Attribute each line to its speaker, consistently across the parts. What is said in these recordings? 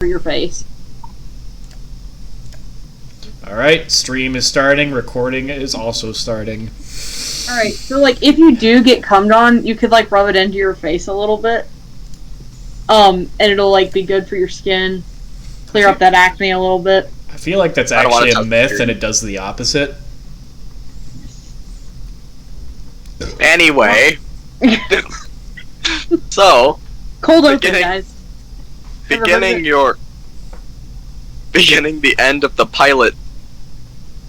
Speaker 1: for your face.
Speaker 2: Alright, stream is starting, recording is also starting.
Speaker 1: Alright, so, like, if you do get cummed on, you could, like, rub it into your face a little bit. And it'll, like, be good for your skin. Clear up that acne a little bit.
Speaker 2: I feel like that's actually a myth and it does the opposite.
Speaker 3: Anyway. So.
Speaker 1: Cold open, guys.
Speaker 3: Beginning the end of the pilot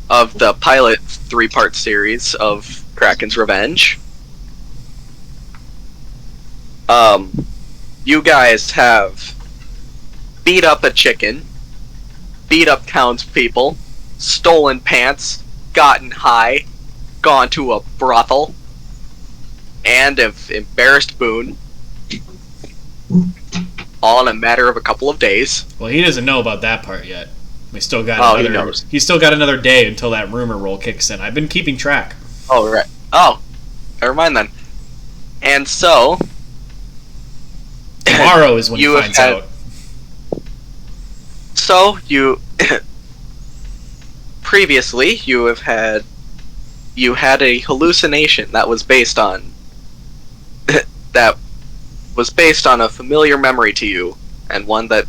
Speaker 3: 3-part series of Krakens Revenge. You guys have beat up a chicken, beat up townspeople, stolen pants, gotten high, gone to a brothel, and have embarrassed Boone. All in a matter of a couple of days.
Speaker 2: Well, he doesn't know about that part yet. We still got
Speaker 3: he knows.
Speaker 2: He's still got another day until that rumor roll kicks in. I've been keeping track.
Speaker 3: Oh, right. Oh, never mind then. And so...
Speaker 2: Tomorrow is when he finds out.
Speaker 3: So, you... Previously, you had a hallucination that was based on... that was based on a familiar memory to you, and one that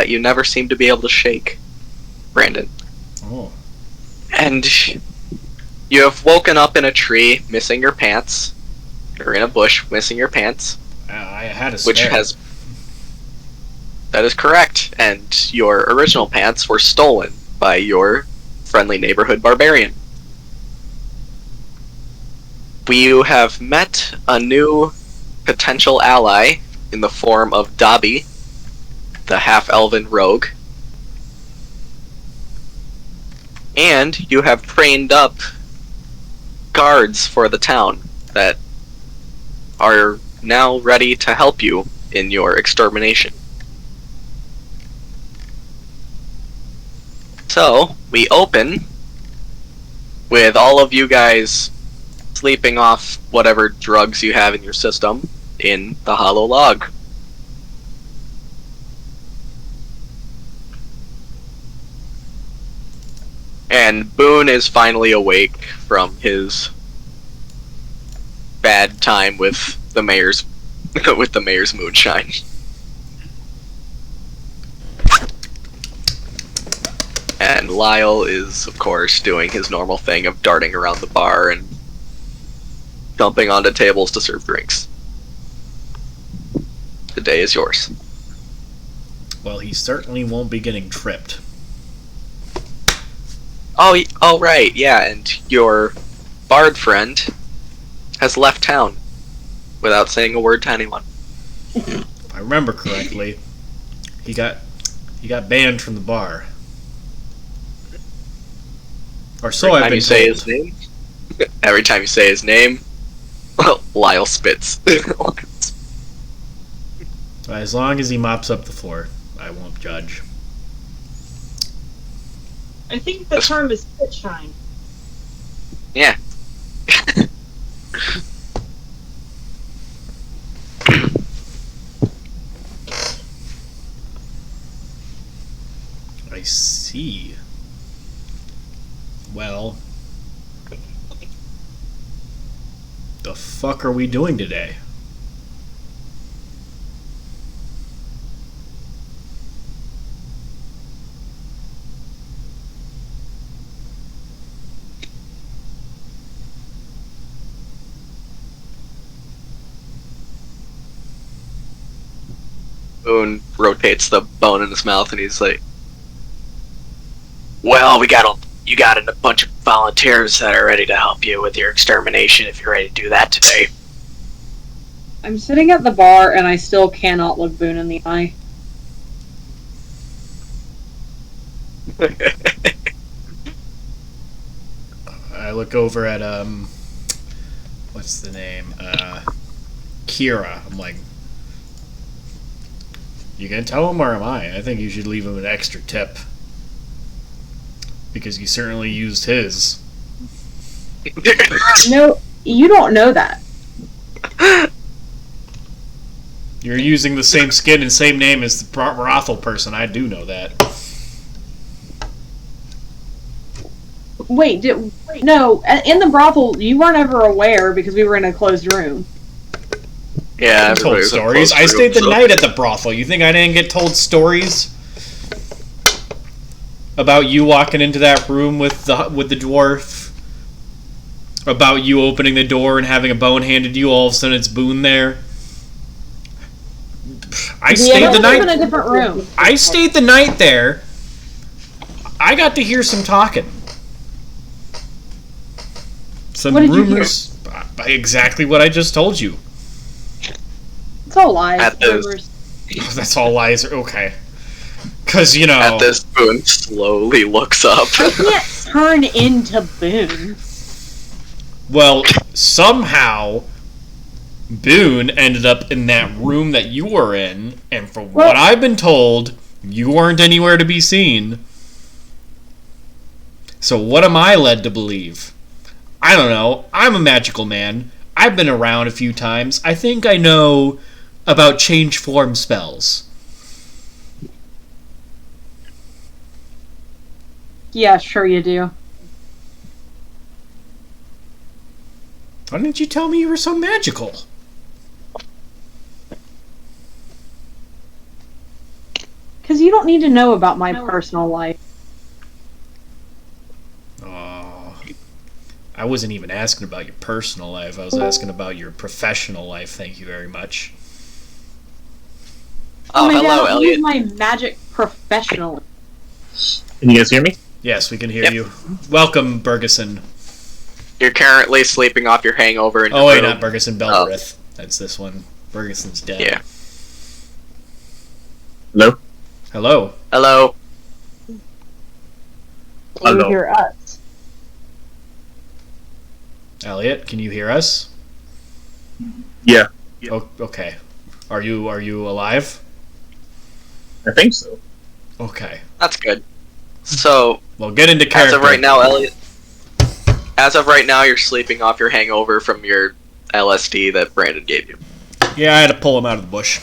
Speaker 3: you never seemed to be able to shake, Brandon.
Speaker 2: Oh.
Speaker 3: And you have woken up in a tree, missing your pants, or in a bush, missing your pants.
Speaker 2: I had a spare.
Speaker 3: That is correct, and your original pants were stolen by your friendly neighborhood barbarian. You have met a new potential ally in the form of Dobby, the half-elven rogue. And you have trained up guards for the town that are now ready to help you in your extermination. So, we open with all of you guys sleeping off whatever drugs you have in your system in the hollow log. And Boone is finally awake from his bad time with the mayor's moonshine. And Lyle is, of course, doing his normal thing of darting around the bar and jumping onto tables to serve drinks. The day is yours.
Speaker 2: Well, he certainly won't be getting tripped.
Speaker 3: Oh, right, yeah, and your bard friend has left town without saying a word to anyone.
Speaker 2: If I remember correctly, he got banned from the bar. Or so I've been told.
Speaker 3: Every time you say his name, Lyle spits.
Speaker 2: As long as he mops up the floor, I won't judge.
Speaker 4: I think the term is spit shine.
Speaker 3: Yeah.
Speaker 2: I see. Well, the fuck are we doing today?
Speaker 3: Boone rotates the bone in his mouth and he's like, well, you got a bunch of volunteers that are ready to help you with your extermination if you're ready to do that today.
Speaker 1: I'm sitting at the bar and I still cannot look Boone in the eye.
Speaker 2: I look over at, what's the name? Kira. I'm like, you gonna tell him or am I? I think you should leave him an extra tip. Because you certainly used his.
Speaker 1: No, you don't know that.
Speaker 2: You're using the same skin and same name as the brothel person. I do know that.
Speaker 1: Wait, no, in the brothel, you weren't ever aware because we were in a closed room.
Speaker 3: Yeah,
Speaker 2: I told stories. I stayed the night at the brothel. You think I didn't get told stories about you walking into that room with the dwarf? About you opening the door and having a bone handed to you, all of a sudden it's Boone there? I stayed the night in a different room. I stayed the night there. I got to hear some talking. Some rumors. Exactly what I just told you.
Speaker 1: It's all lies. Rumors.
Speaker 2: That's all lies. Okay. Because, you know...
Speaker 3: At this, Boone slowly looks up.
Speaker 1: I can't turn into Boone.
Speaker 2: Well, somehow, Boone ended up in that room that you were in, and from what I've been told, you weren't anywhere to be seen. So what am I led to believe? I don't know. I'm a magical man. I've been around a few times. I think I know about change form spells.
Speaker 1: Yeah, sure you do.
Speaker 2: Why didn't you tell me you were so magical?
Speaker 1: Because you don't need to know about my personal life.
Speaker 2: Oh, I wasn't even asking about your personal life. I was asking about your professional life. Thank you very much.
Speaker 3: Oh, hello,
Speaker 1: God,
Speaker 3: Elliot.
Speaker 1: Use my magic professionally.
Speaker 5: Can you guys hear me?
Speaker 2: Yes, we can hear you. Welcome, Bergeson.
Speaker 3: You're currently sleeping off your hangover in your
Speaker 2: wait,
Speaker 3: room.
Speaker 2: not Bergeson, Belberith. That's this one. Bergeson's dead.
Speaker 3: Yeah.
Speaker 5: Hello?
Speaker 2: Hello.
Speaker 3: Hello.
Speaker 5: Hello.
Speaker 6: You hear us.
Speaker 2: Elliot, can you hear us?
Speaker 5: Yeah,
Speaker 2: Oh, okay. Are you alive?
Speaker 5: I think so.
Speaker 2: Okay.
Speaker 3: That's good. So,
Speaker 2: Well, get into character.
Speaker 3: as of right now, Elliot... As of right now, you're sleeping off your hangover from your LSD that Brandon gave you.
Speaker 2: Yeah, I had to pull him out of the bush.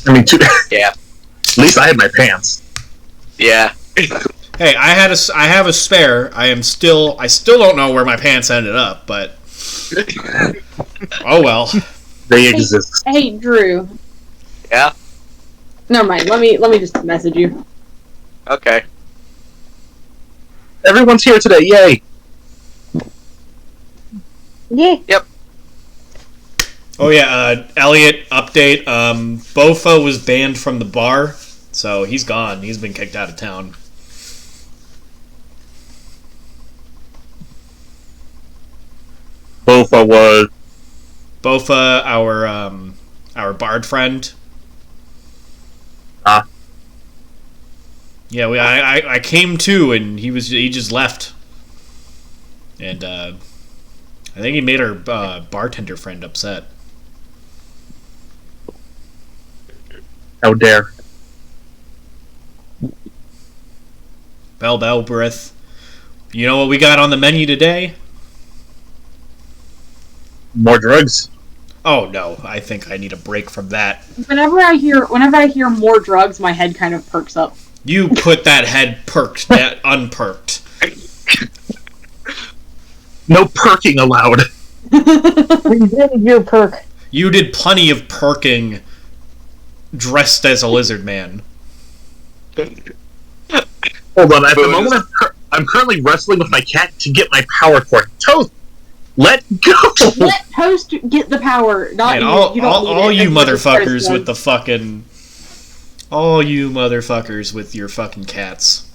Speaker 5: I mean,
Speaker 3: Yeah.
Speaker 5: at least I had my pants.
Speaker 3: Yeah.
Speaker 2: Hey, I have a spare. I still don't know where my pants ended up, but oh well.
Speaker 5: They exist.
Speaker 1: Hey, Drew.
Speaker 3: Yeah?
Speaker 1: Never mind. Let me just message you.
Speaker 3: Okay.
Speaker 5: Everyone's here today, yay!
Speaker 6: Yeah.
Speaker 2: Oh yeah, Elliot, update. Bofa was banned from the bar, so he's gone. He's been kicked out of town.
Speaker 5: Bofa was...
Speaker 2: Bofa, our bard friend.
Speaker 5: Ah.
Speaker 2: Yeah, I came to, and he just left, and I think he made our bartender friend upset.
Speaker 5: How dare.
Speaker 2: Belbrith. You know what we got on the menu today?
Speaker 5: More drugs?
Speaker 2: Oh no, I think I need a break from that.
Speaker 1: Whenever I hear more drugs, my head kind of perks up.
Speaker 2: You put that head perked, that unperked.
Speaker 5: No perking allowed.
Speaker 6: We did your perk.
Speaker 2: You did plenty of perking dressed as a lizard man.
Speaker 5: Hold on, at the moment I'm currently wrestling with my cat to get my power cord. Toast! Let go!
Speaker 1: Let Toast get the power, not
Speaker 2: And
Speaker 1: you.
Speaker 2: all,
Speaker 1: You don't need
Speaker 2: all
Speaker 1: it.
Speaker 2: you
Speaker 1: That's what
Speaker 2: motherfuckers
Speaker 1: Toast
Speaker 2: with
Speaker 1: does.
Speaker 2: the fucking... All you motherfuckers with your fucking cats.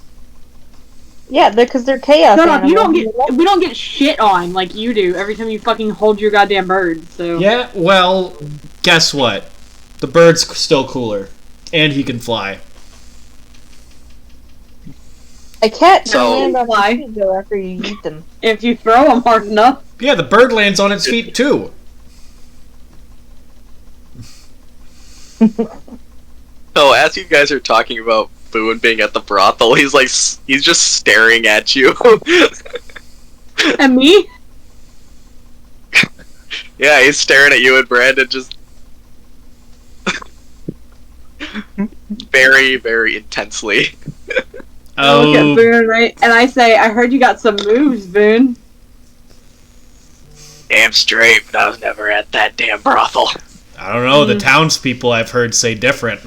Speaker 6: Yeah, because they're chaos
Speaker 1: Shut up!
Speaker 6: animals.
Speaker 1: We don't get shit on like you do every time you fucking hold your goddamn bird. So
Speaker 2: Yeah, well, guess what? The bird's still cooler. And he can fly.
Speaker 6: A cat
Speaker 3: So-
Speaker 6: can land on
Speaker 1: Why?
Speaker 6: its feet though after you eat them.
Speaker 1: if you throw them hard enough,
Speaker 2: Yeah, the bird lands on its feet too.
Speaker 3: So, as you guys are talking about Boone being at the brothel, he's just staring at you.
Speaker 1: and me,
Speaker 3: Yeah, he's staring at you and Brandon just... very, very intensely.
Speaker 1: I look at Boone, right? And I say, I heard you got some moves, Boone.
Speaker 3: Damn straight, but I was never at that damn brothel.
Speaker 2: I don't know. The townspeople I've heard say different.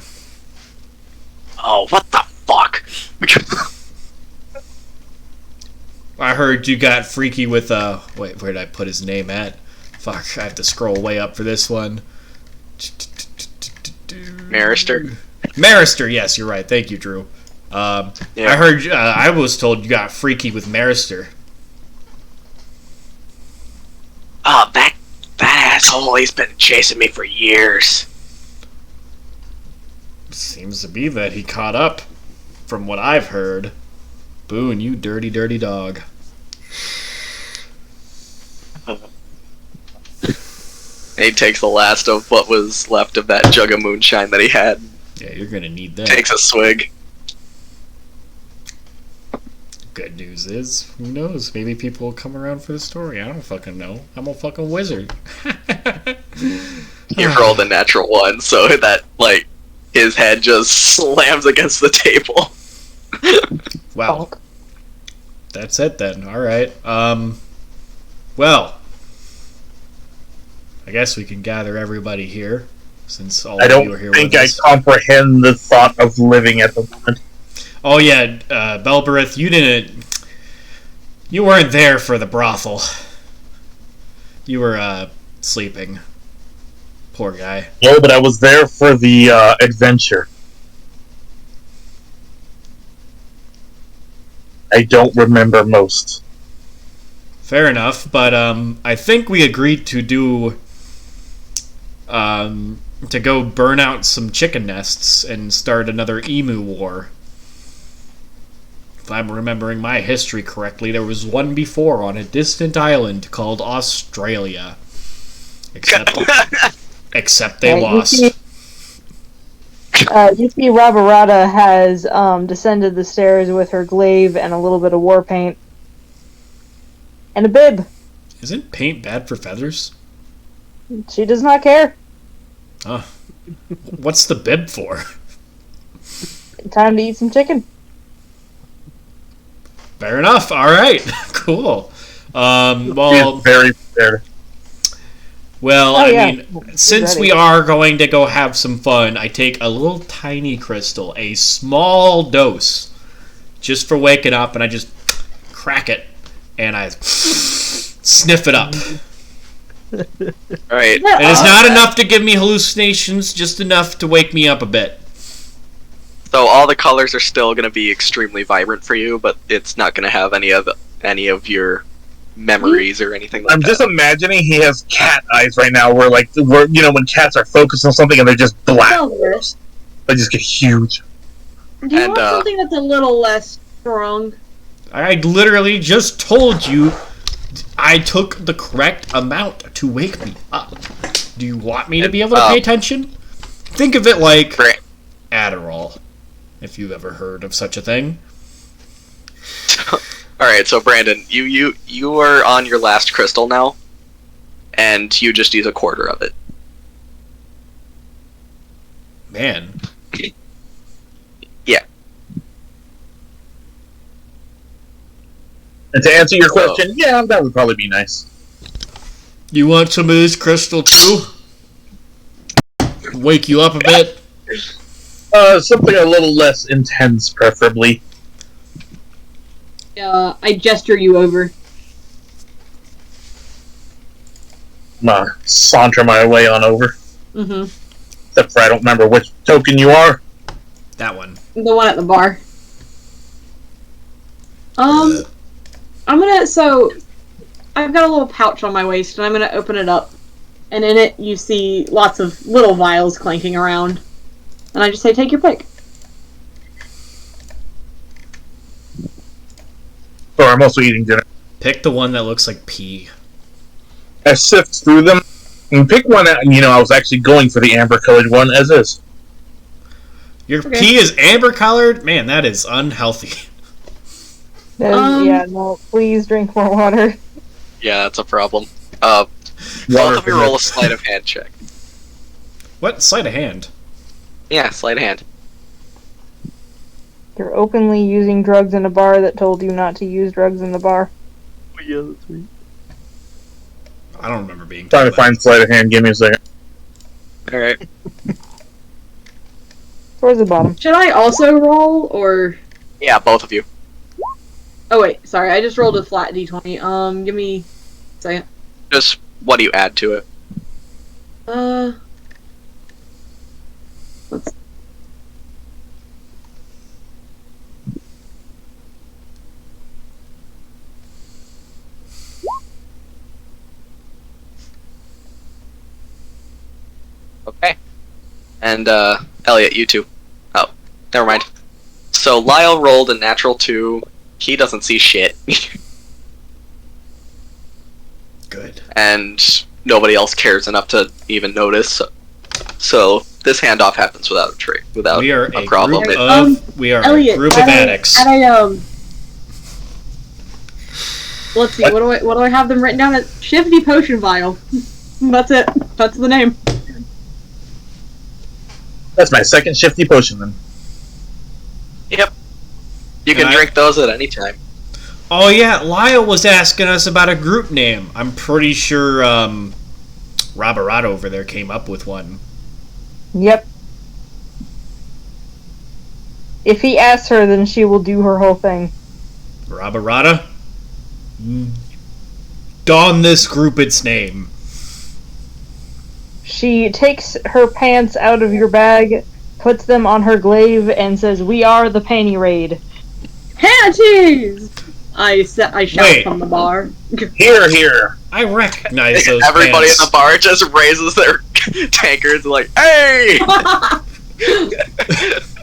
Speaker 3: Oh, what the fuck?
Speaker 2: I heard you got freaky with wait, where did I put his name at? Fuck, I have to scroll way up for this one.
Speaker 3: Marister?
Speaker 2: Marister, yes, you're right. Thank you, Drew.
Speaker 3: Yeah.
Speaker 2: I heard. I was told you got freaky with Marister.
Speaker 3: Oh, that asshole, he's been chasing me for years.
Speaker 2: Seems to be that he caught up, from what I've heard. Boone, you dirty, dirty dog.
Speaker 3: He takes the last of what was left of that jug of moonshine that he had.
Speaker 2: Yeah, you're gonna need that.
Speaker 3: Takes a swig.
Speaker 2: Good news is, who knows? Maybe people will come around for the story. I don't fucking know. I'm a fucking wizard.
Speaker 3: He rolled a natural one, so that, like, his head just slams against the table.
Speaker 2: Wow. That's it then. Alright. Well, I guess we can gather everybody here, since all
Speaker 5: I
Speaker 2: of
Speaker 5: don't
Speaker 2: you are here
Speaker 5: think
Speaker 2: with
Speaker 5: I
Speaker 2: us.
Speaker 5: comprehend the thought of living at the moment.
Speaker 2: Oh yeah, Belberith, you weren't there for the brothel. You were, sleeping. Poor guy.
Speaker 5: No, but I was there for the adventure. I don't remember most.
Speaker 2: Fair enough, but, I think we agreed to do, to go burn out some chicken nests and start another emu war. If I'm remembering my history correctly, there was one before on a distant island called Australia. Except they lost.
Speaker 6: You see Rabarada has descended the stairs with her glaive and a little bit of war paint. And a bib.
Speaker 2: Isn't paint bad for feathers?
Speaker 6: She does not care.
Speaker 2: Oh. What's the bib for?
Speaker 6: Time to eat some chicken.
Speaker 2: Fair enough. All right. Cool. Well,
Speaker 5: It's very fair.
Speaker 2: well,
Speaker 6: Oh,
Speaker 2: I
Speaker 6: yeah.
Speaker 2: mean, since
Speaker 6: Ready.
Speaker 2: we are going to go have some fun, I take a little tiny crystal, a small dose, just for waking up, and I just crack it, and I sniff it up.
Speaker 3: Alright.
Speaker 2: And it's not enough to give me hallucinations, just enough to wake me up a bit.
Speaker 3: So all the colors are still going to be extremely vibrant for you, but it's not going to have any of your memories or anything like
Speaker 5: I'm
Speaker 3: that.
Speaker 5: just imagining he has cat eyes right now, where when cats are focused on something and they're just black.
Speaker 1: Belberith,
Speaker 5: They just get huge.
Speaker 1: do you
Speaker 3: And,
Speaker 1: want something that's a little less strong?
Speaker 2: I literally just told you I took the correct amount to wake me up. Do you want me to be able to pay attention? Think of it like
Speaker 3: Great.
Speaker 2: Adderall, if you've ever heard of such a thing.
Speaker 3: Alright, so Brandon, you are on your last crystal now, and you just use a quarter of it.
Speaker 2: Man.
Speaker 3: Yeah.
Speaker 5: And to answer your question, yeah, that would probably be nice.
Speaker 2: You want some of this crystal too? Wake you up a bit?
Speaker 5: Something a little less intense, preferably.
Speaker 1: I gesture you over.
Speaker 5: Saunter my way on over.
Speaker 1: Mm-hmm.
Speaker 5: Except for I don't remember which token you are.
Speaker 2: That one.
Speaker 1: The one at the bar. I've got a little pouch on my waist, and I'm gonna open it up. And in it, you see lots of little vials clanking around. And I just say, take your pick.
Speaker 5: Or I'm also eating dinner.
Speaker 2: Pick the one that looks like pee.
Speaker 5: I sift through them and pick one that, I was actually going for the amber-colored one as is.
Speaker 2: Your
Speaker 1: Okay.
Speaker 2: pee is amber colored? Man, that is unhealthy.
Speaker 6: Yeah, no, please drink more water.
Speaker 3: Yeah, that's a problem. Both of you roll a sleight of hand check.
Speaker 2: What? Sleight of hand?
Speaker 3: Yeah, sleight of hand.
Speaker 6: You're openly using drugs in a bar that told you not to use drugs in the bar.
Speaker 3: Yeah, that's right.
Speaker 2: I don't remember being
Speaker 5: Trying to
Speaker 2: told that.
Speaker 5: find sleight of hand. Give me a second.
Speaker 3: Alright.
Speaker 6: Towards the bottom.
Speaker 1: Should I also roll, or...
Speaker 3: Yeah, both of you.
Speaker 1: Oh wait, sorry, I just rolled a flat d20. Give me a second.
Speaker 3: Just what do you add to it?
Speaker 1: Let's...
Speaker 3: Okay. And, Elliot, you too. Oh, never mind. So, Lyle rolled a natural 2. He doesn't see shit.
Speaker 2: Good.
Speaker 3: And nobody else cares enough to even notice. So this handoff happens without without
Speaker 2: We are
Speaker 3: a problem.
Speaker 2: group
Speaker 1: Elliot,
Speaker 2: of we are
Speaker 1: Elliot,
Speaker 2: a group of addicts.
Speaker 1: Let's see, what do I have them written down as? Shifty Potion Vial. That's it. That's the name.
Speaker 5: That's my second shifty potion then.
Speaker 3: Yep. You can drink those at any time.
Speaker 2: Oh yeah, Lyle was asking us about a group name. I'm pretty sure Roberata over there came up with one.
Speaker 6: Yep. If he asks her, then she will do her whole thing.
Speaker 2: Roberata? Don this group its name.
Speaker 6: She takes her pants out of your bag, puts them on her glaive, and says, "We are the Panty Raid."
Speaker 1: Panties! I shout from the bar.
Speaker 5: Here.
Speaker 2: I recognize those
Speaker 3: Everybody
Speaker 2: pants.
Speaker 3: in the bar just raises their tankards like, "Hey!"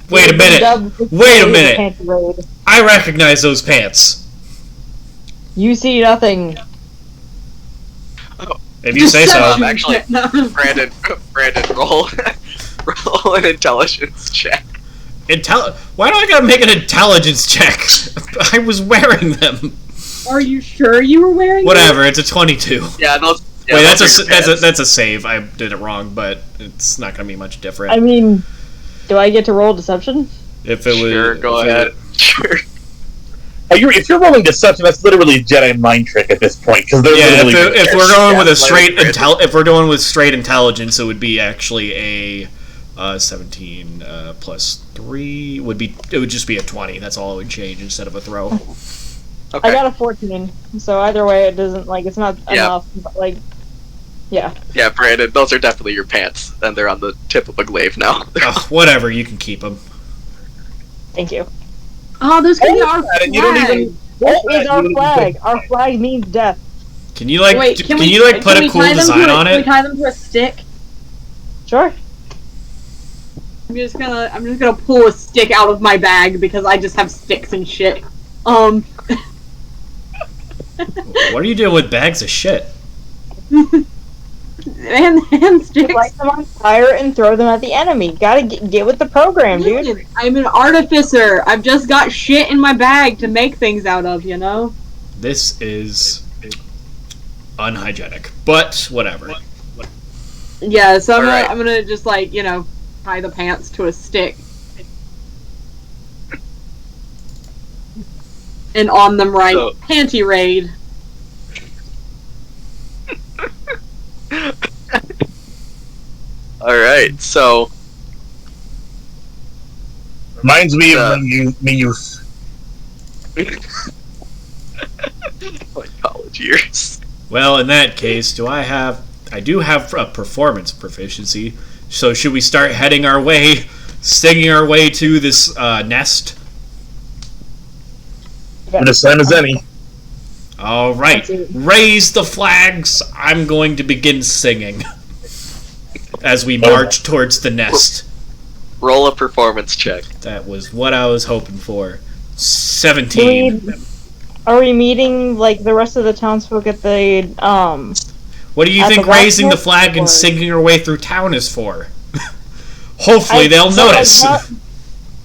Speaker 2: Wait a minute. Wait a minute.
Speaker 6: Panty Raid.
Speaker 2: I recognize those pants.
Speaker 6: You see nothing.
Speaker 2: If you say so.
Speaker 3: Actually, Brandon, roll an intelligence check.
Speaker 2: Why do I gotta make an intelligence check? I was wearing them.
Speaker 1: Are you sure you were wearing
Speaker 2: Whatever, it's a 22.
Speaker 3: Yeah, those. Yeah,
Speaker 2: Wait,
Speaker 3: those are your pants.
Speaker 2: that's a save. I did it wrong, but it's not gonna be much different.
Speaker 6: I mean, do I get to roll deception?
Speaker 2: If it was
Speaker 3: Sure, go ahead. Sure.
Speaker 5: If you're rolling deception, that's literally a Jedi mind trick at this point. Because they're literally.
Speaker 2: If we're going with a straight
Speaker 3: like
Speaker 2: if we're going with straight intelligence, it would be actually a 17 plus 3 would just be a 20. That's all it would change instead of a throw.
Speaker 3: Okay.
Speaker 6: I got a 14, so either way, it doesn't it's not enough. But yeah.
Speaker 3: Yeah, Brandon, those are definitely your pants, and they're on the tip of a glaive now.
Speaker 2: Oh, whatever, you can keep them.
Speaker 6: Thank you.
Speaker 1: Oh, those can be our
Speaker 5: And you don't even.
Speaker 6: This is our flag. Our flag means death.
Speaker 2: Can you put a cool
Speaker 1: tie them
Speaker 2: design on
Speaker 1: Can we
Speaker 2: it?
Speaker 1: tie them to a stick?
Speaker 6: Sure.
Speaker 1: I'm just gonna pull a stick out of my bag because I just have sticks and shit.
Speaker 2: What are you doing with bags of shit?
Speaker 1: and sticks.
Speaker 6: Light them on fire and throw them at the enemy. Gotta get with the program, dude.
Speaker 1: Listen, I'm an artificer. I've just got shit in my bag to make things out of, you know?
Speaker 2: This is unhygienic, but whatever.
Speaker 1: Yeah, so
Speaker 3: Alright.
Speaker 1: I'm gonna just tie the pants to a stick. And on them write,
Speaker 3: So-
Speaker 1: Panty Raid.
Speaker 3: Alright, so
Speaker 5: Reminds me of me youth.
Speaker 3: my college years.
Speaker 2: Well, in that case, I do have a performance proficiency. So should we start heading our way, singing our way to this nest?
Speaker 5: Good as same as any.
Speaker 2: All right, raise the flags. I'm going to begin singing as we march towards the nest.
Speaker 3: Roll a performance check.
Speaker 2: That was what I was hoping for. 17.
Speaker 6: Are we meeting the rest of the townsfolk at the
Speaker 2: What do you
Speaker 6: at
Speaker 2: think
Speaker 6: the
Speaker 2: raising the
Speaker 6: blacksmith,
Speaker 2: flag and
Speaker 6: or-
Speaker 2: singing our way through town is for? Hopefully they'll notice.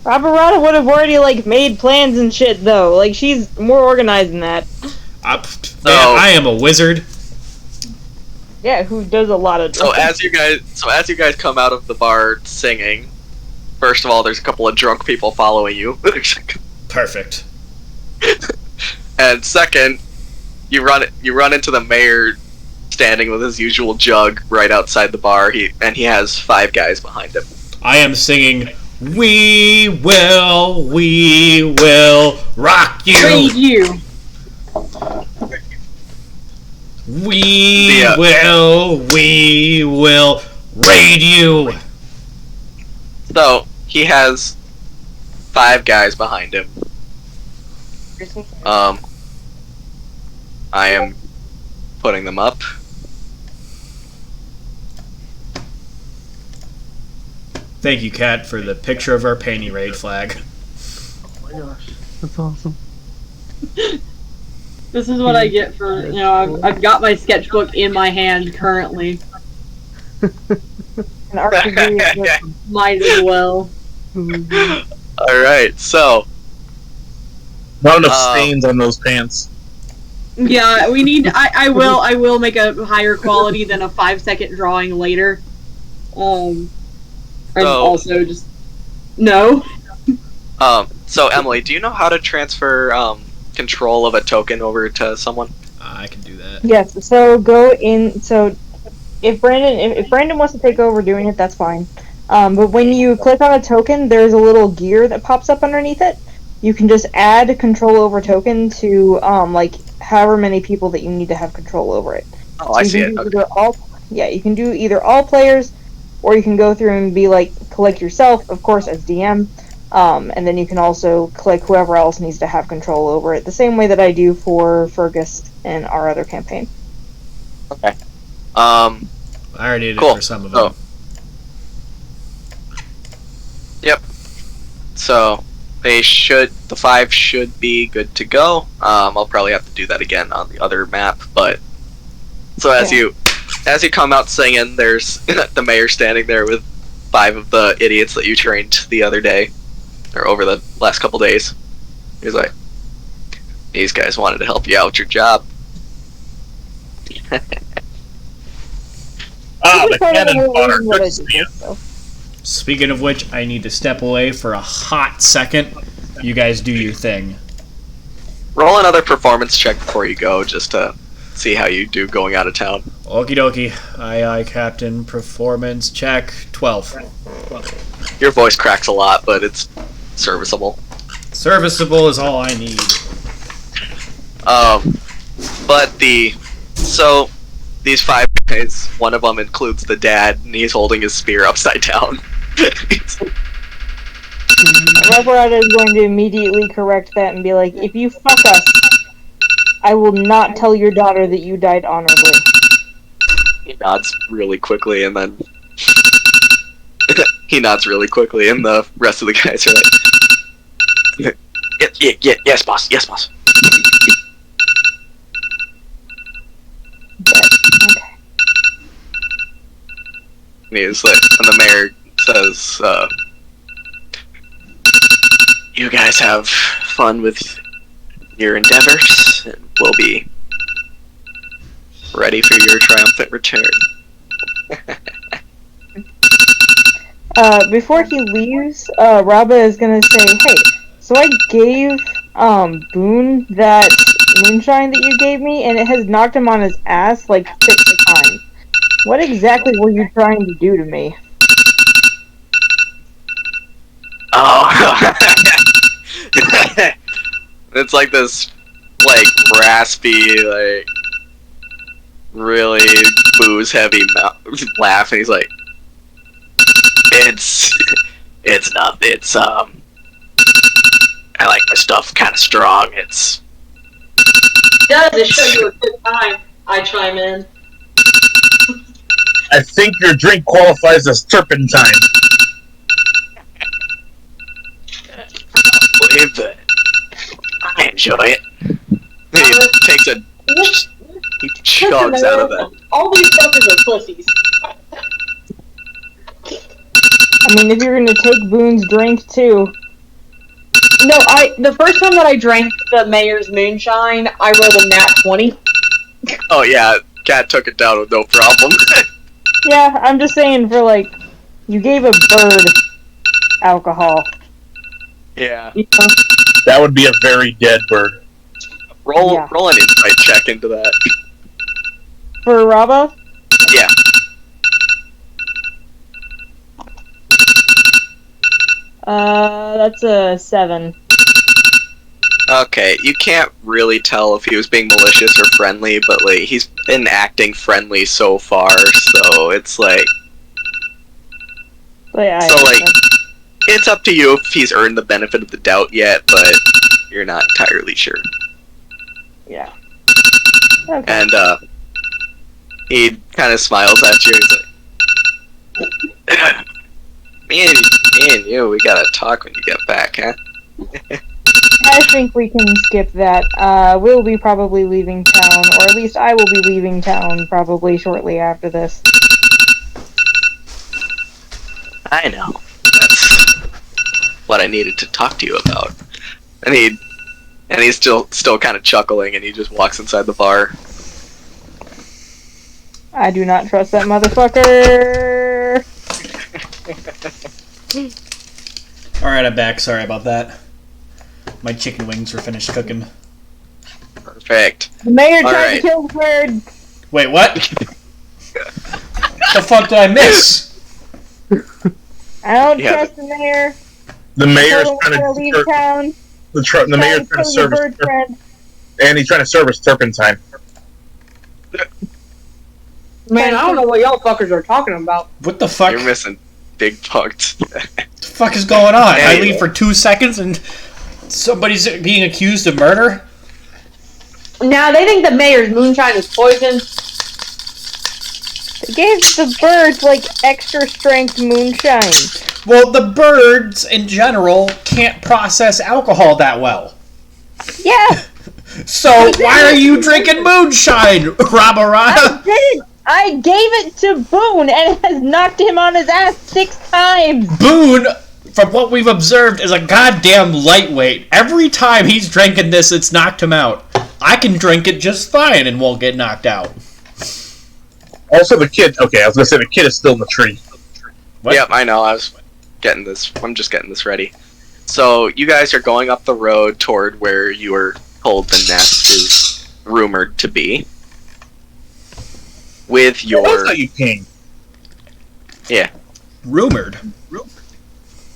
Speaker 6: Roberata would have already made plans and shit though. She's more organized than that.
Speaker 2: I am a wizard.
Speaker 6: Yeah, who does a lot of
Speaker 3: So as you guys come out of the bar singing, First of all, there's a couple of drunk people following you.
Speaker 2: Perfect.
Speaker 3: And second, you run into the mayor standing with his usual jug right outside the bar. He has 5 guys behind him.
Speaker 2: I am singing, we will rock you.
Speaker 1: Raid you.
Speaker 2: We will raid you.
Speaker 3: So, he has 5 guys behind him. I am putting them up.
Speaker 2: Thank you, Kat, for the picture of our panty raid flag.
Speaker 7: Oh my gosh, that's awesome.
Speaker 1: This is what I get for, I've got my sketchbook in my hand currently.
Speaker 6: An RPG
Speaker 1: Might as well.
Speaker 3: Alright, so...
Speaker 5: Not enough stains on those pants.
Speaker 1: Yeah, we need. I will make a higher quality than a 5-second drawing later. And also just no.
Speaker 3: So Emily, do you know how to transfer control of a token over to someone?
Speaker 2: I can do that.
Speaker 6: Yes. So go in. So if Brandon wants to take over doing it, that's fine. But when you click on a token, there's a little gear that pops up underneath it. You can just add control over token to however many people that you need to have control over it.
Speaker 3: Oh, I see it. Okay.
Speaker 6: You can do either all players, or you can go through and be collect yourself, of course, as DM, and then you can also click whoever else needs to have control over it, the same way that I do for Fergus and our other campaign.
Speaker 3: Okay.
Speaker 2: I already did it for some of them.
Speaker 3: Yep. So the 5 should be good to go. I'll probably have to do that again on the other map, but so as you come out singing, there's the mayor standing there with 5 of the idiots that you trained the other day, or over the last couple days. He's like, these guys wanted to help you out with your job.
Speaker 5: The cannon fodder.
Speaker 2: Speaking of which, I need to step away for a hot second. You guys do your thing.
Speaker 3: Roll another performance check before you go, just to see how you do going out of town.
Speaker 2: Okie dokie. Aye, Captain. Performance check 12.
Speaker 3: Your voice cracks a lot, but it's serviceable.
Speaker 2: Serviceable is all I need.
Speaker 3: But these 5 guys, one of them includes the dad, and he's holding his spear upside down.
Speaker 6: Reverada is going to immediately correct that and be like, if you fuck us, I will not tell your daughter that you died honorably.
Speaker 3: He nods really quickly, and then the rest of the guys are like, yes, boss, yes, boss.
Speaker 6: Okay.
Speaker 3: And he's like, and the mayor says, you guys have fun with your endeavors, and we'll be ready for your triumphant return.
Speaker 6: Before he leaves, Raba is gonna say, hey, so I gave Boone that moonshine that you gave me, and it has knocked him on his ass 6 times. What exactly were you trying to do to me?
Speaker 3: Oh, it's like this, raspy, really booze-heavy laugh, and he's like, it's not, I like my stuff kind of strong, it's...
Speaker 4: Does it show you a good time? I chime in.
Speaker 5: I think your drink qualifies as turpentine.
Speaker 3: Believe it. I enjoy it. He takes a... He chugs out of it.
Speaker 4: All these fuckers are pussies.
Speaker 6: I mean, if you're gonna take Boone's drink, too.
Speaker 1: No, the first time that I drank the mayor's moonshine, I rolled a nat 20.
Speaker 3: Oh yeah, Cat took it down with no problem.
Speaker 6: Yeah, I'm just saying you gave a bird alcohol.
Speaker 3: Yeah.
Speaker 6: You know?
Speaker 5: That would be a very dead bird.
Speaker 3: Roll
Speaker 6: Yeah.
Speaker 3: an insight check into that.
Speaker 6: For Rabo?
Speaker 3: Yeah.
Speaker 6: That's a 7.
Speaker 3: Okay, you can't really tell if he was being malicious or friendly, but like he's been acting friendly so far, so it's like it's up to you if he's earned the benefit of the doubt yet, but you're not entirely sure.
Speaker 6: Yeah. Okay.
Speaker 3: And he kind of smiles at you. He's like, me and you, we gotta talk when you get back, huh?
Speaker 6: I think we can skip that. We'll be probably leaving town, or at least I will be leaving town probably shortly after this.
Speaker 3: I know. That's what I needed to talk to you about. And he's still kind of chuckling, and he just walks inside the bar.
Speaker 6: I do not trust that motherfucker.
Speaker 2: Alright, I'm back. Sorry about that. My chicken wings were finished cooking.
Speaker 3: Perfect.
Speaker 6: The mayor
Speaker 3: All
Speaker 6: tried
Speaker 3: right.
Speaker 6: to kill the bird.
Speaker 2: Wait, what? The fuck did I miss?
Speaker 6: I don't
Speaker 3: Yeah,
Speaker 6: trust the mayor.
Speaker 5: The mayor's
Speaker 6: Told him
Speaker 5: trying
Speaker 6: to leave town.
Speaker 5: the mayor's trying to
Speaker 6: Kill your
Speaker 5: serve us,
Speaker 6: bird friend.
Speaker 5: and he's trying to serve us turpentine.
Speaker 1: Man, I don't know what y'all fuckers are talking about.
Speaker 2: What the fuck?
Speaker 3: You're missing big punked.
Speaker 2: What the fuck is going on? I
Speaker 3: Anyway.
Speaker 2: leave for 2 seconds and somebody's being accused of murder?
Speaker 1: Now, they think the mayor's moonshine is poison.
Speaker 6: They gave the birds, like, extra strength moonshine.
Speaker 2: Well, the birds, in general, can't process alcohol that well.
Speaker 6: Yeah!
Speaker 2: So, why are you drinking moonshine, Rabarada?
Speaker 6: I gave it to Boone, and it has knocked him on his ass 6 times!
Speaker 2: Boone, from what we've observed, is a goddamn lightweight. Every time he's drinking this, it's knocked him out. I can drink it just fine and won't get knocked out.
Speaker 5: Also, the kid. Okay, I was gonna say the kid is still in the tree.
Speaker 2: What?
Speaker 3: Yep, I know. I'm just getting this ready. So you guys are going up the road toward where you were told the nest is rumored to be. With your
Speaker 5: That's how you ping.
Speaker 2: Rumored.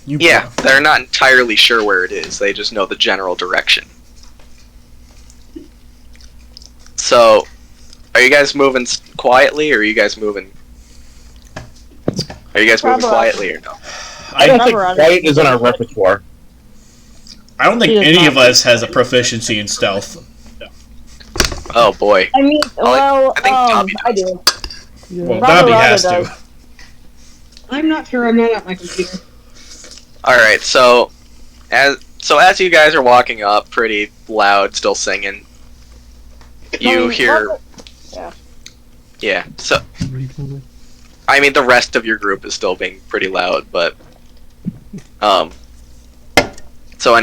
Speaker 2: You
Speaker 3: yeah, they're not entirely sure where it is. They just know the general direction. So, are you guys moving quietly, or are you guys moving? Are you guys moving
Speaker 6: Probably.
Speaker 3: quietly or no?
Speaker 5: I don't think
Speaker 6: Rubber on
Speaker 5: quiet is on our repertoire.
Speaker 2: I don't think
Speaker 6: He does
Speaker 2: any
Speaker 6: not.
Speaker 2: of us has a proficiency in stealth.
Speaker 3: Oh boy.
Speaker 6: I mean, well,
Speaker 3: I think Dobby
Speaker 6: I
Speaker 3: does.
Speaker 6: do.
Speaker 2: Well,
Speaker 6: Rabarada
Speaker 2: Dobby has
Speaker 6: does.
Speaker 2: to.
Speaker 1: I'm not sure. I'm not at my computer.
Speaker 3: All right, so as you guys are walking up, pretty loud, still singing, you hear. Yeah. So
Speaker 7: Reasonably.
Speaker 3: I mean, the rest of your group is still being pretty loud, but so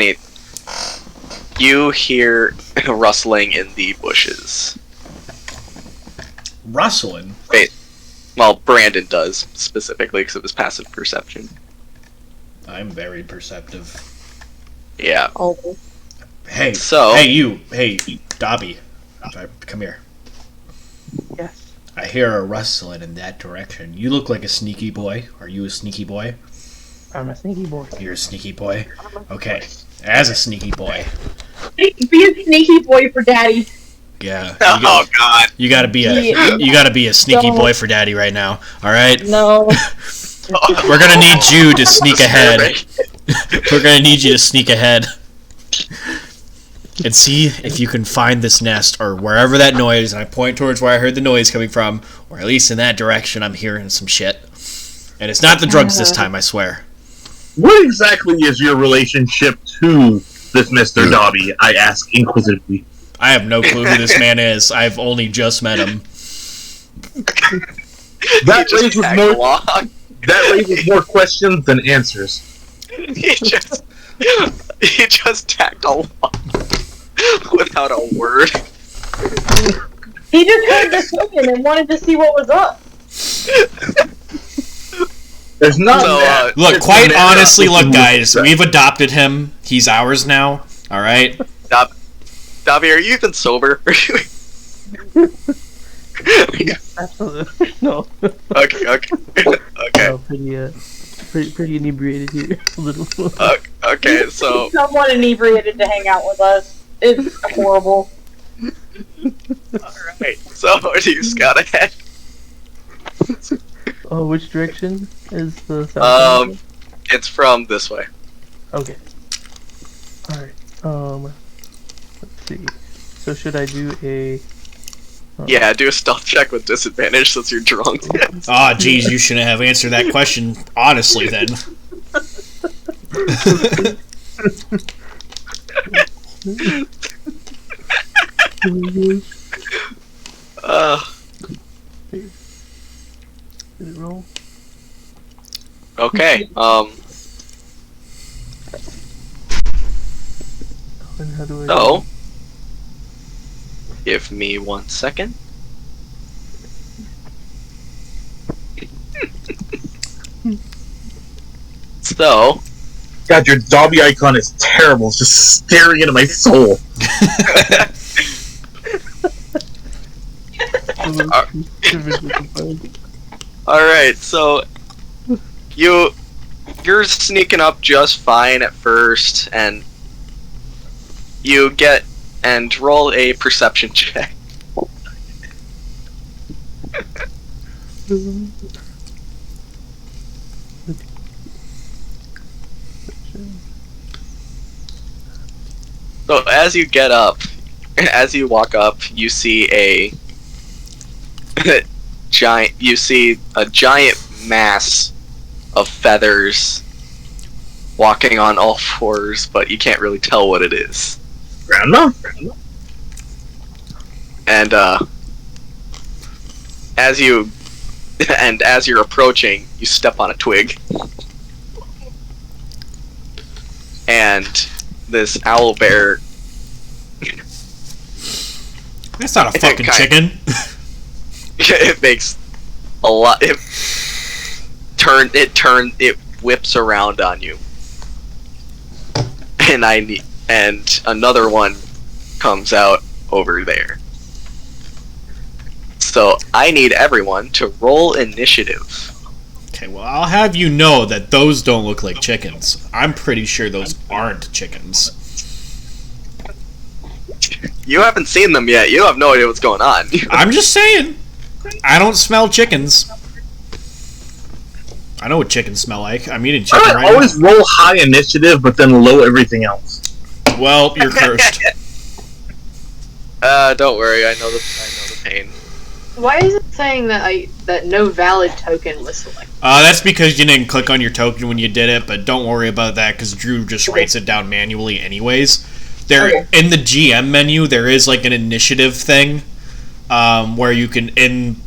Speaker 3: you hear rustling in the bushes.
Speaker 2: Rustling?
Speaker 3: Well, Brandon does specifically because of his passive perception.
Speaker 2: I'm very perceptive.
Speaker 3: Yeah.
Speaker 6: Oh.
Speaker 2: Hey,
Speaker 3: So-
Speaker 2: hey, Dobby. Come here.
Speaker 6: Yes.
Speaker 2: I hear a rustling in that direction. You look like a sneaky boy. Are you a sneaky boy?
Speaker 7: I'm a sneaky boy.
Speaker 2: You're a sneaky boy? Okay. As a sneaky boy.
Speaker 1: Be a sneaky boy for daddy.
Speaker 2: Yeah.
Speaker 3: Oh God.
Speaker 2: You gotta be a sneaky boy for daddy right now. Alright?
Speaker 6: No.
Speaker 2: We're gonna need you to sneak ahead. We're gonna need you to sneak ahead. And see if you can find this nest or wherever that noise, and I point towards where I heard the noise coming from, or at least in that direction I'm hearing some shit. And it's not the drugs this time, I swear.
Speaker 5: What exactly is your relationship to this Mr. Dobby? I ask inquisitively.
Speaker 2: I have no clue who this man is. I've only just met him.
Speaker 5: That
Speaker 3: He just
Speaker 5: raises
Speaker 3: tagged
Speaker 5: more.
Speaker 3: along.
Speaker 5: That raises more questions than answers.
Speaker 3: He just tagged along without a word.
Speaker 1: He just heard the token and wanted to see what was up.
Speaker 5: There's not
Speaker 3: So,
Speaker 5: that.
Speaker 2: Look,
Speaker 5: It's
Speaker 2: quite
Speaker 5: a matter
Speaker 2: honestly,
Speaker 5: of
Speaker 2: look, guys,
Speaker 5: which
Speaker 2: we've adopted him. He's ours now. All right.
Speaker 3: Davi, are you even sober?
Speaker 7: Absolutely. No.
Speaker 3: Okay.
Speaker 7: No, pretty inebriated here. A little.
Speaker 3: Okay, so
Speaker 6: Someone inebriated to hang out with us. It's horrible.
Speaker 3: alright. So you scout ahead.
Speaker 7: Oh, which direction is the sound?
Speaker 3: It's from this way.
Speaker 7: Okay. Alright. Let's see. So should I do a...
Speaker 3: Yeah, do a stealth check with disadvantage since you're drunk.
Speaker 2: Oh, geez, you shouldn't have answered that question honestly then.
Speaker 7: Did it roll?
Speaker 3: Okay,
Speaker 7: And how do I...
Speaker 3: so give me 1 second. So
Speaker 5: God, your Dobby icon is terrible. It's just staring into my soul.
Speaker 3: alright, so you're sneaking up just fine at first, and you get and roll a perception check. So as you get up, as you walk up, you see a giant mass of feathers walking on all fours, but you can't really tell what it is.
Speaker 5: Grandma?
Speaker 3: And as you're approaching, you step on a twig, and this owl bear.
Speaker 2: That's not a fucking chicken.
Speaker 3: It makes a lot. It whips around on you, and another one comes out over there. So I need everyone to roll initiative.
Speaker 2: Okay, well, I'll have you know that those don't look like chickens. I'm pretty sure those aren't chickens.
Speaker 3: You haven't seen them yet. You have no idea what's going on.
Speaker 2: I'm just saying. I don't smell chickens. I know what chickens smell like. I'm eating chicken right
Speaker 5: I always roll high initiative, but then low everything else.
Speaker 2: now. Well, you're cursed.
Speaker 3: Don't worry. I know the pain.
Speaker 1: Why is it saying that no valid token was selected?
Speaker 2: That's because you didn't click on your token when you did it, but don't worry about that because Drew just writes it down manually anyways. In the GM menu, there is like an initiative thing where you can in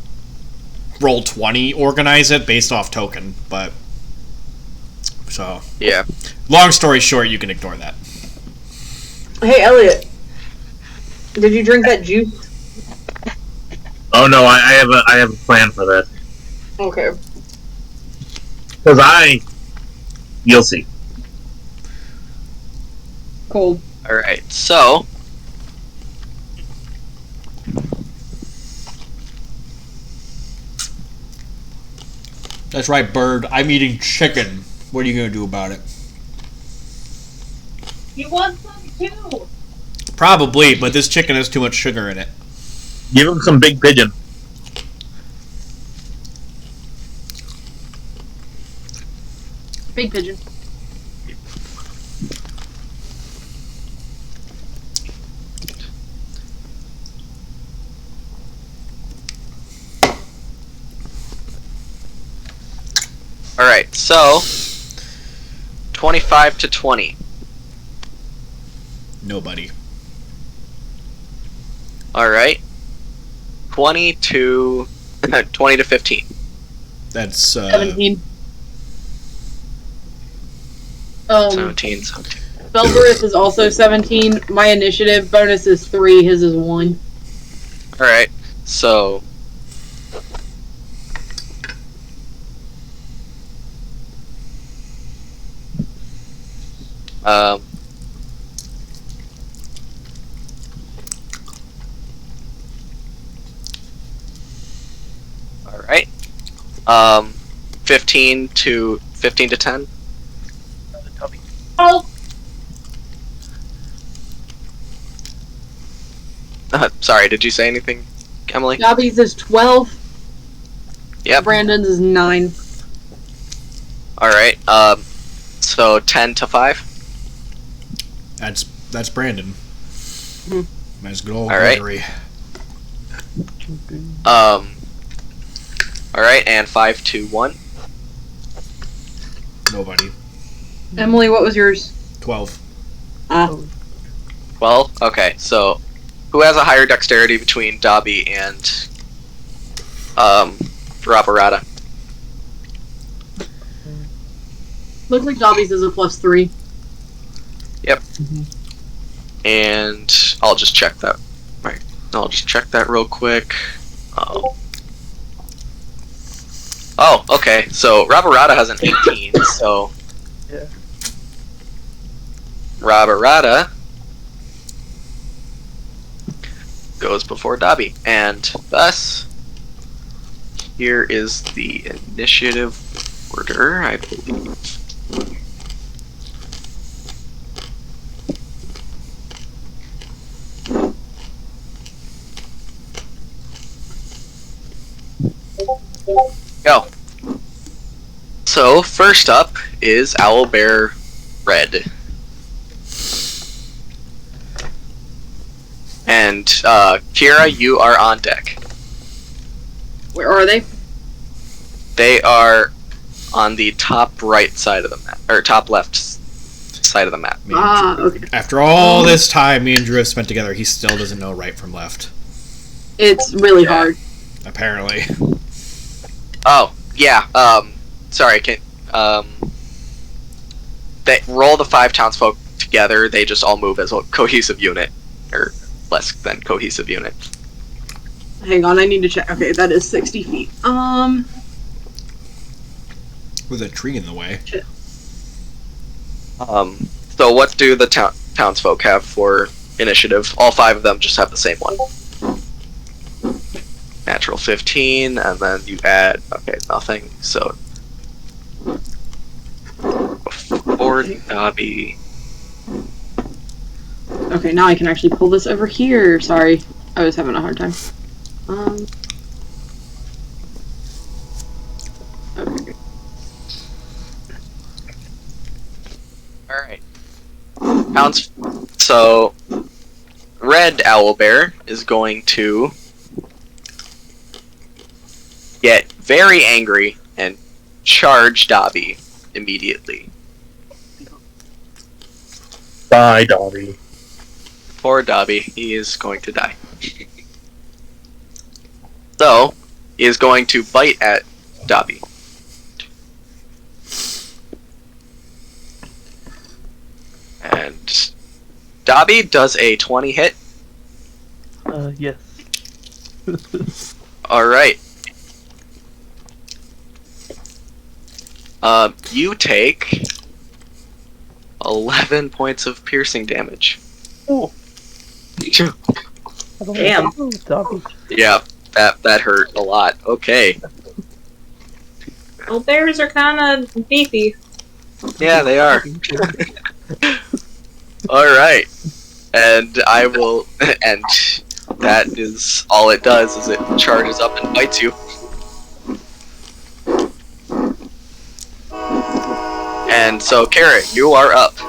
Speaker 2: Roll20 organize it based off token, but so
Speaker 3: Yeah.
Speaker 2: long story short, you can ignore that.
Speaker 1: Hey, Elliot. Did you drink that juice?
Speaker 5: Oh no, I have a plan for that.
Speaker 1: Okay.
Speaker 5: Because you'll see.
Speaker 1: Cool.
Speaker 3: Alright, so
Speaker 2: That's right, Bird. I'm eating chicken. What are you gonna do about it?
Speaker 4: You want some too?
Speaker 2: Probably, but this chicken has too much sugar in it.
Speaker 5: Give him some big pigeon.
Speaker 1: Big pigeon.
Speaker 3: alright, so 25 to 20.
Speaker 2: Nobody.
Speaker 3: Alright. 20 to 15.
Speaker 2: That's
Speaker 1: 17.
Speaker 3: 17.
Speaker 1: Belverith is also 17. My initiative bonus is 3. His is 1.
Speaker 3: Alright, so Um. All right. 15 to 10.
Speaker 4: Oh,
Speaker 3: Sorry, did you say anything, Emily?
Speaker 1: Dobby's is 12.
Speaker 3: Yep.
Speaker 1: Brandon's is 9.
Speaker 3: All right. So 10 to 5.
Speaker 2: That's Brandon. Nice good old
Speaker 3: All right.
Speaker 2: Gregory.
Speaker 3: All right, and 5 to 1.
Speaker 2: Nobody.
Speaker 1: Emily, what was yours?
Speaker 2: 12.
Speaker 3: Well, okay. So, who has a higher dexterity between Dobby and Rabarata?
Speaker 1: Looks like Dobby's is a +3.
Speaker 3: Yep. And I'll just check that. Right. I'll just check that real quick. Oh, okay. So Rabarata has an 18. So
Speaker 7: Yeah.
Speaker 3: Rabarata goes before Dobby, and thus here is the initiative order, I believe. Go. So first up is Owlbear Red. And Kira, you are on deck.
Speaker 1: Where are they?
Speaker 3: They are on the top right side of the map, or top left side of the map.
Speaker 1: Okay.
Speaker 2: After all this time me and Drew have spent together, he still doesn't know right from left.
Speaker 1: It's really hard.
Speaker 2: Apparently.
Speaker 3: Oh, yeah. Sorry, can they roll the 5 townsfolk together? They just all move as a cohesive unit, or less than cohesive unit.
Speaker 1: Hang on, I need to check. Okay, that is 60 feet.
Speaker 2: With a tree in the way.
Speaker 1: Shit.
Speaker 3: So what do the townsfolk have for initiative? All 5 of them just have the same one. Natural 15, and then you add, okay, nothing, so before Dobby.
Speaker 1: Okay, now I can actually pull this over here. Sorry, I was having a hard time. Okay.
Speaker 3: Alright. So, Red Owlbear is going to get very angry and charge Dobby immediately.
Speaker 5: Die, Dobby.
Speaker 3: Poor Dobby, he is going to die. So, he is going to bite at Dobby. And Dobby does a 20 hit.
Speaker 7: Yes.
Speaker 3: Alright. You take 11 points of piercing damage.
Speaker 7: Oh.
Speaker 4: Damn.
Speaker 7: Dobby.
Speaker 3: Yeah, that hurt a lot. Okay.
Speaker 4: Well, bears are kind of beefy.
Speaker 3: Yeah, they are. Alright. And I will... And that is all it does, is it charges up and bites you. And so, Kara, you are up.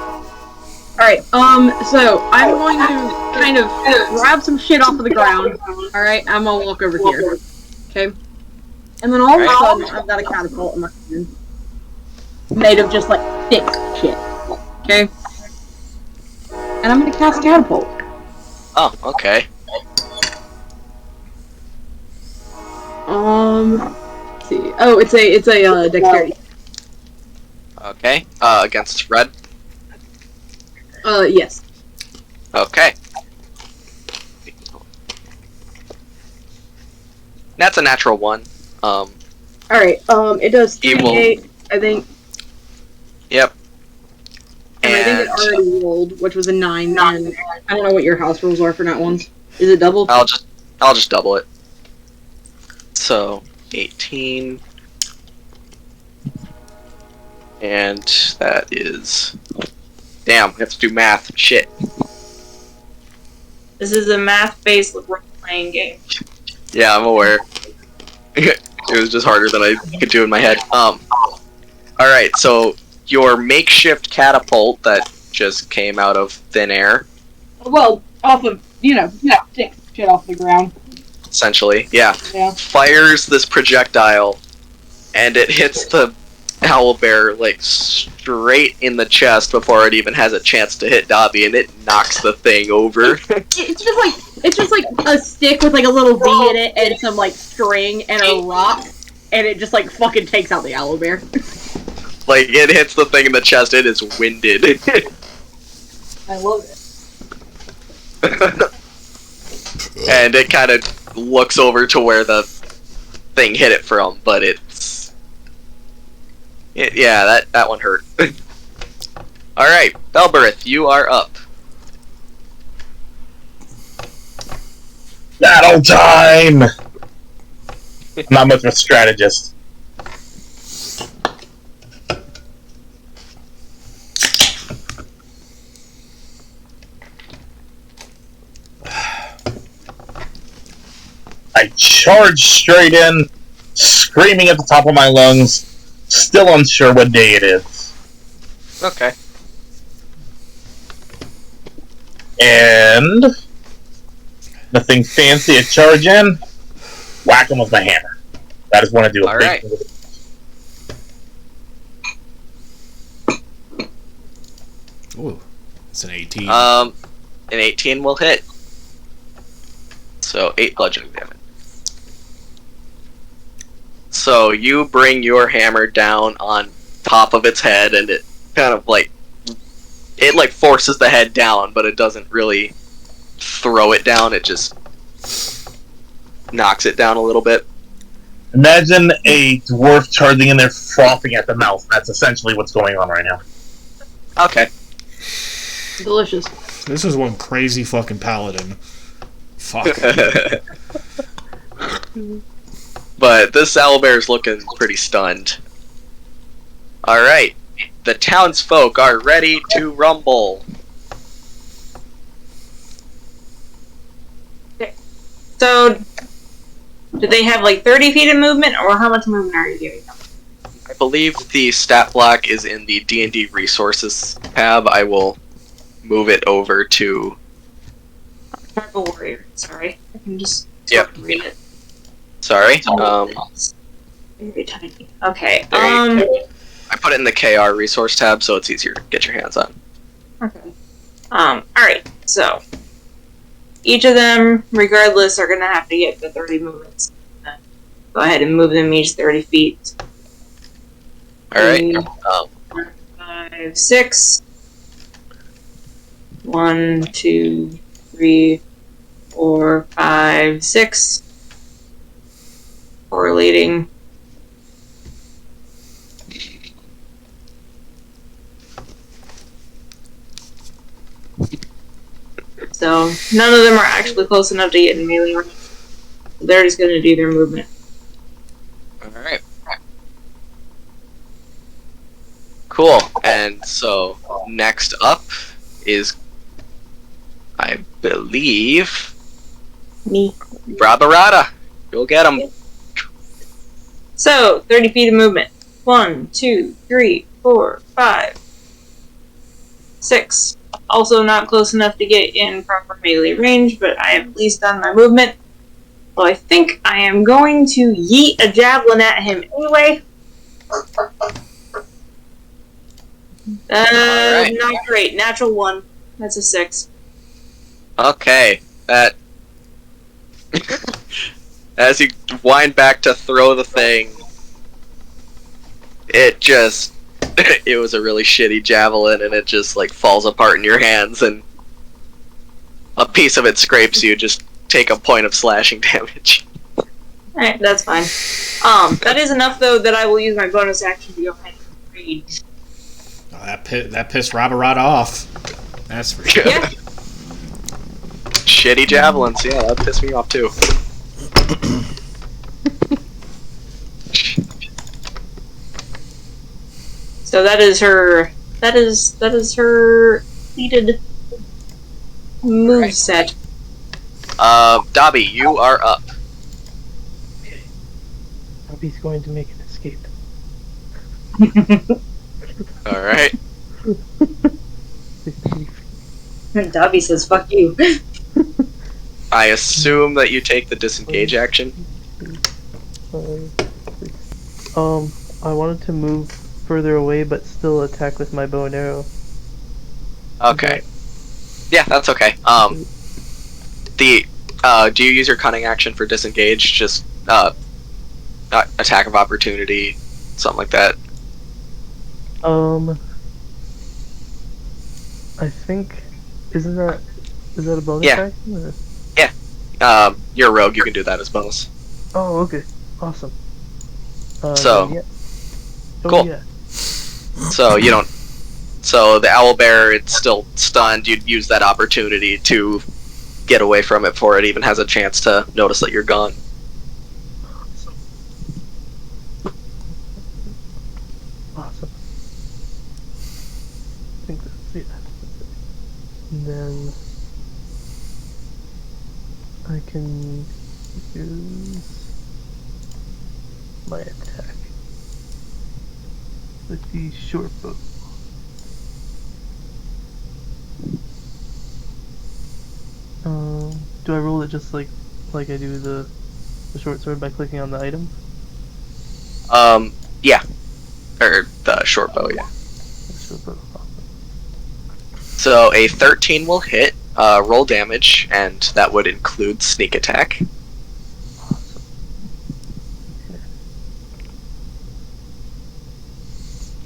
Speaker 1: Alright, so I'm going to kind of grab some shit off of the ground. Alright, I'm gonna walk over here. Okay? And then all of a sudden, I've got a catapult in my hand. Made of just, like, thick shit. Okay? And I'm gonna cast catapult.
Speaker 3: Oh, okay.
Speaker 1: Let's see. Oh, it's a dexterity.
Speaker 3: Okay. Against Red?
Speaker 1: Yes.
Speaker 3: Okay. That's a natural 1.
Speaker 1: Alright, it does
Speaker 3: Evil.
Speaker 1: 38, I think.
Speaker 3: Yep.
Speaker 1: And I think it already rolled, which was a 9. And I don't know what your house rules are for that ones. Is it double?
Speaker 3: I'll just double it. So 18, and that is. Damn, we have to do math. Shit.
Speaker 8: This is a math-based role-playing game.
Speaker 3: Yeah, I'm aware. It was just harder than I could do in my head. Alright, so your makeshift catapult that just came out of thin air.
Speaker 1: Well, off of, stick shit off the ground.
Speaker 3: Essentially, yeah.
Speaker 1: Yeah.
Speaker 3: Fires this projectile, and it hits the owlbear, like, straight in the chest before it even has a chance to hit Dobby, and it knocks the thing over.
Speaker 1: It's just like a stick with like a little V in it and some like string and a rock, and it just like fucking takes out the owlbear.
Speaker 3: Like, it hits the thing in the chest, it is winded.
Speaker 1: I love it.
Speaker 3: And it kind of looks over to where the thing hit it from, but yeah, that one hurt. Alright, Belberith, you are up.
Speaker 5: Battle time! I'm not much of a strategist. I charge straight in, screaming at the top of my lungs, still unsure what day it is.
Speaker 3: Okay.
Speaker 5: And nothing fancy to charge in. Whack him with my hammer. That is when I do a
Speaker 3: All
Speaker 5: big
Speaker 3: right.
Speaker 2: Ooh, it's an 18.
Speaker 3: An 18 will hit. So 8 bludgeoning damage. So you bring your hammer down on top of its head, and it kind of like forces the head down, but it doesn't really throw it down. It just knocks it down a little bit.
Speaker 5: Imagine a dwarf charging in there, frothing at the mouth. That's essentially what's going on right now.
Speaker 3: Okay.
Speaker 1: Delicious.
Speaker 2: This is one crazy fucking paladin. Fuck.
Speaker 3: But this owlbear's looking pretty stunned. Alright. The townsfolk are ready to rumble.
Speaker 8: So, do they have like 30 feet of movement, or how much movement are you giving them?
Speaker 3: I believe the stat block is in the D&D resources tab. I will move it over to...
Speaker 8: Tribal warrior. Sorry, I can just read it.
Speaker 3: Sorry.
Speaker 8: Very tiny. Okay.
Speaker 3: I put it in the KR resource tab, so it's easier to get your hands on.
Speaker 8: Okay. Alright, so each of them, regardless, are gonna have to get the 30 movements. Go ahead and move them each 30 feet.
Speaker 3: Alright.
Speaker 8: 5, 6. 1, 2, 3, 4, 5, 6. Correlating. So, none of them are actually close enough to get in melee range. They're just gonna do their movement.
Speaker 3: Alright. Cool. And so, next up is, I believe,
Speaker 8: Me.
Speaker 3: Brabarata. Go get him.
Speaker 8: So, 30 feet of movement. 1, 2, 3, 4, 5, 6. Also not close enough to get in proper melee range, but I have at least done my movement. So I think I am going to yeet a javelin at him anyway.
Speaker 3: Alright.
Speaker 8: Not great. Natural 1. That's a 6.
Speaker 3: Okay. That... As you wind back to throw the thing, it just... it was a really shitty javelin, and it just, like, falls apart in your hands, and a piece of it scrapes you. Just take a point of slashing damage.
Speaker 8: Alright, that's fine. That is enough, though, that I will use my bonus action to go ahead and rage.
Speaker 2: that pissed Robberot off. That's for sure.
Speaker 8: Yeah.
Speaker 3: Shitty javelins, yeah, that pissed me off too.
Speaker 8: So that is her completed moveset.
Speaker 3: Dobby, you are up.
Speaker 7: Okay. Dobby's going to make an escape.
Speaker 3: Alright.
Speaker 4: Dobby says, fuck you.
Speaker 3: I assume that you take the disengage action.
Speaker 7: I wanted to move further away, but still attack with my bow and arrow.
Speaker 3: Okay. Yeah, that's okay. Do you use your cunning action for disengage? Just, attack of opportunity, something like that?
Speaker 7: I think, is that a bonus
Speaker 3: Yeah.
Speaker 7: action? Or?
Speaker 3: You're a rogue, you can do that as bonus.
Speaker 7: Oh, okay. Awesome.
Speaker 3: So,
Speaker 7: yeah. Oh,
Speaker 3: cool.
Speaker 7: Yeah.
Speaker 3: So you don't. So the owlbear, it's still stunned. You'd use that opportunity to get away from it before it even has a chance to notice that you're gone.
Speaker 7: Awesome. I think that's it. And then I can use my attack with the short bow. Do I roll it just like I do the short sword by clicking on the item?
Speaker 3: Yeah. Or the short bow, yeah.
Speaker 7: The short bow.
Speaker 3: So a 13 will hit, roll damage, and that would include sneak attack.
Speaker 7: Awesome.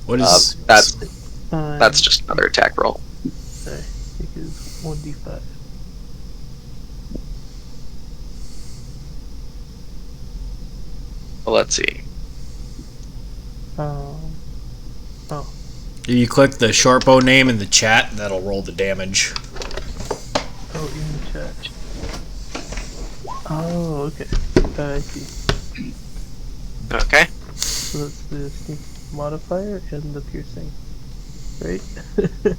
Speaker 2: What is
Speaker 3: That's just another attack roll.
Speaker 7: Sorry, because 1d5.
Speaker 3: Well, let's see.
Speaker 7: Oh.
Speaker 2: If you click the short bow name in the chat, that'll roll the damage.
Speaker 7: Oh, in the chat. Oh, okay. I see.
Speaker 3: Okay.
Speaker 7: So that's the sneak modifier and the piercing, right?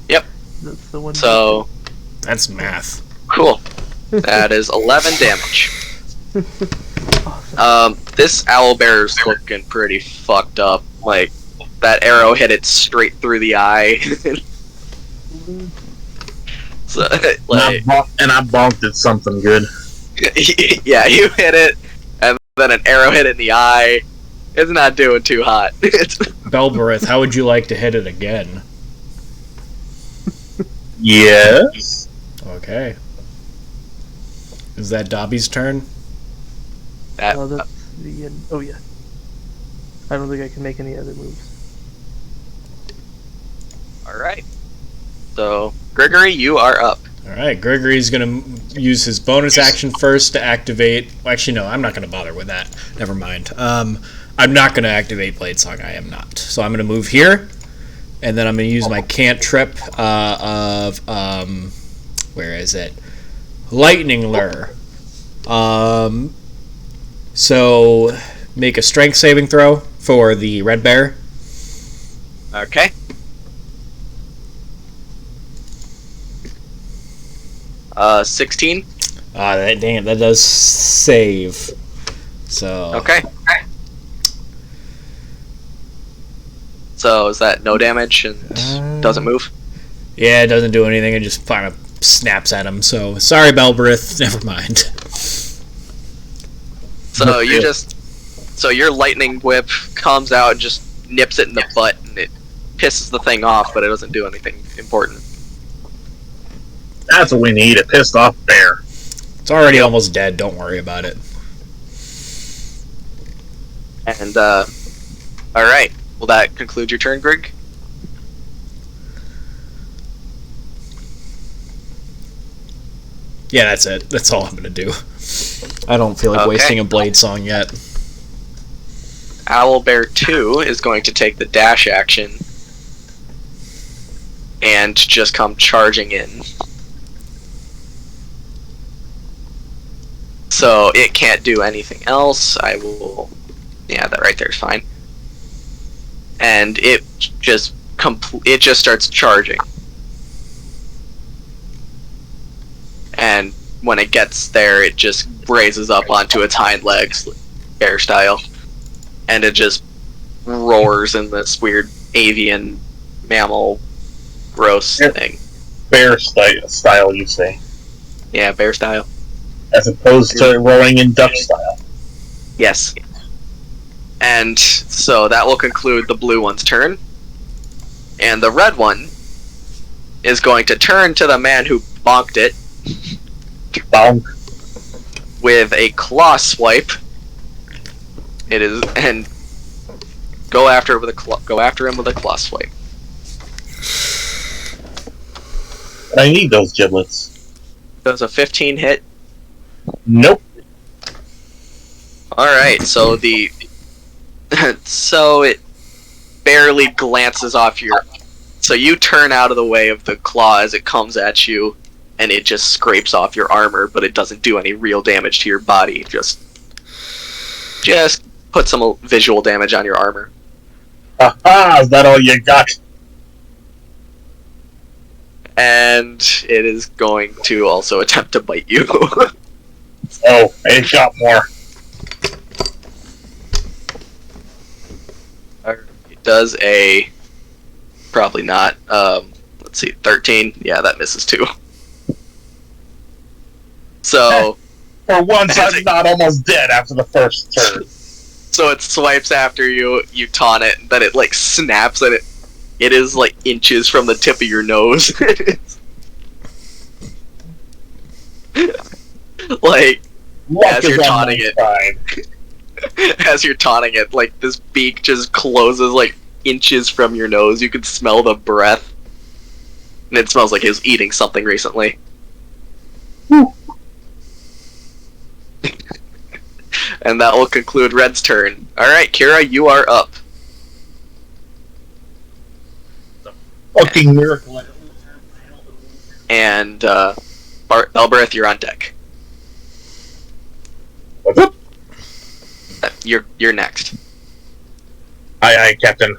Speaker 3: Yep.
Speaker 7: That's the one.
Speaker 3: So,
Speaker 2: That's math.
Speaker 3: cool. That is 11 damage.
Speaker 7: Awesome.
Speaker 3: This owlbear's looking pretty fucked up. Like, that arrow hit it straight through the eye. So, like,
Speaker 5: and I bonked at something good.
Speaker 3: yeah, you hit it, and then an arrow hit it in the eye. It's not doing too hot.
Speaker 2: Belberith, how would you like to hit it again?
Speaker 5: Yes.
Speaker 2: Okay. Is that Dobby's turn?
Speaker 7: Oh, that's the end. Oh, yeah. I don't think I can make any other moves.
Speaker 3: Alright. So, Gregory, you are up.
Speaker 2: Alright, Gregory's gonna use his bonus action first to activate... Well, actually, no, I'm not gonna bother with that. Never mind. I'm not gonna activate Blade Song. I am not. So I'm gonna move here, and then I'm gonna use my cantrip of... where is it? Lightning Lure. So, make a strength saving throw for the red bear.
Speaker 3: Okay. 16.
Speaker 2: Dang it, that does save. So
Speaker 3: Okay. So is that no damage and doesn't move?
Speaker 2: yeah, it doesn't do anything. It just kind of snaps at him. So sorry, Belberith. Never mind.
Speaker 3: So you just, so your lightning whip comes out and just nips it in the butt, and it pisses the thing off, but it doesn't do anything important.
Speaker 5: That's what we need, a pissed off bear.
Speaker 2: It's already almost dead. Don't worry about it.
Speaker 3: And all right. Will that conclude your turn, Greg?
Speaker 2: Yeah, that's it. That's all I'm gonna do. I don't feel like
Speaker 3: Okay.
Speaker 2: wasting a blade song yet.
Speaker 3: Owlbear 2 is going to take the dash action and just come charging in. So it can't do anything else. I will... Yeah, that right there is fine. And it just starts charging. And when it gets there, it just raises up onto its hind legs, bear style. And it just roars in this weird avian mammal gross thing.
Speaker 5: Bear style, you say?
Speaker 3: Yeah, bear style.
Speaker 5: As opposed to roaring in duck style.
Speaker 3: Yes. And so that will conclude the blue one's turn. And the red one is going to turn to the man who bonked it.
Speaker 5: Bonk.
Speaker 3: With a claw swipe. It is, and go after him with a claw swipe.
Speaker 5: I need those giblets.
Speaker 3: Does a 15 hit?
Speaker 5: Nope.
Speaker 3: Alright, so so it barely glances off your... So you turn out of the way of the claw as it comes at you, and it just scrapes off your armor, but it doesn't do any real damage to your body. Just put some visual damage on your armor.
Speaker 5: Aha! Is that all you got?
Speaker 3: And it is going to also attempt to bite you.
Speaker 5: Oh, it got more.
Speaker 3: It does a... Probably not. Let's see, 13. Yeah, that misses too. So...
Speaker 5: For once, I'm not almost dead after the first turn.
Speaker 3: So it swipes after you, you taunt it, then it like snaps, and it is like inches from the tip of your nose. Like, as you're taunting it, as you're taunting it, like this beak just closes like inches from your nose. You can smell the breath, and it smells like he was eating something recently. And that will conclude Red's turn. Alright, Kira, you are up.
Speaker 5: Fucking miracle.
Speaker 3: And, Elbereth, you're on deck.
Speaker 5: What's up?
Speaker 3: You're next.
Speaker 5: Aye, Captain.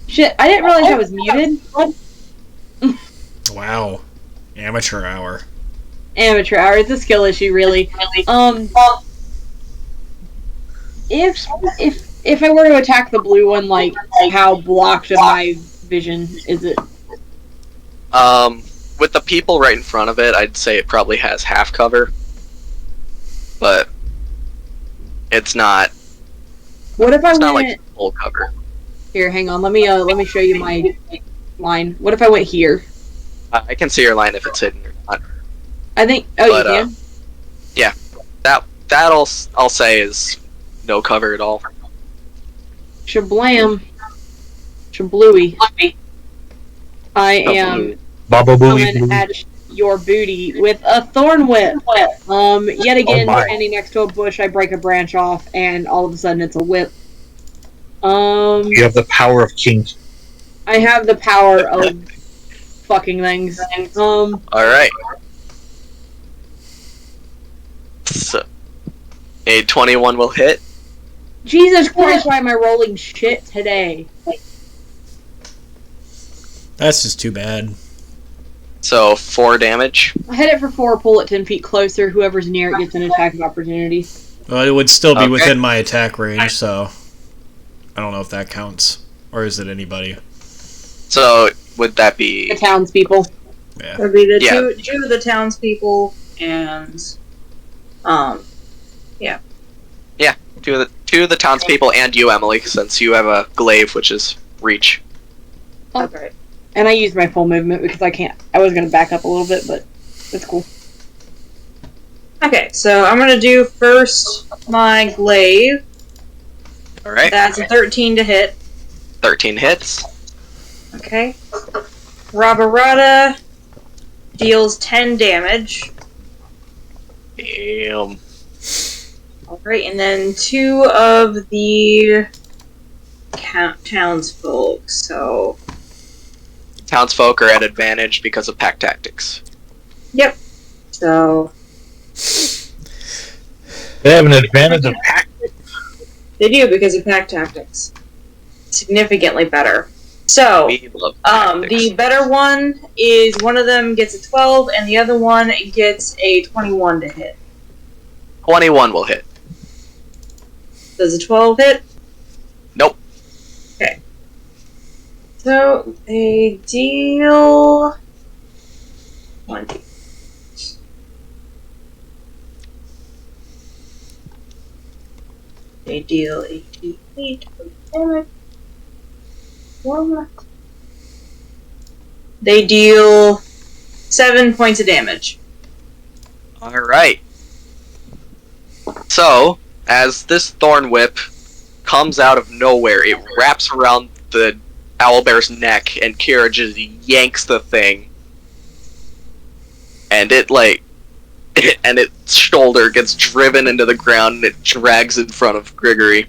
Speaker 1: Shit, I didn't realize I was muted.
Speaker 2: Wow. Amateur hour.
Speaker 1: Amateur hour. It's a skill issue, really. If I were to attack the blue one, like, how blocked in my vision is it?
Speaker 3: With the people right in front of it, I'd say it probably has half cover. But it's not.
Speaker 1: What if I
Speaker 3: It's
Speaker 1: went
Speaker 3: not like full cover.
Speaker 1: here? Hang on. Let me show you my line. What if I went here?
Speaker 3: I can see your line if it's hidden or not.
Speaker 1: I think. Oh,
Speaker 3: But,
Speaker 1: you can.
Speaker 3: Yeah, that I'll say is no cover at all.
Speaker 1: Shablam. Shablooey. I am
Speaker 5: Baba
Speaker 1: coming
Speaker 5: Booey.
Speaker 1: at your booty with a thorn whip. Yet again,
Speaker 5: Oh my.
Speaker 1: standing next to a bush, I break a branch off, and all of a sudden it's a whip.
Speaker 5: You have the power of kink.
Speaker 1: I have the power of fucking things.
Speaker 3: Alright. So, a 21 will hit.
Speaker 1: Jesus Christ, why am I rolling shit today?
Speaker 2: That's just too bad.
Speaker 3: So, 4 damage.
Speaker 1: I hit it for 4, pull it 10 feet closer. Whoever's near it gets an attack of opportunity.
Speaker 2: Well, it would still be
Speaker 3: Okay.
Speaker 2: within my attack range, so I don't know if that counts. Or is it anybody?
Speaker 3: So, would that be...
Speaker 1: The townspeople.
Speaker 2: Yeah.
Speaker 8: That'd be the
Speaker 3: Yeah.
Speaker 8: two of the townspeople and
Speaker 3: Two of the townspeople and you, Emily, since you have a glaive, which is reach.
Speaker 8: okay.
Speaker 1: And I used my full movement because I can't. I was going to back up a little bit, but it's cool.
Speaker 8: Okay, so I'm gonna do first my glaive.
Speaker 3: Alright.
Speaker 8: That's a 13 to hit.
Speaker 3: 13 hits.
Speaker 8: Okay. Rabarada deals 10 damage.
Speaker 3: Damn.
Speaker 8: Alright, and then 2 of the townsfolk, so...
Speaker 3: Townsfolk are at advantage because of pack tactics.
Speaker 8: Yep. So...
Speaker 5: They have an advantage of pack.
Speaker 8: They do because of pack tactics. Significantly better. So,
Speaker 3: We love tactics.
Speaker 8: the better one is one of them gets a 12 and the other one gets a 21 to hit.
Speaker 3: 21 will hit.
Speaker 8: Does a 12 hit?
Speaker 3: Nope.
Speaker 8: Okay. So, they deal... 20. They deal 88 damage. 1. They deal 7 points of damage.
Speaker 3: Alright. So, as this thorn whip comes out of nowhere, it wraps around the owlbear's neck, and Kira just yanks the thing. And it, and its shoulder gets driven into the ground, and it drags in front of Grigory.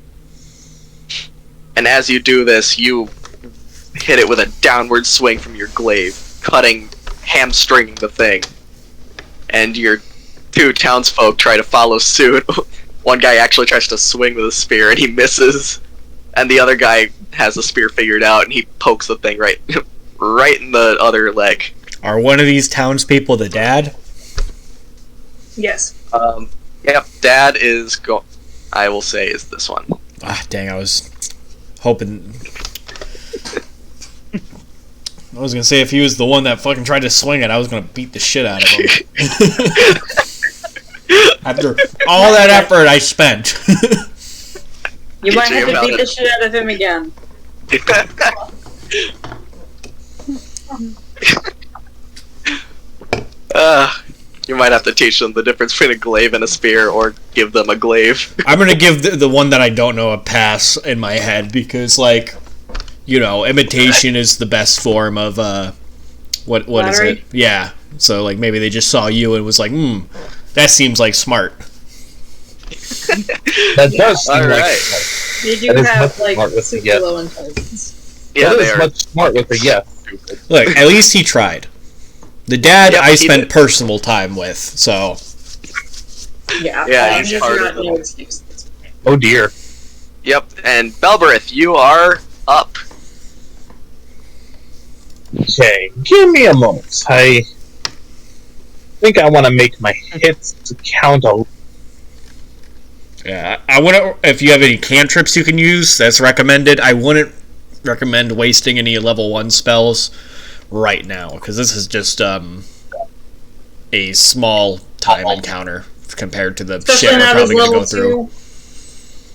Speaker 3: And as you do this, you hit it with a downward swing from your glaive, hamstringing the thing. And your 2 townsfolk try to follow suit. One guy actually tries to swing with a spear, and he misses. And the other guy has the spear figured out, and he pokes the thing right in the other leg.
Speaker 2: Are one of these townspeople the dad?
Speaker 8: Yes.
Speaker 3: Yep, Dad is I will say is this one.
Speaker 2: Ah, dang, I was hoping... I was gonna say if he was the one that fucking tried to swing it, I was gonna beat the shit out of him. After all that effort I spent.
Speaker 8: You might have to beat the shit out of him again.
Speaker 3: You might have to teach them the difference between a glaive and a spear, or give them a glaive.
Speaker 2: I'm gonna give the one that I don't know a pass in my head, because, like, you know, imitation is the best form of, what is it? Yeah. So, like, maybe they just saw you and was like, that seems like smart.
Speaker 5: That does seem
Speaker 3: Alright.
Speaker 8: They do have, like, super low intelligence.
Speaker 3: Yeah,
Speaker 5: that
Speaker 3: they
Speaker 5: is
Speaker 3: are.
Speaker 5: much smart with a yes.
Speaker 2: Look, at least he tried. The dad
Speaker 3: Yep,
Speaker 2: I
Speaker 3: he
Speaker 2: spent
Speaker 3: did.
Speaker 2: personal time with, so...
Speaker 8: Yeah,
Speaker 3: Yeah,
Speaker 8: he's
Speaker 3: he's part
Speaker 8: got
Speaker 3: of the-
Speaker 8: no excuse.
Speaker 5: Oh dear.
Speaker 3: Yep, and Belberith, you are up.
Speaker 5: Okay, give me a moment. I think I want to make my hits to count a.
Speaker 2: Yeah, I wouldn't... If you have any cantrips you can use, that's recommended. I wouldn't recommend wasting any level 1 spells right now, because this is just a small time encounter compared to the
Speaker 8: Especially
Speaker 2: shit we're
Speaker 8: not as
Speaker 2: probably going to
Speaker 8: level
Speaker 2: go through.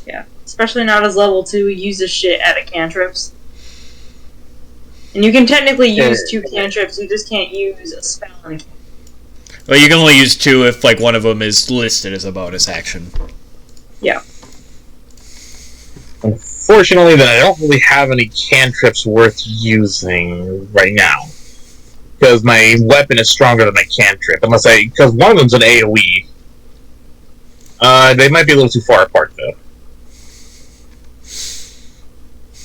Speaker 8: 2. Yeah, especially not as level 2, uses shit out of cantrips. And you can technically use 2 cantrips, you just can't use a spell on a cantrip.
Speaker 2: Well, you can only use 2 if, like, one of them is listed as a bonus action.
Speaker 8: Yeah.
Speaker 5: Unfortunately, then I don't really have any cantrips worth using right now, because my weapon is stronger than my cantrip. Because one of them's an AOE. They might be a little too far apart though.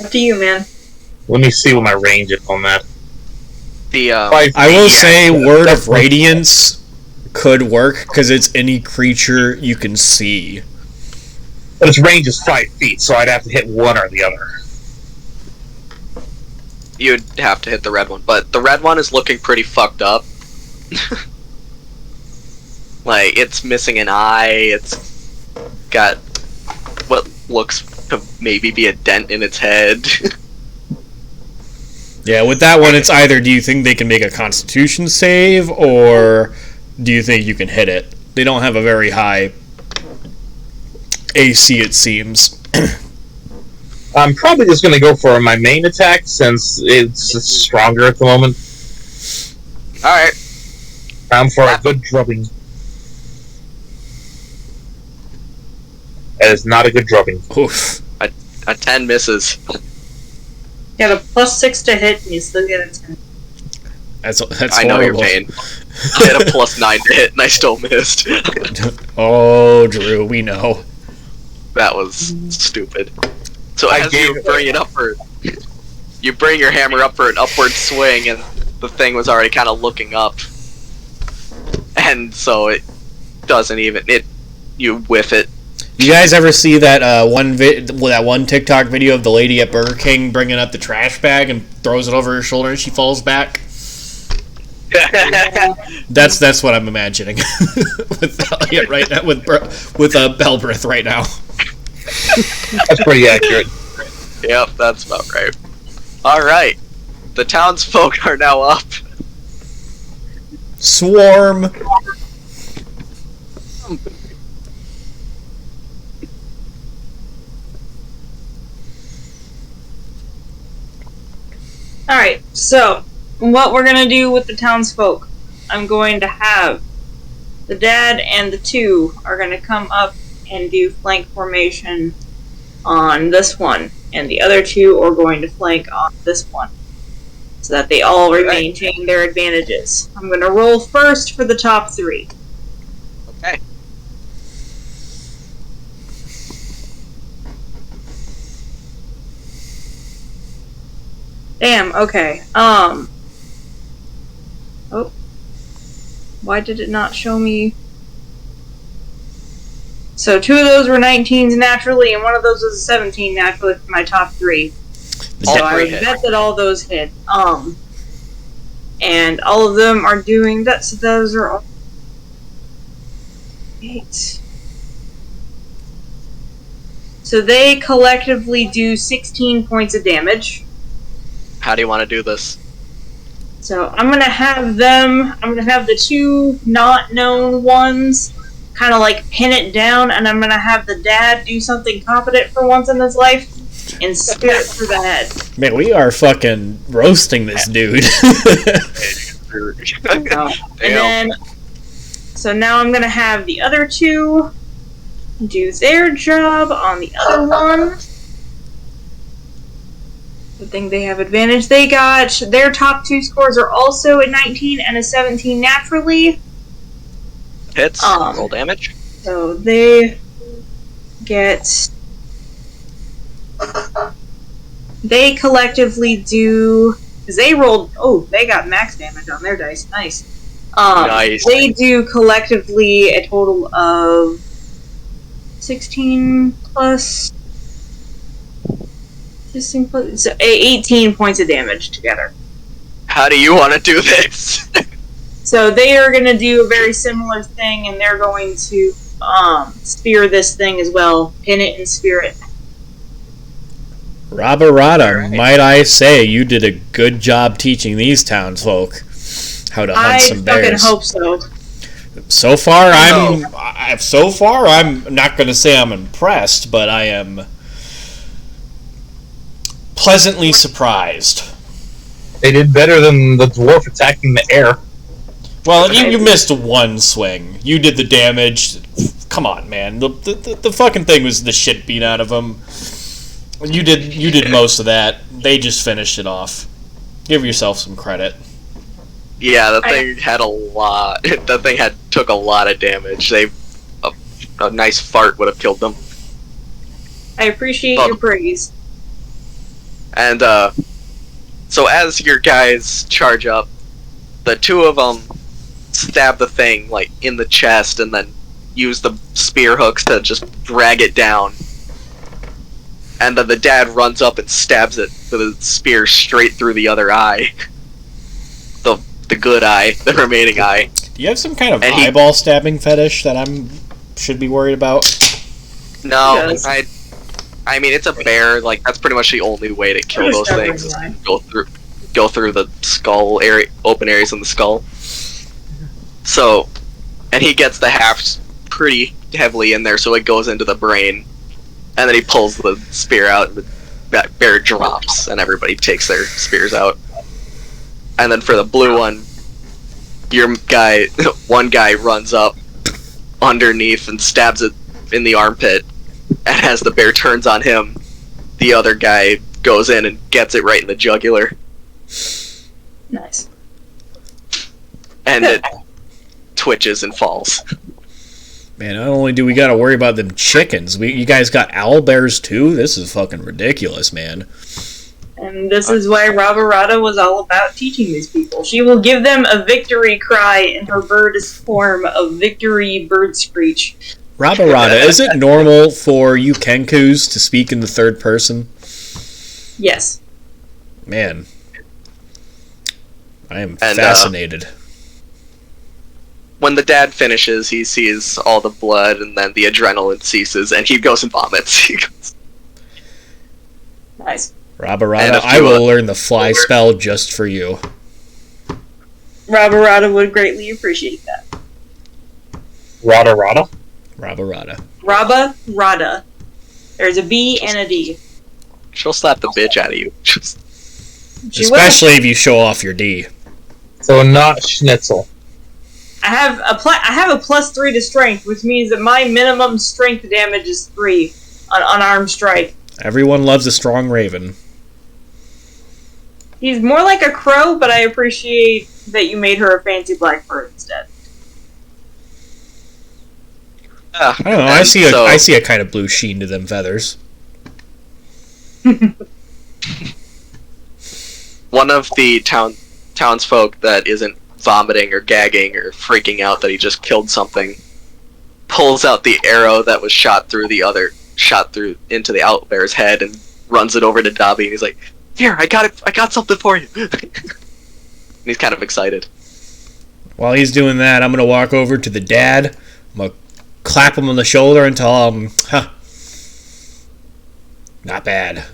Speaker 8: Up to you, man.
Speaker 5: Let me see what my range is on that.
Speaker 3: The
Speaker 2: I will say Word of Radiance could work, because it's any creature you can see.
Speaker 5: But its range is 5 feet, so I'd have to hit one or the other.
Speaker 3: you'd have to hit the red one, but the red one is looking pretty fucked up. Like, it's missing an eye, it's got what looks to maybe be a dent in its head.
Speaker 2: Yeah, with that one, it's either do you think they can make a Constitution save, or do you think you can hit it? They don't have a very high AC, it seems.
Speaker 5: I'm probably just going to go for my main attack, since it's stronger at the moment.
Speaker 3: Alright.
Speaker 5: Time for a good drubbing. That is not a good drubbing.
Speaker 2: Oof.
Speaker 3: A A 10 misses.
Speaker 8: You got a +6 to hit, and you still get a 10.
Speaker 2: That's
Speaker 3: I know your
Speaker 2: horrible.
Speaker 3: pain. I had a +9 to hit, and I still missed.
Speaker 2: Oh, Drew, we know.
Speaker 3: That was stupid. So as you bring your hammer up for an upward swing, and the thing was already kind of looking up, and so it doesn't even you whiff it.
Speaker 2: You guys ever see that that one TikTok video of the lady at Burger King bringing up the trash bag and throws it over her shoulder and she falls back? That's what I'm imagining with Elliot right now, with Belbrith right now.
Speaker 5: That's pretty accurate.
Speaker 3: Yep, that's about right. All right, the townsfolk are now up.
Speaker 2: Swarm.
Speaker 8: Alright, so what we're gonna do with the townsfolk, I'm going to have the dad and the 2 are gonna come up and do flank formation on this one, and the other 2 are going to flank on this one, so that they all maintain their advantages. I'm gonna roll first for the top 3.
Speaker 3: Okay.
Speaker 8: Damn, okay. Oh. Why did it not show me? So 2 of those were 19s naturally, and 1 of those was a 17 naturally for my top 3. So I would bet that all those hit. And all of them are doing that, so those are all 8. So they collectively do 16 points of damage.
Speaker 3: How do you want to do this?
Speaker 8: So I'm gonna have the 2 not known ones kind of like pin it down, and I'm gonna have the dad do something competent for once in his life and spirit for the head.
Speaker 2: Man, we are fucking roasting this dude.
Speaker 8: And then, so now I'm gonna have the other 2 do their job on the other one. I think they have advantage. They got their top 2 scores are also a 19 and a 17 naturally.
Speaker 3: Hits. Roll damage.
Speaker 8: So they get. They collectively do. Because they rolled. Oh, they got max damage on their dice. Nice.
Speaker 3: Nice.
Speaker 8: They do collectively a total of 16 plus. 16 plus. So 18 points of damage together.
Speaker 3: How do you want to do this?
Speaker 8: So they are going to do a very similar thing, and they're going to spear this thing as well. Pin it and spear it.
Speaker 2: Rada, might I say, you did a good job teaching these townsfolk how to hunt some bears.
Speaker 8: I fucking hope so.
Speaker 2: So far, I'm not going to say I'm impressed, but I am pleasantly surprised.
Speaker 5: They did better than the dwarf attacking the air.
Speaker 2: Well, you missed 1 swing. You did the damage. Come on, man. The fucking thing was the shit beat out of them. You did most of that. They just finished it off. Give yourself some credit.
Speaker 3: Yeah, the thing had a lot. The thing took a lot of damage. A nice fart would have killed them.
Speaker 8: I appreciate your praise.
Speaker 3: And so as your guys charge up, the 2 of them stab the thing like in the chest, and then use the spear hooks to just drag it down. And then the dad runs up and stabs it with a spear straight through the other eye. The good eye, the remaining eye.
Speaker 2: Do you have some kind of eyeball stabbing fetish that should be worried about?
Speaker 3: No, yes. I mean, it's a bear. Like, that's pretty much the only way to kill those things. Is go through the skull area, open areas in the skull. So, and he gets the haft pretty heavily in there, so it goes into the brain. And then he pulls the spear out, and that bear drops, and everybody takes their spears out. And then for the blue one, one guy runs up underneath and stabs it in the armpit, and as the bear turns on him, the other guy goes in and gets it right in the jugular.
Speaker 8: Nice.
Speaker 3: And it twitches and falls.
Speaker 2: Man, not only do we gotta worry about them chickens, you guys got owlbears too? This is fucking ridiculous, man.
Speaker 8: And this is why Rabarada was all about teaching these people. She will give them a victory cry in her bird's form of victory bird screech.
Speaker 2: Rabarada, is it normal for you Kenkus to speak in the third person?
Speaker 8: Yes.
Speaker 2: Man. I am fascinated.
Speaker 3: When the dad finishes, he sees all the blood, and then the adrenaline ceases, and he goes and vomits.
Speaker 8: Nice.
Speaker 2: Rabarada, I will learn the fly spell just for you.
Speaker 8: Rabarada would greatly appreciate that.
Speaker 5: Rada Rada?
Speaker 2: Rabarada.
Speaker 8: Rabarada. There's a B and a D.
Speaker 3: She'll slap the bitch out of you.
Speaker 2: Especially if you show off your D.
Speaker 5: So not Schnitzel.
Speaker 8: I have a +3 to strength, which means that my minimum strength damage is 3 on unarmed strike.
Speaker 2: Everyone loves a strong raven.
Speaker 8: He's more like a crow, but I appreciate that you made her a fancy black bird instead.
Speaker 2: I don't know. I see a kind of blue sheen to them feathers.
Speaker 3: One of the townsfolk that isn't vomiting or gagging or freaking out that he just killed something pulls out the arrow that was shot through into the owlbear's head and runs it over to Dobby, and he's like, "Here, I got it. I got something for you." And he's kind of excited.
Speaker 2: While he's doing that, I'm gonna walk over to the dad. I'm gonna clap him on the shoulder and tell him, not bad.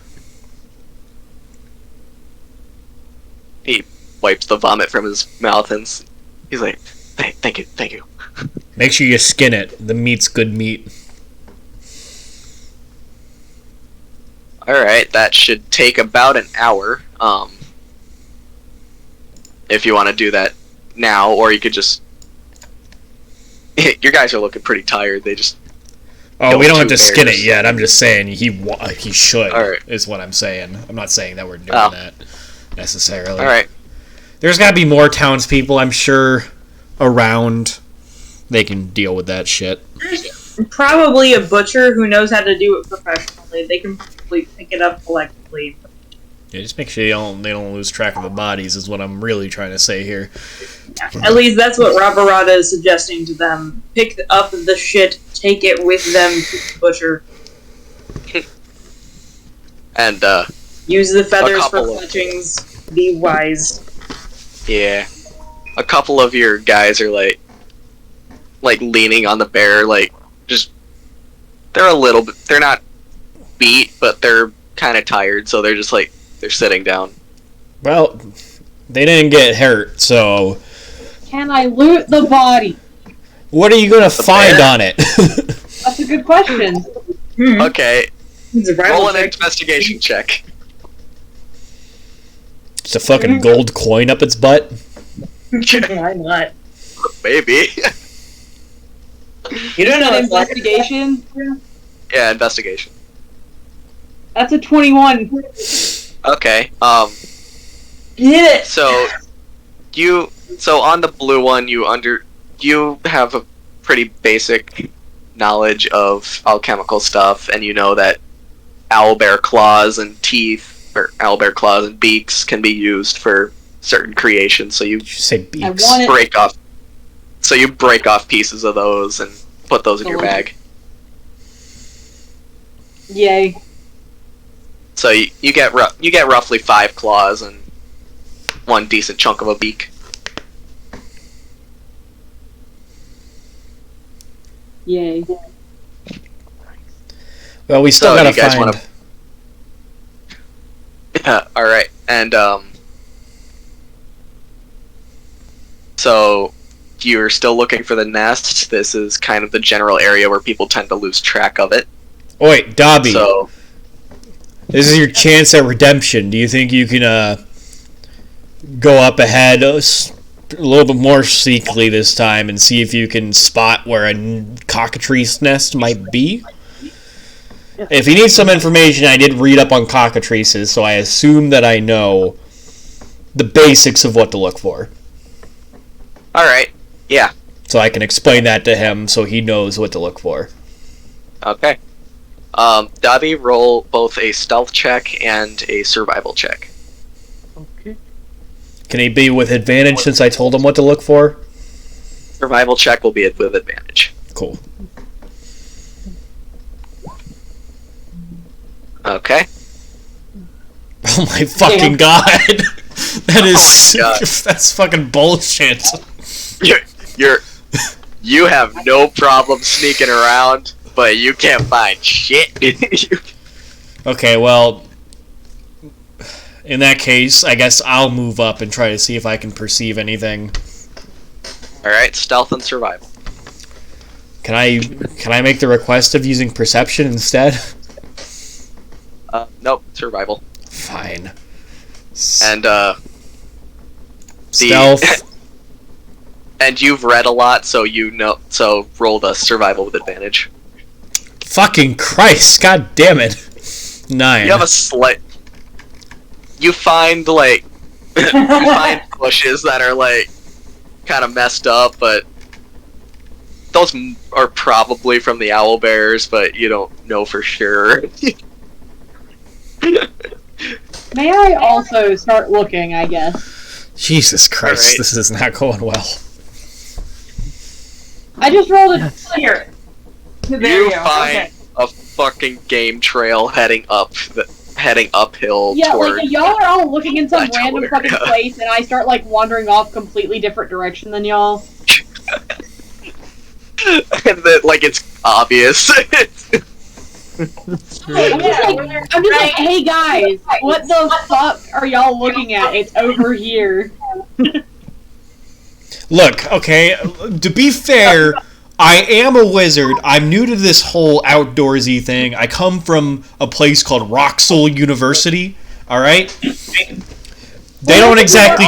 Speaker 3: He wipes the vomit from his mouth and he's like, thank you.
Speaker 2: Make sure you skin it. The meat's good meat.
Speaker 3: Alright, that should take about an hour. If you want to do that now, or you could just... Your guys are looking pretty tired. They just...
Speaker 2: Oh, we don't have to skin it yet. I'm just saying he should,
Speaker 3: right.
Speaker 2: Is what I'm saying. I'm not saying that we're doing that necessarily.
Speaker 3: Alright.
Speaker 2: There's got to be more townspeople, I'm sure, around. They can deal with that shit.
Speaker 8: There's probably a butcher who knows how to do it professionally. They can probably pick it up collectively.
Speaker 2: Yeah, just make sure they don't lose track of the bodies is what I'm really trying to say here.
Speaker 8: Yeah, at least that's what Rabarada is suggesting to them. Pick up the shit, take it with them to the butcher.
Speaker 3: And,
Speaker 8: use the feathers for fletchings. Be wise.
Speaker 3: Yeah. A couple of your guys are like leaning on the bear, they're a little bit, they're not beat, but they're kind of tired, so they're just they're sitting down.
Speaker 2: Well, they didn't get hurt, so...
Speaker 1: Can I loot the body?
Speaker 2: What are you gonna find on it?
Speaker 1: That's a good question.
Speaker 3: Okay. Roll an investigation check.
Speaker 2: Just a fucking gold coin up its butt?
Speaker 8: Why not?
Speaker 3: Maybe.
Speaker 1: You don't know investigation?
Speaker 3: Yeah, investigation.
Speaker 1: That's a 21.
Speaker 3: Okay.
Speaker 8: Get it!
Speaker 3: So on the blue one, you have a pretty basic knowledge of alchemical stuff, and you know that owlbear claws and teeth, or owlbear claws and beaks, can be used for certain creations. So you
Speaker 2: say beaks.
Speaker 3: break off. So you break off pieces of those and put those in your bag.
Speaker 1: Yay.
Speaker 3: So you get roughly 5 claws and 1 decent chunk of a beak.
Speaker 1: Yay.
Speaker 2: Well, we still gotta find...
Speaker 3: Yeah, alright. And, so, you're still looking for the nest. This is kind of the general area where people tend to lose track of it.
Speaker 2: Oh, wait, Dobby.
Speaker 3: So,
Speaker 2: this is your chance at redemption. Do you think you can, go up ahead a little bit more sneakily this time and see if you can spot where a cockatrice nest might be? If he needs some information, I did read up on cockatrices, so I assume that I know the basics of what to look for.
Speaker 3: Alright, yeah.
Speaker 2: So I can explain that to him so he knows what to look for.
Speaker 3: Okay. Dobby, roll both a stealth check and a survival check.
Speaker 7: Okay.
Speaker 2: Can he be with advantage since I told him what to look for?
Speaker 3: Survival check will be with advantage.
Speaker 2: Cool.
Speaker 3: Okay.
Speaker 2: Oh my fucking god! That is...
Speaker 3: God.
Speaker 2: That's fucking bullshit.
Speaker 3: You have no problem sneaking around, but you can't find shit.
Speaker 2: Okay, well... In that case, I guess I'll move up and try to see if I can perceive anything.
Speaker 3: Alright, stealth and survival.
Speaker 2: Can I make the request of using perception instead?
Speaker 3: Nope, survival.
Speaker 2: Fine.
Speaker 3: And,
Speaker 2: Stealth.
Speaker 3: And you've read a lot, so you know, so roll the survival with advantage.
Speaker 2: Fucking Christ, god damn it. 9.
Speaker 3: You have a slight... You find, like... you find bushes that are, like, kind of messed up, but... Those are probably from the owlbears, but you don't know for sure.
Speaker 1: May I also start looking, I guess?
Speaker 2: Jesus Christ,
Speaker 3: Alright.
Speaker 2: this is not going well.
Speaker 1: I just rolled a...
Speaker 8: Here. There
Speaker 3: You
Speaker 8: go.
Speaker 3: find
Speaker 8: Okay.
Speaker 3: a fucking game trail heading uphill
Speaker 1: Yeah,
Speaker 3: toward...
Speaker 1: like, y'all are all looking in some
Speaker 3: That's
Speaker 1: random
Speaker 3: hilarious.
Speaker 1: fucking place, and I start, like, wandering off completely different direction than y'all.
Speaker 3: and that, like, it's obvious.
Speaker 1: I'm just like, hey guys, what the fuck are y'all looking at? It's over here.
Speaker 2: Look, okay, to be fair, I am a wizard. I'm new to this whole outdoorsy thing. I come from a place called Roxel University, alright? They don't exactly...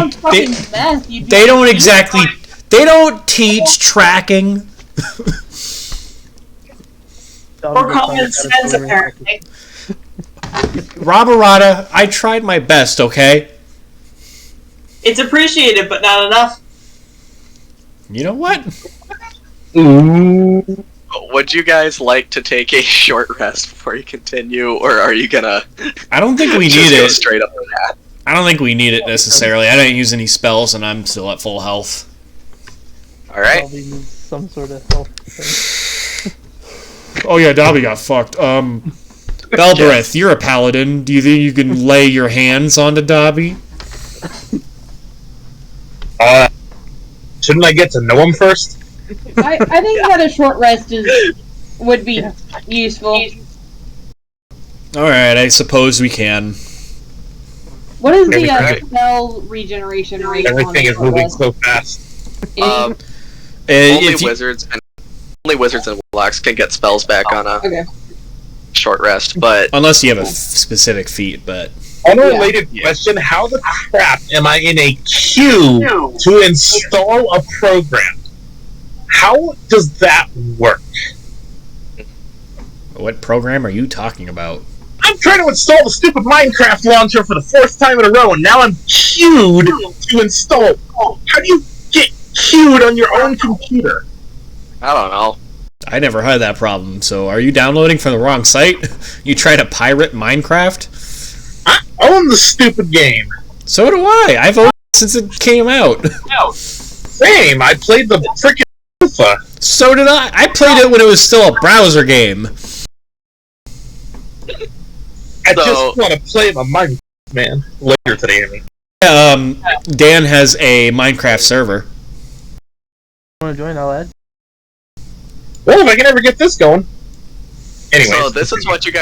Speaker 2: They don't teach tracking.
Speaker 8: Or common sense, apparently.
Speaker 2: Rabarada, I tried my best, okay?
Speaker 8: It's appreciated, but not enough.
Speaker 2: You know what?
Speaker 5: Ooh.
Speaker 3: Would you guys like to take a short rest before you continue, or are you gonna...
Speaker 2: I don't think we
Speaker 3: just
Speaker 2: need
Speaker 3: go
Speaker 2: it.
Speaker 3: straight up to that?
Speaker 2: I don't think we need it necessarily. I didn't use any spells and I'm still at full health.
Speaker 3: Alright.
Speaker 7: Probably needs some sort of health thing.
Speaker 2: Oh yeah, Dobby got fucked. Belbereth, you're a paladin. Do you think you can lay your hands onto Dobby?
Speaker 5: Shouldn't I get to know him first?
Speaker 1: I think that a short rest would be useful.
Speaker 2: Alright, I suppose we can.
Speaker 1: What is the
Speaker 5: Everything-
Speaker 1: spell regeneration rate on
Speaker 5: Everything
Speaker 1: a
Speaker 5: is
Speaker 1: short
Speaker 5: moving
Speaker 1: rest?
Speaker 5: so fast.
Speaker 3: Only
Speaker 2: If you-
Speaker 3: wizards and warlocks can get spells back on a
Speaker 1: Okay.
Speaker 3: short rest, but
Speaker 2: unless you have a specific feat, but...
Speaker 5: Unrelated question, how the crap am I in a queue to install a program? How does that work?
Speaker 2: What program are you talking about?
Speaker 5: I'm trying to install the stupid Minecraft launcher for the 4th time in a row, and now I'm queued to install. How do you get queued on your own computer?
Speaker 3: I don't know.
Speaker 2: I never had that problem, so are you downloading from the wrong site? You try to pirate Minecraft?
Speaker 5: I own the stupid game.
Speaker 2: So do I! I've owned it since it came out.
Speaker 5: Same, I played the frickin' alpha.
Speaker 2: So did I! I played it when it was still a browser game.
Speaker 5: I
Speaker 3: So-
Speaker 5: just want to play my Minecraft, man. Later today, I mean.
Speaker 2: Dan has a Minecraft server.
Speaker 7: Want to join? I'll add.
Speaker 5: Well, if I can ever get this going. Anyway.
Speaker 3: So this is what you're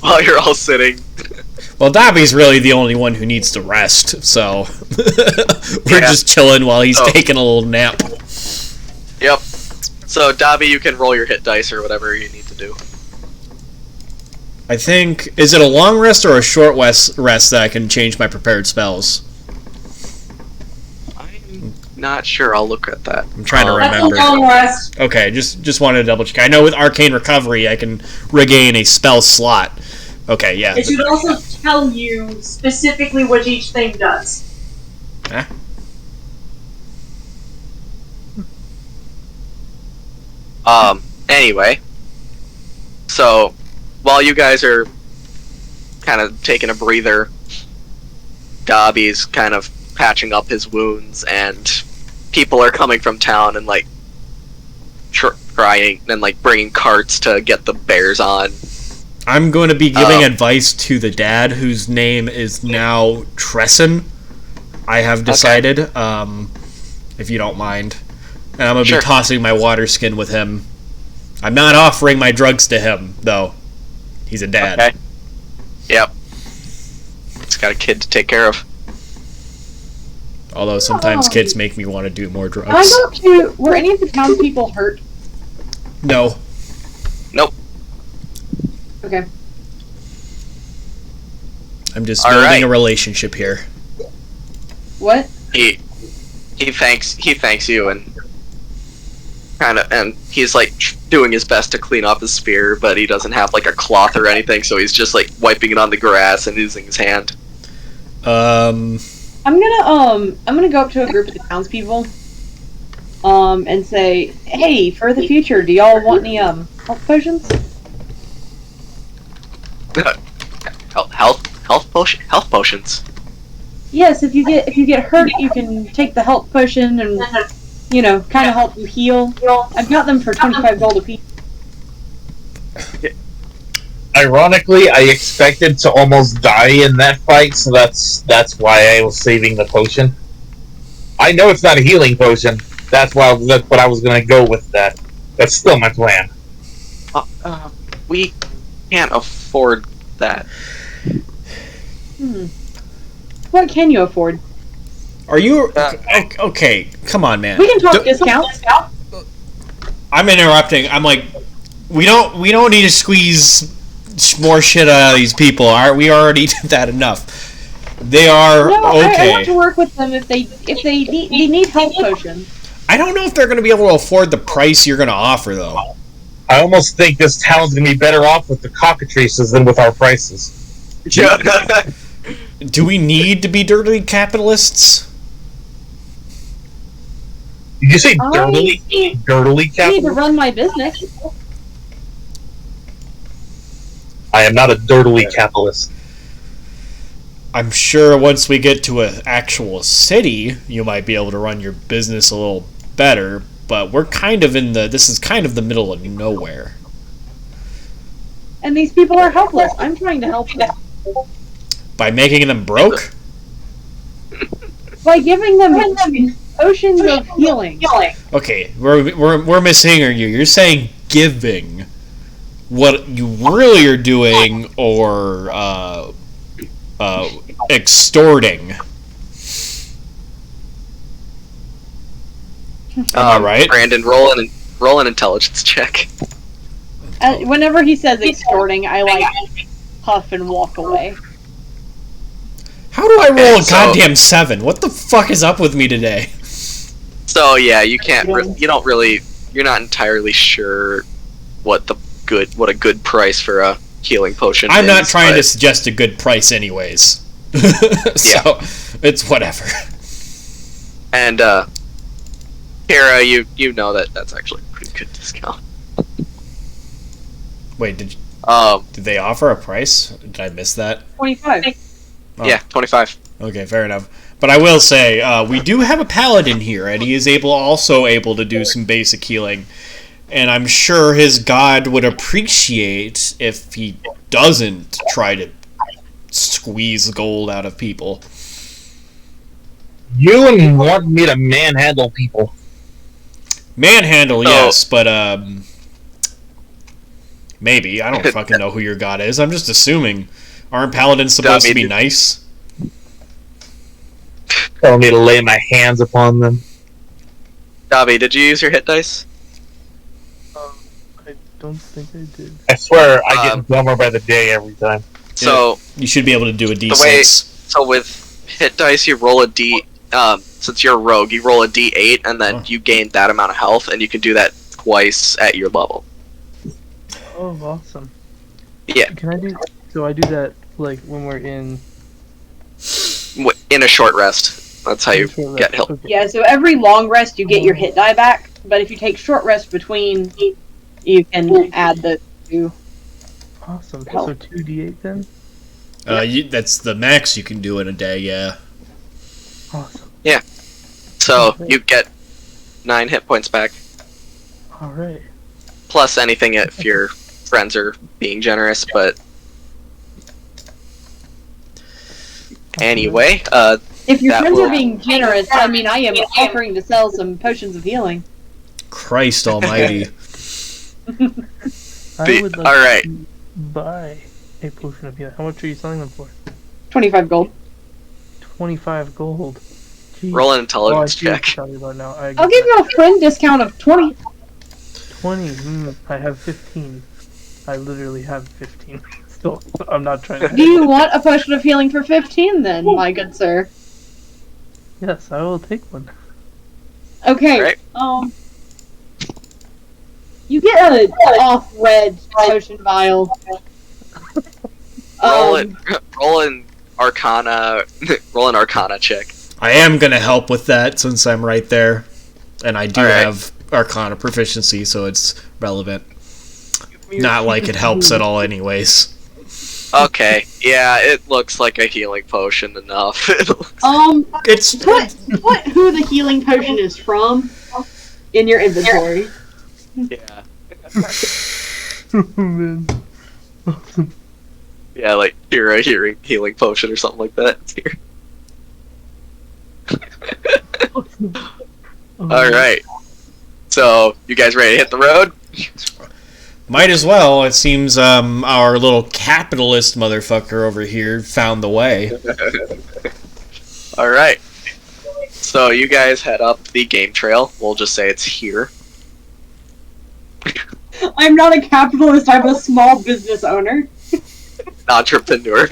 Speaker 3: while you're all sitting.
Speaker 2: Well, Dobby's really the only one who needs to rest, so we're
Speaker 3: Yeah.
Speaker 2: just chilling while he's
Speaker 3: Oh.
Speaker 2: taking a little nap.
Speaker 3: Yep. So Dobby, you can roll your hit dice or whatever you need to do.
Speaker 2: I think... Is it a long rest or a short rest that I can change my prepared spells?
Speaker 3: not sure. I'll look at that.
Speaker 2: I'm trying to
Speaker 8: That's
Speaker 2: remember.
Speaker 8: a long rest.
Speaker 2: Okay, just wanted to double check. I know with Arcane Recovery, I can regain a spell slot. Okay, yeah.
Speaker 8: It should also tell you specifically what each thing does.
Speaker 2: Huh?
Speaker 3: Anyway. So, while you guys are kind of taking a breather, Dobby's kind of patching up his wounds, and people are coming from town and, like, trying and, like, bringing carts to get the bears on.
Speaker 2: I'm going to be giving advice to the dad, whose name is now Tresson. I have decided, if you don't mind. And I'm going to be tossing my water skin with him. I'm not offering my drugs to him, though. He's a dad.
Speaker 3: Okay. Yep. He's got a kid to take care of.
Speaker 2: Although sometimes kids make me want to do more drugs.
Speaker 1: Were any of the townspeople hurt?
Speaker 2: No.
Speaker 3: Nope.
Speaker 1: Okay.
Speaker 2: I'm just building a relationship here.
Speaker 1: What?
Speaker 3: He thanks you and he's like doing his best to clean off his spear, but he doesn't have like a cloth or anything, so he's just like wiping it on the grass and using his hand.
Speaker 1: I'm gonna go up to a group of the townspeople, and say, hey, for the future, do y'all want any health potions?
Speaker 3: Health potions.
Speaker 1: Yes, if you get hurt, you can take the health potion and kind of help you heal. I've got them for 25 gold apiece.
Speaker 5: Ironically, I expected to almost die in that fight, so that's why I was saving the potion. I know it's not a healing potion. That's what I was going to go with that. That's still my plan.
Speaker 3: We can't afford that.
Speaker 1: What can you afford?
Speaker 2: Are you okay? Come on, man.
Speaker 1: We can talk discounts.
Speaker 2: I'm interrupting. I'm like, we don't need to squeeze more shit out of these people. We already did that enough. They are okay.
Speaker 1: I want to work with them if they need health potions.
Speaker 2: I don't know if they're going to be able to afford the price you're going to offer, though.
Speaker 5: I almost think this town's going to be better off with the cockatrices than with our prices.
Speaker 2: Do we need to be dirty capitalists?
Speaker 5: Did you say dirtily? Dirtily
Speaker 1: I need to
Speaker 5: capitalist?
Speaker 1: run my business.
Speaker 5: I am not a dirtily capitalist.
Speaker 2: I'm sure once we get to an actual city, you might be able to run your business a little better, but we're kind of this is kind of the middle of nowhere.
Speaker 1: And these people are helpless. I'm trying to help them.
Speaker 2: By making them broke?
Speaker 1: By giving them potions of healing.
Speaker 2: Okay, we're mishearing you. You're saying giving. What you really are doing, or extorting. Am I right?
Speaker 3: Brandon, roll an intelligence check.
Speaker 1: Whenever he says extorting, I huff and walk away.
Speaker 2: How do I roll a goddamn 7? What the fuck is up with me today?
Speaker 3: So yeah, you can't. You're not entirely sure what a good price for a healing potion.
Speaker 2: I'm not trying to suggest a good price, anyways. So it's whatever.
Speaker 3: And Kara, you know that's actually a pretty good discount.
Speaker 2: Wait, did they offer a price? Did I miss that?
Speaker 1: 25.
Speaker 2: Oh.
Speaker 3: Yeah, 25.
Speaker 2: Okay, fair enough. But I will say, we do have a paladin here, and he is also able to do some basic healing. And I'm sure his god would appreciate if he doesn't try to squeeze gold out of people.
Speaker 5: You want me to manhandle people?
Speaker 2: Manhandle, yes, but maybe. I don't fucking know who your god is. I'm just assuming. Aren't paladins supposed to be nice?
Speaker 5: Telling me to lay my hands upon them.
Speaker 3: Davi, did you use your hit dice?
Speaker 7: I don't think I did.
Speaker 5: I swear, I get dumber by the day every time.
Speaker 3: So
Speaker 2: you should be able to do a D6.
Speaker 3: So with hit dice, you roll a D. since you're a rogue, you roll a d8 and then you gain that amount of health, and you can do that twice at your level.
Speaker 7: Oh, awesome.
Speaker 3: Yeah.
Speaker 7: Can I do? So I do that like when we're in
Speaker 3: In a short rest. That's how you get health.
Speaker 7: Okay.
Speaker 1: Yeah, so every long rest you get your hit die back, but if you take short rest between, you can add the 2.
Speaker 7: Awesome. So 2d8 then.
Speaker 2: That's the max you can do in a day. Yeah.
Speaker 7: Awesome.
Speaker 3: Yeah. So you get 9 hit points back.
Speaker 7: All right.
Speaker 3: Plus anything if your friends are being generous, but anyway,
Speaker 1: If your
Speaker 3: that
Speaker 1: friends
Speaker 3: will-
Speaker 1: are being generous, I mean, I am offering to sell some potions of healing.
Speaker 2: Christ Almighty.
Speaker 7: I would like
Speaker 3: alright.
Speaker 7: to buy a potion of healing. How much are you selling them for?
Speaker 1: 25 gold.
Speaker 7: 25 gold. Jeez.
Speaker 3: Roll an
Speaker 7: I
Speaker 3: intelligence
Speaker 7: see what
Speaker 3: check.
Speaker 7: you're talking about now.
Speaker 1: I'll give you a friend discount of 20.
Speaker 7: 20. I have 15. I literally have 15. Still, I'm not trying to.
Speaker 1: Do you want a potion of healing for 15 then, my good sir?
Speaker 7: Yes, I will take one.
Speaker 1: Okay,
Speaker 3: Right.
Speaker 1: You get a off-red potion vial.
Speaker 3: Roll an Arcana. Roll an Arcana check.
Speaker 2: I am gonna help with that since I'm right there, and I do
Speaker 3: Alright.
Speaker 2: have Arcana proficiency, so it's relevant. Not like it helps at all, anyways.
Speaker 3: Okay, yeah, it looks like a healing potion enough.
Speaker 2: It's
Speaker 1: Put who the healing potion is from in your inventory.
Speaker 3: yeah.
Speaker 7: Oh, man.
Speaker 3: Yeah, like you're a healing potion or something like that. Alright. So, you guys ready to hit the road?
Speaker 2: might as well. It seems our little capitalist motherfucker over here found the way.
Speaker 3: Alright. So, you guys head up the game trail. We'll just say it's here.
Speaker 1: I'm not a capitalist, I'm a small business owner.
Speaker 3: Entrepreneur.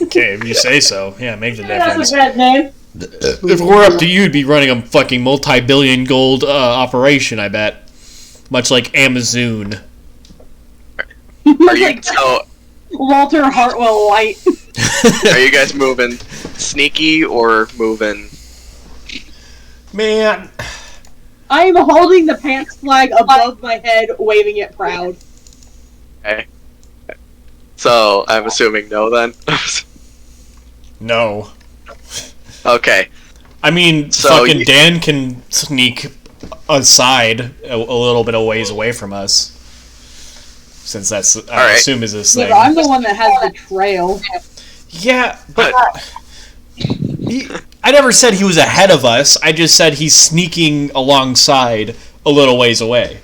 Speaker 2: Okay, if you say so. Yeah, make the
Speaker 1: That's
Speaker 2: difference.
Speaker 1: a bad name.
Speaker 2: If it were up to you, you'd be running a fucking multi-billion gold operation, I bet. Much like Amazon.
Speaker 3: Are you so?
Speaker 1: Walter Hartwell White.
Speaker 3: Are you guys moving sneaky or moving?
Speaker 2: Man,
Speaker 1: I am holding the pants flag above my head, waving it proud.
Speaker 3: Okay. So I'm assuming no then.
Speaker 2: no.
Speaker 3: Okay.
Speaker 2: I mean,
Speaker 3: So
Speaker 2: fucking
Speaker 3: you-
Speaker 2: Dan can sneak aside a little bit of ways away from us. Since that's, I
Speaker 3: Alright.
Speaker 2: assume, is this
Speaker 1: Yeah,
Speaker 2: thing.
Speaker 1: but I'm the one that has the trail.
Speaker 2: Yeah, but I never said he was ahead of us. I just said he's sneaking alongside a little ways away.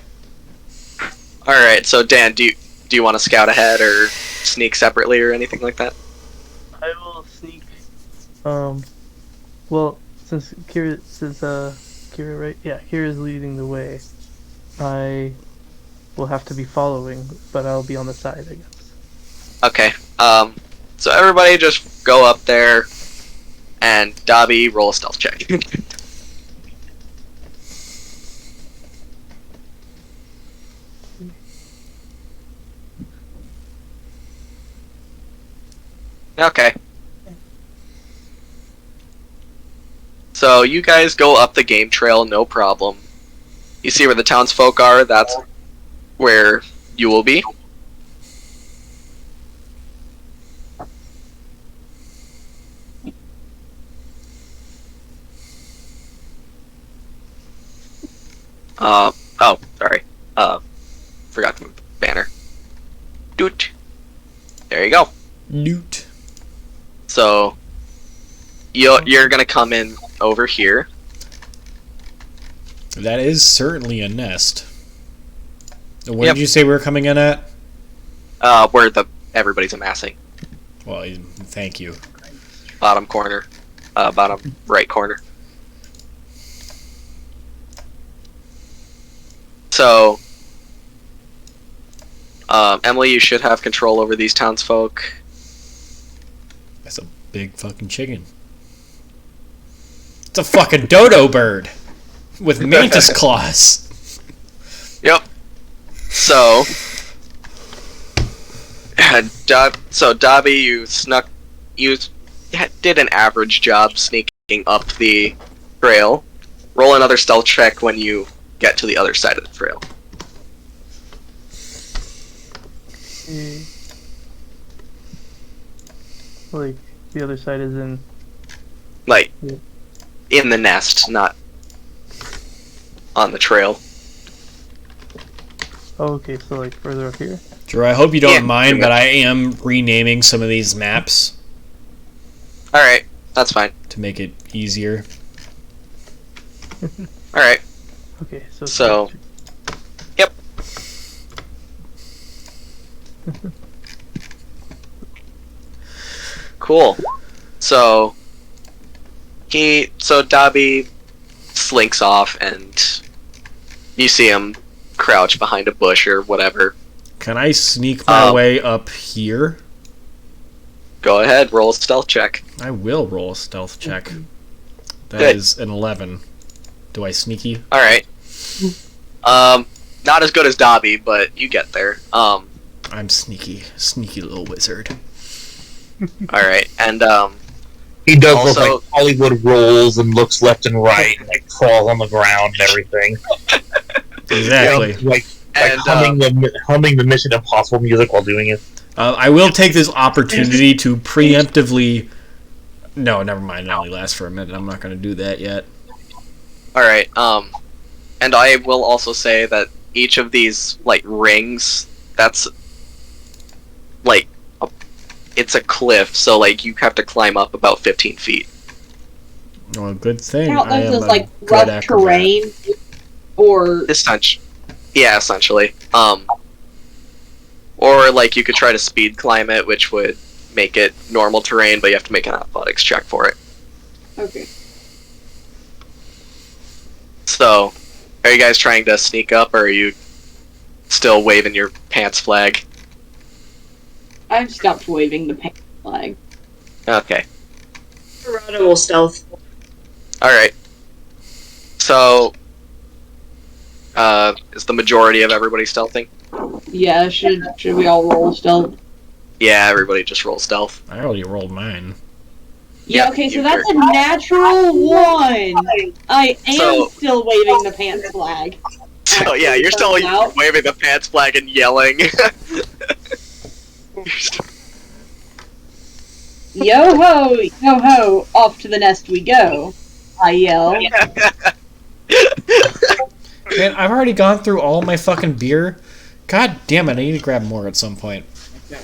Speaker 3: All right. So Dan, do you want to scout ahead or sneak separately or anything like that?
Speaker 7: I will sneak. Well, since Kira, right? Yeah, Kira's leading the way. I will have to be following, but I'll be on the side, I guess.
Speaker 3: Okay. So everybody just go up there, and Dobby, roll a stealth check. Okay. So you guys go up the game trail, no problem. You see where the townsfolk are, that's where you will be. Oh, sorry. Forgot to move the banner. Doot. There you go.
Speaker 2: Newt.
Speaker 3: So, you're gonna come in over here.
Speaker 2: That is certainly a nest. Where
Speaker 3: Yep.
Speaker 2: did you say we were coming in at?
Speaker 3: Where everybody's amassing.
Speaker 2: Well, thank you.
Speaker 3: Bottom corner. Bottom right corner. So, Emily, you should have control over these townsfolk.
Speaker 2: That's a big fucking chicken. It's a fucking dodo bird with mantis claws.
Speaker 3: Yep. So, Dobby, you did an average job sneaking up the trail. Roll another stealth check when you get to the other side of the trail.
Speaker 7: Like, the other side is in...
Speaker 3: Like, in the nest, not on the trail.
Speaker 7: Oh, okay, so like further up here?
Speaker 2: Drew, I hope you don't mind, but I am renaming some of these maps.
Speaker 3: Alright, that's fine.
Speaker 2: To make it easier.
Speaker 3: Alright.
Speaker 7: Okay,
Speaker 3: so yep. Cool. So Dobby slinks off and you see him crouch behind a bush or whatever.
Speaker 2: Can I sneak my way up here?
Speaker 3: Go ahead, roll a stealth check.
Speaker 2: I will roll a stealth check. That
Speaker 3: Good.
Speaker 2: is an 11. Do I sneaky?
Speaker 3: Alright. Not as good as Dobby, but you get there.
Speaker 2: I'm sneaky. Sneaky little wizard.
Speaker 3: Alright, and
Speaker 5: he does
Speaker 3: also,
Speaker 5: look like Hollywood rolls and looks left and right and like crawls on the ground and everything.
Speaker 2: Exactly.
Speaker 5: Like humming the Mission Impossible music while doing it.
Speaker 2: I will take this opportunity to preemptively... No, never mind. It only lasts for a minute. I'm not going to do that yet.
Speaker 3: Alright, and I will also say that each of these, like, rings, that's, like, it's a cliff, so, like, you have to climb up about 15 feet.
Speaker 2: Well, good thing.
Speaker 1: Count
Speaker 2: I
Speaker 1: those
Speaker 2: am
Speaker 1: as like
Speaker 2: a good
Speaker 1: rough
Speaker 2: acrobat.
Speaker 1: terrain, or
Speaker 3: Essentially. Or, like, you could try to speed climb it, which would make it normal terrain, but you have to make an athletics check for it.
Speaker 1: okay.
Speaker 3: So, are you guys trying to sneak up, or are you still waving your pants flag?
Speaker 1: I've stopped waving the pants flag.
Speaker 3: Okay.
Speaker 8: Dorado will stealth.
Speaker 3: Alright. So, is the majority of everybody stealthing?
Speaker 1: Yeah, should we all roll stealth?
Speaker 3: Yeah, everybody just roll stealth.
Speaker 2: I already rolled mine.
Speaker 1: Yeah,
Speaker 3: Yeah,
Speaker 1: okay, so
Speaker 3: you
Speaker 1: that's
Speaker 3: heard.
Speaker 1: a natural 1! I am
Speaker 3: So-
Speaker 1: still waving the pants flag.
Speaker 3: So yeah, you're still
Speaker 1: Turns out.
Speaker 3: waving the pants flag and yelling.
Speaker 1: Yo ho, off to the nest we go. I yell.
Speaker 2: Man, I've already gone through all my fucking beer. God damn it, I need to grab more at some point.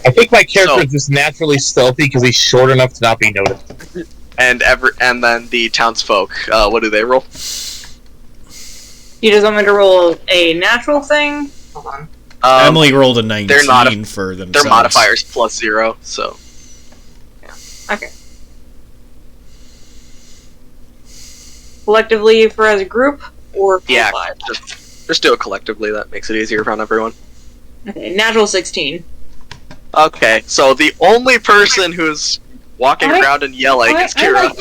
Speaker 5: I think my character is just naturally stealthy because he's short enough to not be noticed.
Speaker 3: and then the townsfolk, what do they roll?
Speaker 8: You just want me to roll a natural thing? Hold on.
Speaker 2: Emily rolled a 19 for themselves.
Speaker 3: Their modifiers +0, so.
Speaker 8: Okay. Collectively for as a group, or
Speaker 3: Yeah,
Speaker 8: five?
Speaker 3: just do it collectively. That makes it easier around everyone.
Speaker 8: Okay, natural 16.
Speaker 3: Okay, so the only person who's walking around and yelling is Kira.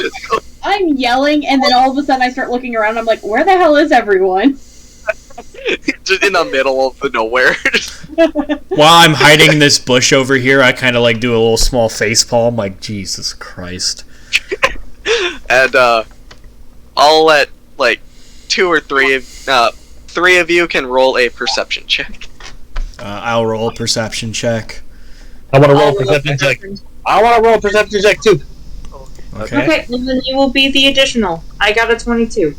Speaker 1: I'm yelling, and then all of a sudden I start looking around, I'm like, where the hell is everyone?
Speaker 3: Just in the middle of the nowhere.
Speaker 2: While I'm hiding in this bush over here, I kind of like do a little small face palm, like, Jesus Christ.
Speaker 3: And I'll let like 2 or 3 of you can roll a perception check.
Speaker 2: I'll roll a perception check.
Speaker 5: I want to roll a perception check. I want to roll a perception check too.
Speaker 2: Okay.
Speaker 8: Okay, and then you will be the additional. I got a 22.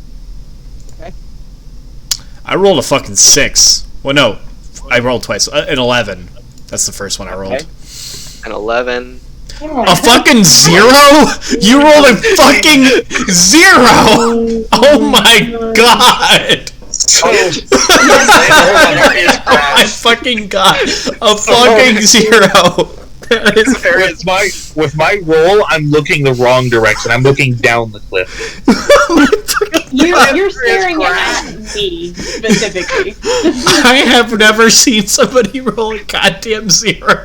Speaker 2: I rolled a fucking 6. Well, no. I rolled twice. An 11. That's the first one I rolled.
Speaker 3: Okay. An 11.
Speaker 2: A fucking 0? You rolled a fucking 0! Oh my god! I fucking got a fucking 0! That is
Speaker 5: with my roll, I'm looking the wrong direction. I'm looking down the cliff.
Speaker 1: You're staring at me specifically.
Speaker 2: I have never seen somebody roll a goddamn 0.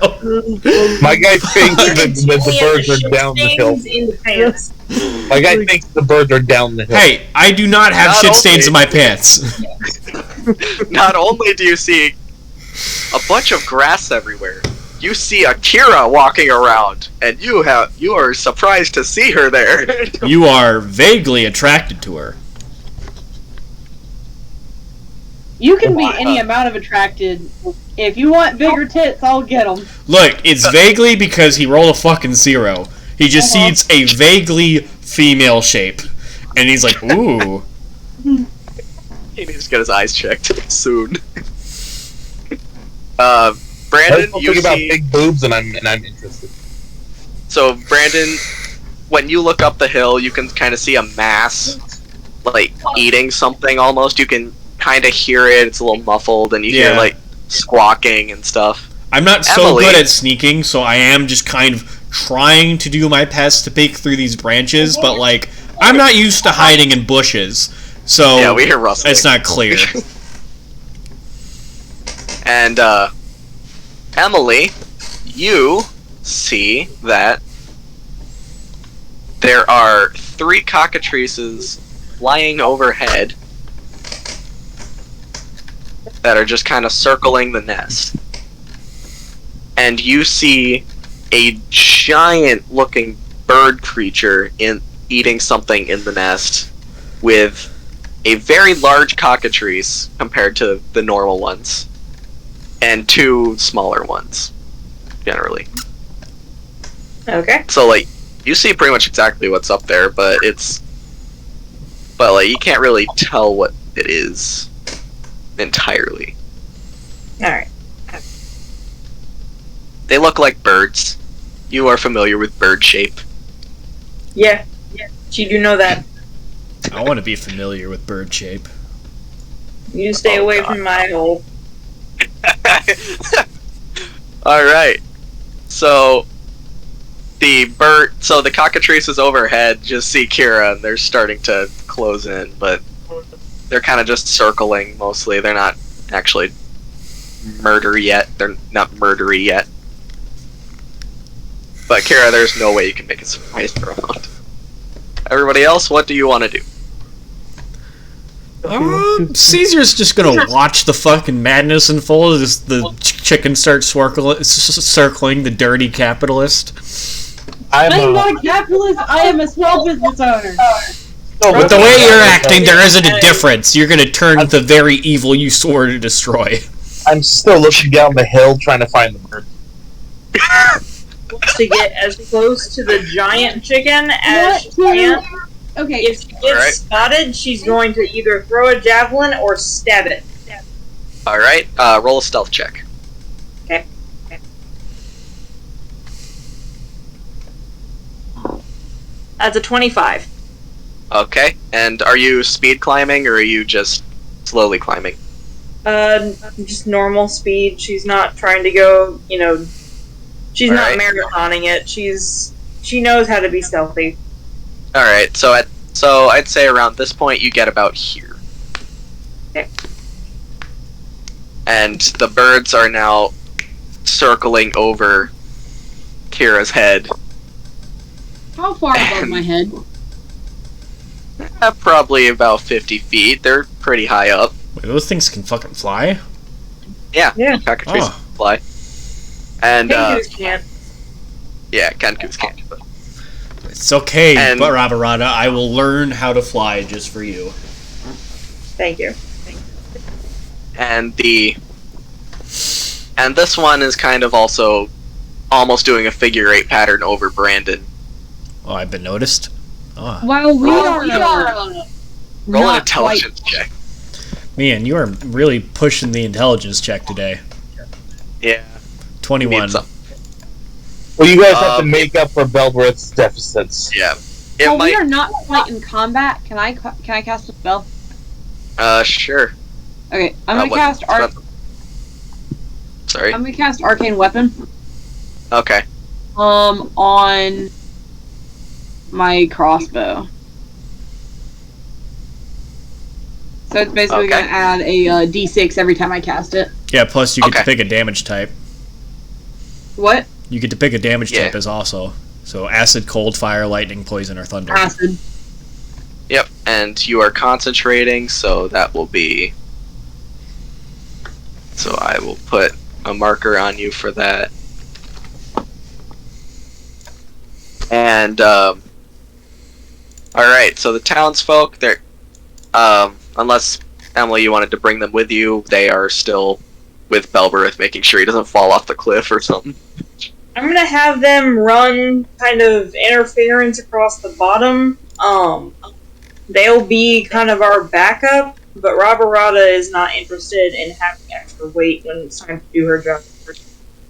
Speaker 5: My guy thinks that the birds are down the hill.
Speaker 8: In the pants.
Speaker 5: My guy thinks the birds are down the hill.
Speaker 2: Hey, I do not have shit stains in my pants.
Speaker 3: Not only do you see a bunch of grass everywhere, you see Akira walking around, and you are surprised to see her there.
Speaker 2: You are vaguely attracted to her.
Speaker 1: You can be any amount of attracted. If you want bigger tits, I'll get them.
Speaker 2: Look, it's vaguely because he rolled a fucking 0. He just sees a vaguely female shape, and he's like, ooh.
Speaker 3: He needs to get his eyes checked soon. Brandon, you
Speaker 5: think about
Speaker 3: see...
Speaker 5: big boobs, and I'm interested.
Speaker 3: So, Brandon, when you look up the hill, you can kind of see a mass, like, eating something almost. You can kind of hear it. It's a little muffled, and you hear, like, squawking and stuff.
Speaker 2: I'm not so good at sneaking, so I am just kind of trying to do my best to peek through these branches, but, like, I'm not used to hiding in bushes, so
Speaker 3: yeah, we hear rustling.
Speaker 2: It's not clear.
Speaker 3: And, Emily, you see that there are 3 cockatrices flying overhead that are just kind of circling the nest. And you see a giant-looking bird creature eating something in the nest with a very large cockatrice compared to the normal ones. And 2 smaller ones, generally.
Speaker 8: Okay.
Speaker 3: So, like, you see pretty much exactly what's up there, but like, you can't really tell what it is entirely.
Speaker 8: Alright.
Speaker 3: They look like birds. You are familiar with bird shape.
Speaker 8: Yeah. You do know that.
Speaker 2: I want to be familiar with bird shape.
Speaker 8: You stay away from my hole.
Speaker 3: Alright. So the cockatrices overhead just see Kira and they're starting to close in, but they're kind of just circling mostly. They're not actually murdery yet. They're not murdery yet. But Kira, there's no way you can make a surprise round. Everybody else, what do you want to do?
Speaker 2: Caesar's just gonna watch the fucking madness unfold as the chicken starts circling the dirty capitalist.
Speaker 1: I'm not a capitalist, I am a small business owner.
Speaker 2: With the way you're acting, there isn't a difference. You're gonna turn the very evil you swore to destroy.
Speaker 5: I'm still looking down the hill trying to find the bird.
Speaker 8: To get as close to the giant chicken as she can.
Speaker 1: Okay.
Speaker 8: If she gets spotted, she's going to either throw a javelin or stab it.
Speaker 3: Alright, roll a stealth check.
Speaker 8: Okay. That's a 25.
Speaker 3: Okay, and are you speed climbing or are you just slowly climbing?
Speaker 8: Just normal speed. She's not trying to go, she's not marathoning it. She knows how to be stealthy.
Speaker 3: Alright, so I'd say around this point you get about here.
Speaker 8: Okay.
Speaker 3: And the birds are now circling over Kira's head.
Speaker 1: How far above my head?
Speaker 3: Probably about 50 feet. They're pretty high up.
Speaker 2: Wait, those things can fucking fly?
Speaker 3: Yeah. Cockatrice fly. And,
Speaker 8: Kenkus can't.
Speaker 3: Yeah, Kenkus can't. But...
Speaker 2: It's okay, but Rabarada, I will learn how to fly just for you.
Speaker 8: Thank you.
Speaker 3: And this one is kind of also almost doing a figure 8 pattern over Brandon.
Speaker 2: Oh, I've been noticed? Oh.
Speaker 1: While we are
Speaker 3: roll an intelligence check.
Speaker 2: Man, you are really pushing the intelligence check today.
Speaker 3: Yeah.
Speaker 2: 21.
Speaker 5: Well, you guys have to make up for Belworth's deficits.
Speaker 3: Yeah.
Speaker 1: We are not quite in combat. Can I cast a spell?
Speaker 3: Sure.
Speaker 1: Okay, I'm gonna cast
Speaker 3: Sorry.
Speaker 1: I'm gonna cast Arcane Weapon.
Speaker 3: Okay.
Speaker 1: On my crossbow. So it's basically
Speaker 3: Okay.
Speaker 1: going to add a d6 every time I cast it.
Speaker 2: Yeah, plus you get to
Speaker 3: Okay.
Speaker 2: pick a damage type.
Speaker 1: What?
Speaker 2: You get to pick a damage
Speaker 3: Yeah.
Speaker 2: type as also. So acid, cold, fire, lightning, poison, or thunder.
Speaker 1: Acid.
Speaker 3: Yep, and you are concentrating, so that will be... So I will put a marker on you for that. And, alright, so the townsfolk, they're... unless, Emily, you wanted to bring them with you, they are still with Belberith, making sure he doesn't fall off the cliff or something.
Speaker 8: I'm gonna have them run kind of interference across the bottom. They'll be kind of our backup, but Rabarada is not interested in having extra weight when it's time to do her job.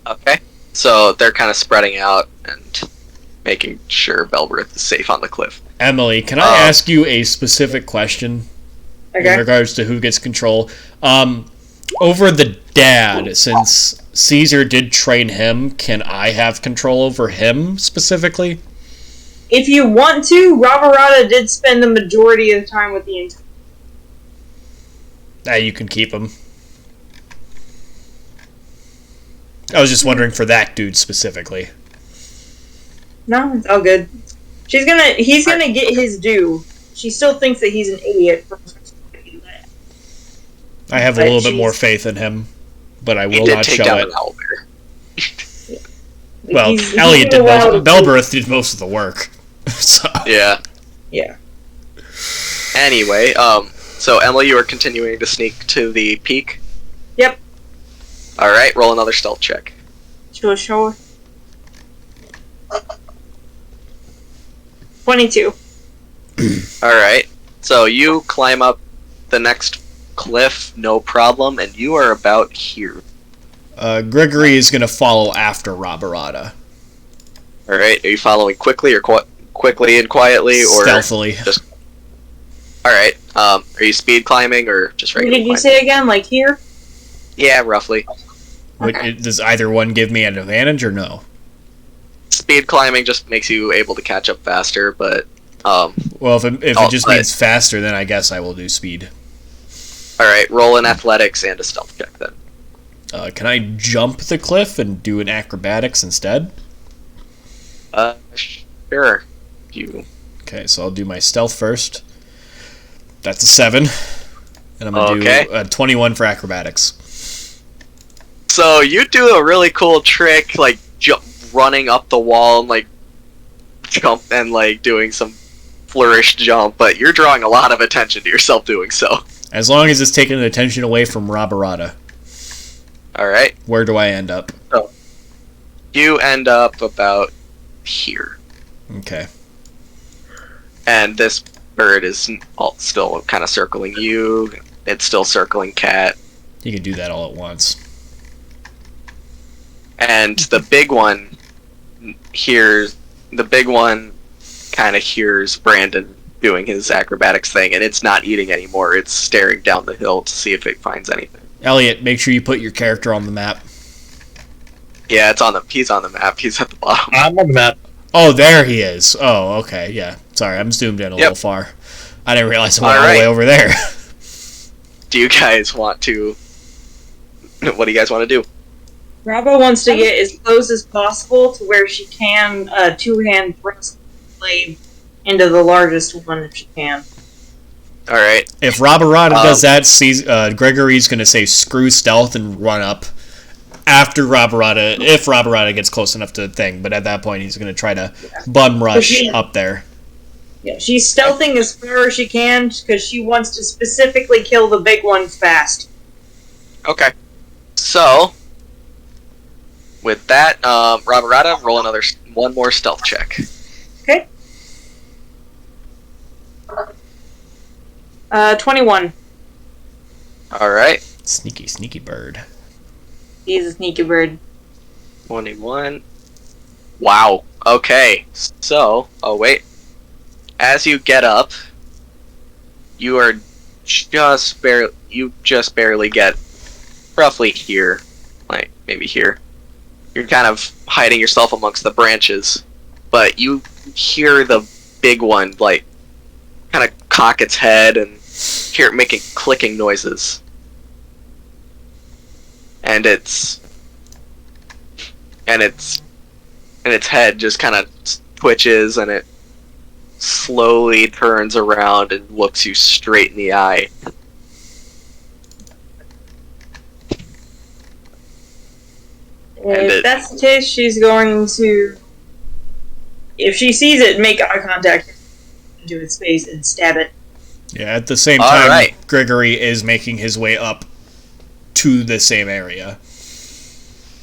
Speaker 3: Okay. So they're kind of spreading out and making sure Belberith is safe on the cliff.
Speaker 2: Emily, can I ask you a specific question in
Speaker 8: Okay.
Speaker 2: regards to who gets control? Over the dad, since Caesar did train him, can I have control over him specifically?
Speaker 8: If you want to, Rabarada did spend the majority of the time with the entire.
Speaker 2: You can keep him. I was just wondering for that dude specifically.
Speaker 8: No, it's all good. He's gonna get his due. She still thinks that he's an idiot.
Speaker 2: I have a
Speaker 8: But
Speaker 2: little bit more
Speaker 8: she's-
Speaker 2: faith in him, but I
Speaker 3: He
Speaker 2: will
Speaker 3: did
Speaker 2: not
Speaker 3: take
Speaker 2: show
Speaker 3: down
Speaker 2: it.
Speaker 3: an owlbear.
Speaker 2: Well,
Speaker 8: He's
Speaker 2: Elliot did
Speaker 8: been
Speaker 2: most.
Speaker 8: allowed to-
Speaker 2: Belberith did most of the work. So
Speaker 3: Yeah.
Speaker 8: Yeah.
Speaker 3: Anyway, so Emily, you are continuing to sneak to the peak?
Speaker 8: Yep.
Speaker 3: Alright, roll another stealth check.
Speaker 8: Sure. 22.
Speaker 3: Alright, so you climb up the next cliff, no problem, and you are about here.
Speaker 2: Gregory is going to follow after Rabarada.
Speaker 3: Alright, are you following quickly or quickly and quietly, or
Speaker 2: Stealthily.
Speaker 3: just... Alright, are you speed climbing or just
Speaker 8: What
Speaker 3: regular
Speaker 8: did you
Speaker 3: climbing?
Speaker 8: say again? Like here?
Speaker 3: Yeah, roughly.
Speaker 2: Does either one give me an advantage or no?
Speaker 3: Speed climbing just makes you able to catch up faster, but
Speaker 2: Well, if it
Speaker 3: Oh,
Speaker 2: just
Speaker 3: but-
Speaker 2: means faster, then I guess I will do speed.
Speaker 3: alright, roll an athletics and a stealth check then.
Speaker 2: Can I jump the cliff and do an acrobatics instead?
Speaker 3: Sure. You...
Speaker 2: Okay, so I'll do my stealth first. That's a 7. And I'm going to
Speaker 3: Okay.
Speaker 2: do a 21 for acrobatics.
Speaker 3: So you do a really cool trick, like running up the wall and like jump and like doing some flourish jump, but you're drawing a lot of attention to yourself doing so.
Speaker 2: As long as it's taking attention away from Rabarada.
Speaker 3: Alright.
Speaker 2: Where do I end up?
Speaker 3: You end up about here.
Speaker 2: Okay.
Speaker 3: And this bird is still kind of circling you. It's still circling Cat.
Speaker 2: You can do that all at once.
Speaker 3: And the big one hears... The big one kind of hears Brandon doing his acrobatics thing, and it's not eating anymore. It's staring down the hill to see if it finds anything.
Speaker 2: Elliot, make sure you put your character on the map.
Speaker 3: Yeah, it's on the... He's on the map. He's at the bottom.
Speaker 5: I'm on the map.
Speaker 2: Oh, there he is. Oh, okay, yeah. Sorry, I'm zoomed in a little far. I didn't realize I went all the way over there.
Speaker 3: Do you guys want to... What do you guys want to do?
Speaker 8: Rabo wants to get as close as possible to where she can two-hand thrust the blade into the largest one if she can.
Speaker 3: Alright.
Speaker 2: If Rabarada does that, Gregory's going to say screw stealth and run up after Rabarada, if Rabarada gets close enough to the thing. But at that point, he's going to try to bum rush up there.
Speaker 8: Yeah, she's stealthing as far as she can because she wants to specifically kill the big one fast.
Speaker 3: Okay. So, with that, Rabarada, roll one more stealth check.
Speaker 8: Okay. 21.
Speaker 3: Alright.
Speaker 2: Sneaky, sneaky bird.
Speaker 8: He's a sneaky bird.
Speaker 3: 21. Wow. Okay. So, oh wait. As you get up, you are just barely get roughly here. Like, maybe here. You're kind of hiding yourself amongst the branches, but you hear the big one, like, kind of cock its head and hear it making clicking noises. And its head just kind of twitches, and it slowly turns around and looks you straight in the eye.
Speaker 8: If that's the case, she's going to, if she sees it, make eye contact into its face and stab it.
Speaker 2: Yeah, at the same time,
Speaker 3: right.
Speaker 2: Gregory is making his way up to the same area.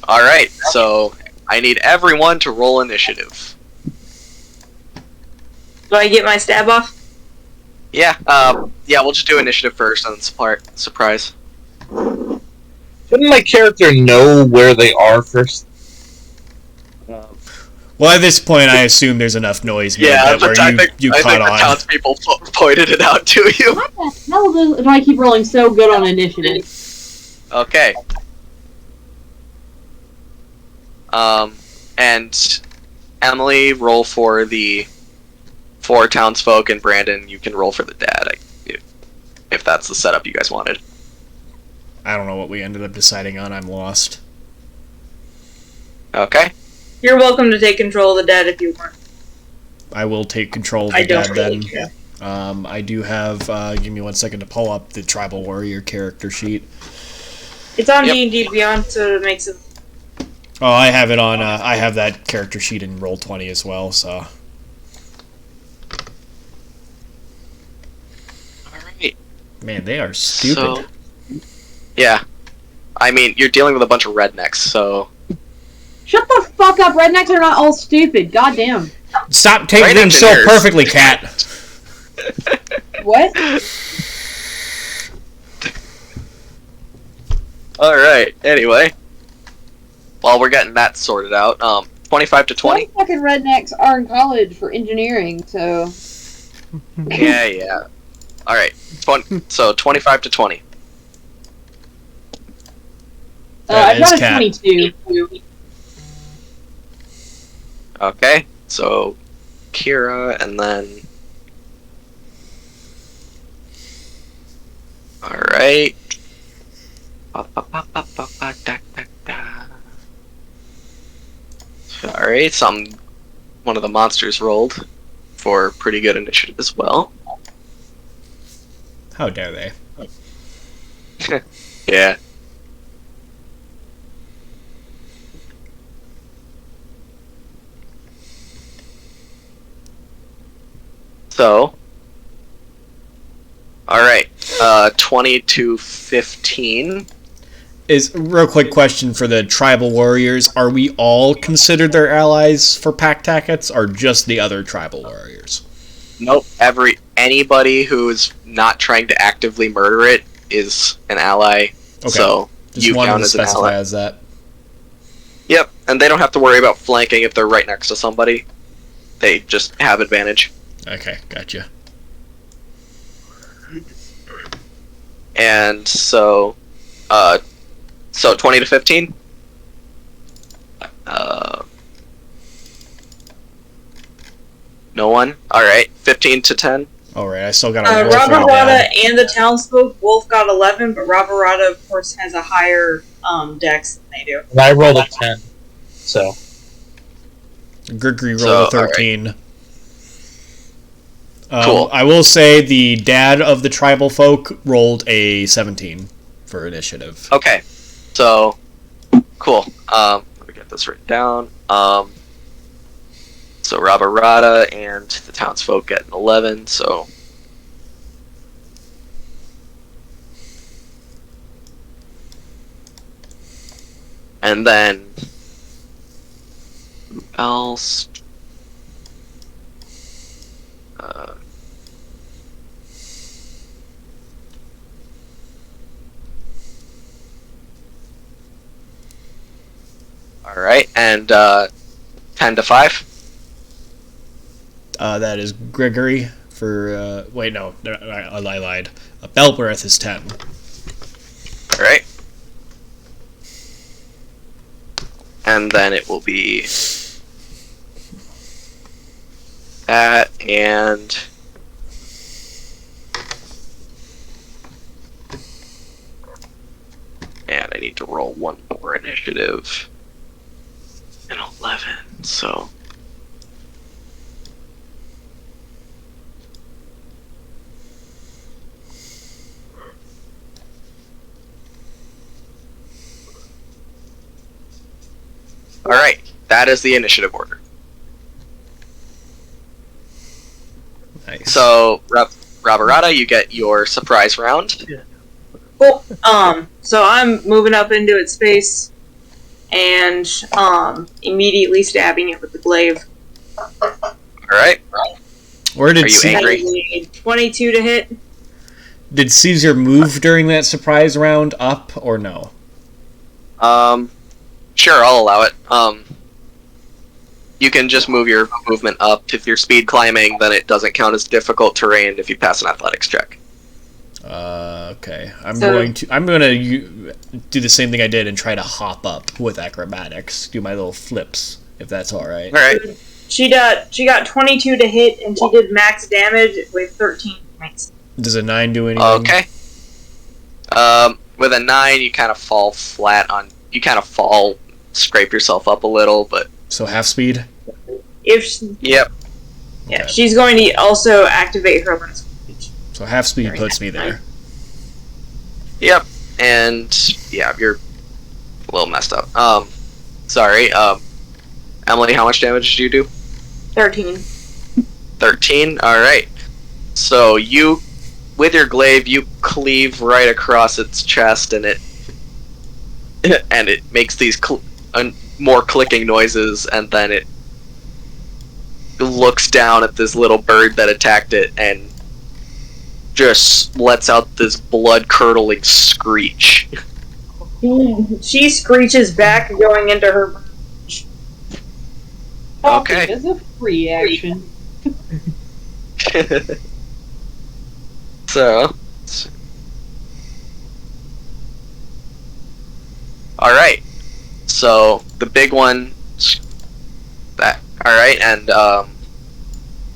Speaker 3: Alright, so I need everyone to roll initiative.
Speaker 8: Do I get my stab off?
Speaker 3: Yeah, we'll just do initiative first and then surprise.
Speaker 5: Shouldn't my character know where they are first?
Speaker 2: Well, at this point, I assume there's enough noise made
Speaker 3: Yeah,
Speaker 2: that
Speaker 3: but
Speaker 2: where
Speaker 3: I think
Speaker 2: you
Speaker 3: the
Speaker 2: caught on.
Speaker 3: townspeople pointed it out to you.
Speaker 1: Why the hell do I keep rolling so good on initiative?
Speaker 3: Okay. And Emily, roll for the 4 townsfolk, and Brandon, you can roll for the dad, if that's the setup you guys wanted.
Speaker 2: I don't know what we ended up deciding on. I'm lost.
Speaker 3: Okay.
Speaker 8: You're welcome to take control of the dead if you want.
Speaker 2: I will take control of the dad then. I do have. Give me 1 second to pull up the Tribal Warrior character sheet.
Speaker 8: It's on
Speaker 3: Yep.
Speaker 8: D&D Beyond, so it makes it...
Speaker 2: Oh, I have it on. I have that character sheet in Roll20 as well. So.
Speaker 3: Alright.
Speaker 2: Man, they are stupid.
Speaker 3: Yeah. I mean, you're dealing with a bunch of rednecks, so...
Speaker 1: Shut the fuck up, rednecks are not all stupid, goddamn.
Speaker 2: Stop taking
Speaker 3: Great
Speaker 2: things so
Speaker 3: engineers.
Speaker 2: perfectly, Cat.
Speaker 1: What?
Speaker 3: Alright, anyway. While we're getting that sorted out, 25 to 20?
Speaker 1: Some fucking rednecks are in college for engineering, so...
Speaker 3: Yeah. Alright, so 25 to 20.
Speaker 2: That
Speaker 1: I've got a
Speaker 2: is Cat.
Speaker 1: 22.
Speaker 3: Okay, so Kira, and then... Alright. Alright, one of the monsters rolled for pretty good initiative as well.
Speaker 2: How dare they?
Speaker 3: Yeah. So, alright, 20 to 15.
Speaker 2: Is real quick question for the Tribal Warriors: are we all considered their allies for pack tackets, or just the other Tribal Warriors?
Speaker 3: Nope, anybody who's not trying to actively murder it is an ally.
Speaker 2: Okay.
Speaker 3: So
Speaker 2: Just
Speaker 3: you
Speaker 2: wanted
Speaker 3: count
Speaker 2: to
Speaker 3: as an
Speaker 2: specify
Speaker 3: ally.
Speaker 2: as that.
Speaker 3: Yep, and they don't have to worry about flanking if they're right next to somebody. They just have advantage.
Speaker 2: Okay, gotcha.
Speaker 3: And so 20 to 15? No one? Alright, 15 to 10?
Speaker 2: Alright, I still got a roll for
Speaker 8: Robert
Speaker 2: the dad.
Speaker 8: Rada and the Townsfolk both got 11, but Robert Rada, of course, has a higher dex than they do.
Speaker 5: And I rolled a 10. So,
Speaker 2: Gregory rolled
Speaker 3: So,
Speaker 2: a 13.
Speaker 3: Cool.
Speaker 2: I will say the dad of the Tribal folk rolled a 17 for initiative.
Speaker 3: Okay, so cool. Let me get this written down. So Robert Rada and the Townsfolk get an 11. So and then who else? All right, and 10 to 5.
Speaker 2: That is Gregory for. Wait, no, I lied. Belbreth is 10.
Speaker 3: All right, and then it will be that and initiative an 11, so. Alright, that is the initiative order.
Speaker 2: Nice.
Speaker 3: So, Rabarata, you get your surprise round.
Speaker 8: Cool. So I'm moving up into its face and immediately stabbing it with the glaive.
Speaker 3: Alright.
Speaker 2: Where did
Speaker 3: Are you angry?
Speaker 8: 22 to hit.
Speaker 2: Did Caesar move during that surprise round up or no?
Speaker 3: Sure, I'll allow it. You can just move your movement up. If you're speed climbing, then it doesn't count as difficult terrain if you pass an athletics check.
Speaker 2: Okay. I'm going to do the same thing I did and try to hop up with acrobatics. Do my little flips, if that's all right.
Speaker 3: All right.
Speaker 8: She got 22 to hit, and she did max damage with 13 points.
Speaker 2: Does a 9 do anything?
Speaker 3: Okay. With a 9, you kind of fall flat on. You kind of scrape yourself up a little, but.
Speaker 2: So half speed.
Speaker 3: Yep.
Speaker 8: Yeah, she's going to also activate her last speech.
Speaker 2: So half speed puts me there.
Speaker 3: Yep. And yeah, you're a little messed up. Sorry. Emily, how much damage did you do?
Speaker 8: 13.
Speaker 3: 13. All right. So you, with your glaive, you cleave right across its chest, and it makes these more clicking noises, and then it looks down at this little bird that attacked it, and just lets out this blood-curdling screech.
Speaker 8: She screeches back, going into her.
Speaker 3: Okay.
Speaker 1: As a free action.
Speaker 3: So. Alright. So, the big one. Alright, and,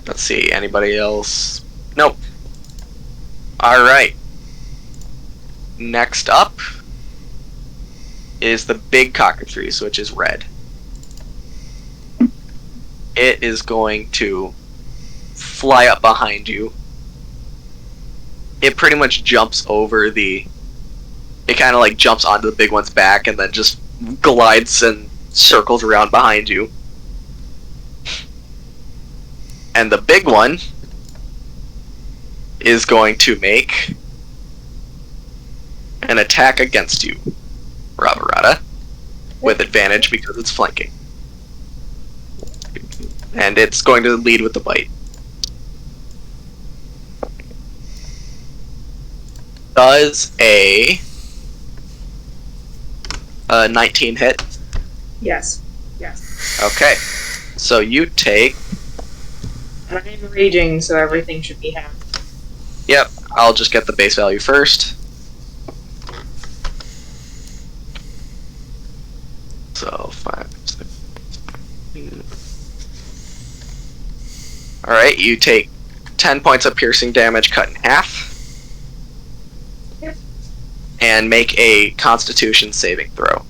Speaker 3: let's see, anybody else? Nope. Alright. Next up is the Big Cockatrice, which is red. It is going to fly up behind you. It pretty much jumps over it kind of like jumps onto the big one's back and then just glides and circles around behind you. And the big one is going to make an attack against you, Rabarata, with advantage because it's flanking. And it's going to lead with the bite. Does a 19 hit?
Speaker 8: Yes.
Speaker 3: Okay. So you take...
Speaker 8: I'm raging, so everything should be half.
Speaker 3: Yep, I'll just get the base value first. So, 5, 6... Alright, you take 10 points of piercing damage cut in half. And make a Constitution saving throw.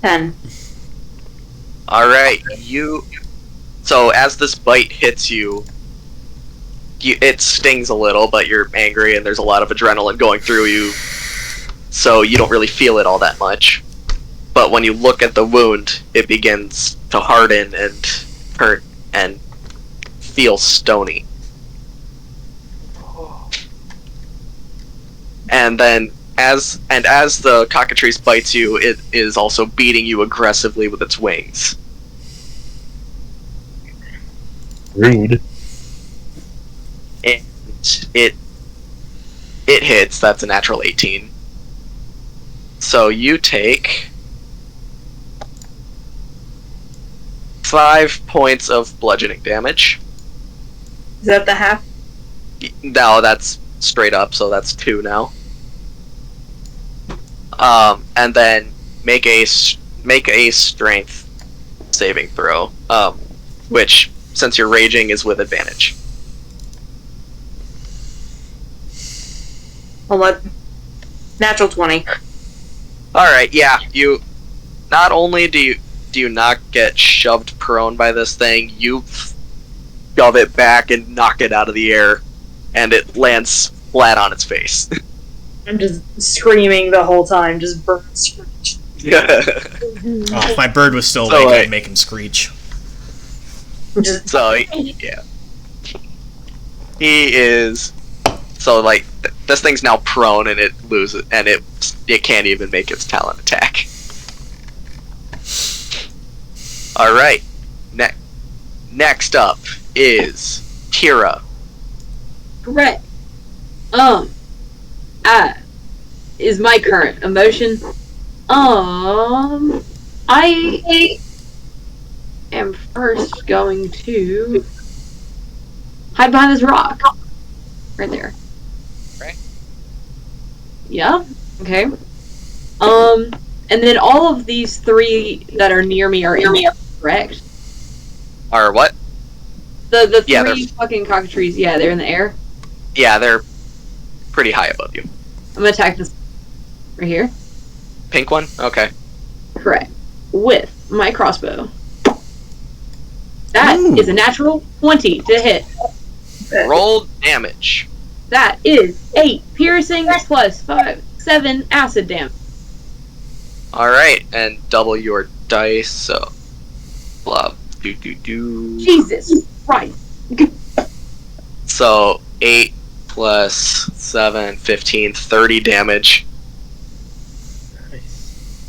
Speaker 8: Ten.
Speaker 3: Alright, so as this bite hits you, it stings a little, but you're angry and there's a lot of adrenaline going through you, so you don't really feel it all that much. But when you look at the wound, it begins to harden and hurt and feel stony. And then, as the cockatrice bites you, it is also beating you aggressively with its wings.
Speaker 5: Rude.
Speaker 3: And it hits. That's a natural 18. So you take 5 points of bludgeoning damage.
Speaker 8: Is that the half?
Speaker 3: No, that's straight up, so that's 2 now. And then make a strength saving throw. Which, since you're raging, is with advantage.
Speaker 8: I'll let natural 20.
Speaker 3: Alright, yeah, you not only do you not get shoved prone by this thing, you shove it back and knock it out of the air, and it lands flat on its face.
Speaker 8: I'm just screaming the whole time, just burn screech.
Speaker 2: Oh, if my bird was still awake, I'd make him screech.
Speaker 3: So, yeah. He is... So, like, this thing's now prone, and it loses, and it can't even make its talent attack. Alright. Next up is Kira.
Speaker 1: Correct. Is my current emotion. I am first going to hide behind this rock. Right there.
Speaker 3: Right.
Speaker 1: Yeah. Okay. And then all of these three that are near me are in the air, correct?
Speaker 3: Or what?
Speaker 1: The
Speaker 3: Yeah,
Speaker 1: three fucking cockatrices, yeah, they're in the air.
Speaker 3: Yeah, they're pretty high above you.
Speaker 1: I'm gonna attack this right here.
Speaker 3: Pink one? Okay.
Speaker 1: Correct. With my crossbow. That is a natural 20 to hit.
Speaker 3: Roll damage.
Speaker 1: That is 8 piercing plus 7 acid damage.
Speaker 3: Alright, and double your dice, so... Blah.
Speaker 1: Jesus Christ.
Speaker 3: So, 8 plus 7, 15, 30 damage.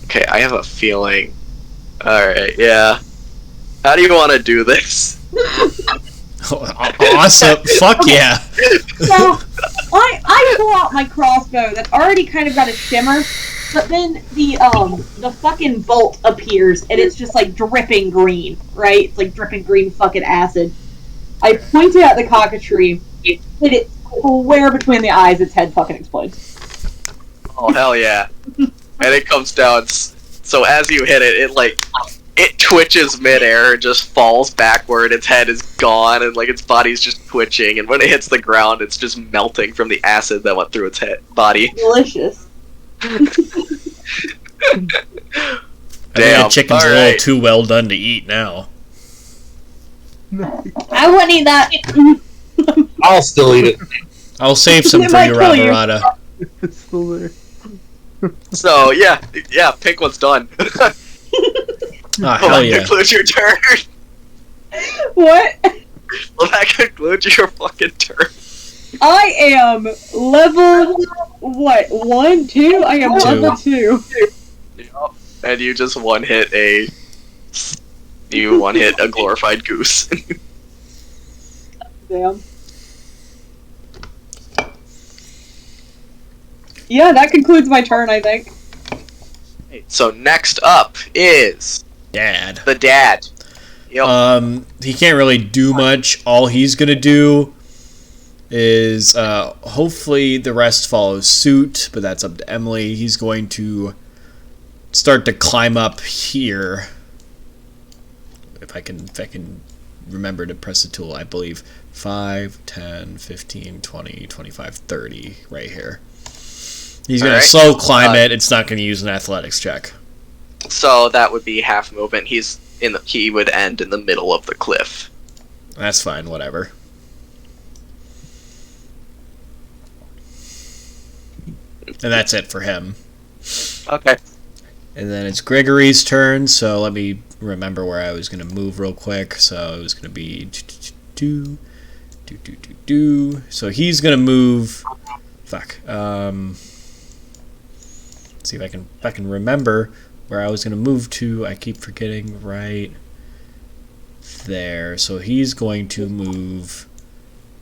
Speaker 3: Okay, I have a feeling... Alright, yeah. How do you want to do this?
Speaker 2: Awesome. Fuck yeah.
Speaker 1: So, I pull out my crossbow that's already kind of got a shimmer, but then the fucking bolt appears and it's just like dripping green, right? It's like dripping green fucking acid. I point it at the cockatrice, hit it square between the eyes, its head fucking explodes.
Speaker 3: Oh, hell yeah. And it comes down, so as you hit it, it twitches midair and just falls backward, its head is gone, and its body's just twitching, and when it hits the ground, it's just melting from the acid that went through its body.
Speaker 1: Delicious.
Speaker 2: I think that chicken's a little too well done to eat now.
Speaker 1: I wouldn't eat that.
Speaker 5: I'll still eat it.
Speaker 2: I'll save some for you, Ravarada.
Speaker 7: It's still there.
Speaker 3: So, yeah, pink one's done.
Speaker 2: Oh, hell yeah.
Speaker 3: That concludes your turn.
Speaker 1: What?
Speaker 3: Well, that concludes your fucking turn.
Speaker 1: I am level, 1, 2? I am level 2.
Speaker 3: Yep. And you just one-hit a glorified goose.
Speaker 1: Damn. Yeah, that concludes my turn, I think.
Speaker 3: So next up is...
Speaker 2: Dad.
Speaker 3: The dad. Yep.
Speaker 2: He can't really do much. All he's gonna do is hopefully the rest follows suit, but that's up to Emily. He's going to start to climb up here. If I can remember to press the tool, I believe 5, 10, 15, 20, 25, 30 right here. He's going to slow climb it. It's not going to use an athletics check.
Speaker 3: So that would be half movement. He would end in the middle of the cliff.
Speaker 2: That's fine, whatever. And that's it for him.
Speaker 3: Okay.
Speaker 2: And then it's Gregory's turn, so let me remember where I was going to move real quick. So it was going to be... So he's going to move... Fuck. Let's see if I can remember where I was going to move to. I keep forgetting right there. So he's going to move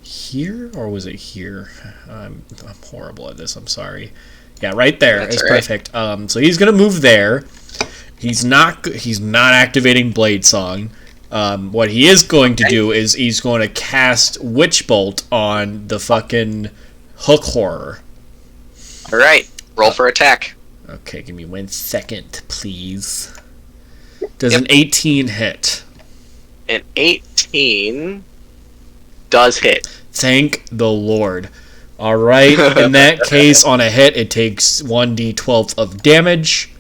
Speaker 2: here, or was it here? I'm horrible at this. I'm sorry. Yeah, right there.
Speaker 3: That's
Speaker 2: it's
Speaker 3: right.
Speaker 2: Perfect. So he's going to move there. He's not activating Blade Song. What he is going to do is he's going to cast Witch Bolt on the fucking hook horror.
Speaker 3: All right. Roll for attack.
Speaker 2: Okay, give me 1 second, please. Does an 18 hit?
Speaker 3: An 18 18 does hit.
Speaker 2: Thank the Lord. All right. In that case, on a hit, it takes 1d12 of damage,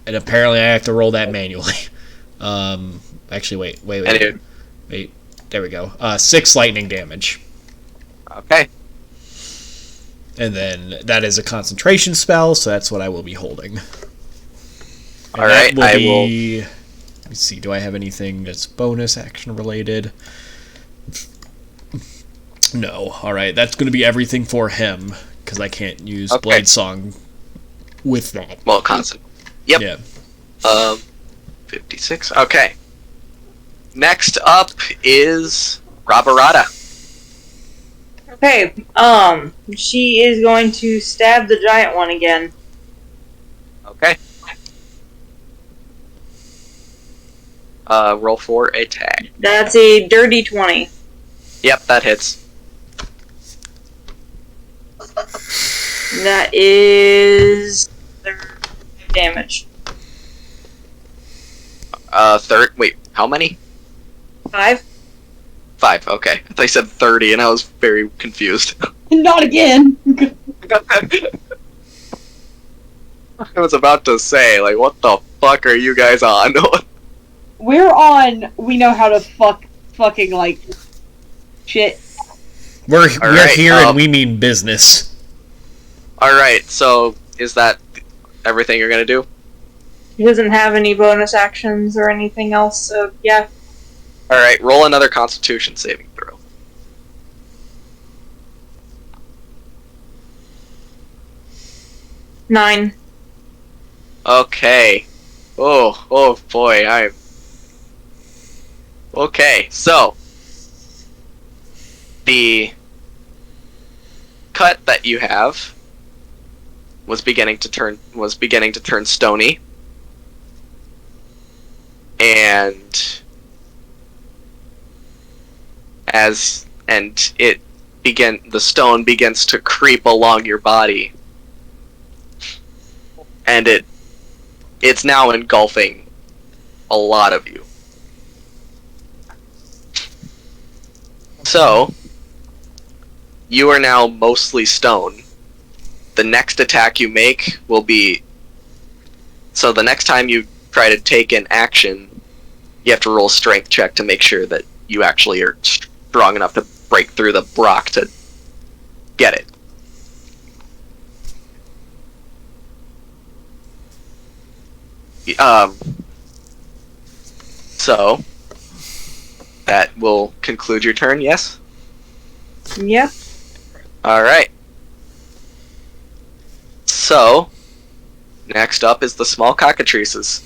Speaker 2: and apparently I have to roll that manually. Actually, wait. There we go. 6 lightning damage.
Speaker 3: Okay.
Speaker 2: And then that is a concentration spell, so that's what I will be holding.
Speaker 3: All right,
Speaker 2: Let me see. Do I have anything that's bonus action related? No. All right, that's going to be everything for him because I can't use Blade Song with that.
Speaker 3: Well, constant. Yep.
Speaker 2: Yeah.
Speaker 3: 56. Okay. Next up is Rabarada.
Speaker 8: Okay, she is going to stab the giant one again.
Speaker 3: Okay. Roll for attack.
Speaker 8: That's a dirty 20.
Speaker 3: Yep, that hits.
Speaker 8: That is 35 damage.
Speaker 3: Wait, how many?
Speaker 8: 5?
Speaker 3: 5, okay. I thought you said 30, and I was very confused.
Speaker 1: Not again.
Speaker 3: I was about to say, like, what the fuck are you guys on?
Speaker 1: We're on. We know how to fucking like shit.
Speaker 2: We're
Speaker 3: right,
Speaker 2: here and we mean business.
Speaker 3: Alright, so is that everything you're gonna do?
Speaker 8: He doesn't have any bonus actions or anything else, so yeah.
Speaker 3: Alright, roll another Constitution saving throw.
Speaker 8: Nine.
Speaker 3: Okay. Oh boy, Okay, so the cut that you have was beginning to turn stony, and the stone begins to creep along your body, and it's now engulfing a lot of you. So, you are now mostly stone. The next attack you make will be... So the next time you try to take an action, you have to roll a strength check to make sure that you actually are strong enough to break through the rock to get it. So, that will conclude your turn, yes?
Speaker 8: Yeah.
Speaker 3: Alright. So, next up is the small cockatrices.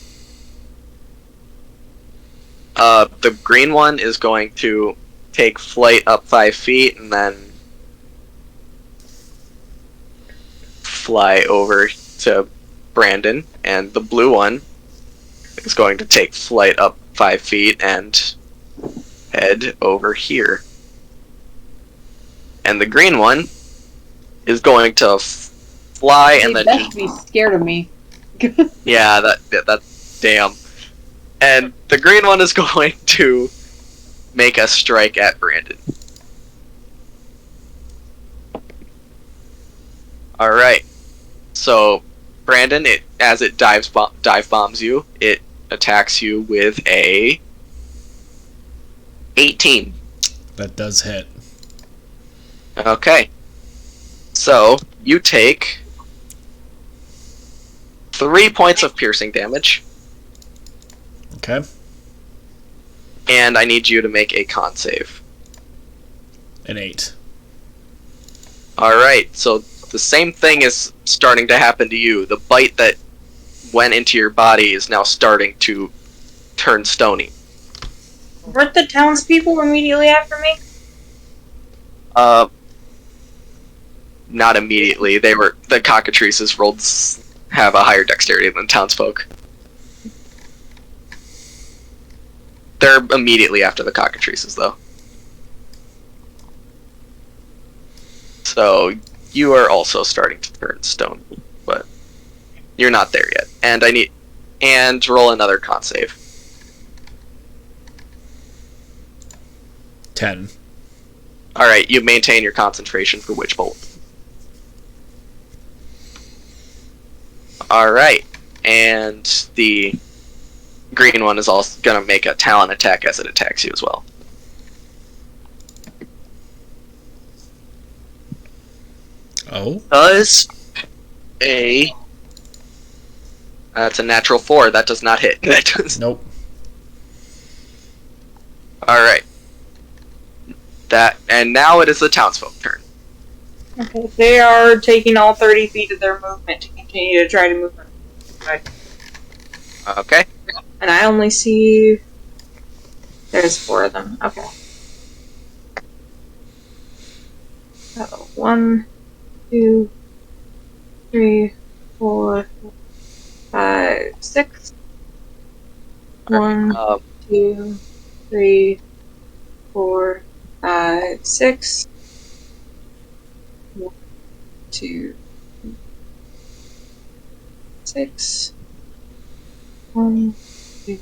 Speaker 3: The green one is going to take flight up 5 feet and then fly over to Brandon, and the blue one is going to take flight up 5 feet and head over here. And the green one is going to fly and then
Speaker 1: just be scared of me.
Speaker 3: Yeah, that's damn. And the green one is going to make a strike at Brandon. Alright. So, Brandon, as it dive bombs you, it attacks you with a 18.
Speaker 2: That does hit.
Speaker 3: Okay. So, you take 3 points of piercing damage.
Speaker 2: Okay.
Speaker 3: And I need you to make a con save.
Speaker 2: An 8.
Speaker 3: Alright, so the same thing is starting to happen to you. The bite that went into your body is now starting to turn stony.
Speaker 8: Weren't the townspeople immediately after me?
Speaker 3: Not immediately. The cockatrices have a higher dexterity than townsfolk. They're immediately after the cockatrices, though. So, you are also starting to turn stone, but you're not there yet. And roll another con save.
Speaker 2: 10.
Speaker 3: Alright, you maintain your concentration for Witch Bolt. Alright, and the green one is also going to make a talent attack as it attacks you as well.
Speaker 2: Oh?
Speaker 3: Does a... That's a natural 4. That does not hit. That does...
Speaker 2: Nope.
Speaker 3: Alright. That, and now it is the townsfolk turn.
Speaker 8: Okay, they are taking all 30 feet of their movement to continue to try to move. Right.
Speaker 3: Okay.
Speaker 8: And I only see... There's 4 of them. Okay. So, 1, 2, 3, 4, 5, 6. 1, 2, 3, 4, 5, 6. 1, 2, 6. 1, 2.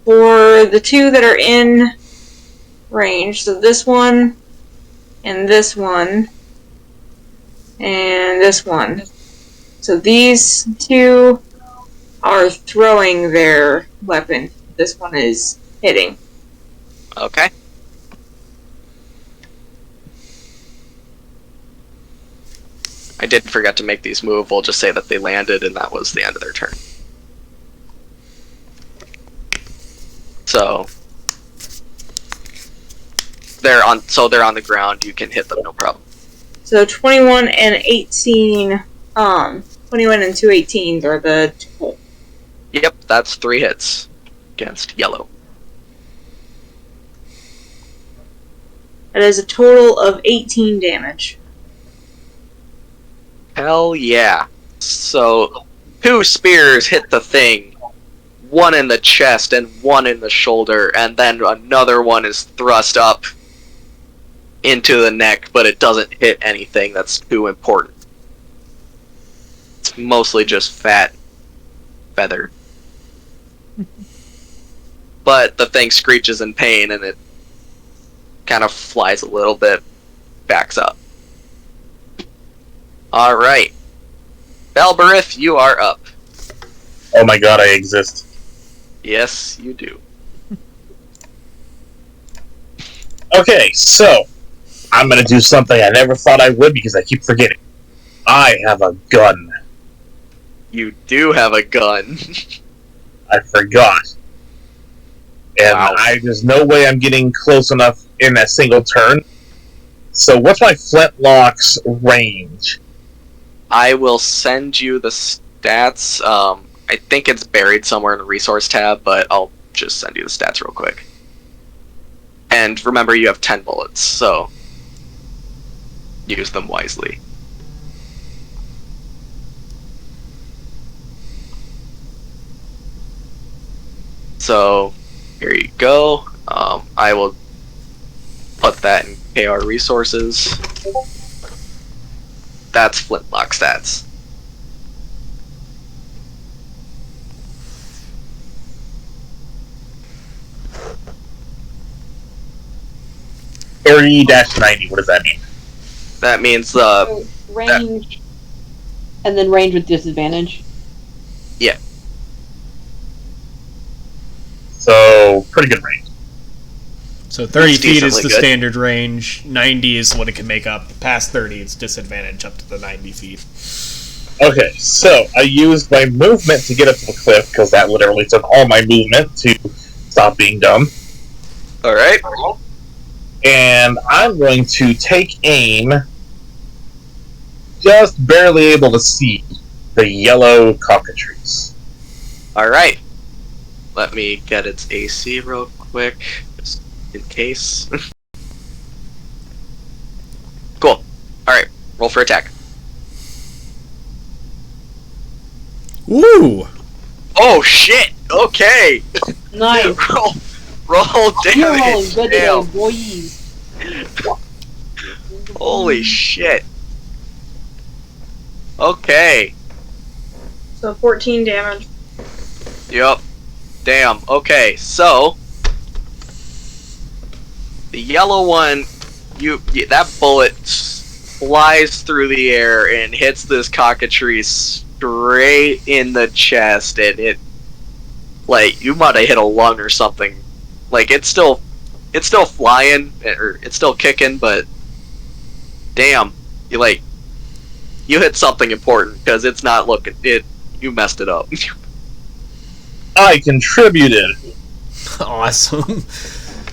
Speaker 8: For the 2 that are in range, so this one, and this one, and this one. So these 2 are throwing their weapon. This one is hitting.
Speaker 3: Okay. I did forget to make these move. We'll just say that they landed and that was the end of their turn. So they're on the ground. You can hit them, no problem.
Speaker 8: So 21 and 18, 21 and 2 18s are the 2.
Speaker 3: Yep, that's 3 hits against yellow.
Speaker 8: That is a total of 18 damage.
Speaker 3: Hell yeah. So 2 spears hit the thing. 1 in the chest and 1 in the shoulder, and then another one is thrust up into the neck, but it doesn't hit anything that's too important. It's mostly just fat feather. But the thing screeches in pain and it kind of flies a little bit, backs up. Alright. Belberith, you are up.
Speaker 5: Oh my god, I exist.
Speaker 3: Yes, you do.
Speaker 5: Okay, so I'm gonna do something I never thought I would because I keep forgetting. I have a gun.
Speaker 3: You do have a gun.
Speaker 5: I forgot. And
Speaker 3: Wow.
Speaker 5: there's no way I'm getting close enough in that single turn. So what's my flintlock's range?
Speaker 3: I will send you the stats. I think it's buried somewhere in the resource tab, but I'll just send you the stats real quick. And remember, you have 10 bullets, so use them wisely. So here you go. I will put that in KR resources. That's flintlock stats.
Speaker 5: -90. What does that mean?
Speaker 3: That means
Speaker 1: So, range, and then range with disadvantage.
Speaker 3: yeah.
Speaker 5: So pretty good range.
Speaker 2: So 30
Speaker 3: It's
Speaker 2: feet is
Speaker 3: decently
Speaker 2: the
Speaker 3: good.
Speaker 2: standard range. 90 is what it can make up. Past 30, it's disadvantage up to the 90 feet.
Speaker 5: Okay, so I used my movement to get up to the cliff because that literally took all my movement to stop being dumb.
Speaker 3: All right.
Speaker 5: And I'm going to take aim, just barely able to see the yellow cockatrice.
Speaker 3: All right. Let me get its AC real quick, just in case. Cool. All right. Roll for attack.
Speaker 2: Woo!
Speaker 3: Oh shit! Okay.
Speaker 1: Nice.
Speaker 3: roll
Speaker 1: You're rolling
Speaker 3: damage.
Speaker 1: good
Speaker 3: Damn.
Speaker 1: today, boys.
Speaker 3: Holy shit. Okay.
Speaker 8: So 14 damage.
Speaker 3: Yep. Damn. Okay, so the yellow one, that bullet flies through the air and hits this cockatrice straight in the chest, and it, like, you might have hit a lung or something. Like, it's still flying, or it's still kicking, but damn, you hit something important, because it's not looking, you messed it up.
Speaker 5: I contributed.
Speaker 2: Awesome.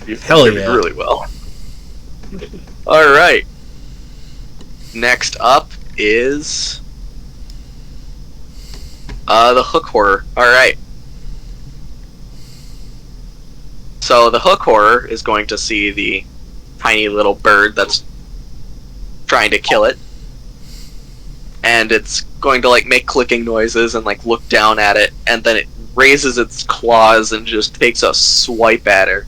Speaker 3: You
Speaker 2: Hell
Speaker 3: contributed
Speaker 2: yeah.
Speaker 3: really well. Alright. Next up is the hook horror. Alright. So the hook horror is going to see the tiny little bird that's trying to kill it. And it's going to like make clicking noises and like look down at it, and then it raises its claws and just takes a swipe at her.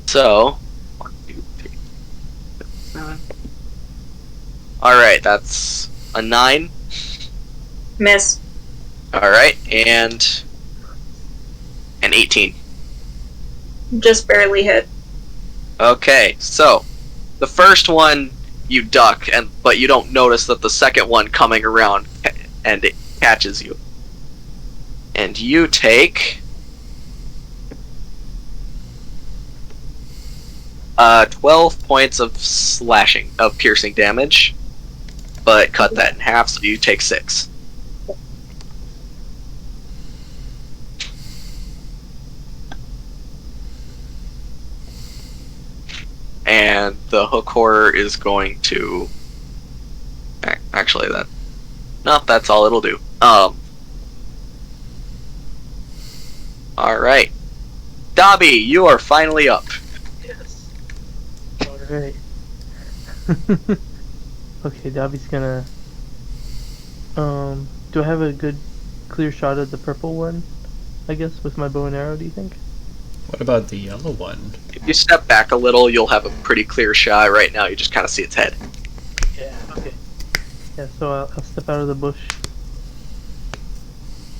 Speaker 3: So 1, 2, 3, 7. Alright, that's a 9.
Speaker 8: Miss.
Speaker 3: Alright, and an 18.
Speaker 8: Just barely hit.
Speaker 3: Okay, so the first one you duck, but you don't notice that the second one coming around and it catches you. And you take 12 points of piercing damage, but cut that in half, so you take 6. And the hook horror is going to... Actually, that's all it'll do. Alright. Dobby, you are finally up.
Speaker 7: Yes. Alright. Okay, Dobby's gonna... do I have a good clear shot of the purple one? I guess, with my bow and arrow, do you think?
Speaker 2: What about the yellow one?
Speaker 3: If you step back a little, you'll have a pretty clear shot. Right now, you just kind of see its head.
Speaker 7: Yeah, okay. Yeah, so I'll step out of the bush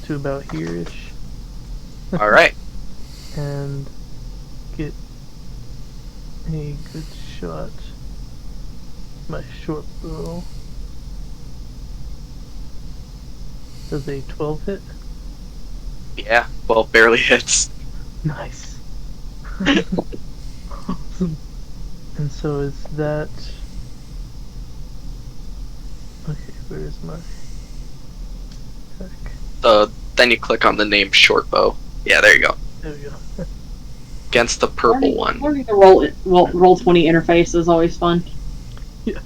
Speaker 7: to about here-ish.
Speaker 3: Alright.
Speaker 7: And get a good shot. My short bow. Does a 12 hit?
Speaker 3: Yeah, well, barely hits.
Speaker 7: Nice. Awesome. And so is that... Okay, where's my...
Speaker 3: Then you click on the name Shortbow. Yeah, there you go.
Speaker 7: There we go.
Speaker 3: Against the purple one.
Speaker 1: Learning the Roll20 interface is always fun.
Speaker 7: Yeah.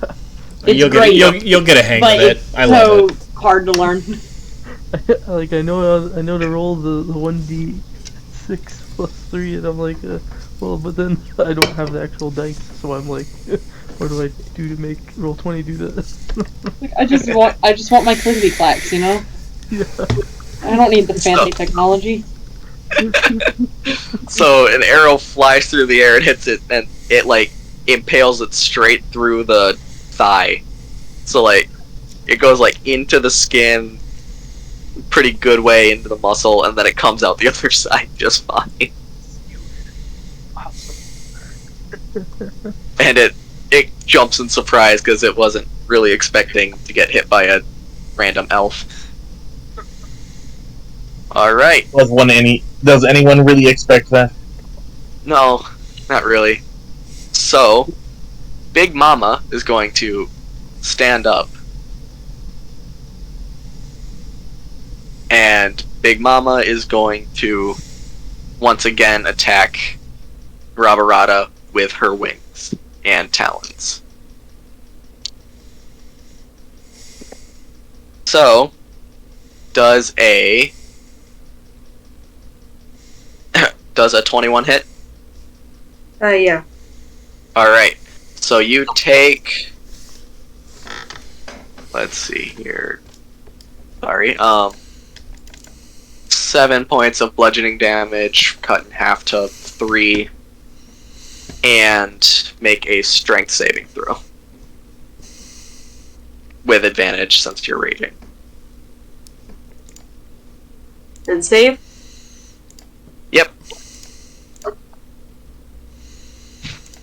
Speaker 1: It's
Speaker 2: You'll
Speaker 1: great,
Speaker 2: you'll get a hang
Speaker 1: but
Speaker 2: of it.
Speaker 1: it's
Speaker 2: I love it.
Speaker 1: so hard to learn.
Speaker 7: Like I know to roll the 1d6 plus 3, and I'm like, well, but then I don't have the actual dice, so I'm like, what do I do to make Roll20 do this?
Speaker 1: Like, I just want my clickety clacks, you know.
Speaker 7: Yeah.
Speaker 1: I don't need the fancy technology.
Speaker 3: So an arrow flies through the air and hits it, and it like impales it straight through the thigh. So like it goes like into the skin, pretty good way into the muscle, and then it comes out the other side just fine. And it jumps in surprise because it wasn't really expecting to get hit by a random elf. Alright.
Speaker 5: Does anyone really expect that?
Speaker 3: No, not really. So, Big Mama is going to stand up. And Big Mama is going to once again attack Rabarada with her wings and talons. So, does a 21 hit?
Speaker 8: Yeah.
Speaker 3: Alright. So you take... Let's see here. Sorry. 7 points of bludgeoning damage, cut in half to 3, and make a strength saving throw. With advantage, since you're raging.
Speaker 8: Did save?
Speaker 3: Yep.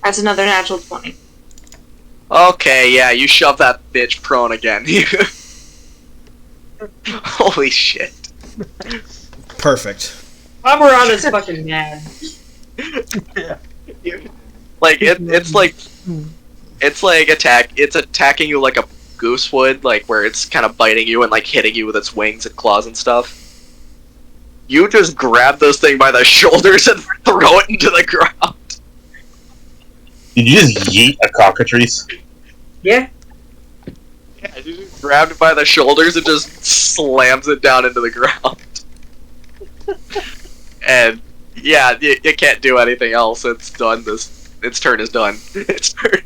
Speaker 8: That's another natural 20.
Speaker 3: Okay, yeah, you shove that bitch prone again. Holy shit.
Speaker 2: Perfect.
Speaker 8: Amarana's fucking mad.
Speaker 3: Like it's attacking you like a goose would, like where it's kind of biting you and like hitting you with its wings and claws and stuff. You just grab this thing by the shoulders and throw it into the ground.
Speaker 5: Did you just yeet a cockatrice?
Speaker 8: Yeah.
Speaker 3: Yeah, you just grabbed it by the shoulders and just slams it down into the ground. And yeah, it can't do anything else. It's done. Its turn is done. Its turn.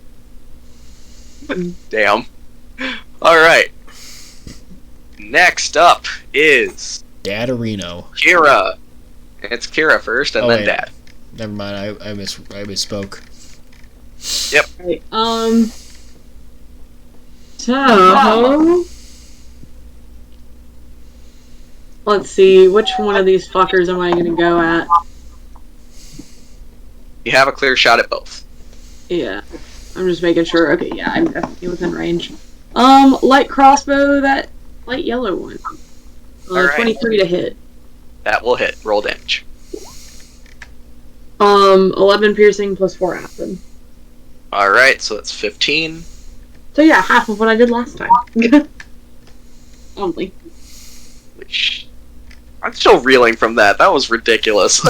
Speaker 3: Damn. Alright. Next up is
Speaker 2: Dadarino.
Speaker 3: Kira. It's Kira first and then
Speaker 2: wait.
Speaker 3: Dad.
Speaker 2: Never mind, I misspoke.
Speaker 3: Yep.
Speaker 1: Right, so let's see, which one of these fuckers am I gonna go at?
Speaker 3: You have a clear shot at both.
Speaker 1: Yeah, I'm just making sure. Okay, yeah, I'm definitely within range. Light crossbow, that light yellow one.
Speaker 3: Alright.
Speaker 1: 23 to hit.
Speaker 3: That will hit. Roll damage.
Speaker 1: 11 piercing plus 4 acid.
Speaker 3: Alright, so that's 15.
Speaker 1: So yeah, half of what I did last time. Only.
Speaker 3: Which I'm still reeling from that. That was ridiculous.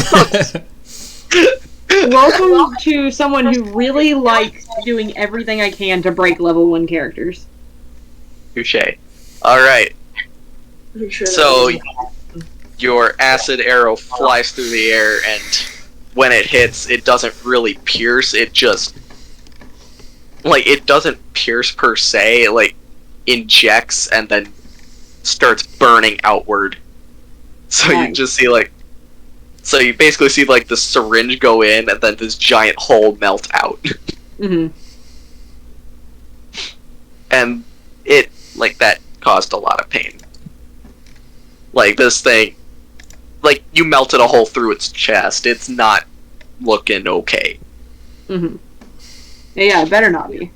Speaker 1: Welcome to someone who really likes doing everything I can to break level 1 characters.
Speaker 3: Touche. Alright. So your acid arrow flies through the air, and when it hits, it doesn't really pierce. It just, like, it doesn't pierce per se. It, like, injects and then starts burning outward. So
Speaker 1: Nice.
Speaker 3: you just see, like, so you basically see, like, the syringe go in and then this giant hole melt out.
Speaker 1: Mm-hmm.
Speaker 3: And it, like, that caused a lot of pain. Like, this thing, like, you melted a hole through its chest. It's not looking okay.
Speaker 1: Mm-hmm. Yeah, it better not be.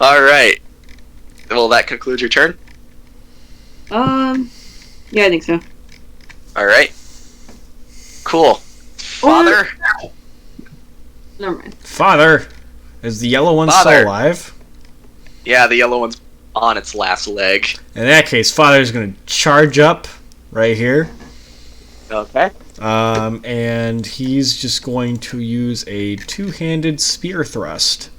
Speaker 3: Alright. Well, that concludes your turn?
Speaker 1: Yeah, I think so.
Speaker 3: Alright. Cool. Father?
Speaker 1: Never mind.
Speaker 2: Father, is the yellow one
Speaker 3: Father.
Speaker 2: still alive?
Speaker 3: Yeah, the yellow one's on its last leg.
Speaker 2: In that case, Father's gonna charge up right here.
Speaker 3: Okay.
Speaker 2: And he's just going to use a two-handed spear thrust.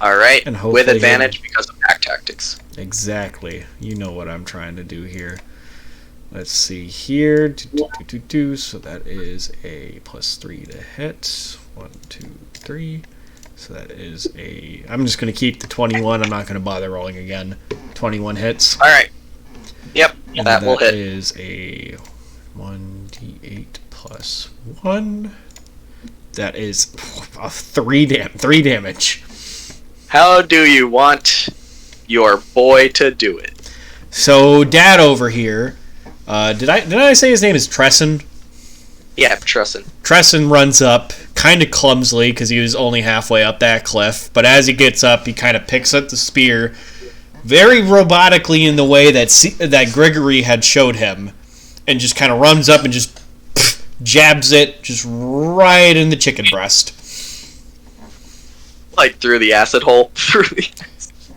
Speaker 3: Alright.
Speaker 2: And hopefully
Speaker 3: With advantage because of pack tactics.
Speaker 2: Exactly. You know what I'm trying to do here. Let's see here. So that is a +3 to hit. 1, 2, 3. So that is a... I'm just going to keep the 21. I'm not going to bother rolling again. 21 hits.
Speaker 3: Alright. Yep,
Speaker 2: And
Speaker 3: that will hit.
Speaker 2: That is a 1d8 plus 1. That is a 3 damage.
Speaker 3: How do you want your boy to do it?
Speaker 2: So Dad over here, did I say his name is Tresson?
Speaker 3: Yeah, Tresson.
Speaker 2: Tresson runs up, kind of clumsily because he was only halfway up that cliff. But as he gets up, he kind of picks up the spear, very robotically in the way that Gregory had showed him, and just kind of runs up and just jabs it just right in the chicken breast.
Speaker 3: Like through the acid hole?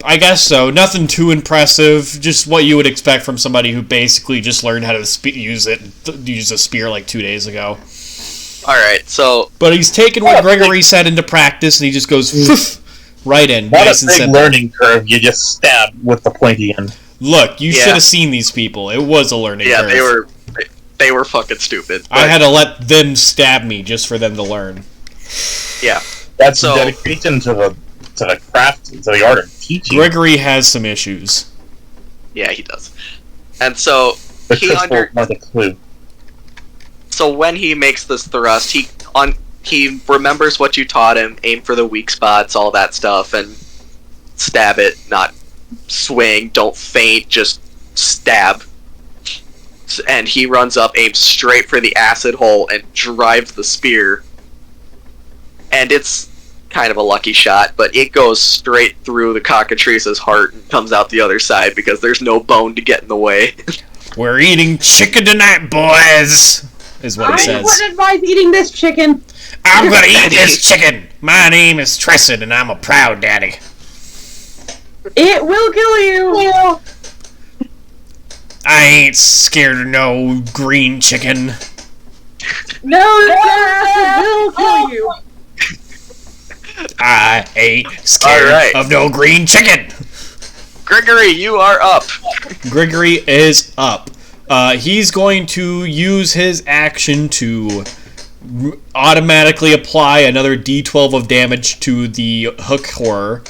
Speaker 2: I guess so. Nothing too impressive. Just what you would expect from somebody who basically just learned how to use a spear like 2 days ago.
Speaker 3: Alright, so...
Speaker 2: But he's taken what Gregory said into practice, and he just goes right in.
Speaker 5: Not
Speaker 2: Nice
Speaker 5: a
Speaker 2: and
Speaker 5: big
Speaker 2: simple.
Speaker 5: learning curve. You just stab with the pointy end.
Speaker 2: Look, you
Speaker 3: Yeah.
Speaker 2: should have seen these people. It was a learning
Speaker 3: Yeah,
Speaker 2: curve.
Speaker 3: they were fucking stupid.
Speaker 2: I had to let them stab me just for them to learn.
Speaker 3: Yeah.
Speaker 5: That's
Speaker 3: So-
Speaker 5: dedication to the craft, to the art of teaching.
Speaker 2: Gregory has some issues.
Speaker 3: Yeah, he does. And so,
Speaker 5: The
Speaker 3: he
Speaker 5: crystal are the clue.
Speaker 3: so when he makes this thrust, he remembers what you taught him, aim for the weak spots, all that stuff, and stab it, not swing, don't faint, just stab. And he runs up, aims straight for the acid hole, and drives the spear. And it's kind of a lucky shot, but it goes straight through the cockatrice's heart and comes out the other side because there's no bone to get in the way.
Speaker 2: We're eating chicken tonight, boys, is what he
Speaker 1: I
Speaker 2: says.
Speaker 1: wouldn't advise eating this chicken.
Speaker 2: I'm gonna eat this chicken. My name is Tristan, and I'm a proud daddy.
Speaker 1: It will kill you.
Speaker 2: I ain't scared of no green chicken.
Speaker 1: No, Dad, it will kill you.
Speaker 2: I ain't scared
Speaker 3: Alright.
Speaker 2: of no green chicken.
Speaker 3: Gregory, you are up.
Speaker 2: Gregory is up. He's going to use his action to automatically apply another d12 of damage to the hook horror.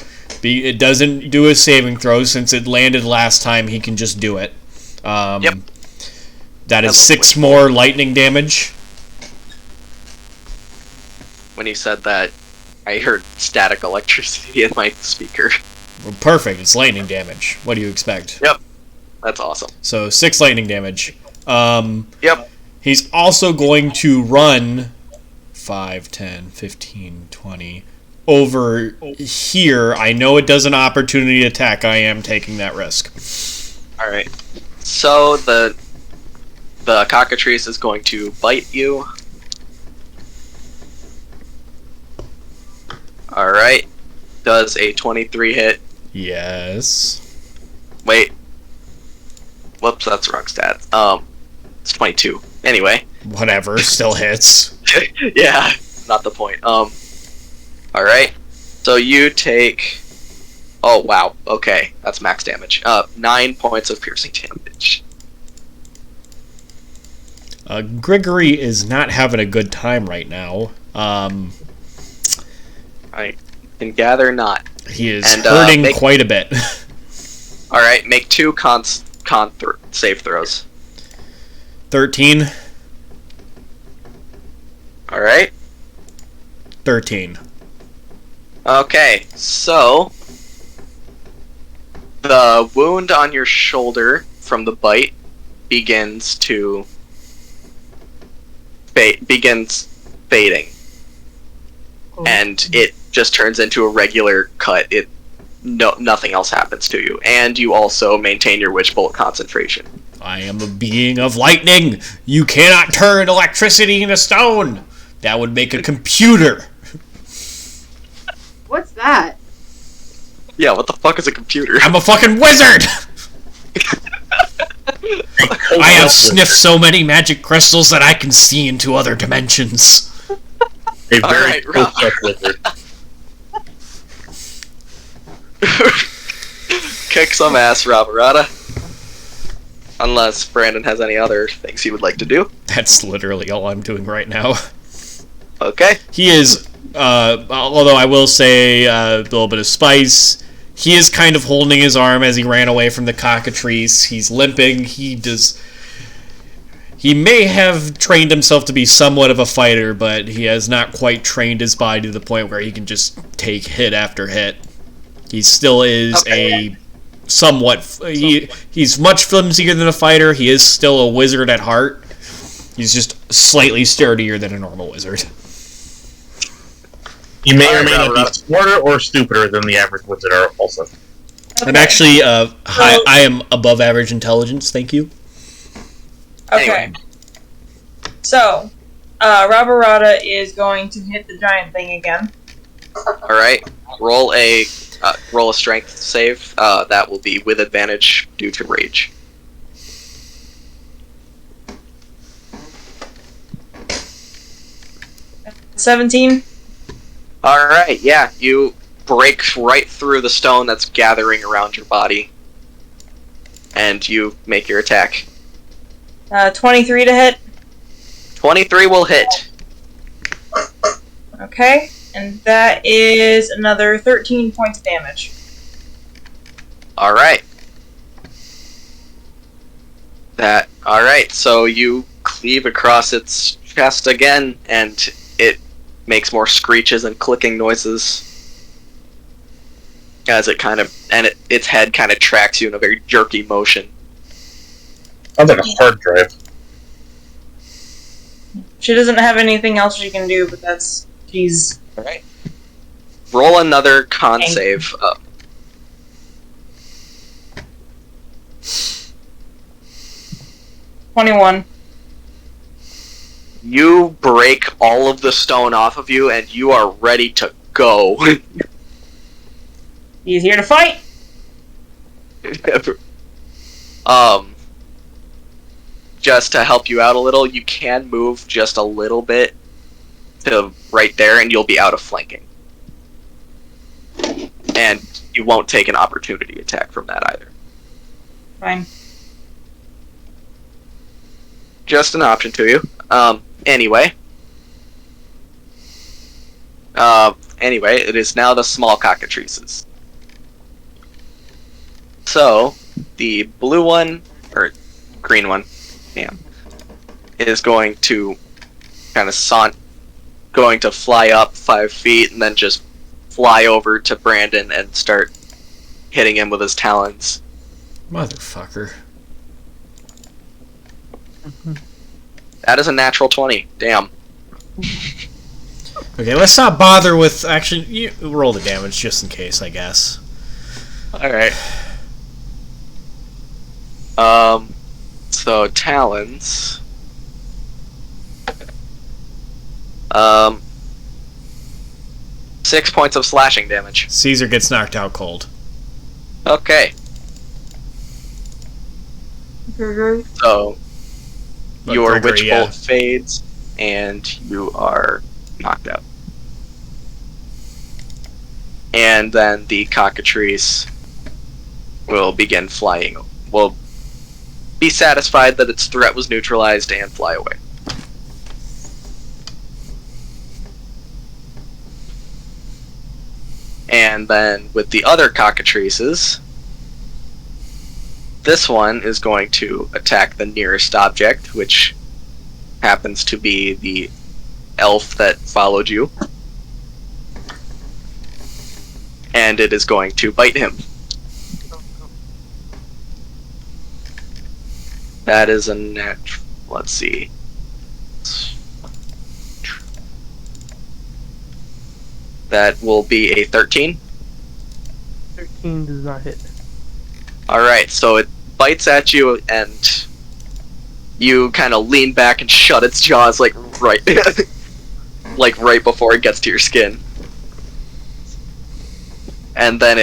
Speaker 2: It doesn't do a saving throw since it landed last time. He can just do it.
Speaker 3: Yep.
Speaker 2: That is 6 more lightning damage.
Speaker 3: When you said that, I heard static electricity in my speaker.
Speaker 2: Well, perfect. It's lightning damage. What do you expect?
Speaker 3: Yep. That's awesome.
Speaker 2: So 6 lightning damage.
Speaker 3: Yep.
Speaker 2: He's also going to run 5, 10, 15, 20 over here. I know it does an opportunity attack. I am taking that risk.
Speaker 3: Alright. So the cockatrice is going to bite you. Alright. Does a 23 hit.
Speaker 2: Yes.
Speaker 3: Wait. Whoops, that's the wrong stat. It's 22. Anyway.
Speaker 2: Whatever, still hits.
Speaker 3: Yeah, not the point. Alright. So you take... Oh, wow. Okay, that's max damage. 9 points of piercing damage.
Speaker 2: Gregory is not having a good time right now.
Speaker 3: I can gather not.
Speaker 2: He is
Speaker 3: And,
Speaker 2: hurting quite a bit.
Speaker 3: Alright, make 2 save throws.
Speaker 2: 13.
Speaker 3: Alright.
Speaker 2: 13.
Speaker 3: Okay, so... The wound on your shoulder from the bite begins fading. And it just turns into a regular cut. Nothing else happens to you. And you also maintain your witch bolt concentration.
Speaker 2: I am a being of lightning. You cannot turn electricity into stone. That would make a computer.
Speaker 1: What's that?
Speaker 3: Yeah, what the fuck is a computer?
Speaker 2: I'm a fucking wizard. I have sniffed so many magic crystals that I can see into other dimensions.
Speaker 5: A very
Speaker 3: Alright, Rob.
Speaker 5: wizard.
Speaker 3: Kick some ass, Roberata. Unless Brandon has any other things he would like to do.
Speaker 2: That's literally all I'm doing right now.
Speaker 3: Okay.
Speaker 2: He is, although I will say a little bit of spice, he is kind of holding his arm as he ran away from the cockatrice. He's limping. He may have trained himself to be somewhat of a fighter, but he has not quite trained his body to the point where he can just take hit after hit. He still is a somewhat... He's much flimsier than a fighter. He is still a wizard at heart. He's just slightly sturdier than a normal wizard.
Speaker 5: He may or may not be smarter or stupider than the average wizard are also.
Speaker 2: I'm actually, I am above average intelligence, thank you.
Speaker 8: Okay.
Speaker 3: Anyway.
Speaker 8: So, Roberata is going to hit the giant thing again.
Speaker 3: Alright. Roll a strength save. That will be with advantage due to rage.
Speaker 8: $17.
Speaker 3: Alright, yeah, you break right through the stone that's gathering around your body. And you make your attack.
Speaker 8: 23 to hit.
Speaker 3: 23 will hit.
Speaker 8: Okay. And that is another 13 points of damage.
Speaker 3: Alright. Alright, so you cleave across its chest again, and it makes more screeches and clicking noises. As it kind of, its head kind of tracks you in a very jerky motion.
Speaker 5: Sounds like a hard drive.
Speaker 8: She doesn't have anything else she can do, but she's...
Speaker 3: Alright. Roll another con
Speaker 8: Okay.
Speaker 3: save.
Speaker 8: 21.
Speaker 3: You break all of the stone off of you, and you are ready to go.
Speaker 8: He's here to fight.
Speaker 3: Just to help you out a little, you can move just a little bit to right there, and you'll be out of flanking. And you won't take an opportunity attack from that either.
Speaker 8: Fine.
Speaker 3: Just an option to you. Anyway, it is now the small cockatrices. So, the blue one, or green one, is going to kind of going to fly up 5 feet and then just fly over to Brandon and start hitting him with his talons.
Speaker 2: Motherfucker.
Speaker 3: That is a natural 20. Damn.
Speaker 2: Okay, let's not bother with... Actually, you roll the damage just in case, I guess.
Speaker 3: Alright. So, talons. 6 points of slashing damage.
Speaker 2: Caesar gets knocked out cold.
Speaker 3: Okay. So,
Speaker 2: But
Speaker 3: your
Speaker 2: Gregory,
Speaker 3: witch
Speaker 2: yeah.
Speaker 3: bolt fades, and you are knocked out. And then the cockatrice will begin flying. Will be satisfied that its threat was neutralized and fly away. And then with the other cockatrices, this one is going to attack the nearest object, which happens to be the elf that followed you. And it is going to bite him. That is a let's see. That will be a 13.
Speaker 7: 13 does not hit.
Speaker 3: Alright, so it bites at you, and you kind of lean back and shut its jaws like right like right before it gets to your skin. And then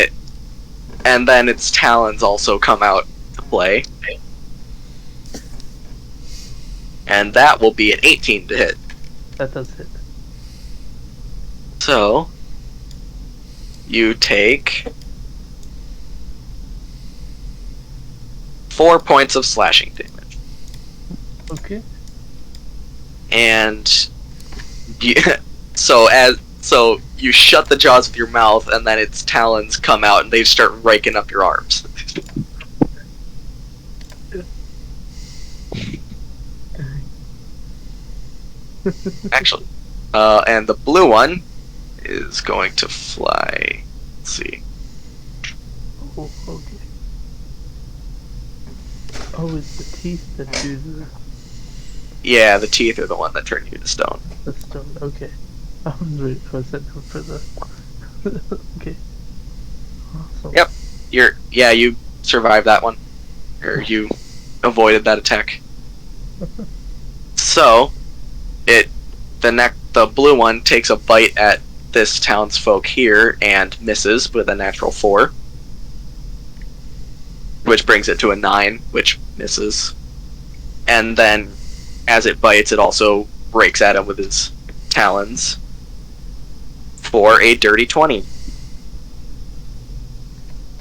Speaker 3: its talons also come out to play. And that will be an 18 to hit.
Speaker 7: That does hit.
Speaker 3: So you take 4 points of slashing damage.
Speaker 7: Okay.
Speaker 3: And so you shut the jaws with your mouth, and then its talons come out, and they start raking up your arms. Actually, and the blue one is going to fly. Let's see.
Speaker 7: Oh, okay. Oh, it's the teeth that do
Speaker 3: Yeah, the teeth are the one that turn you to stone.
Speaker 7: the stone. Okay. I was waiting for the. Okay. Awesome.
Speaker 3: Yep. You survived that one, or you avoided that attack. So, the blue one takes a bite at this townsfolk here and misses with a natural 4, which brings it to a 9, which misses. And then, as it bites, it also rakes at him with his talons for a dirty 20.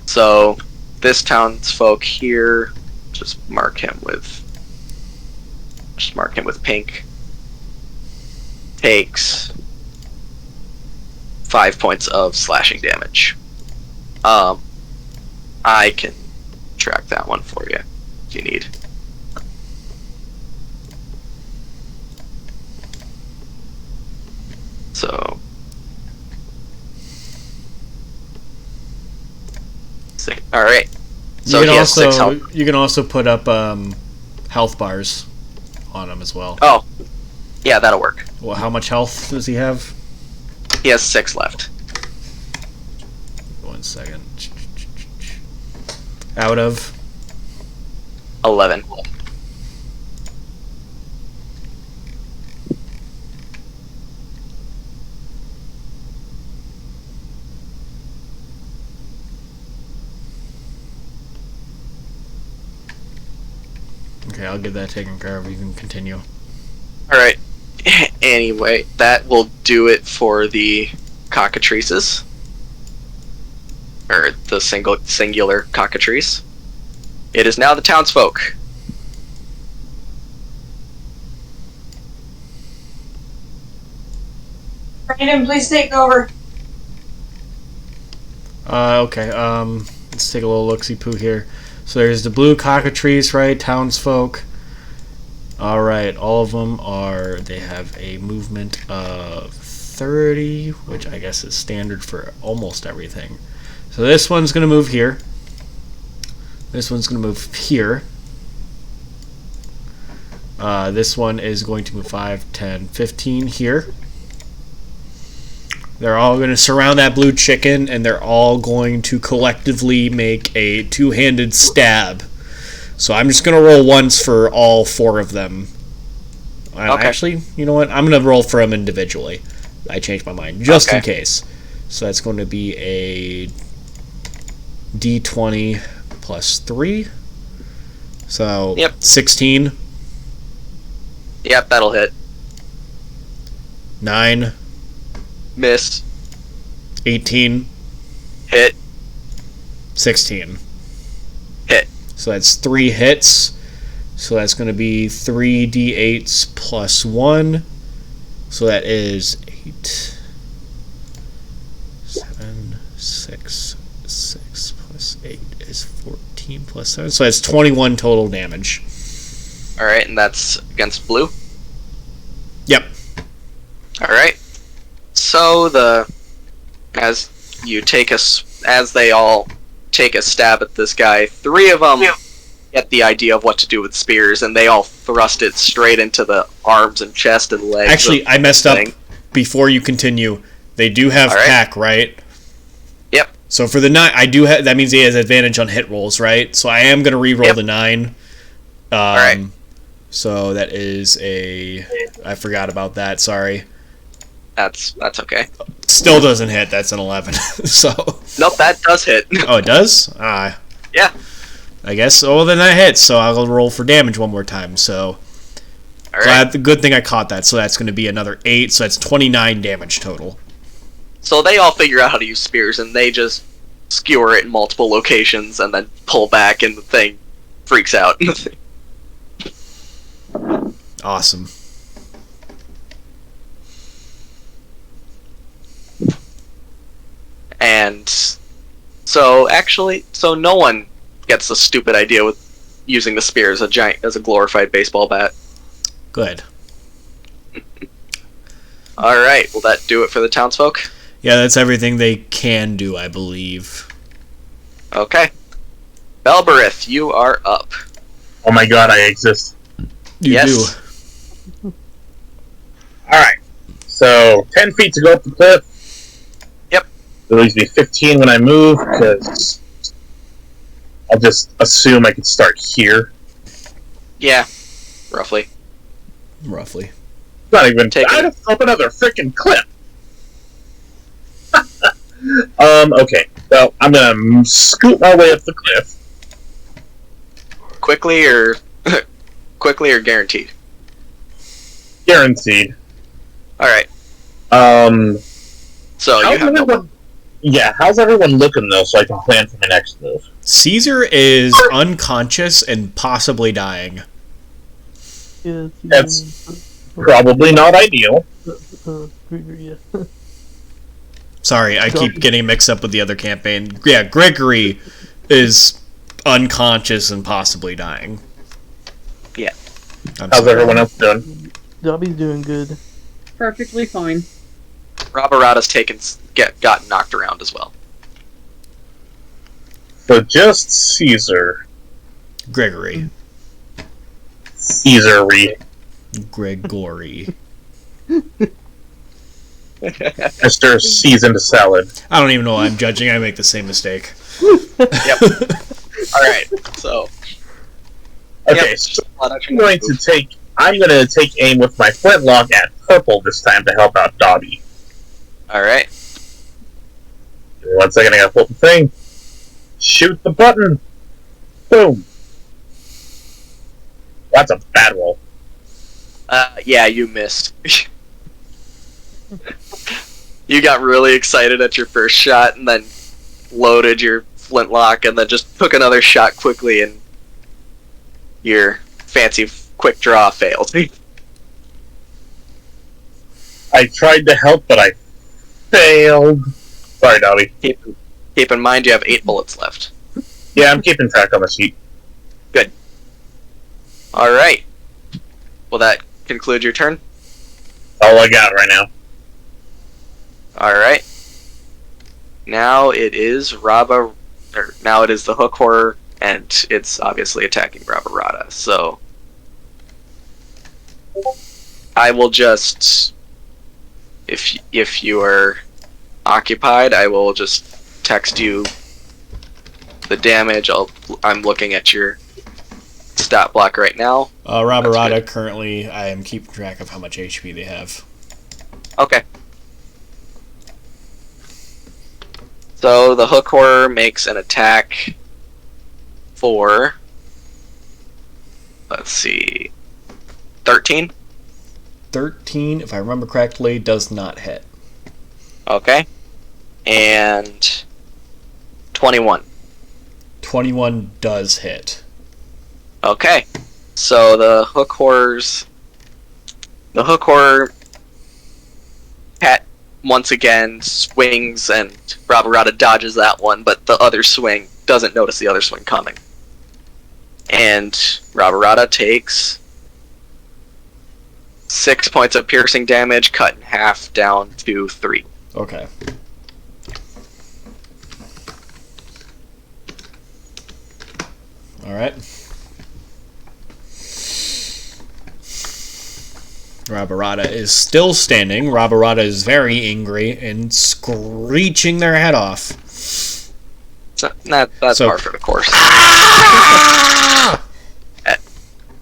Speaker 3: So, this townsfolk here, just mark him with pink, takes 5 points of slashing damage. I can track that one for you if you need. So, all right. So
Speaker 2: you can
Speaker 3: he has 6
Speaker 2: also
Speaker 3: health.
Speaker 2: you can also put up health bars on him as well.
Speaker 3: Oh, yeah, that'll work.
Speaker 2: Well, how much health does he have?
Speaker 3: He has 6 left.
Speaker 2: 1 second. Out of
Speaker 3: 11.
Speaker 2: Okay, I'll get that taken care of. You can continue.
Speaker 3: Alright. Anyway, that will do it for the cockatrices. Or the singular cockatrice. It is now the townsfolk.
Speaker 8: Brandon, please take over.
Speaker 2: Okay, let's take a little look-see-poo here. So there's the blue cockatrice, right? Townsfolk. Alright, all of them they have a movement of 30, which I guess is standard for almost everything. So this one's going to move here. This one's going to move here. This one is going to move 5, 10, 15 here. They're all going to surround that blue chicken, and they're all going to collectively make a two-handed stab. So I'm just going to roll once for all 4 of them.
Speaker 3: Okay.
Speaker 2: Actually, you know what? I'm going to roll for them individually. I changed my mind, just in case. So that's going to be a D20 plus 3. So 16.
Speaker 3: Yep, that'll hit.
Speaker 2: 9.
Speaker 3: Miss.
Speaker 2: 18.
Speaker 3: Hit.
Speaker 2: 16.
Speaker 3: Hit.
Speaker 2: So that's 3 hits. So that's going to be 3d8s plus 1. So that is 8. 7, 6, 6 plus 8 is 14 plus 7. So that's 21 total damage.
Speaker 3: Alright, and that's against blue?
Speaker 2: Yep.
Speaker 3: Alright. So as they all take a stab at this guy, 3 of them get the idea of what to do with spears, and they all thrust it straight into the arms and chest and legs.
Speaker 2: Actually, I messed up before you continue. They do have pack, right?
Speaker 3: Yep.
Speaker 2: So for the 9, I do have. That means he has advantage on hit rolls, right? So I am going to re-roll the 9.
Speaker 3: Alright.
Speaker 2: So that is a. I forgot about that. Sorry.
Speaker 3: That's okay.
Speaker 2: Still doesn't hit. That's an 11. So.
Speaker 3: Nope, that does hit.
Speaker 2: Oh, it does?
Speaker 3: Yeah.
Speaker 2: I guess. Oh, then that hits. So I'll roll for damage one more time. So.
Speaker 3: Alright.
Speaker 2: The good thing I caught that. So that's going to be another 8. So that's 29 damage total.
Speaker 3: So they all figure out how to use spears, and they just skewer it in multiple locations and then pull back, and the thing freaks out.
Speaker 2: Awesome.
Speaker 3: And so no one gets the stupid idea with using the spear as a glorified baseball bat.
Speaker 2: Good.
Speaker 3: Alright, will that do it for the townsfolk?
Speaker 2: Yeah, that's everything they can do, I believe.
Speaker 3: Okay. Belberith, you are up.
Speaker 5: Oh my god, I exist.
Speaker 2: You do.
Speaker 5: Alright. So, 10 feet to go up the cliff.
Speaker 3: Yep.
Speaker 5: It leaves me 15 when I move, because I'll just assume I could start here.
Speaker 3: Yeah, roughly.
Speaker 2: Roughly.
Speaker 5: Not even.
Speaker 3: Take
Speaker 5: I
Speaker 3: it.
Speaker 5: just up another freaking cliff. Okay. Well, I'm gonna scoot my way up the cliff.
Speaker 3: Quickly or guaranteed?
Speaker 5: Guaranteed.
Speaker 3: Alright. So you have no...
Speaker 5: Yeah, how's everyone looking though, so I can plan for my next move?
Speaker 2: Caesar is unconscious and possibly dying.
Speaker 7: Yeah,
Speaker 5: That's probably not ideal.
Speaker 7: Yeah.
Speaker 2: Sorry, I keep getting mixed up with the other campaign. Yeah, Gregory is unconscious and possibly dying.
Speaker 3: Yeah.
Speaker 5: How's everyone else doing?
Speaker 7: Dobby's doing good.
Speaker 1: Perfectly fine.
Speaker 3: Robarata's got knocked around as well.
Speaker 5: So just Caesar.
Speaker 2: Gregory.
Speaker 5: Caesar-y.
Speaker 2: Gregory.
Speaker 5: Mr. Seasoned Salad.
Speaker 2: I don't even know why I'm judging. I make the same mistake.
Speaker 3: Yep. Alright, so.
Speaker 5: Okay, so I'm going to take aim with my flintlock at purple this time to help out Dobby.
Speaker 3: Alright.
Speaker 5: 1 second, I gotta flip the thing. Shoot the button. Boom. That's a bad roll.
Speaker 3: Yeah, you missed. You got really excited at your first shot and then loaded your flintlock and then just took another shot quickly and your fancy quick draw failed.
Speaker 5: I tried to help, but I failed. Sorry, Dobby.
Speaker 3: Keep in mind you have 8 bullets left.
Speaker 5: Yeah, I'm keeping track on the sheet.
Speaker 3: Good. Alright. Will that conclude your turn?
Speaker 5: All I got right now.
Speaker 3: Alright. Now it is now it is the hook horror, and it's obviously attacking Rabarada, so I will just if you are occupied, I will just text you the damage. I'm looking at your stat block right now.
Speaker 2: Rabarada, currently, I am keeping track of how much HP they have.
Speaker 3: Okay. So the hook horror makes an attack for, let's see, 13?
Speaker 2: 13, if I remember correctly, does not hit.
Speaker 3: Okay. And 21.
Speaker 2: 21 does hit.
Speaker 3: Okay. So the hook horror Pat once again swings and Rabarada dodges that one, but the other swing doesn't notice the other swing coming. And Rabarada takes 6 points of piercing damage, cut in half down to 3.
Speaker 2: Okay. Alright. Rabarada is still standing. Rabarada is very angry and screeching their head off.
Speaker 3: That's par for the course.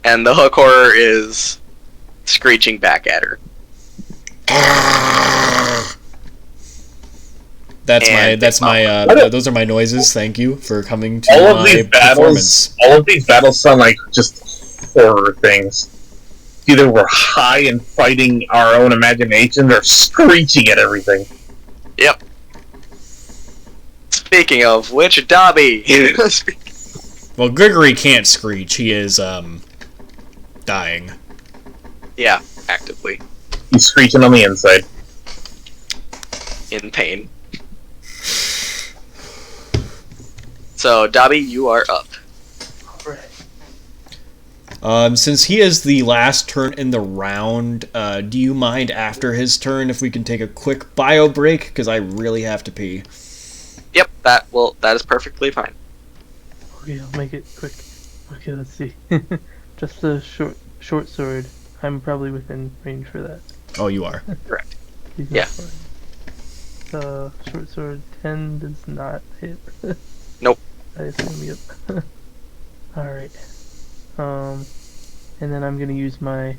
Speaker 3: And the hook horror is screeching back at her.
Speaker 2: Those are my noises. Thank you for coming to my performance.
Speaker 5: All of these battles sound like just horror things. Either we're high and fighting our own imagination or screeching at everything.
Speaker 3: Yep. Speaking of which, Dobby!
Speaker 2: Well, Gregory can't screech. He is, dying.
Speaker 3: Yeah, actively.
Speaker 5: He's screeching on the inside.
Speaker 3: In pain. So, Dobby, you are up.
Speaker 2: Since he is the last turn in the round, do you mind after his turn if we can take a quick bio break? Because I really have to pee.
Speaker 3: Yep, that is perfectly fine.
Speaker 7: Okay, I'll make it quick. Okay, let's see. Just a short sword. I'm probably within range for that.
Speaker 2: Oh, you are.
Speaker 3: Correct.
Speaker 7: Yeah. Short sword 10 does not hit.
Speaker 3: Nope.
Speaker 7: I assume, yep. Alright. And then I'm gonna use my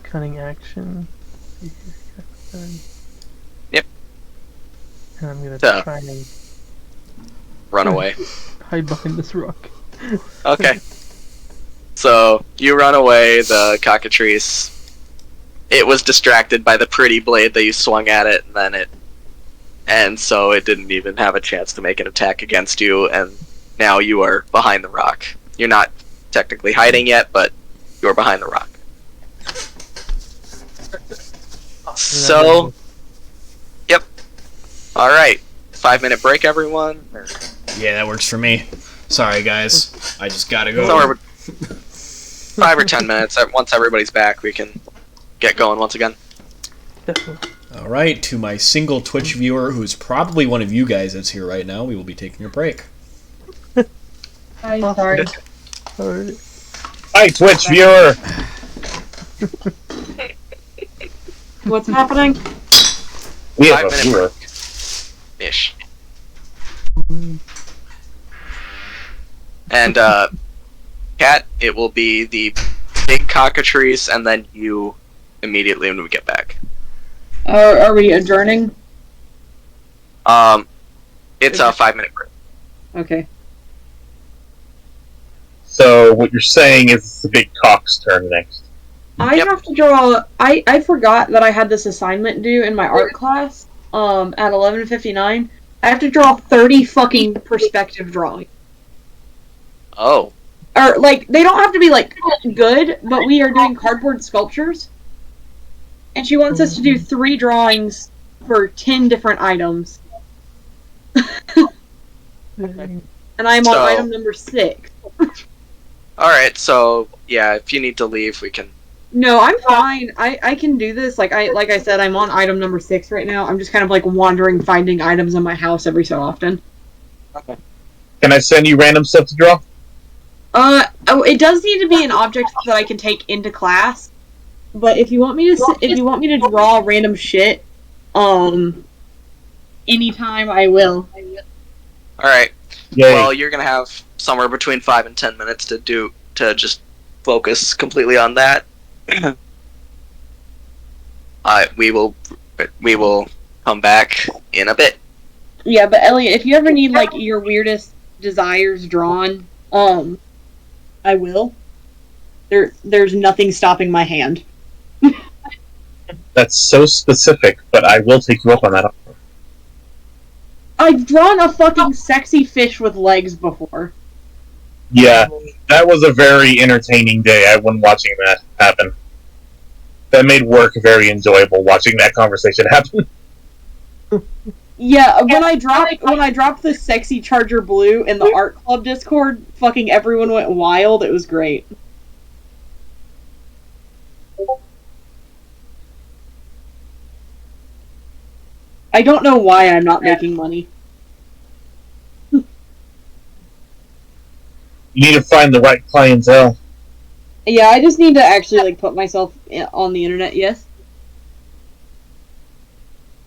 Speaker 7: cunning action.
Speaker 3: Yep.
Speaker 7: And I'm gonna try and
Speaker 3: run away.
Speaker 7: Hide behind this rock.
Speaker 3: Okay. So you run away. The cockatrice. It was distracted by the pretty blade that you swung at it, and so it didn't even have a chance to make an attack against you. And now you are behind the rock. You're not technically hiding yet, but you're behind the rock. So, yep. All right. 5-minute break, everyone.
Speaker 2: Yeah, that works for me. Sorry, guys. I just gotta go.
Speaker 3: Somewhere 5 or 10 minutes. Once everybody's back, we can get going once again.
Speaker 7: Definitely.
Speaker 2: Alright, to my single Twitch viewer, who's probably one of you guys that's here right now, we will be taking a break.
Speaker 1: Hi, sorry.
Speaker 7: Alright.
Speaker 5: Hi, Twitch viewer.
Speaker 1: What's happening?
Speaker 5: We have a
Speaker 3: 5-minute
Speaker 5: viewer.
Speaker 3: Ish. And, Cat, it will be the Big Cockatrice, and then you immediately when we get back.
Speaker 1: Are we adjourning?
Speaker 3: It's a 5-minute break.
Speaker 1: Okay.
Speaker 5: So what you're saying is it's the big cock's turn next.
Speaker 1: I have to draw. I forgot that I had this assignment due in my art class. At 11:59, I have to draw 30 fucking perspective drawings.
Speaker 3: Oh.
Speaker 1: Or like they don't have to be like good, but we are doing cardboard sculptures, and she wants us to do 3 drawings for 10 different items. And I'm on item number 6.
Speaker 3: Alright, so, yeah, if you need to leave, we can...
Speaker 1: No, I'm fine. I can do this. Like I said, I'm on item number 6 right now. I'm just kind of like wandering, finding items in my house every so often.
Speaker 3: Okay.
Speaker 5: Can I send you random stuff to draw?
Speaker 1: It does need to be an object that I can take into class. But if you want me to draw random shit, anytime I will.
Speaker 3: Alright.
Speaker 5: Yay.
Speaker 3: Well, you're gonna have somewhere between 5 and 10 minutes to just focus completely on that. We will come back in a bit.
Speaker 1: Yeah, but Elliot, if you ever need like your weirdest desires drawn, I will. There's nothing stopping my hand.
Speaker 5: That's so specific, but I will take you up on that offer.
Speaker 1: I've drawn a fucking sexy fish with legs before.
Speaker 5: Yeah, that was a very entertaining day when watching that happen. That made work very enjoyable watching that conversation happen.
Speaker 1: Yeah, when I dropped the sexy Charger Blue in the art club Discord, fucking everyone went wild. It was great. I don't know why I'm not making money.
Speaker 5: You need to find the right clientele.
Speaker 1: Yeah, I just need to actually like put myself on the internet. Yes.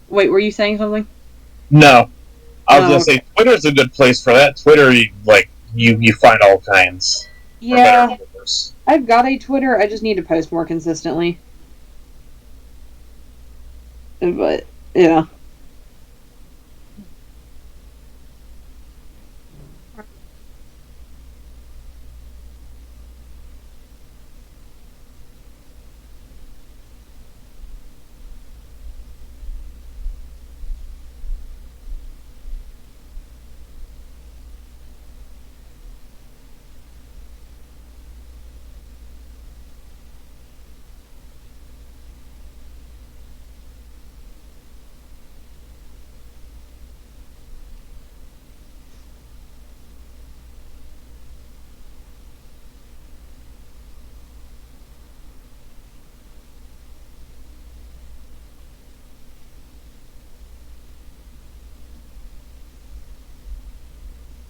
Speaker 1: Wait, were you saying something?
Speaker 5: No. I was
Speaker 1: Oh,
Speaker 5: gonna say Twitter's a good place for that. Twitter, you find all kinds. for
Speaker 1: Yeah,
Speaker 5: better or worse.
Speaker 1: I've got a Twitter. I just need to post more consistently. But yeah.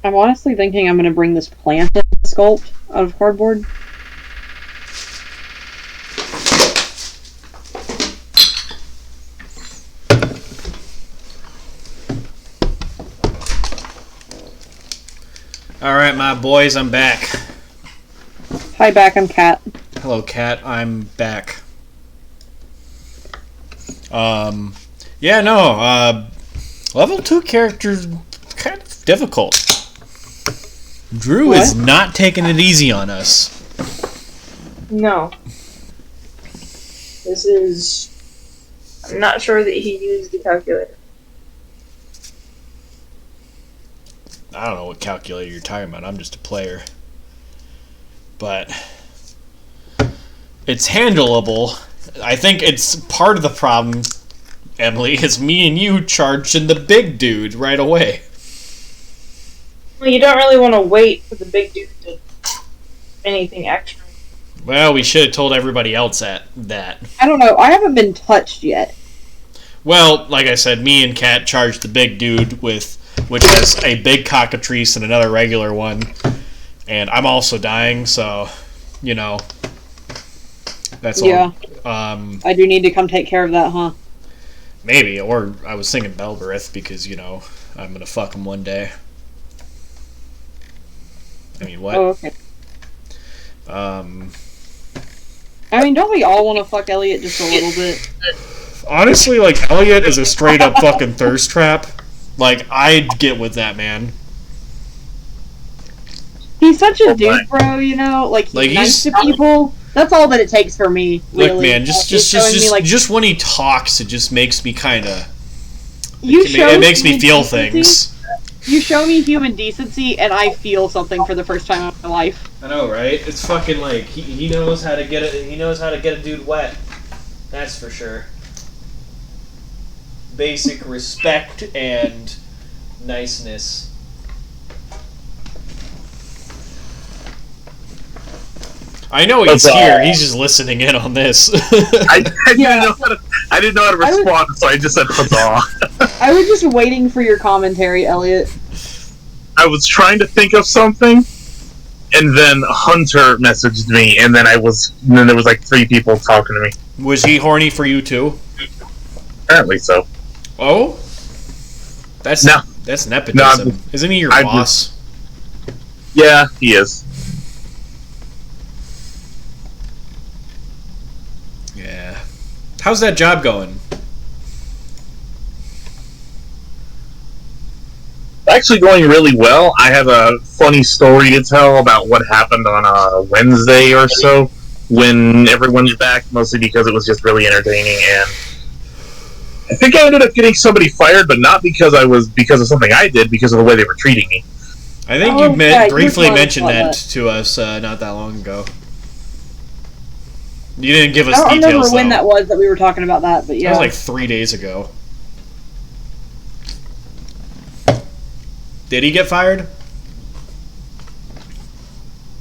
Speaker 1: I'm honestly thinking I'm going to bring this plant in sculpt out of cardboard.
Speaker 2: Alright, my boys, I'm back.
Speaker 1: Hi, back. I'm Kat.
Speaker 2: Hello, Kat. I'm back. Level 2 characters kind of difficult. Drew is not taking it easy on us.
Speaker 8: No. This is... I'm not sure that he used the calculator.
Speaker 2: I don't know what calculator you're talking about. I'm just a player. But it's handleable. I think it's part of the problem, Emily, is me and you charged in the big dude right away.
Speaker 8: Well, you don't really want to wait for the big dude to do anything extra.
Speaker 2: Well, we should have told everybody else that.
Speaker 1: I don't know. I haven't been touched yet.
Speaker 2: Well, like I said, me and Kat charged the big dude which has a big cockatrice and another regular one. And I'm also dying, so, you know, that's
Speaker 1: Yeah.
Speaker 2: all.
Speaker 1: I do need to come take care of that, huh?
Speaker 2: Maybe, or I was thinking Belberith because, you know, I'm gonna fuck him one day. I mean, what?
Speaker 1: Oh, okay.
Speaker 2: I
Speaker 1: mean, don't we all want to fuck Elliot just a little bit?
Speaker 2: honestly, like, Elliot is a straight up fucking thirst trap. Like, I'd get with that man.
Speaker 1: He's such a dude, bro, you know? Like, he's nice to people. That's all that it takes for me, really.
Speaker 2: Look, man, just when he talks, it just makes me kind of... It makes me feel things.
Speaker 1: You show me human decency, and I feel something for the first time in my life.
Speaker 2: I know, right? It's fucking like he knows how to get it. He knows how to get a dude wet. That's for sure. Basic respect and niceness. I know he's here. He's just listening in on this.
Speaker 5: I didn't know how to respond, so I just said huzzah.
Speaker 1: I was just waiting for your commentary, Elliot.
Speaker 5: I was trying to think of something, and then Hunter messaged me, and then there was like 3 people talking to me.
Speaker 2: Was he horny for you too?
Speaker 5: Apparently so.
Speaker 2: Oh, that's nepotism.
Speaker 5: No,
Speaker 2: isn't he your boss?
Speaker 5: Yeah, he is.
Speaker 2: Yeah. How's that job going?
Speaker 5: Actually going really well. I have a funny story to tell about what happened on a Wednesday or so when everyone's back, mostly because it was just really entertaining, and I think I ended up getting somebody fired, but not because of something I did, because of the way they were treating me.
Speaker 2: I think you briefly mentioned that to us not that long ago. You didn't give us details,
Speaker 1: I don't remember when that was that we were talking about that, but yeah.
Speaker 2: That was like 3 days ago. Did he get fired?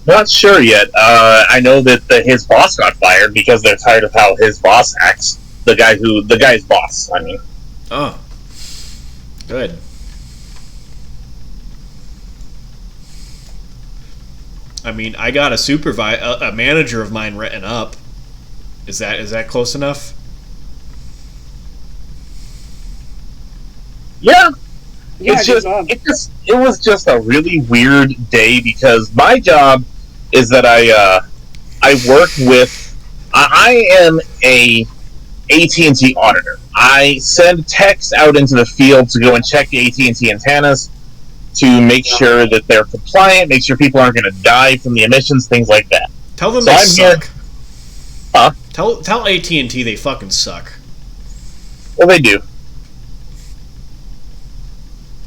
Speaker 5: Not sure yet. I know that his boss got fired because they're tired of how his boss acts. The guy's boss, I mean.
Speaker 2: Oh. Good. I mean, I got a manager of mine written up. Is that close enough?
Speaker 5: Yeah.
Speaker 1: Yeah,
Speaker 5: it was just a really weird day because my job is that I work with. I am a AT&T auditor. I send techs out into the field to go and check the AT&T antennas to make sure that they're compliant, make sure people aren't going to die from the emissions, things like that.
Speaker 2: Tell them they suck.
Speaker 5: Here. Huh?
Speaker 2: Tell AT&T they fucking suck.
Speaker 5: Well, they do.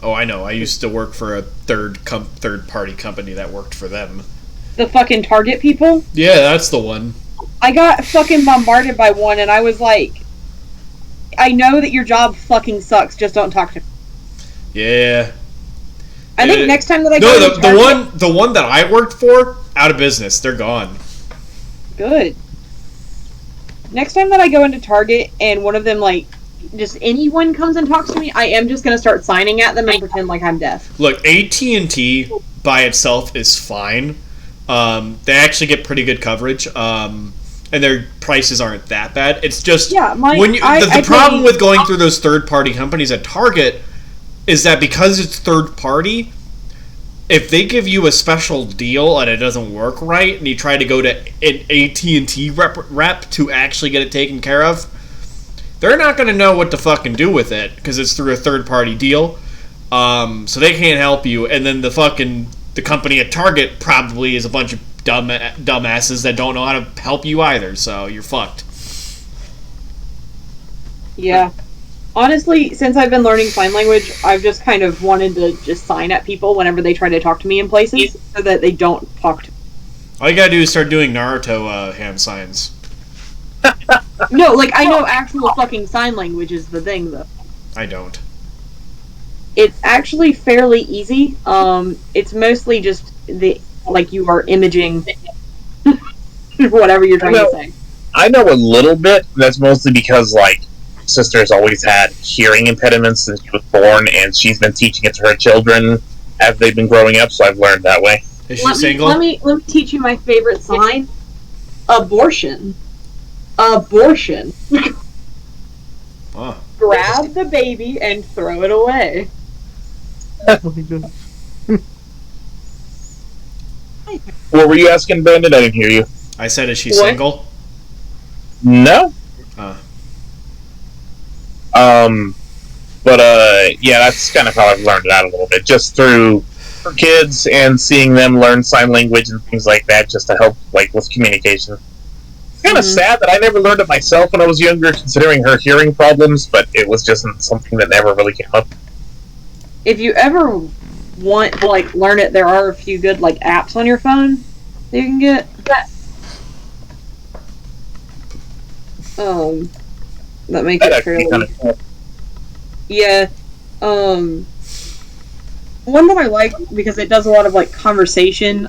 Speaker 2: Oh, I know. I used to work for a third-party company that worked for them.
Speaker 1: The fucking Target people?
Speaker 2: Yeah, that's the one.
Speaker 1: I got fucking bombarded by one, and I was like, I know that your job fucking sucks, just don't talk to me.
Speaker 2: Yeah.
Speaker 1: I think next time that I go to Target...
Speaker 2: the one that I worked for, out of business. They're gone.
Speaker 1: Good. Next time that I go into Target and one of them, like, just anyone comes and talks to me, I am just going to start signing at them and pretend like I'm deaf.
Speaker 2: Look, AT&T by itself is fine. They actually get pretty good coverage, and their prices aren't that bad. It's just the problem with going through those third-party companies at Target is that because it's third-party, if they give you a special deal and it doesn't work right, and you try to go to an AT&T rep to actually get it taken care of, they're not going to know what to fucking do with it because it's through a third-party deal. So they can't help you. And then the company at Target probably is a bunch of dumbasses that don't know how to help you either. So you're fucked.
Speaker 1: Yeah. Honestly, since I've been learning sign language, I've just kind of wanted to just sign at people whenever they try to talk to me in places so that they don't talk to me.
Speaker 2: All you gotta do is start doing Naruto hand signs.
Speaker 1: No, like, I know actual fucking sign language is the thing, though.
Speaker 2: I don't.
Speaker 1: It's actually fairly easy. It's mostly just you are imaging whatever you're trying to say.
Speaker 5: I know a little bit. That's mostly because, like, sister's always had hearing impediments since she was born, and she's been teaching it to her children as they've been growing up, so I've learned that way.
Speaker 2: Is she single?
Speaker 1: Let me teach you my favorite sign. Abortion. Abortion.
Speaker 2: Oh.
Speaker 1: Grab the baby and throw it away.
Speaker 7: Oh my gosh.
Speaker 5: What were you asking, Brandon? I didn't hear you.
Speaker 2: I said, is she
Speaker 1: What?
Speaker 2: single?
Speaker 5: No. But yeah, that's kind of how I've learned it out a little bit, just through her kids and seeing them learn sign language and things like that, just to help, like, with communication. It's kind of sad that I never learned it myself when I was younger, considering her hearing problems, but it was just something that never really came up.
Speaker 1: If you ever want to like learn it, there are a few good like apps on your phone that you can get. That make
Speaker 5: That
Speaker 1: it
Speaker 5: actually
Speaker 1: fairly.
Speaker 5: kind of cool.
Speaker 1: Yeah. One that I like because it does a lot of like conversation.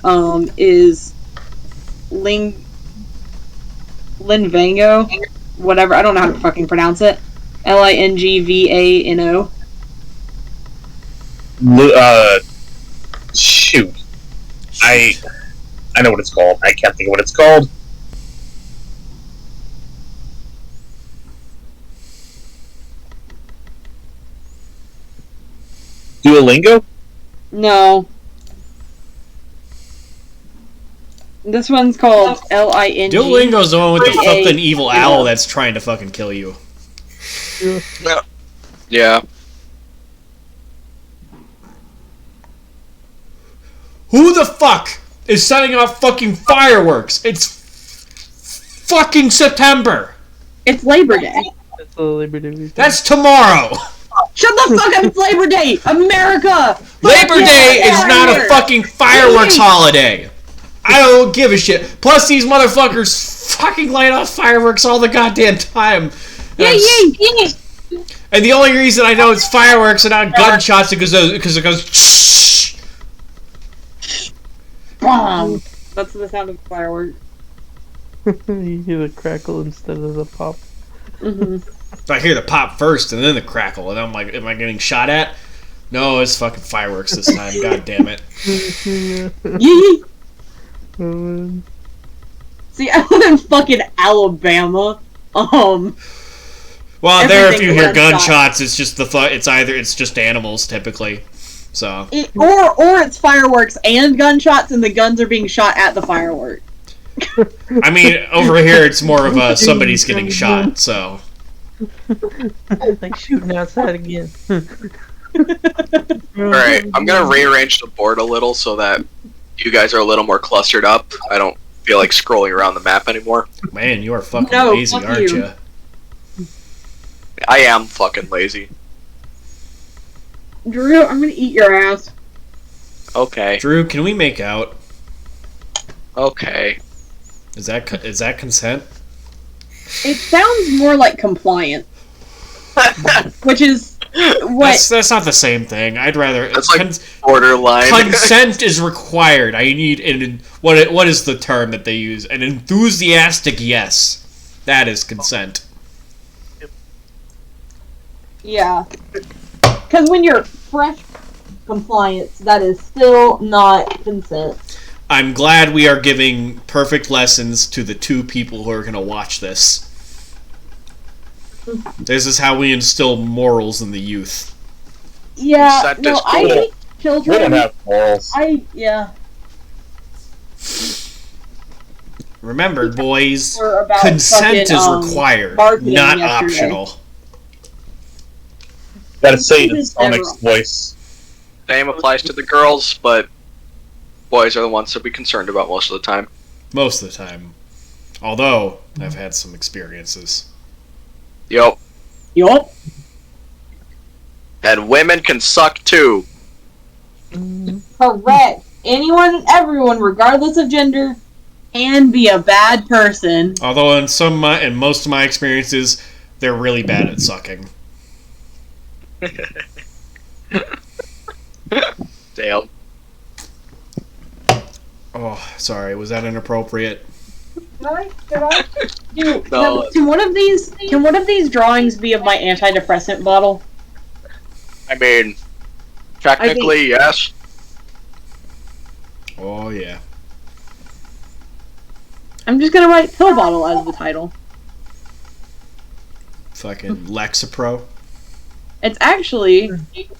Speaker 1: Is Linvango, whatever. I don't know how to fucking pronounce it. Lingvano.
Speaker 5: Shoot. I know what it's called. I can't think of what it's called. Duolingo?
Speaker 1: No. This one's called Ling.
Speaker 2: Duolingo's the one with the fucking evil owl that's trying to fucking kill you.
Speaker 3: Yeah.
Speaker 2: Who the fuck is setting off fucking fireworks? It's fucking September.
Speaker 1: It's Labor Day.
Speaker 7: That's a Labor Day weekend.
Speaker 2: That's tomorrow.
Speaker 1: Shut the fuck up! It's Labor Day, America.
Speaker 2: Labor Day is not a
Speaker 1: here.
Speaker 2: fucking fireworks holiday. I don't give a shit. Plus, these motherfuckers fucking light off fireworks all the goddamn time.
Speaker 1: Yay!
Speaker 2: And the only reason I know it's fireworks and not gunshots is because it goes. Shh.
Speaker 1: Bomb. That's the sound of a firework.
Speaker 7: You hear the crackle instead of the pop.
Speaker 2: I hear the pop first and then the crackle, and I'm like, am I getting shot at? No, it's fucking fireworks this time. God damn it.
Speaker 1: Yee!
Speaker 7: Man.
Speaker 1: See, I live in fucking Alabama.
Speaker 2: Well, there if you
Speaker 1: everything
Speaker 2: hear
Speaker 1: was
Speaker 2: gunshots, it's just it's just animals typically. So
Speaker 1: or it's fireworks and gunshots, and the guns are being shot at the firework.
Speaker 2: I mean, over here it's more of a somebody's getting shot. So
Speaker 7: Like shooting outside again.
Speaker 3: Alright, I'm gonna rearrange the board a little so that you guys are a little more clustered up. I don't feel like scrolling around the map anymore.
Speaker 2: man, you are fucking
Speaker 1: No,
Speaker 2: lazy,
Speaker 1: fuck
Speaker 2: aren't
Speaker 1: you.
Speaker 2: you?
Speaker 3: I am fucking lazy.
Speaker 1: Drew, I'm gonna eat your ass.
Speaker 3: Okay.
Speaker 2: Drew, can we make out?
Speaker 3: Okay.
Speaker 2: Is that consent?
Speaker 1: It sounds more like compliant, which is what.
Speaker 2: That's not the same thing. I'd rather.
Speaker 3: That's like borderline.
Speaker 2: Consent is required. I need what is the term that they use? An enthusiastic yes. That is consent.
Speaker 1: Yeah, because when you're fresh compliance, that is still not consent.
Speaker 2: I'm glad we are giving perfect lessons to the two people who are going to watch this. This is how we instill morals in the youth.
Speaker 1: Yeah,
Speaker 3: Consent
Speaker 1: no,
Speaker 3: is
Speaker 1: I
Speaker 3: cool.
Speaker 1: hate
Speaker 5: We don't
Speaker 1: children.
Speaker 5: have balls.
Speaker 2: Remember, boys,
Speaker 1: Or about
Speaker 2: consent
Speaker 1: fucking,
Speaker 2: is required,
Speaker 1: bargaining
Speaker 2: not
Speaker 1: yesterday.
Speaker 2: optional.
Speaker 5: Gotta say it in
Speaker 1: This is
Speaker 5: Sonic's
Speaker 1: never-
Speaker 5: voice.
Speaker 3: Same applies to the girls, but boys are the ones to be concerned about most of the time.
Speaker 2: Most of the time. Although, I've had some experiences.
Speaker 3: Yup.
Speaker 1: Yup.
Speaker 3: And women can suck too.
Speaker 1: Correct. Anyone and everyone, regardless of gender, can be a bad person.
Speaker 2: Although in most of my experiences, they're really bad at sucking.
Speaker 3: Damn.
Speaker 2: Oh, sorry, was that inappropriate?
Speaker 1: Dude,
Speaker 3: No.
Speaker 1: can one of these drawings be of my antidepressant bottle?
Speaker 3: I mean, technically, yes.
Speaker 2: Oh, yeah.
Speaker 1: I'm just gonna write pill bottle as the title.
Speaker 2: Fucking Lexapro.
Speaker 1: It's actually,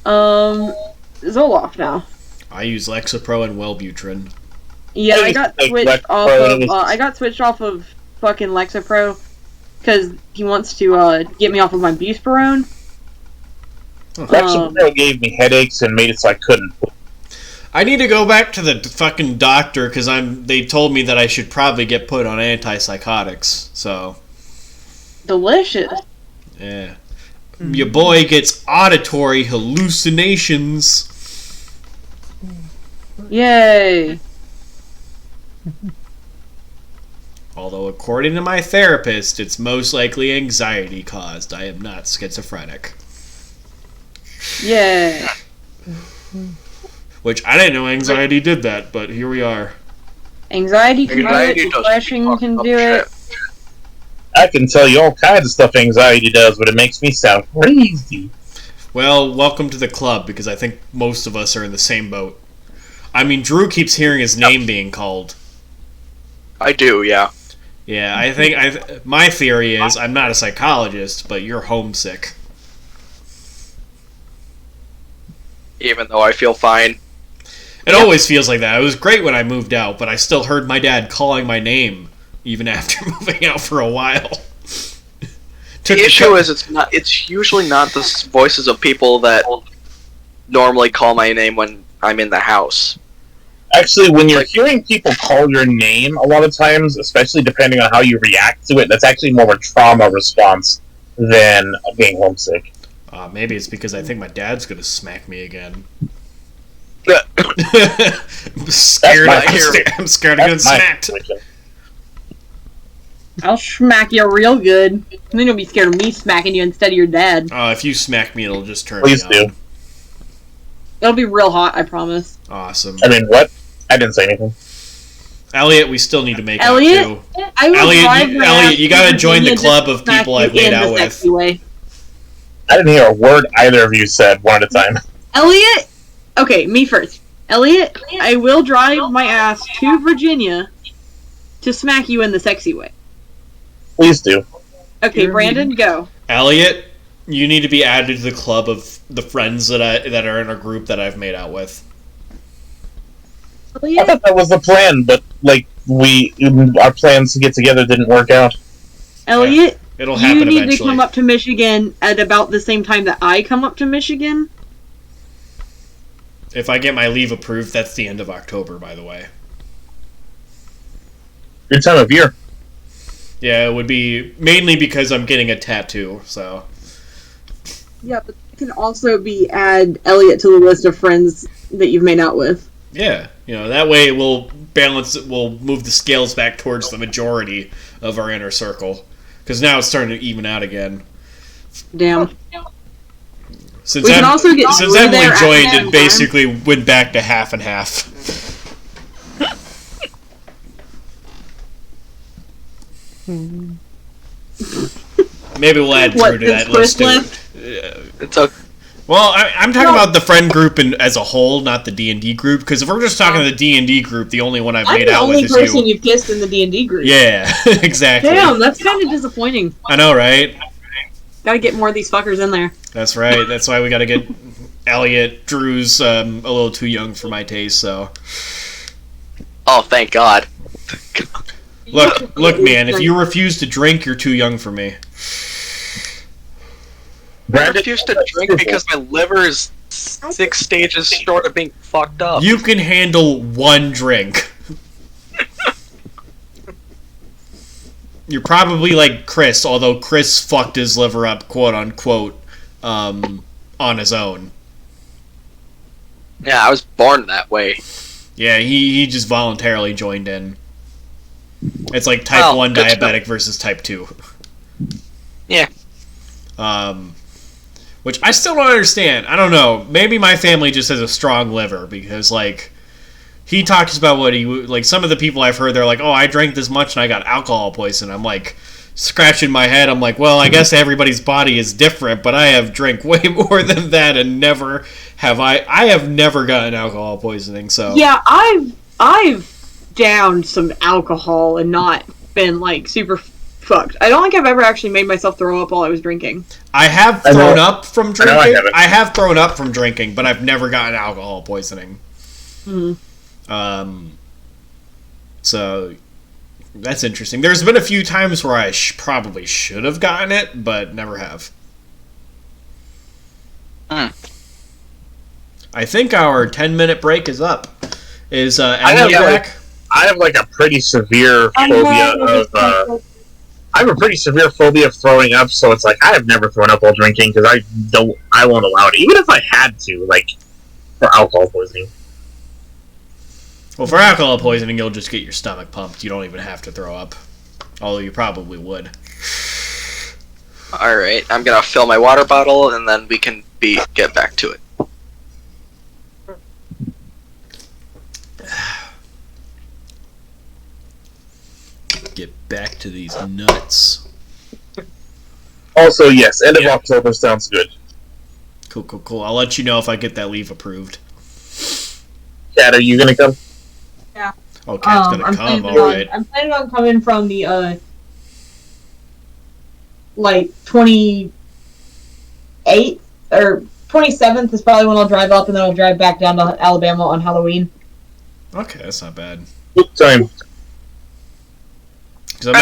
Speaker 1: Zoloft now.
Speaker 2: I use Lexapro and Wellbutrin.
Speaker 1: Yeah, I got
Speaker 5: Like
Speaker 1: switched off
Speaker 5: Lexapro.
Speaker 1: of. I got switched off of fucking Lexapro because he wants to get me off of my Buspirone.
Speaker 5: Lexapro gave me headaches and made it so I couldn't.
Speaker 2: I need to go back to the fucking doctor because they told me that I should probably get put on antipsychotics. So,
Speaker 1: Delicious.
Speaker 2: yeah. Your boy gets auditory hallucinations.
Speaker 1: Yay.
Speaker 2: Although, according to my therapist, it's most likely anxiety caused. I am not schizophrenic.
Speaker 1: Yeah.
Speaker 2: Which I didn't know anxiety did that, but here we are.
Speaker 1: Anxiety can
Speaker 3: Anxiety
Speaker 1: do it.
Speaker 3: does
Speaker 1: Depression
Speaker 3: fucked
Speaker 1: can
Speaker 3: up
Speaker 1: do it.
Speaker 3: shit.
Speaker 5: I can tell you all kinds of stuff anxiety does, but it makes me sound crazy.
Speaker 2: Well, welcome to the club, because I think most of us are in the same boat. I mean, Drew keeps hearing his name being called.
Speaker 3: I do, yeah.
Speaker 2: Yeah, I think my theory is I'm not a psychologist, but you're homesick.
Speaker 3: Even though I feel fine.
Speaker 2: It always feels like that. It was great when I moved out, but I still heard my dad calling my name even after moving out for a while.
Speaker 3: The issue is it's usually not the voices of people that normally call my name when I'm in the house.
Speaker 5: Actually, when you're hearing people call your name, a lot of times, especially depending on how you react to it, that's actually more of a trauma response than being homesick.
Speaker 2: Maybe it's because I think my dad's gonna smack me again. I'm scared. I'm scared of getting smacked.
Speaker 1: I'll smack you real good. And then you'll be scared of me smacking you instead of your dad.
Speaker 2: If you smack me, it'll just turn
Speaker 5: Please
Speaker 2: me on.
Speaker 5: do.
Speaker 1: It'll be real hot, I promise.
Speaker 2: Awesome.
Speaker 5: I mean, what? I didn't say anything.
Speaker 2: Elliot, we still need to make
Speaker 1: Elliot?
Speaker 2: out too.
Speaker 1: I will drive my
Speaker 2: Elliot,
Speaker 1: ass
Speaker 2: you gotta
Speaker 1: to
Speaker 2: join the
Speaker 1: Virginia
Speaker 2: club
Speaker 1: to
Speaker 2: of
Speaker 1: smack
Speaker 2: people
Speaker 1: you
Speaker 2: I've made
Speaker 1: in
Speaker 2: out
Speaker 1: the
Speaker 2: with.
Speaker 1: sexy way.
Speaker 5: I didn't hear a word either of you said one at a time.
Speaker 1: Elliot? Okay, me first. Elliot, I will drive my ass to Virginia to smack you in the sexy way.
Speaker 5: Please do.
Speaker 1: Okay, Brandon, go.
Speaker 2: Elliot, you need to be added to the club of the friends that are in a group that I've made out with.
Speaker 5: I
Speaker 1: Elliot?
Speaker 5: thought that was the plan, but our plans to get together didn't work out.
Speaker 1: Elliot,
Speaker 2: It'll happen
Speaker 1: you need
Speaker 2: eventually.
Speaker 1: to come up to Michigan at about the same time that I come up to Michigan.
Speaker 2: If I get my leave approved, that's the end of October, by the way.
Speaker 5: Good time of year.
Speaker 2: Yeah, it would be mainly because I'm getting a tattoo, so.
Speaker 1: Yeah, but you can also add Elliot to the list of friends that you've made out with.
Speaker 2: Yeah, that way we'll move the scales back towards the majority of our inner circle. Because now it's starting to even out again.
Speaker 1: Damn.
Speaker 2: Since
Speaker 1: We can also get
Speaker 2: since
Speaker 1: Drew
Speaker 2: Emily
Speaker 1: there at
Speaker 2: joined,
Speaker 1: the
Speaker 2: it
Speaker 1: same
Speaker 2: basically went back to half and half. Maybe we'll add Drew to that list too.
Speaker 3: It's okay.
Speaker 2: Well, I'm talking about the friend group as a whole, not the D&D group. Because if we're just talking the D&D group, the only one I've made out with is you.
Speaker 1: I'm the only person you've kissed in the D&D group.
Speaker 2: Yeah, exactly.
Speaker 1: Damn, that's kind of disappointing.
Speaker 2: I know, right?
Speaker 1: Gotta get more of these fuckers in there.
Speaker 2: That's right. That's why we gotta get Elliot. Drew's a little too young for my taste, so.
Speaker 3: Oh, thank God.
Speaker 2: Look, man, if you refuse to drink, you're too young for me.
Speaker 3: I refuse to drink because my liver is 6 stages short of being fucked up.
Speaker 2: You can handle one drink. You're probably like Chris, although Chris fucked his liver up, quote unquote, on his own.
Speaker 3: Yeah, I was born that way.
Speaker 2: Yeah, he just voluntarily joined in. It's like type 1 diabetic versus type 2.
Speaker 3: Yeah.
Speaker 2: Which I still don't understand. I don't know. Maybe my family just has a strong liver because, like, he talks about what some of the people I've heard, they're like, oh, I drank this much and I got alcohol poisoning. I'm like, scratching my head. I'm like, well, I guess everybody's body is different, but I have drank way more than that and never have I have never gotten alcohol poisoning, so.
Speaker 1: Yeah, I've I've downed some alcohol and not been, like, super fucked. I don't think I've ever actually made myself throw up while I was drinking.
Speaker 2: I have thrown up from drinking.
Speaker 5: haven't.
Speaker 2: I have thrown up from drinking, but I've never gotten alcohol poisoning.
Speaker 1: Mm-hmm.
Speaker 2: So that's interesting. There's been a few times where I probably should have gotten it, but never have. I think our 10-minute break is up. Is anyone back?
Speaker 5: I have like a pretty severe phobia of. I have a pretty severe phobia of throwing up, so it's like I have never thrown up while drinking because I won't allow it, even if I had to, like for alcohol poisoning.
Speaker 2: Well, for alcohol poisoning, you'll just get your stomach pumped. You don't even have to throw up, although you probably would.
Speaker 3: All right, I'm gonna fill my water bottle, and then we can get back to it.
Speaker 2: Get back to these nuts.
Speaker 5: Also, yes, end of October sounds good.
Speaker 2: Cool. I'll let you know if I get that leave approved.
Speaker 5: Kat, are you gonna come?
Speaker 1: Yeah.
Speaker 2: Oh, Kat's gonna come, alright.
Speaker 1: I'm planning on coming from the, like, 28th, or 27th is probably when I'll drive up, and then I'll drive back down to Alabama on Halloween.
Speaker 2: Okay, that's not bad.
Speaker 5: Good time.
Speaker 2: Because I'm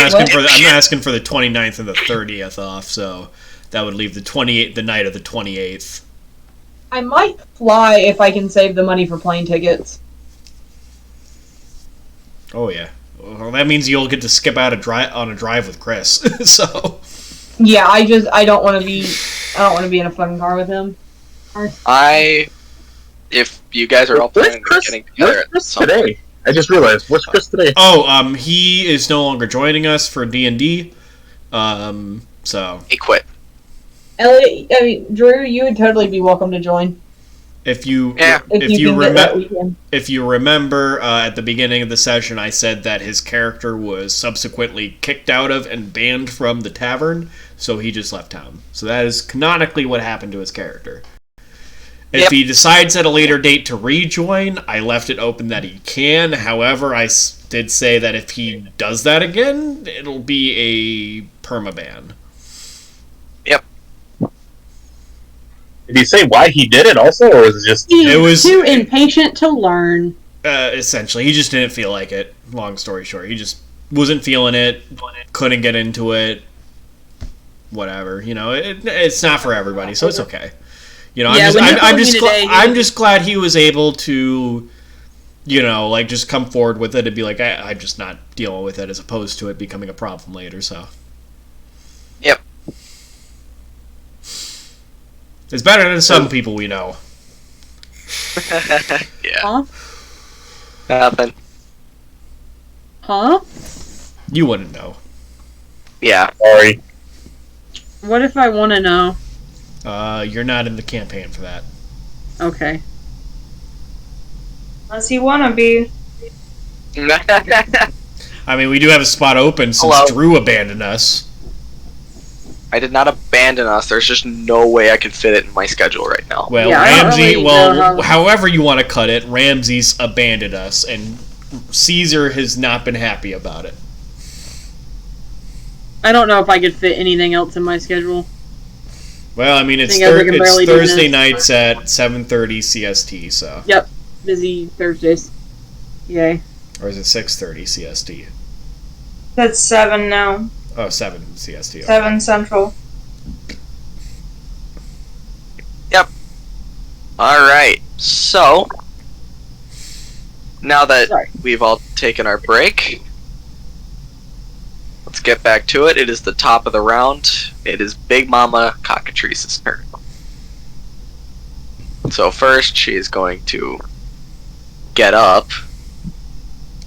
Speaker 2: asking for the 29th and the 30th off, so that would leave the night of the 28th.
Speaker 1: I might fly if I can save the money for plane tickets.
Speaker 2: Oh yeah. Well, that means you'll get to skip out on a drive with Chris. So.
Speaker 1: Yeah, I don't want to be in a fucking car with him.
Speaker 3: If you guys are all planning on getting together at some point.
Speaker 5: Today? I just realized. What's Chris today?
Speaker 2: Oh, he is no longer joining us for D&D. So.
Speaker 3: He quit.
Speaker 1: Elliot, I mean, Drew, you would totally be welcome to join.
Speaker 2: If you remember at the beginning of the session, I said that his character was subsequently kicked out of and banned from the tavern, so he just left town. So that is canonically what happened to his character. If he decides at a later date to rejoin, I left it open that he can. However, I did say that if he does that again, it'll be a permaban.
Speaker 3: Yep.
Speaker 5: Did he say why he did it also, or was it just...
Speaker 1: He was too impatient to learn.
Speaker 2: Essentially. He just didn't feel like it. Long story short. He just wasn't feeling it, couldn't get into it, whatever. You know, it's not for everybody, so it's okay. You know, I'm just glad he was able to, you know, like, just come forward with it and be like, I'm just not dealing with it, as opposed to it becoming a problem later, so.
Speaker 3: Yep.
Speaker 2: It's better than some people we know.
Speaker 3: Yeah.
Speaker 1: Huh?
Speaker 3: Nothing.
Speaker 1: Huh?
Speaker 2: You wouldn't know.
Speaker 3: Yeah.
Speaker 5: Sorry.
Speaker 1: What if I want to know?
Speaker 2: You're not in the campaign for that.
Speaker 1: Okay.
Speaker 8: Unless you wanna be.
Speaker 2: I mean, we do have a spot open since Drew abandoned us.
Speaker 3: I did not abandon us. There's just no way I can fit it in my schedule right now.
Speaker 2: Well,
Speaker 1: yeah,
Speaker 2: Ramsey, however you want to cut it, Ramsey's abandoned us, and Caesar has not been happy about it.
Speaker 1: I don't know if I could fit anything else in my schedule.
Speaker 2: Well, I mean, it's
Speaker 1: barely do
Speaker 2: Thursday
Speaker 1: this.
Speaker 2: nights at 7:30 CST, so.
Speaker 1: Yep. Busy Thursdays. Yay.
Speaker 2: Or is it 6:30 CST?
Speaker 8: That's 7 now.
Speaker 2: Oh, 7 CST. Okay.
Speaker 8: 7 Central.
Speaker 3: Yep. Alright, so now that we've all taken our break, let's get back to it. It is the top of the round. It is Big Mama Cockatrice's turn. So first, she is going to get up.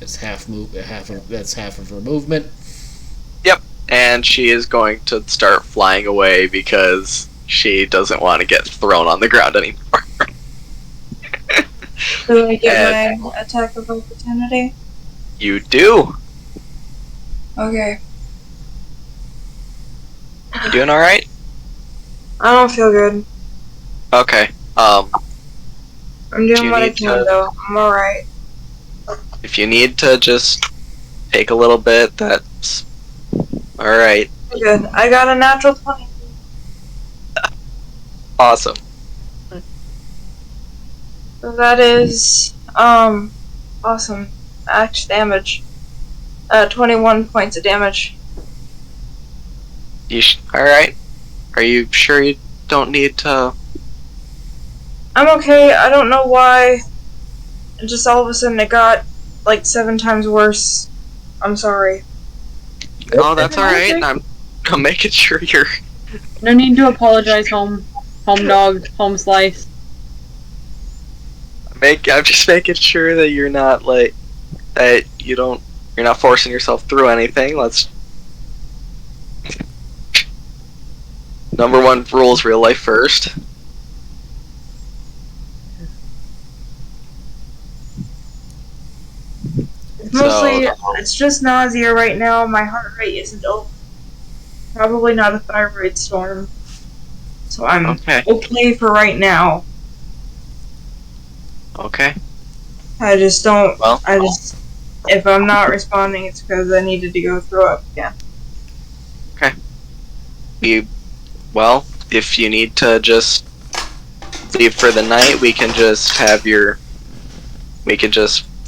Speaker 2: That's half of her movement.
Speaker 3: Yep. And she is going to start flying away because she doesn't want to get thrown on the ground anymore.
Speaker 8: Do I get my attack of opportunity?
Speaker 3: You do.
Speaker 8: Okay.
Speaker 3: You doing alright?
Speaker 8: I don't feel good.
Speaker 3: Okay.
Speaker 8: I'm
Speaker 3: Do
Speaker 8: doing
Speaker 3: you
Speaker 8: what I
Speaker 3: need
Speaker 8: can
Speaker 3: to-
Speaker 8: though. I'm alright.
Speaker 3: If you need to just take a little bit, that's alright.
Speaker 8: Good. I got a natural 20.
Speaker 3: Awesome.
Speaker 8: So that is, awesome. Max damage. 21 points of damage.
Speaker 3: Alright. Are you sure you don't need to...
Speaker 8: I'm okay. I don't know why. Just all of a sudden it got, like, 7 times worse. I'm sorry.
Speaker 3: Oh, that's alright. I'm making sure you're...
Speaker 1: No need to apologize, home dog, home slice.
Speaker 3: I'm just making sure that you're not, like... That you're not forcing yourself through anything. Let's... Number 1 rule is real life first.
Speaker 8: Mostly, it's just nausea right now. My heart rate isn't over. Probably not a thyroid storm. So I'm okay for right now.
Speaker 3: Okay.
Speaker 8: I just don't.
Speaker 3: Well.
Speaker 8: If I'm not responding, it's because I needed to go throw up again.
Speaker 3: Okay. Well, if you need to just leave for the night, we can just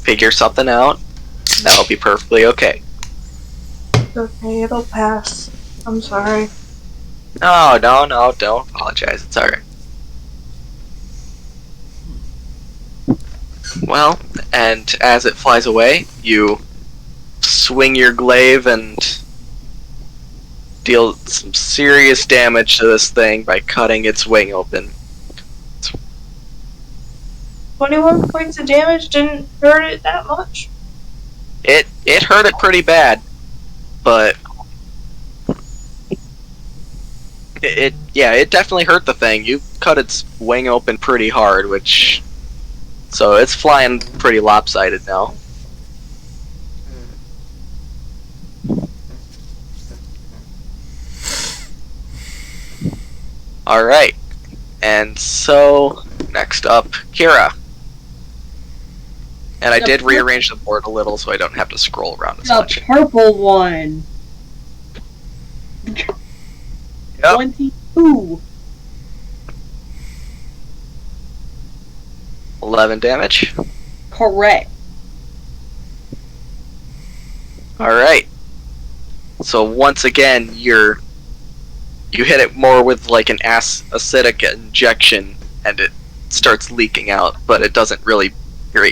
Speaker 3: figure something out. That'll be perfectly okay.
Speaker 8: It's okay, it'll pass. I'm sorry.
Speaker 3: No, don't apologize. It's alright. Well, and as it flies away, you swing your glaive and deal some serious damage to this thing by cutting its wing open.
Speaker 8: 21 points of damage didn't hurt it that much.
Speaker 3: It hurt it pretty bad, but it definitely hurt the thing. You cut its wing open pretty hard, so it's flying pretty lopsided now. Alright. And so, next up, Kira. And I did rearrange the board a little so I don't have to scroll around as much.
Speaker 1: The purple one.
Speaker 3: Yep.
Speaker 1: 22.
Speaker 3: 11 damage.
Speaker 1: Correct.
Speaker 3: Alright. So once again, you hit it more with like an acidic injection and it starts leaking out, but it doesn't really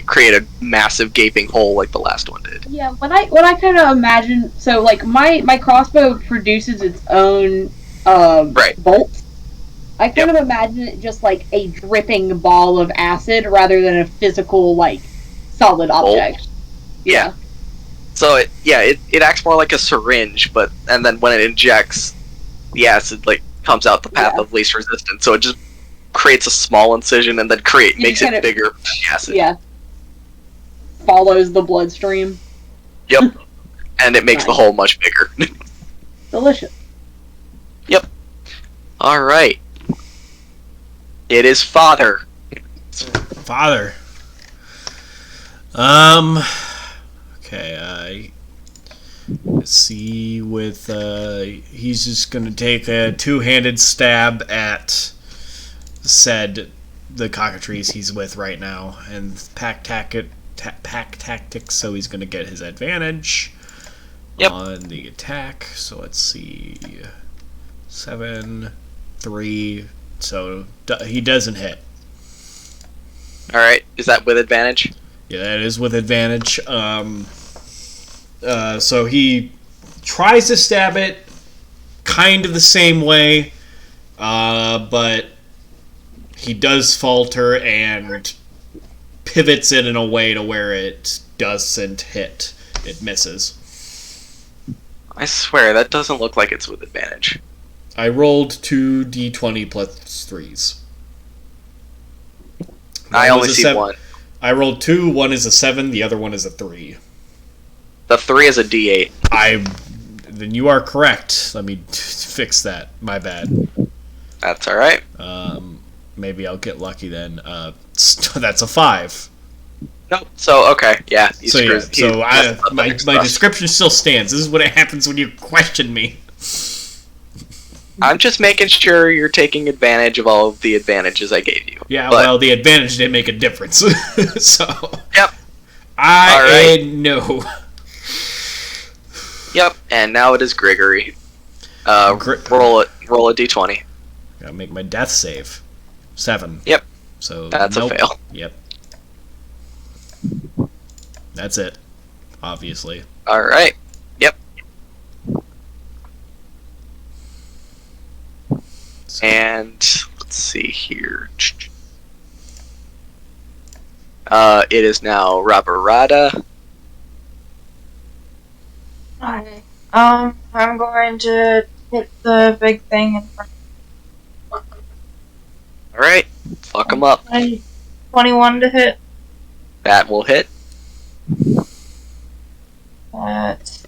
Speaker 3: create a massive gaping hole like the last one did.
Speaker 1: Yeah, what I kind of imagine, so like my crossbow produces its own bolts. I kind of imagine it just like a dripping ball of acid rather than a physical like solid object.
Speaker 3: Yeah. So it acts more like a syringe, and then when it injects, the acid like comes out the path of least resistance. So it just creates a small incision and then makes it bigger with the acid.
Speaker 1: Yeah. Follows the bloodstream.
Speaker 3: Yep. And it makes the hole much bigger.
Speaker 1: Delicious.
Speaker 3: Yep. Alright. It is Father.
Speaker 2: Father. Okay, let's see with, he's just gonna take a two-handed stab at the cockatrice he's with right now, and pack tactics, so he's gonna get his advantage on the attack. So let's see, 7, 3, so he doesn't hit.
Speaker 3: Alright, is that with advantage?
Speaker 2: Yeah, that is with advantage. So he tries to stab it kind of the same way, but he does falter and pivots it in a way to where it doesn't hit. It misses.
Speaker 3: I swear, that doesn't look like it's with advantage.
Speaker 2: I rolled 2d20 plus 3s.
Speaker 3: I only see 1.
Speaker 2: I rolled 2, one is a 7, the other one is a 3.
Speaker 3: The 3 is a d8.
Speaker 2: Then you are correct. Let me fix that. My bad.
Speaker 3: That's alright.
Speaker 2: Maybe I'll get lucky then. That's a 5.
Speaker 3: Nope. So okay, yeah.
Speaker 2: My description still stands. This is what happens when you question me.
Speaker 3: I'm just making sure you're taking advantage of all of the advantages I gave you.
Speaker 2: Yeah, well, the advantage didn't make a difference. So.
Speaker 3: Yep.
Speaker 2: No.
Speaker 3: Yep. And now it is Grigory. Roll a d20.
Speaker 2: Gotta make my death save. 7.
Speaker 3: Yep.
Speaker 2: So
Speaker 3: that's a fail.
Speaker 2: Yep. That's it. Obviously.
Speaker 3: All right. Yep. And let's see here. It is now Rabarada.
Speaker 8: Okay. I'm going to hit the big thing in front.
Speaker 3: All right. Fuck him up.
Speaker 8: 21 to hit.
Speaker 3: That will hit.
Speaker 8: That's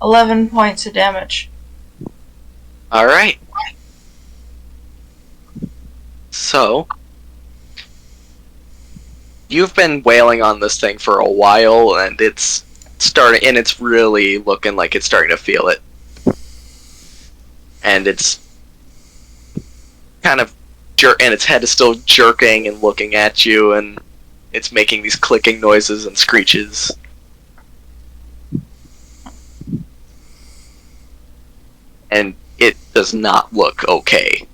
Speaker 8: 11 points of damage.
Speaker 3: All right. So, you've been wailing on this thing for a while, and it's really looking like it's starting to feel it. And it's kind of and its head is still jerking and looking at you, and it's making these clicking noises and screeches. And it does not look okay.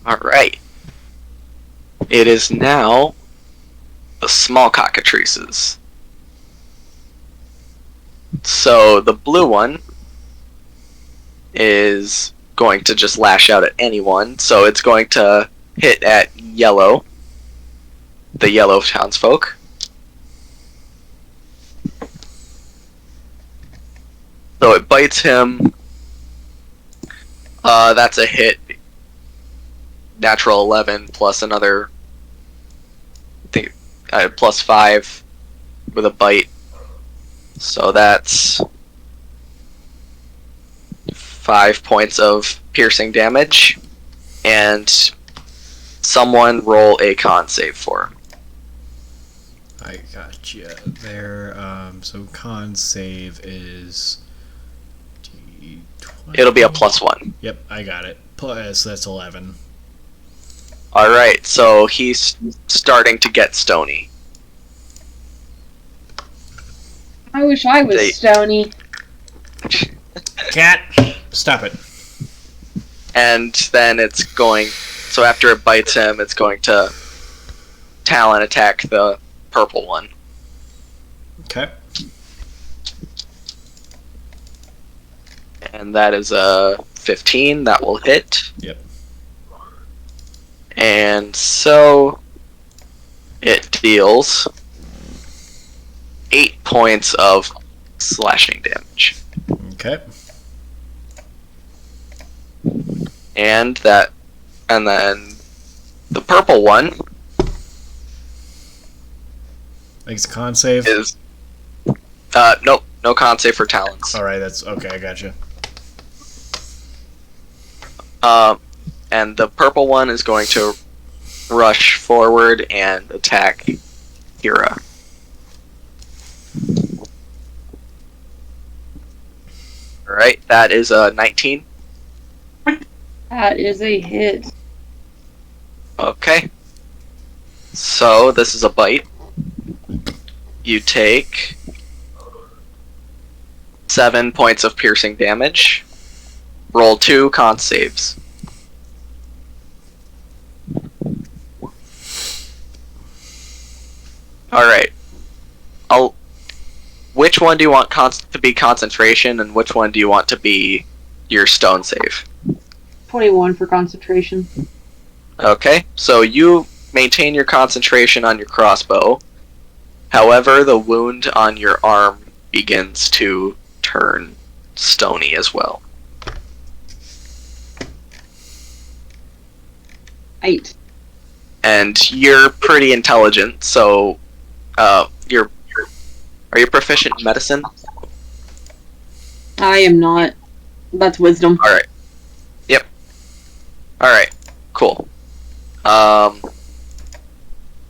Speaker 3: Alright. It is now the small cockatrices. So the blue one is going to just lash out at anyone. So it's going to hit at yellow. The yellow townsfolk. So it bites him. That's a hit. Natural 11 plus another, I think, plus 5 with a bite. So that's 5 points of piercing damage. And someone roll a con save for him.
Speaker 2: I gotcha there. So con save is D20.
Speaker 3: It'll be a +1.
Speaker 2: Yep, I got it. Plus, that's 11.
Speaker 3: Alright, so he's starting to get stony.
Speaker 1: I wish I was stony.
Speaker 2: Cat, stop it.
Speaker 3: And then it's going... So after it bites him, it's going to talon attack the purple one.
Speaker 2: Okay.
Speaker 3: And that is a 15. That will hit.
Speaker 2: Yep.
Speaker 3: And so it deals 8 points of slashing damage.
Speaker 2: Okay.
Speaker 3: And then the purple one
Speaker 2: makes a con save.
Speaker 3: Is nope, no con save for talons.
Speaker 2: Alright, that's okay, I gotcha.
Speaker 3: And the purple one is going to rush forward and attack Kira. Alright, that is a 19.
Speaker 1: That is a hit.
Speaker 3: Okay. So, this is a bite. You take 7 points of piercing damage. Roll 2 con saves. Alright. Which one do you want to be concentration, and which one do you want to be your stone save?
Speaker 1: 21 for concentration.
Speaker 3: Okay, so you maintain your concentration on your crossbow. However, the wound on your arm begins to turn stony as well.
Speaker 1: 8.
Speaker 3: And you're pretty intelligent, so are you proficient in medicine?
Speaker 1: I am not. That's wisdom.
Speaker 3: Alright. Yep. Alright. Cool.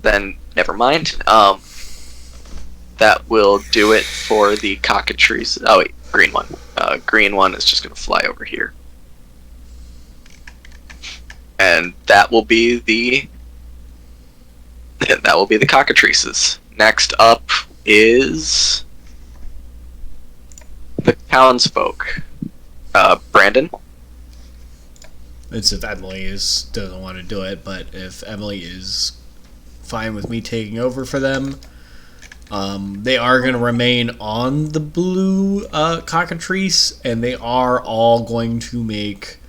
Speaker 3: Then never mind. That will do it for the Cockatrice. Oh wait, green one. Green one is just gonna fly over here, and that will be the Cockatrices. Next up is the Townsfolk. Brandon.
Speaker 2: It's if Emily doesn't want to do it, but if Emily is fine with me taking over for them, they are going to remain on the blue Cockatrice, and they are all going to make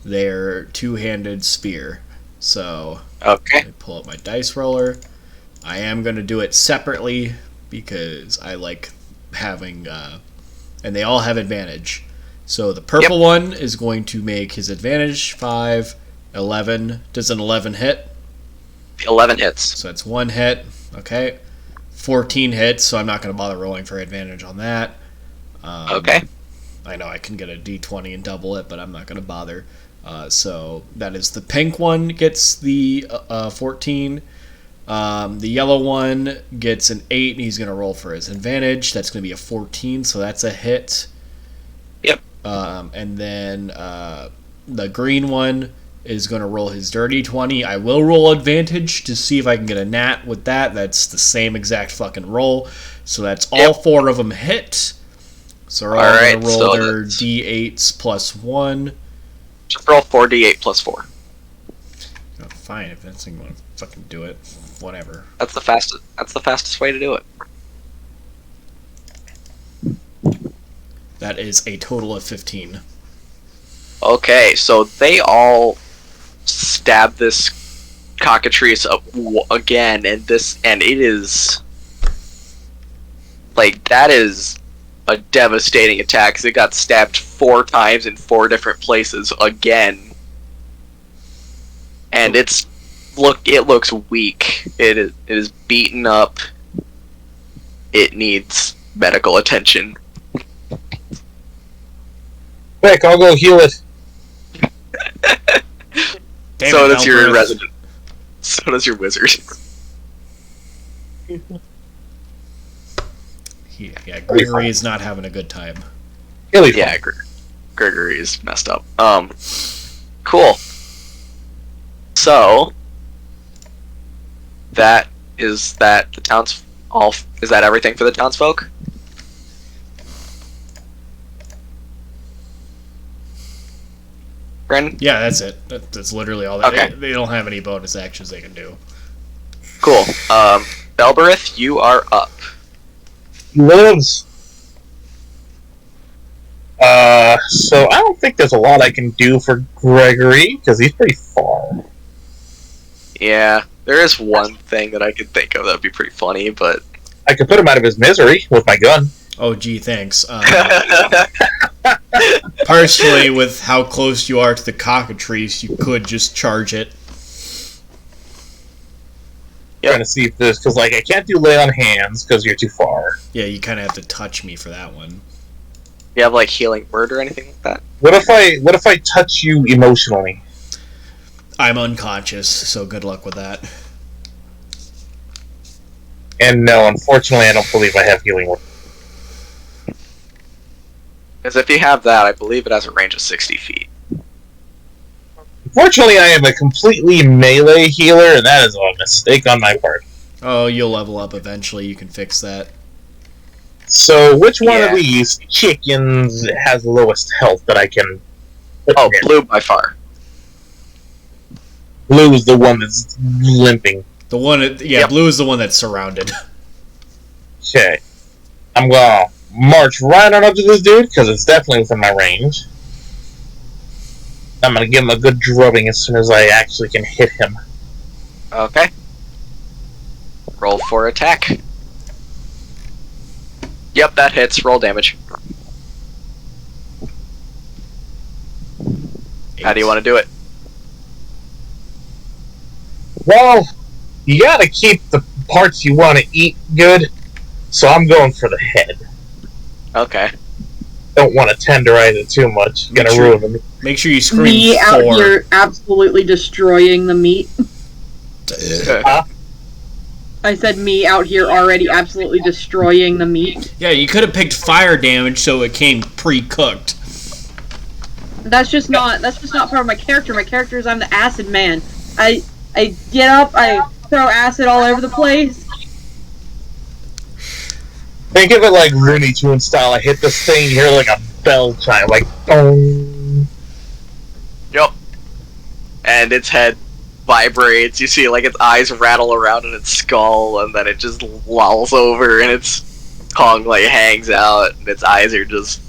Speaker 2: their two-handed spear. So,
Speaker 3: Okay.
Speaker 2: I pull up my dice roller. I am going to do it separately because I like having, and they all have advantage. So the purple one is going to make his advantage 5, 11. Does an 11 hit?
Speaker 3: 11 hits.
Speaker 2: So that's 1 hit. Okay. 14 hits, so I'm not going to bother rolling for advantage on that.
Speaker 3: Okay.
Speaker 2: I know I can get a d20 and double it, but I'm not going to bother. So that is the pink one gets the 14. The yellow one gets an 8, and he's going to roll for his advantage. That's going to be a 14, so that's a hit.
Speaker 3: Yep.
Speaker 2: And then the green one is going to roll his dirty 20. I will roll advantage to see if I can get a nat with that. That's the same exact fucking roll. So that's all 4 of them hit. So they're all going to roll their d8s plus 1.
Speaker 3: Just roll 4d8 plus 4.
Speaker 2: Oh, fine, if that's you want to fucking do it. Whatever.
Speaker 3: That's the fastest way to do it.
Speaker 2: That is a total of 15.
Speaker 3: Okay, so they all stab this Cockatrice up again, and it is like that is a devastating attack because it got stabbed 4 times in 4 different places again, and it looks weak. It is beaten up. It needs medical attention.
Speaker 5: Quick, I'll go heal it.
Speaker 3: So does your resident. So does your wizard.
Speaker 2: Yeah, Gregory is not having a good time.
Speaker 3: Yeah, Gregory is messed up. Cool. So is that everything for the townsfolk? Brandon?
Speaker 2: Yeah, that's it. That's literally all. They don't have any bonus actions they can do.
Speaker 3: Cool. Belberith, you are up.
Speaker 5: He lives. So I don't think there's a lot I can do for Gregory, because he's pretty far.
Speaker 3: Yeah, there is one thing that I could think of that would be pretty funny, but...
Speaker 5: I could put him out of his misery with my gun.
Speaker 2: Oh, gee, thanks. Partially with how close you are to the Cockatrice, you could just charge it.
Speaker 5: Trying to see if this, because like I can't do lay on hands because you're too far.
Speaker 2: Yeah, you kind of have to touch me for that one.
Speaker 3: You have like healing word or anything like that?
Speaker 5: What if I touch you emotionally?
Speaker 2: I'm unconscious, so good luck with that.
Speaker 5: And no, unfortunately, I don't believe I have healing word.
Speaker 3: Because if you have that, I believe it has a range of 60 feet.
Speaker 5: Unfortunately, I am a completely melee healer, and that is a mistake on my part.
Speaker 2: Oh, you'll level up eventually. You can fix that.
Speaker 5: So, which one of these chickens has the lowest health that I can...
Speaker 3: Oh, blue by far.
Speaker 5: Blue is the one that's limping.
Speaker 2: The one, blue is the one that's surrounded.
Speaker 5: Okay. I'm gonna march right on up to this dude, because it's definitely within my range. I'm gonna give him a good drubbing as soon as I actually can hit him.
Speaker 3: Okay. Roll for attack. Yep, that hits. Roll damage. 8. How do you want to do it?
Speaker 5: Well, you gotta keep the parts you want to eat good, so I'm going for the head.
Speaker 3: Okay.
Speaker 5: don't want to tenderize it too much. Gonna ruin the meat.
Speaker 2: Make sure you scream
Speaker 1: Me out
Speaker 2: 4.
Speaker 1: here absolutely destroying the meat.
Speaker 5: Huh?
Speaker 1: I said me out here already absolutely destroying the meat.
Speaker 2: Yeah, you could have picked fire damage so it came pre-cooked.
Speaker 1: That's just not part of my character. My character is I'm the acid man. I get up, I throw acid all over the place.
Speaker 5: Think of it like Looney Tunes style. I hit this thing, you hear like a bell chime, like boom.
Speaker 3: Yep. And its head vibrates. You see like its eyes rattle around in its skull, and then it just lolls over, and its tongue like hangs out, and its eyes are just...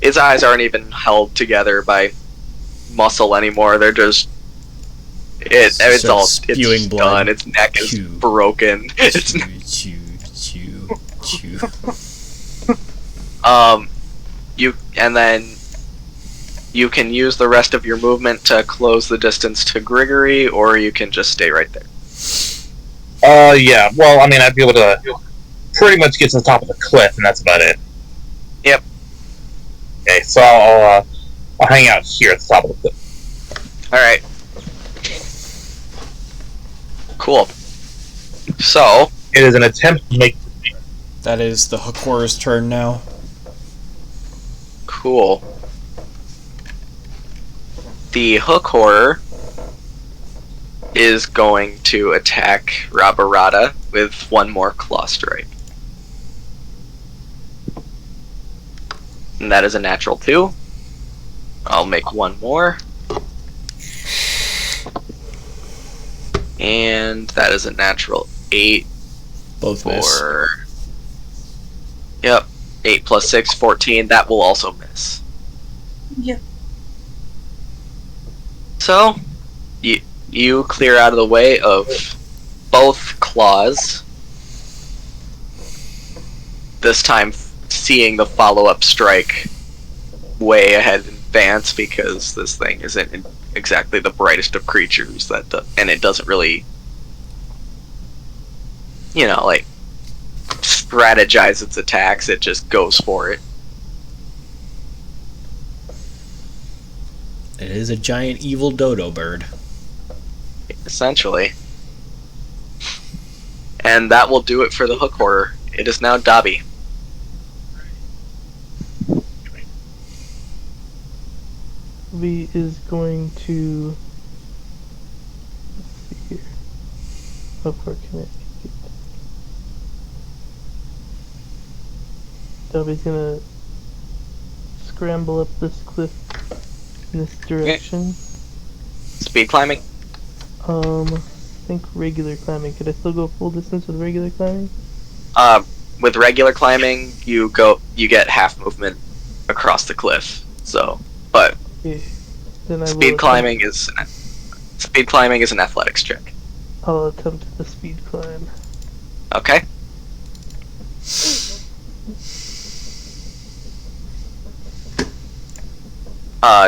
Speaker 3: Its eyes aren't even held together by muscle anymore. They're just... It's
Speaker 2: spewing blood.
Speaker 3: done. Its neck is
Speaker 2: Chew.
Speaker 3: broken. It's
Speaker 2: Chew.
Speaker 3: and then you can use the rest of your movement to close the distance to Grigory, or you can just stay right there.
Speaker 5: Yeah. Well, I mean, I'd be able to pretty much get to the top of the cliff, and that's about it.
Speaker 3: Yep.
Speaker 5: Okay, so I'll hang out here at the top of the cliff.
Speaker 3: Alright. Cool. So,
Speaker 5: It is an attempt to make...
Speaker 2: That is the hook horror's turn now.
Speaker 3: cool. The hook horror is going to attack Rabarada with one more claw strike. And that is a natural 2. I'll make one more. And that is a natural 8
Speaker 2: Both miss.
Speaker 3: for... Yep. 8 plus 6, 14. That will also miss.
Speaker 8: Yep.
Speaker 3: So, you clear out of the way of both claws. This time seeing the follow-up strike way ahead in advance, because this thing isn't exactly the brightest of creatures, and it doesn't really, like, strategize its attacks. It just goes for it.
Speaker 2: It is a giant evil dodo bird.
Speaker 3: Essentially. And that will do it for the hook horror. It is now Dobby.
Speaker 7: Dobby is going to... Let's see here. How far can I get? Dobby's gonna scramble up this cliff in this direction.
Speaker 3: Speed climbing?
Speaker 7: I think regular climbing. Could I still go full distance with regular climbing?
Speaker 3: With regular climbing, you get half movement across the cliff. So, but
Speaker 7: Okay. Then I
Speaker 3: speed
Speaker 7: will
Speaker 3: climbing is an athletics check.
Speaker 7: I'll attempt the speed climb.
Speaker 3: Okay.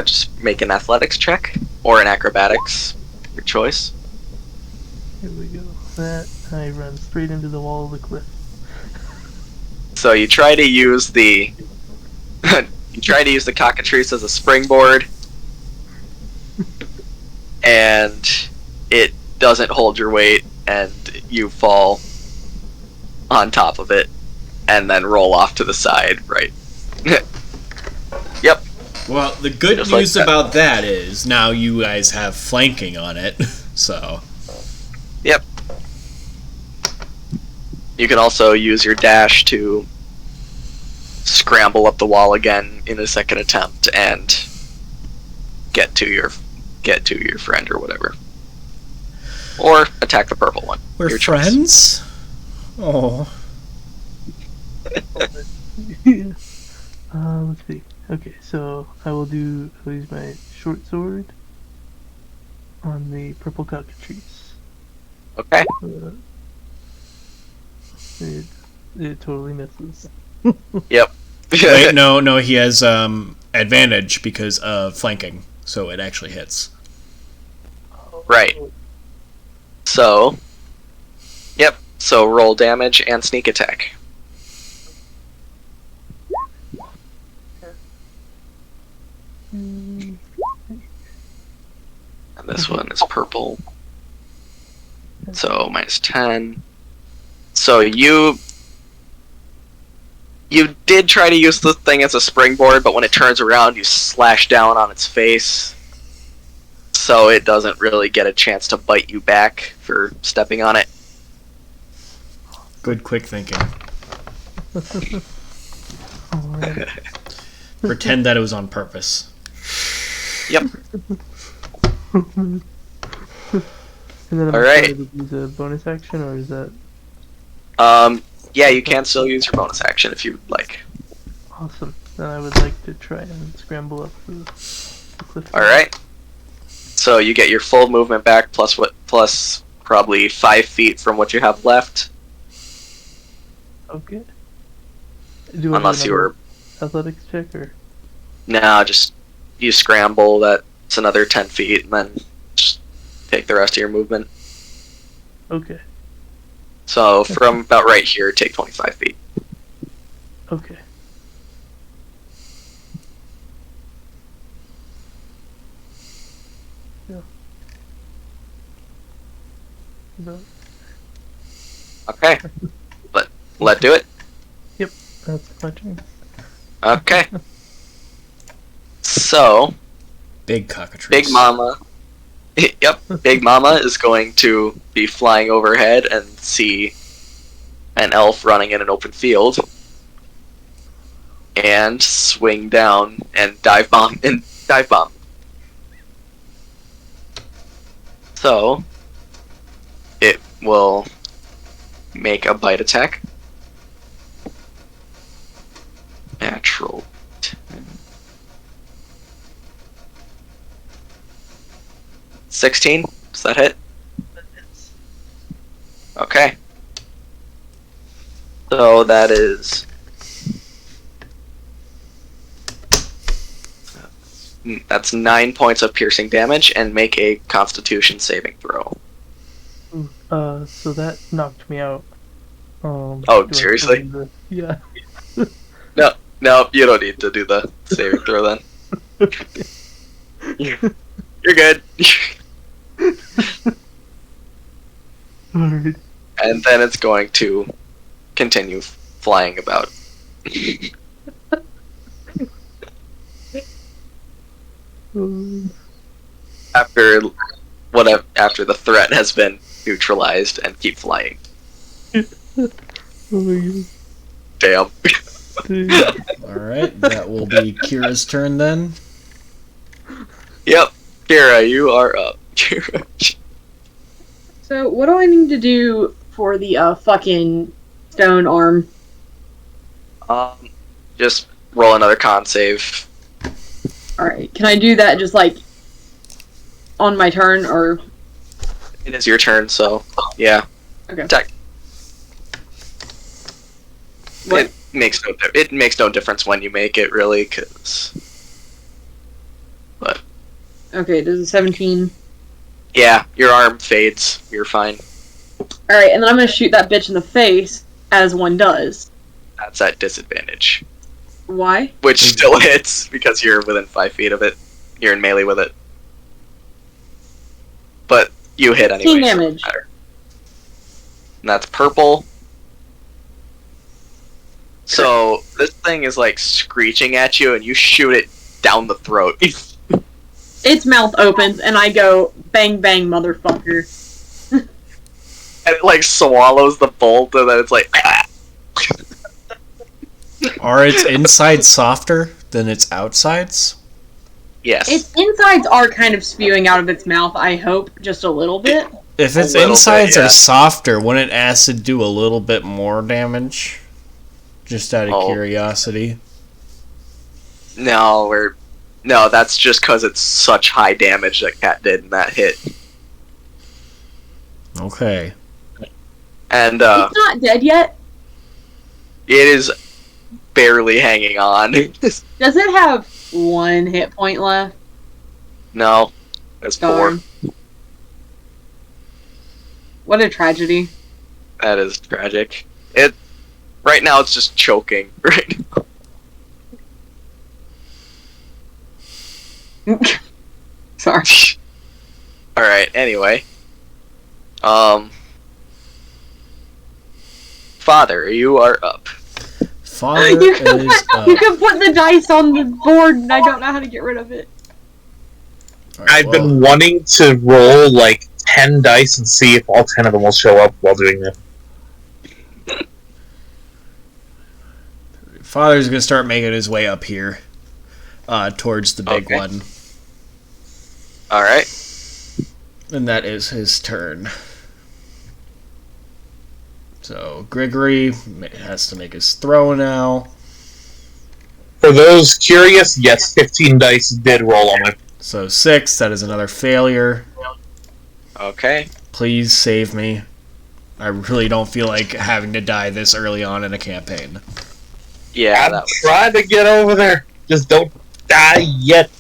Speaker 3: Just make an athletics check or an acrobatics, your choice.
Speaker 7: Here we go. That I run straight into the wall of the cliff.
Speaker 3: So you try to use the cockatrice as a springboard, and it doesn't hold your weight, and you fall on top of it, and then roll off to the side. Right. Yep.
Speaker 2: Well, the good
Speaker 3: Just like
Speaker 2: news
Speaker 3: that.
Speaker 2: about that is now you guys have flanking on it, so...
Speaker 3: Yep. You can also use your dash to scramble up the wall again in a second attempt and get to your friend or whatever, or attack the purple one.
Speaker 2: We're
Speaker 3: Your choice.
Speaker 2: friends? Oh.
Speaker 7: Let's see. Okay, so I'll use my short sword on the purple cockatrice.
Speaker 3: Okay.
Speaker 7: It totally misses.
Speaker 3: Yep.
Speaker 2: Wait, no, he has advantage because of flanking, so it actually hits.
Speaker 3: Right. So. Yep. So roll damage and sneak attack. And this one is purple. So minus 10. So you did try to use the thing as a springboard, but when it turns around, you slash down on its face. So it doesn't really get a chance to bite you back for stepping on it.
Speaker 2: Good quick thinking.
Speaker 7: Alright.
Speaker 2: Pretend that it was on purpose.
Speaker 3: Yep.
Speaker 7: And then I'm
Speaker 3: Alright.
Speaker 7: to use a bonus action, or is that
Speaker 3: Yeah, you can still use your bonus action if you'd like.
Speaker 7: awesome? Then I would like to try and scramble up the cliff.
Speaker 3: Alright. So you get your full movement back plus probably 5 feet from what you have left.
Speaker 7: Okay. Do I
Speaker 3: Unless you were...
Speaker 7: athletics check, or?
Speaker 3: No, just you scramble, that's another 10 feet, and then just take the rest of your movement.
Speaker 7: Okay.
Speaker 3: So from about right here, take 25 feet.
Speaker 7: Okay. Yeah. About-
Speaker 3: Okay. Let do it.
Speaker 7: That's my turn.
Speaker 3: Okay. So,
Speaker 2: Big Cockatrice.
Speaker 3: Big Mama... Yep, Big Mama is going to be flying overhead and see an elf running in an open field. And swing down and dive bomb. So, it will make a bite attack. Natural 10. 16? Does that hit? Okay. So that is... That's 9 points of piercing damage, and make a Constitution saving throw.
Speaker 7: So that knocked me out.
Speaker 3: Oh,
Speaker 7: Do I
Speaker 3: seriously?
Speaker 7: still need the- Yeah.
Speaker 3: No, you don't need to do the saving throw then. You're good.
Speaker 7: Alright.
Speaker 3: And then it's going to continue flying about. After the threat has been neutralized, and keep flying.
Speaker 7: Oh my
Speaker 3: Damn.
Speaker 7: god.
Speaker 2: Alright, that will be Kira's turn then.
Speaker 3: Yep. Kira, you are up. Kira.
Speaker 1: So, what do I need to do for the fucking stone arm?
Speaker 3: Just roll another con save.
Speaker 1: Alright, can I do that just like on my turn, or?
Speaker 3: It is your turn, so yeah.
Speaker 1: Okay.
Speaker 3: Attack.
Speaker 1: What?
Speaker 3: It makes no difference when you make it, really, cause. But
Speaker 1: Okay, does a 17.
Speaker 3: yeah, your arm fades. You're fine.
Speaker 1: Alright, and then I'm gonna shoot that bitch in the face, as one does.
Speaker 3: That's at disadvantage,
Speaker 1: Why?
Speaker 3: which still hits because you're within 5 feet of it. You're in melee with it, but you hit anyway.
Speaker 1: 15 damage.
Speaker 3: And that's purple. So this thing is like screeching at you, and you shoot it down the throat.
Speaker 1: Its mouth opens, and I go, bang bang, motherfucker.
Speaker 3: And it like swallows the bolt, and then it's like.
Speaker 2: Are its insides softer than its outsides?
Speaker 3: Yes.
Speaker 1: Its insides are kind of spewing out of its mouth, I hope, just a little bit.
Speaker 2: If its
Speaker 3: little
Speaker 2: insides
Speaker 3: bit, yeah.
Speaker 2: are softer, wouldn't acid do a little bit more damage? Just out of curiosity.
Speaker 3: No, that's just because it's such high damage that Cat did in that hit.
Speaker 2: Okay.
Speaker 3: And
Speaker 1: It's not dead yet.
Speaker 3: it is barely hanging on.
Speaker 1: Does it have 1 hit point left?
Speaker 3: No, that's 4.
Speaker 1: Darn. What a tragedy.
Speaker 3: That is tragic. Right now it's just choking. Right now.
Speaker 1: Sorry.
Speaker 3: Alright, anyway. Father, you are up.
Speaker 2: Father
Speaker 1: You can,
Speaker 2: is up.
Speaker 1: you can put the dice on the board, and I don't know how to get rid of it.
Speaker 2: All right,
Speaker 5: I've been wanting to roll like 10 dice and see if all 10 of them will show up while doing that.
Speaker 2: Father's gonna start making his way up here, towards the big
Speaker 3: Okay.
Speaker 2: one,
Speaker 3: Alright.
Speaker 2: and that is his turn. So Grigory has to make his throw now.
Speaker 5: For those curious, yes, 15 dice did roll on it.
Speaker 2: So 6. That is another failure.
Speaker 3: Okay.
Speaker 2: Please save me. I really don't feel like having to die this early on in a campaign.
Speaker 3: Yeah,
Speaker 5: I'm
Speaker 3: that was...
Speaker 5: trying to get over there. Just don't die yet.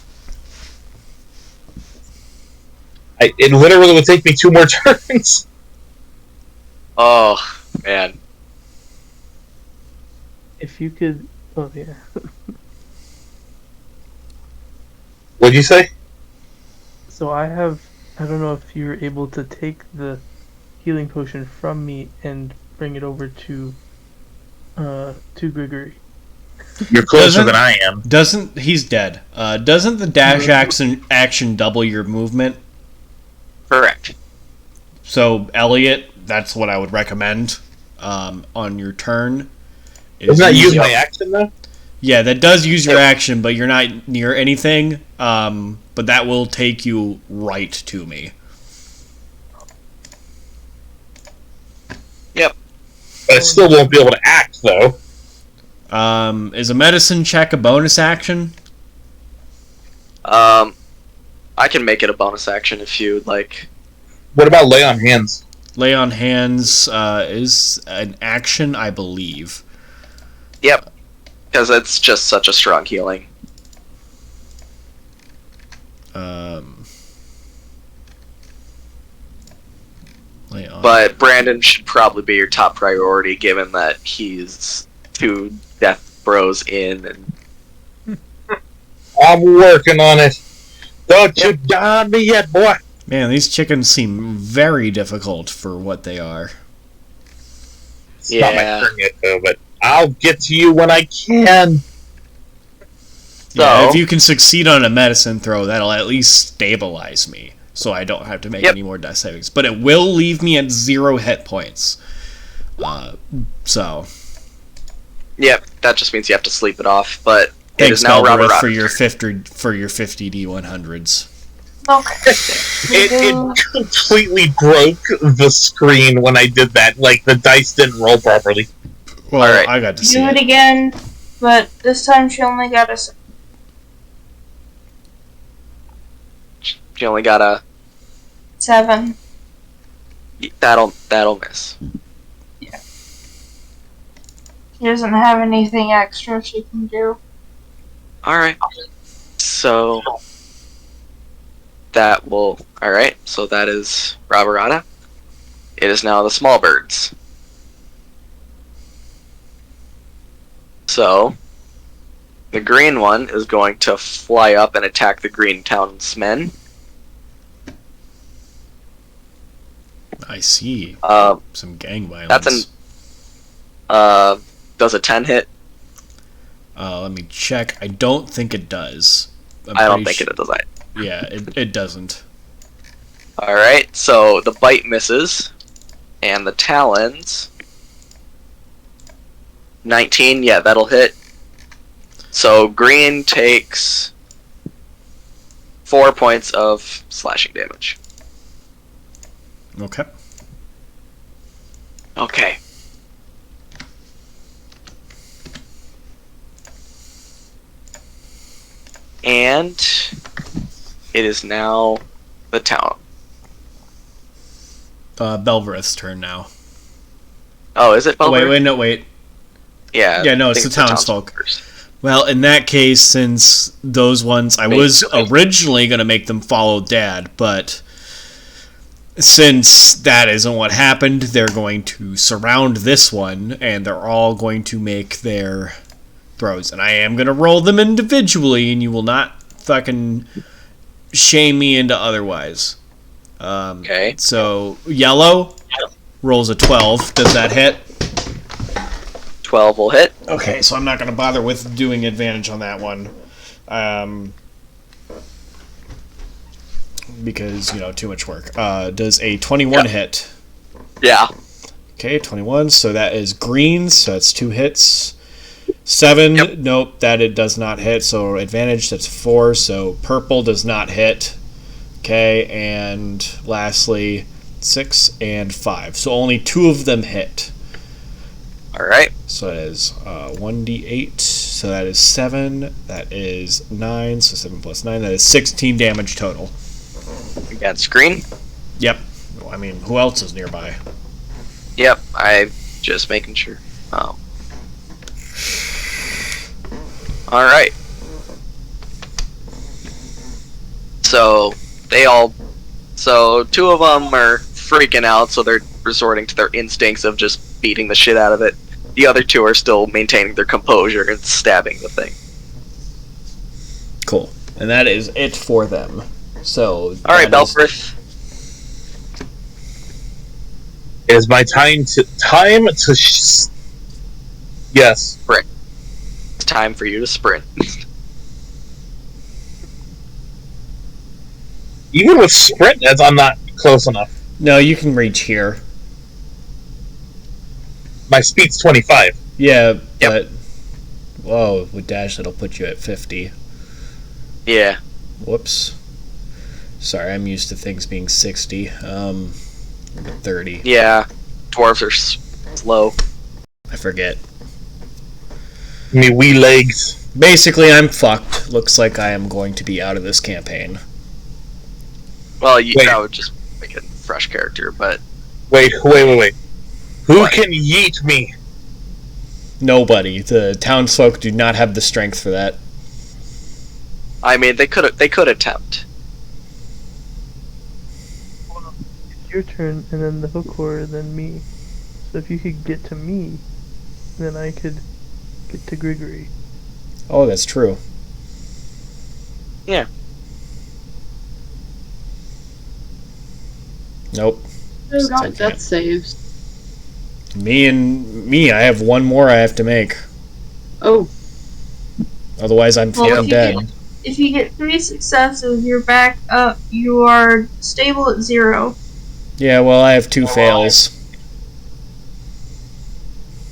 Speaker 5: It literally would take me 2 more turns.
Speaker 3: Oh, man.
Speaker 7: If you could, oh yeah.
Speaker 5: What'd you say?
Speaker 7: So I don't know if you're able to take the healing potion from me and bring it over to Grigory.
Speaker 5: You're closer than I am.
Speaker 2: He's dead. Doesn't the dash action double your movement?
Speaker 3: Correct.
Speaker 2: So, Elliot, that's what I would recommend on your turn.
Speaker 5: Doesn't that use my action, though?
Speaker 2: Yeah, that does use your action, but you're not near anything. But that will take you right to me.
Speaker 3: Yep.
Speaker 5: But I still won't be able to act, though.
Speaker 2: Is a medicine check a bonus action?
Speaker 3: I can make it a bonus action if you'd like.
Speaker 5: What about lay on hands?
Speaker 2: Lay on hands is an action, I believe.
Speaker 3: Yep. Because it's just such a strong healing.
Speaker 2: Lay on.
Speaker 3: But Brandon should probably be your top priority, given that he's 2 death bros in. And
Speaker 5: I'm working on it. Don't you die on me yet, boy.
Speaker 2: Man, these chickens seem very difficult for what they are.
Speaker 5: It's not my turn yet, though, but I'll get to you when I can.
Speaker 2: Yeah,
Speaker 3: So-
Speaker 2: if you can succeed on a medicine throw, that'll at least stabilize me, so I don't have to make any more death savings. But it will leave me at 0 hit points. So.
Speaker 3: Yep, that just means you have to sleep it off. But it
Speaker 2: Thanks,
Speaker 3: is now Robert
Speaker 2: Belbereth,
Speaker 3: Roberts.
Speaker 2: for your 50 D100s.
Speaker 8: Okay.
Speaker 5: It completely broke the screen when I did that. Like, the dice didn't roll properly.
Speaker 2: Well,
Speaker 3: All right.
Speaker 2: I got to see
Speaker 8: Do it
Speaker 2: it.
Speaker 8: again, but this time she only got a.
Speaker 3: She only got a...
Speaker 8: 7.
Speaker 3: That'll miss.
Speaker 8: She doesn't have anything extra she can do.
Speaker 3: Alright. So... That will... Alright, so that is Rabarada. It is now the small birds. So... The green one is going to fly up and attack the green townsmen.
Speaker 2: I see.
Speaker 3: Um,
Speaker 2: Some gang violence.
Speaker 3: That's does a 10 hit?
Speaker 2: Let me check. I don't think it does.
Speaker 3: I don't think it does that.
Speaker 2: Yeah, it doesn't.
Speaker 3: Alright, so the bite misses. And the talons... 19, yeah, that'll hit. So green takes 4 points of slashing damage.
Speaker 2: Okay.
Speaker 3: Okay. And it is now the town.
Speaker 2: Belvereth's turn now.
Speaker 3: Oh, is it
Speaker 2: Oh,
Speaker 3: Belver?
Speaker 2: wait.
Speaker 3: Yeah.
Speaker 2: Yeah, no,
Speaker 3: I
Speaker 2: it's
Speaker 3: think
Speaker 2: the townsfolk.
Speaker 3: first.
Speaker 2: Well, in that case, since those ones, I was originally going to make them follow Dad, but since that isn't what happened, they're going to surround this one, and they're all going to make their throws. And I am going to roll them individually, and you will not fucking shame me into otherwise.
Speaker 3: Okay.
Speaker 2: So yellow rolls a 12. Does that hit?
Speaker 3: 12 will hit.
Speaker 2: Okay, so I'm not going to bother with doing advantage on that one. Because, too much work. Does a 21 hit?
Speaker 3: Yeah.
Speaker 2: Okay, 21. So that is green, so that's 2 hits. 7, nope, that it does not hit. So advantage, that's 4. So purple does not hit. Okay, and lastly, 6 and 5. So only 2 of them hit.
Speaker 3: All right.
Speaker 2: So that is 1d8. So that is 7. That is 9. So 7 plus 9. That is 16 damage total.
Speaker 3: Against green?
Speaker 2: Yep. I mean, who else is nearby?
Speaker 3: Yep, I'm just making sure. Oh. Alright. So, So, 2 of them are freaking out, so they're resorting to their instincts of just beating the shit out of it. The other 2 are still maintaining their composure and stabbing the thing.
Speaker 2: Cool. And that is it for them. So.
Speaker 3: Alright, Belfrith.
Speaker 5: It is my time to yes.
Speaker 3: Sprint. It's time for you to sprint.
Speaker 5: Even with sprint, as I'm not close enough.
Speaker 2: No, you can reach here.
Speaker 5: My speed's 25.
Speaker 2: Yeah, but whoa, with dash that'll put you at 50.
Speaker 3: Yeah.
Speaker 2: Whoops. Sorry, I'm used to things being 60. 30.
Speaker 3: Yeah. Dwarves are slow.
Speaker 2: I forget.
Speaker 5: Me wee legs.
Speaker 2: Basically, I'm fucked. Looks like I am going to be out of this campaign.
Speaker 3: Well, that would just make a fresh character, but...
Speaker 5: Wait. Who can yeet me?
Speaker 2: Nobody. The townsfolk do not have the strength for that.
Speaker 3: I mean, they could attempt.
Speaker 7: It's your turn, and then the hookor, and then me. So if you could get to me, then I could get to Grigory.
Speaker 2: Oh, that's true.
Speaker 3: Yeah.
Speaker 2: Nope.
Speaker 1: Oh god, that saves.
Speaker 2: Me, I have one more I have to make.
Speaker 1: Oh.
Speaker 2: Otherwise, I'm dead.
Speaker 8: If you get 3 successes, you're back up. You are stable at 0.
Speaker 2: Yeah, well, I have 2 fails.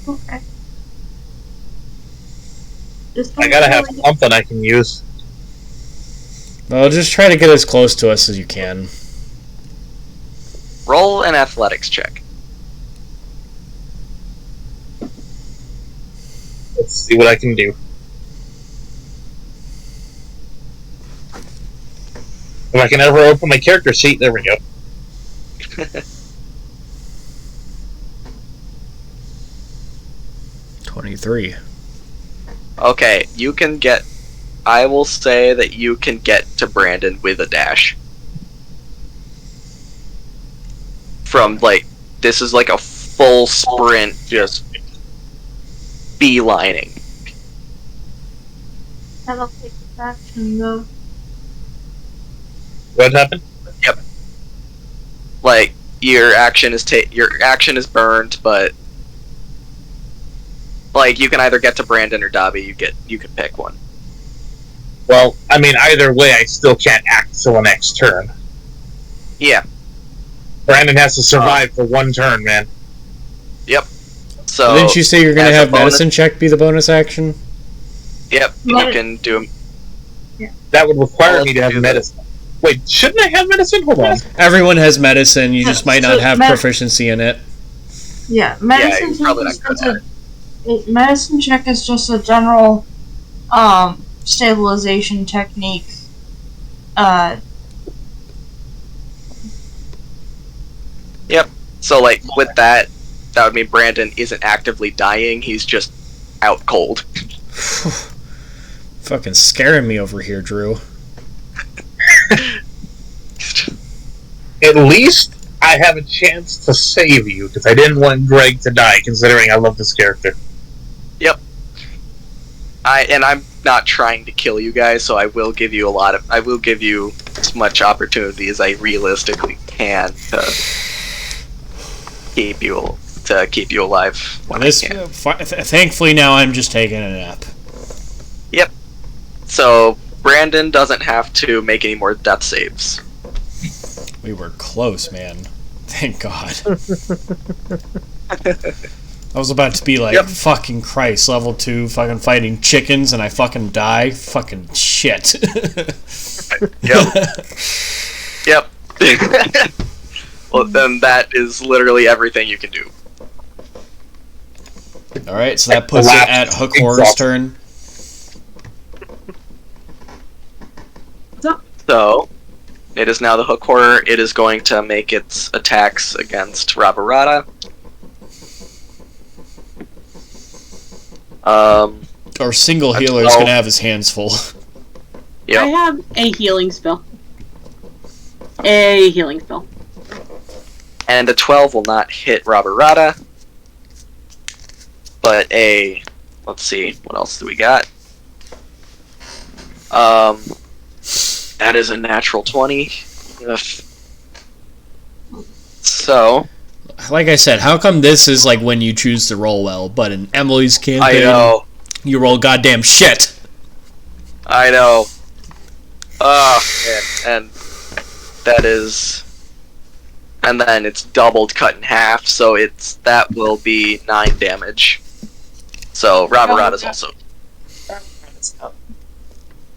Speaker 8: Okay.
Speaker 5: I gotta have something I can use.
Speaker 2: Well, just try to get as close to us as you can.
Speaker 3: Roll an athletics check.
Speaker 5: Let's see what I can do. If I can ever open my character sheet, there we go.
Speaker 2: $23.
Speaker 3: Okay, you can get... I will say that you can get to Brandon with a dash. From, this is like a full sprint, just beelining.
Speaker 8: That'll take this action, though.
Speaker 5: What happened?
Speaker 3: Yep. Your action is burned, but you can either get to Brandon or Dobby. You can pick one.
Speaker 5: Well, I mean, either way, I still can't act till the next turn.
Speaker 3: Yeah.
Speaker 5: Brandon has to survive for one turn, man.
Speaker 3: Yep. So
Speaker 2: didn't you say you're going to have
Speaker 3: bonus,
Speaker 2: medicine check be the bonus action?
Speaker 3: Yep. You can do.
Speaker 8: Yeah.
Speaker 5: That would require me to have medicine. Wait, shouldn't I have medicine? Hold on.
Speaker 2: Everyone has medicine. You just might not have proficiency in it.
Speaker 8: Yeah, medicine check is just a general stabilization technique.
Speaker 3: Yep. So with that would mean Brandon isn't actively dying. He's just out cold.
Speaker 2: Fucking scaring me over here, Drew.
Speaker 5: At least I have a chance to save you, because I didn't want Greg to die, considering I love this character.
Speaker 3: Yep. I'm not trying to kill you guys, so I will give you as much opportunity as I realistically can to keep you alive when I can.
Speaker 2: Thankfully, now I'm just taking a nap.
Speaker 3: Yep. So Brandon doesn't have to make any more death saves.
Speaker 2: We were close, man. Thank God. I was about to be like, fucking Christ, level 2, fucking fighting chickens, and I fucking die. Fucking shit.
Speaker 3: Yep. Well, then that is literally everything you can do.
Speaker 2: Alright, so that puts it at Hook Horror's turn.
Speaker 3: So, it is now the Hook Horror. It is going to make its attacks against Rabarata.
Speaker 2: Our single healer is going to have his hands full.
Speaker 3: Yep.
Speaker 1: I have a healing spell. A healing spell.
Speaker 3: And a 12 will not hit Rabarata. But let's see, what else do we got? That is a natural 20. So,
Speaker 2: like I said, how come this is like when you choose to roll well, but in Emily's campaign,
Speaker 3: I know.
Speaker 2: You roll goddamn shit.
Speaker 3: I know. And that is, and then it's doubled, cut in half, so that will be 9 damage. So Rabarata's also.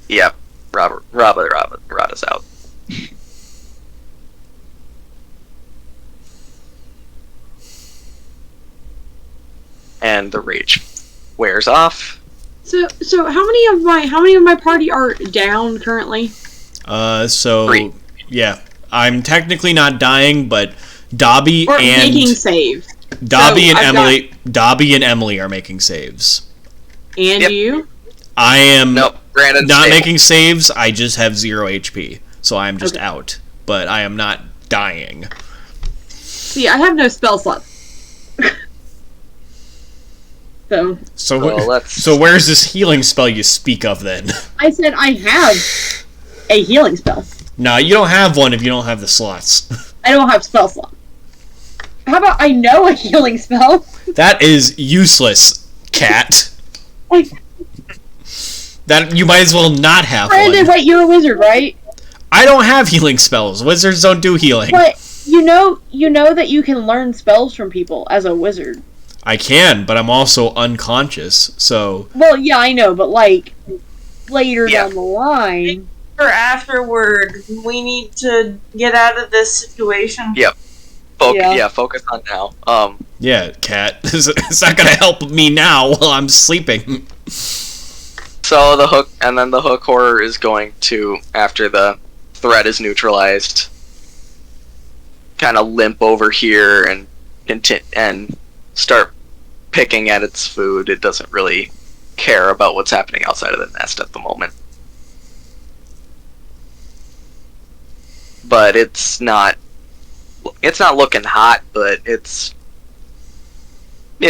Speaker 3: Yep, Rabarata's out. And the rage wears off.
Speaker 1: So how many of my party are down currently?
Speaker 2: So
Speaker 3: 3.
Speaker 2: Yeah, I'm technically not dying, but Dobby
Speaker 1: Or
Speaker 2: and
Speaker 1: making saves.
Speaker 2: Dobby and Emily are making saves.
Speaker 1: And you?
Speaker 2: I am
Speaker 3: Brandon's
Speaker 2: not
Speaker 3: stable.
Speaker 2: making saves. I just have 0 HP, so I'm just out. But I am not dying.
Speaker 1: See, I have no spell slots.
Speaker 2: So where's this healing spell you speak of then?
Speaker 1: I said I have a healing spell.
Speaker 2: No, you don't have one if you don't have the slots.
Speaker 1: I don't have spell slots. How about I know a healing spell?
Speaker 2: That is useless, cat. That you might as well not have
Speaker 1: Brandon,
Speaker 2: one.
Speaker 1: wait, you're a wizard, right?
Speaker 2: I don't have healing spells. Wizards don't do healing.
Speaker 1: But you know that you can learn spells from people as a wizard.
Speaker 2: I can, but I'm also unconscious, so...
Speaker 1: Well, yeah, I know, but like later down the line.
Speaker 8: Or afterward, we need to get out of this situation.
Speaker 3: Yep. Focus on now.
Speaker 2: Yeah, cat. It's not gonna help me now while I'm sleeping.
Speaker 3: So the Hook Horror is going to, after the threat is neutralized, kind of limp over here and start picking at its food. It doesn't really care about what's happening outside of the nest at the moment. But it's not looking hot, but it's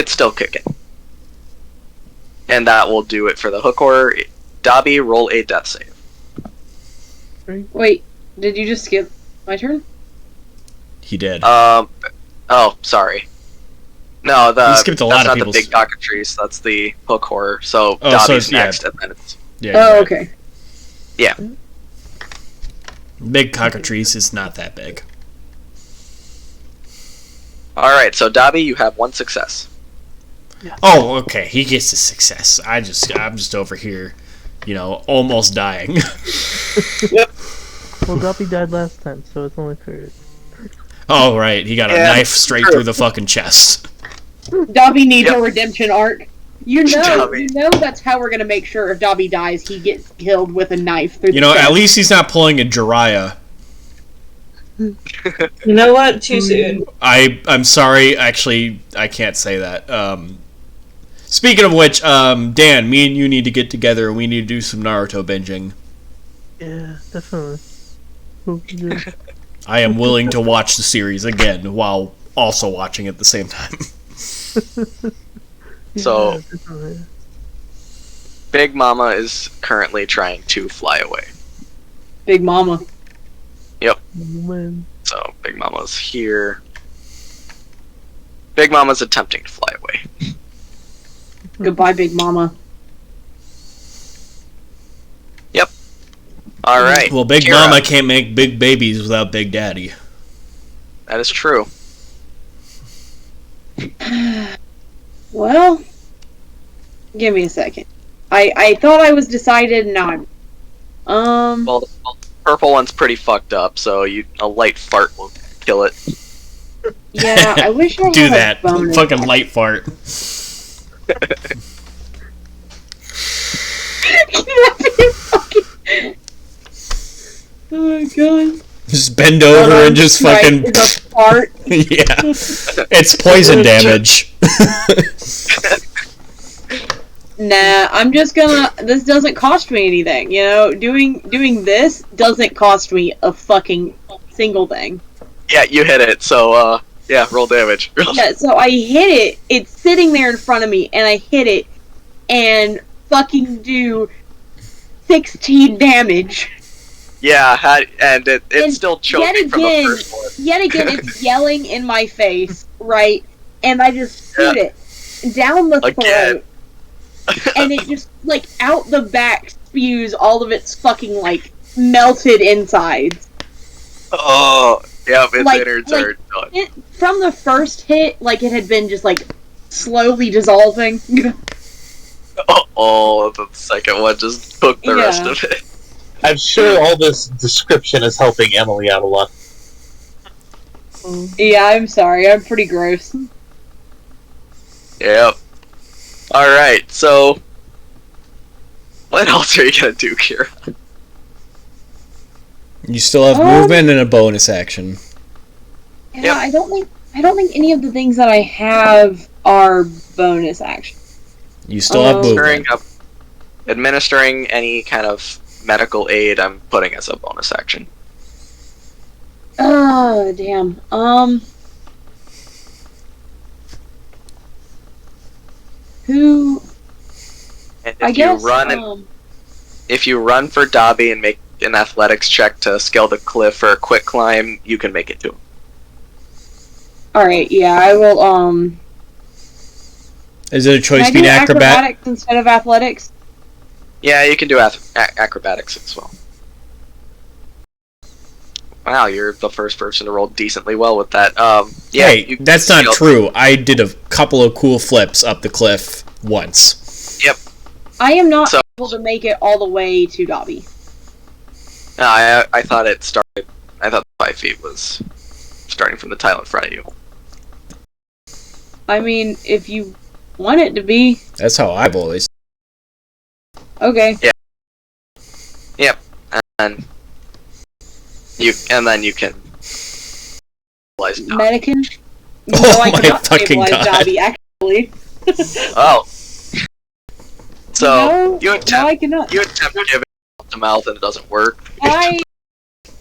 Speaker 3: still kicking. And that will do it for the Hook Horror. Dobby, roll a death save.
Speaker 1: Wait, did you just skip my turn?
Speaker 2: He did.
Speaker 3: Oh, sorry. No,
Speaker 2: He skipped a lot
Speaker 3: that's
Speaker 2: of
Speaker 3: not the
Speaker 2: people's-
Speaker 3: Big Cockatrice. That's the Hook Horror. So Dobby's next, and then it's
Speaker 2: Yeah.
Speaker 1: Okay.
Speaker 3: yeah.
Speaker 2: Big Cockatrice is not that big.
Speaker 3: All right. So Dobby, you have 1 success.
Speaker 2: Oh, okay. He gets a success. I'm just over here, almost dying.
Speaker 7: Well, Guppy died last time, so it's only fair.
Speaker 2: Oh, right. He got a knife straight through the fucking chest.
Speaker 1: Dobby needs a redemption arc. You
Speaker 3: Dobby.
Speaker 1: know that's how we're gonna make sure if Dobby dies, he gets killed with a knife through the chest.
Speaker 2: At least he's not pulling a Jiraiya.
Speaker 8: You know what? Too soon.
Speaker 2: I'm sorry. Actually, I can't say that. Speaking of which, Dan, me and you need to get together and we need to do some Naruto binging.
Speaker 7: Yeah, definitely. Hope you do.
Speaker 2: I am willing to watch the series again while also watching at the same time.
Speaker 3: So-
Speaker 7: definitely.
Speaker 3: Big Mama is currently trying to fly away.
Speaker 1: Big Mama.
Speaker 7: Oh, man.
Speaker 3: So Big Mama's here. Big Mama's attempting to fly away.
Speaker 1: Goodbye, Big Mama.
Speaker 3: All right.
Speaker 2: Well, Big
Speaker 3: Kira.
Speaker 2: Mama can't make big babies without Big Daddy.
Speaker 3: That is true.
Speaker 1: Well, give me a second. I thought I was decided, and now I'm...
Speaker 3: Well, the purple one's pretty fucked up, so a light fart will kill it.
Speaker 1: Yeah, I wish I
Speaker 2: Do
Speaker 1: had
Speaker 2: that.
Speaker 1: a bonus.
Speaker 2: Fucking light fart.
Speaker 1: Oh my god.
Speaker 2: Just bend over and just fucking...
Speaker 1: It's a fart.
Speaker 2: Yeah. It's poison damage.
Speaker 1: Nah, I'm just gonna... This doesn't cost me anything, you know? Doing this doesn't cost me a fucking single thing.
Speaker 3: Yeah, you hit it, so, yeah, roll damage.
Speaker 1: Yeah, so I hit it, it's sitting there in front of me, and I hit it, and fucking do 16 damage.
Speaker 3: Yeah, and it's
Speaker 1: And
Speaker 3: still choking from the first one.
Speaker 1: Yet again, it's yelling in my face, right? And I just shoot it down the
Speaker 3: Again.
Speaker 1: throat, and it just, like, out the back spews all of its fucking, like, melted insides.
Speaker 3: Oh, yeah, its
Speaker 1: Like-
Speaker 3: innards
Speaker 1: like-
Speaker 3: are done.
Speaker 1: From the first hit, like, it had been just, like, slowly dissolving.
Speaker 3: Oh, the second one just took the rest of it.
Speaker 5: I'm sure all this description is helping Emily out a lot.
Speaker 1: Yeah, I'm sorry, I'm pretty gross.
Speaker 3: Yep. Alright, so... What else are you gonna do, Kira?
Speaker 2: You still have movement and a bonus action.
Speaker 1: Yeah,
Speaker 3: Yep.
Speaker 1: I don't think any of the things that I have are bonus action.
Speaker 2: You still have movement.
Speaker 3: Administering any kind of medical aid, I'm putting as a bonus action.
Speaker 1: Oh, damn. Who...
Speaker 3: And
Speaker 1: I
Speaker 3: if
Speaker 1: guess,
Speaker 3: you run if you run for Dobby and make an athletics check to scale the cliff or a quick climb, you can make it too.
Speaker 1: Alright, yeah, I will,
Speaker 2: Is it a choice
Speaker 1: can I
Speaker 2: between
Speaker 1: do
Speaker 2: acrobat?
Speaker 1: acrobatics instead of athletics?
Speaker 3: Yeah, you can do acrobatics as well. Wow, you're the first person to roll decently well with that. Yeah,
Speaker 2: Hey, that's not true. I did a couple of cool flips up the cliff once.
Speaker 3: Yep.
Speaker 1: I am not able to make it all the way to Dobby.
Speaker 3: No, I thought it started. I thought 5 feet was starting from the tile in front of you.
Speaker 1: I mean, if you want it to be.
Speaker 2: That's how I've always...
Speaker 1: Okay.
Speaker 3: Yeah. Yep. And then you can stabilize Dobby.
Speaker 1: Medican?
Speaker 2: Oh
Speaker 1: I
Speaker 2: my
Speaker 1: cannot
Speaker 2: fucking
Speaker 1: stabilize
Speaker 2: God.
Speaker 1: Dobby, actually.
Speaker 3: Oh. So
Speaker 1: No,
Speaker 3: you
Speaker 1: no,
Speaker 3: attempt
Speaker 1: I cannot.
Speaker 3: to give it mouth to mouth and it doesn't work.
Speaker 1: I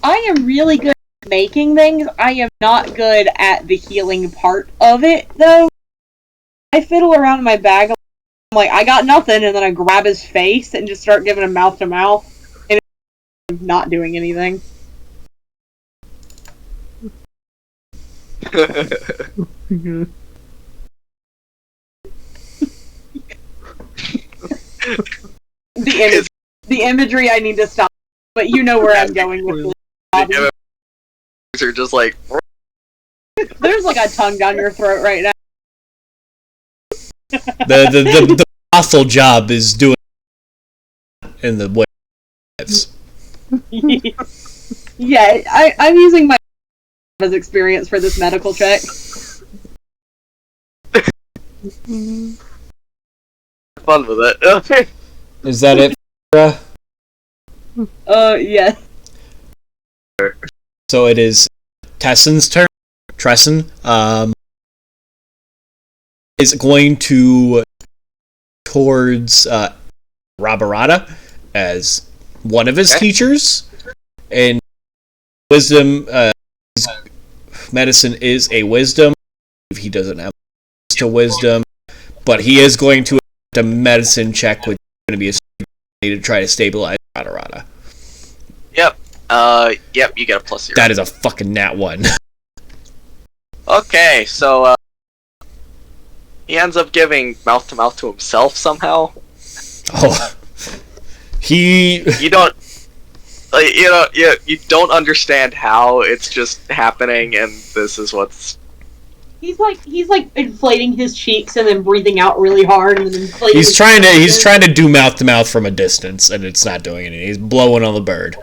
Speaker 1: am really good at making things. I am not good at the healing part of it, though. I fiddle around in my bag. I'm like, I got nothing, and then I grab his face and just start giving him mouth to mouth, and it's not doing anything. The imagery I need to stop, but you know where I'm going with this.
Speaker 3: Are just like
Speaker 1: There's like a tongue down your throat right now.
Speaker 2: The hostile job is doing in the way.
Speaker 1: Yeah, I'm using my as experience for this medical check.
Speaker 3: fun with it.
Speaker 2: Is that it?
Speaker 1: Yeah.
Speaker 2: So it is Tessen's turn. Tresson is going to towards Rabarata as one of his teachers, and wisdom medicine is a wisdom. He doesn't have to wisdom, but he is going to a medicine check with going to be a to try to stabilize Rada.
Speaker 3: Yep. Yep, you get a +0.
Speaker 2: That is a fucking nat 1.
Speaker 3: Okay, so, he ends up giving mouth-to-mouth to himself somehow.
Speaker 2: Oh. You
Speaker 3: don't understand how, it's just happening, and this is what's...
Speaker 1: He's like inflating his cheeks and then breathing out really hard and then inflating.
Speaker 2: He's trying to do mouth to mouth from a distance, and it's not doing anything. He's blowing on the bird.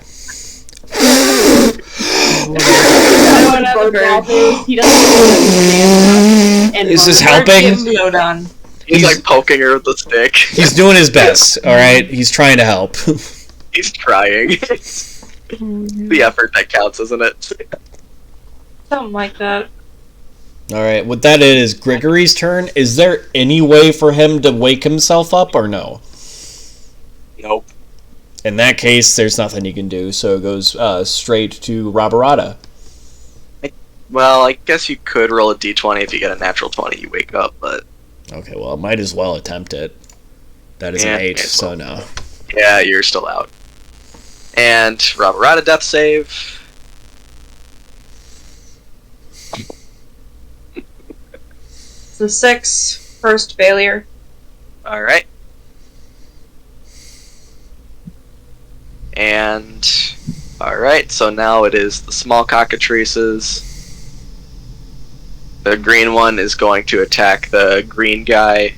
Speaker 2: Is this helping?
Speaker 3: He's like poking her with the stick.
Speaker 2: He's doing his best. All right, he's trying to help.
Speaker 3: He's trying. The effort that counts, isn't it?
Speaker 8: Something like that.
Speaker 2: Alright, with that it is Gregory's turn. Is there any way for him to wake himself up or no?
Speaker 3: Nope.
Speaker 2: In that case, there's nothing you can do, so it goes straight to Roberata.
Speaker 3: Well, I guess you could roll a d20 if you get a natural 20, you wake up, but...
Speaker 2: Okay, well, I might as well attempt it. That is an 8, so no.
Speaker 3: Yeah, you're still out. And Roberata death save...
Speaker 8: It's a 6, first failure.
Speaker 3: Alright. And... Alright, so now it is the small cockatrices. The green one is going to attack the green guy.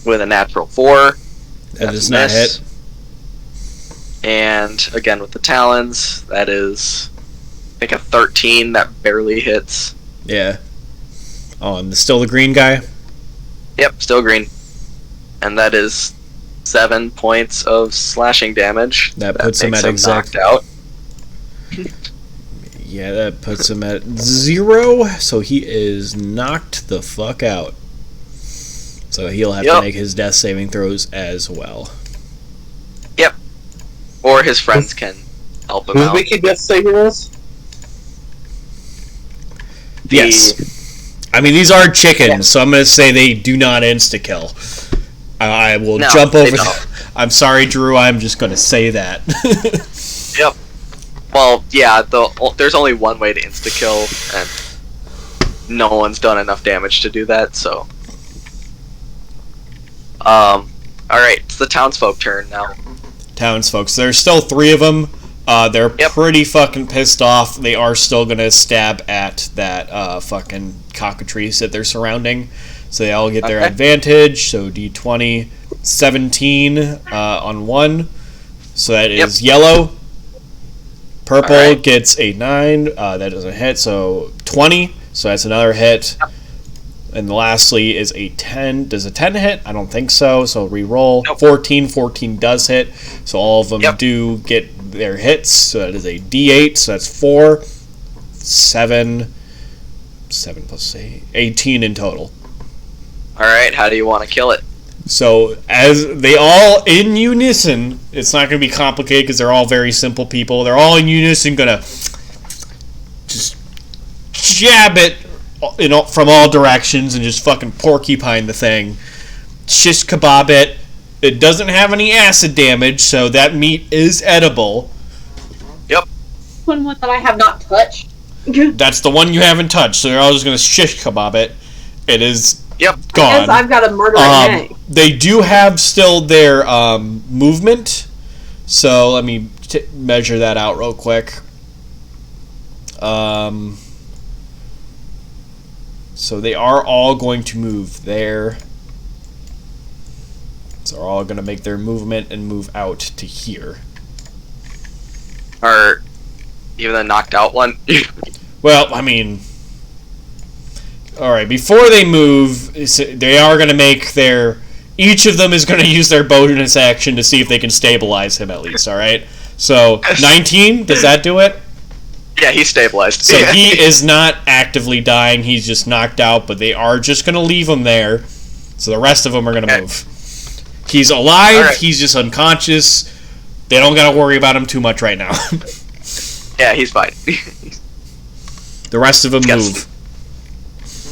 Speaker 3: With a natural 4.
Speaker 2: That does not hit.
Speaker 3: And again with the talons, that is... I think a 13 that barely hits.
Speaker 2: Yeah. Oh, and still the green guy?
Speaker 3: Yep, still green. And that is 7 points of slashing damage.
Speaker 2: That puts him at exact...
Speaker 3: knocked out.
Speaker 2: Yeah, that puts him at 0, so he is knocked the fuck out. So he'll have to make his death saving throws as well.
Speaker 3: Yep. Or his friends can help him out.
Speaker 5: Who's making death saving rolls?
Speaker 2: Yes. I mean, these are chickens, so I'm going to say they do not insta-kill. I will jump over... I'm sorry, Drew, I'm just going to say that.
Speaker 3: Yep. Well, yeah, there's only one way to insta-kill, and no one's done enough damage to do that, so... Alright, it's the townsfolk turn now.
Speaker 2: Townsfolk. So there's still 3 of them. They're pretty fucking pissed off. They are still gonna stab at that fucking cockatrice that they're surrounding. So they all get their advantage. So D20, 17 on 1. So that is yellow. Purple gets a 9. That doesn't hit. So 20. So that's another hit. And lastly is a 10. Does a 10 hit? I don't think so. So re-roll. 14. 14 does hit. So all of them do get their hits. So that is a D8. So that's 4. 7. 7 plus 8. 18 in total.
Speaker 3: Alright, how do you want to kill it?
Speaker 2: So as they all in unison, it's not going to be complicated because they're all very simple people. They're all in unison going to just jab it from all directions and just fucking porcupine the thing. Shish kebab it. It doesn't have any acid damage, so that meat is edible.
Speaker 3: Yep.
Speaker 1: One that I have not touched.
Speaker 2: That's the one you haven't touched, so they're all just going to shish kebab it. It is gone.
Speaker 1: I guess I've got to murder it.
Speaker 2: They do have still their movement, so let me measure that out real quick. So they are all going to move there. So they're all going to make their movement and move out to here.
Speaker 3: Or even the knocked out one?
Speaker 2: Well, I mean... Alright, before they move, they are going to make their... Each of them is going to use their bonus action to see if they can stabilize him at least, alright? So, 19, does that do it?
Speaker 3: Yeah, he's stabilized.
Speaker 2: So he is not actively dying, he's just knocked out, but they are just going to leave him there. So the rest of them are going to move. He's alive, he's just unconscious. They don't got to worry about him too much right now.
Speaker 3: Yeah, he's fine.
Speaker 2: The rest of them move.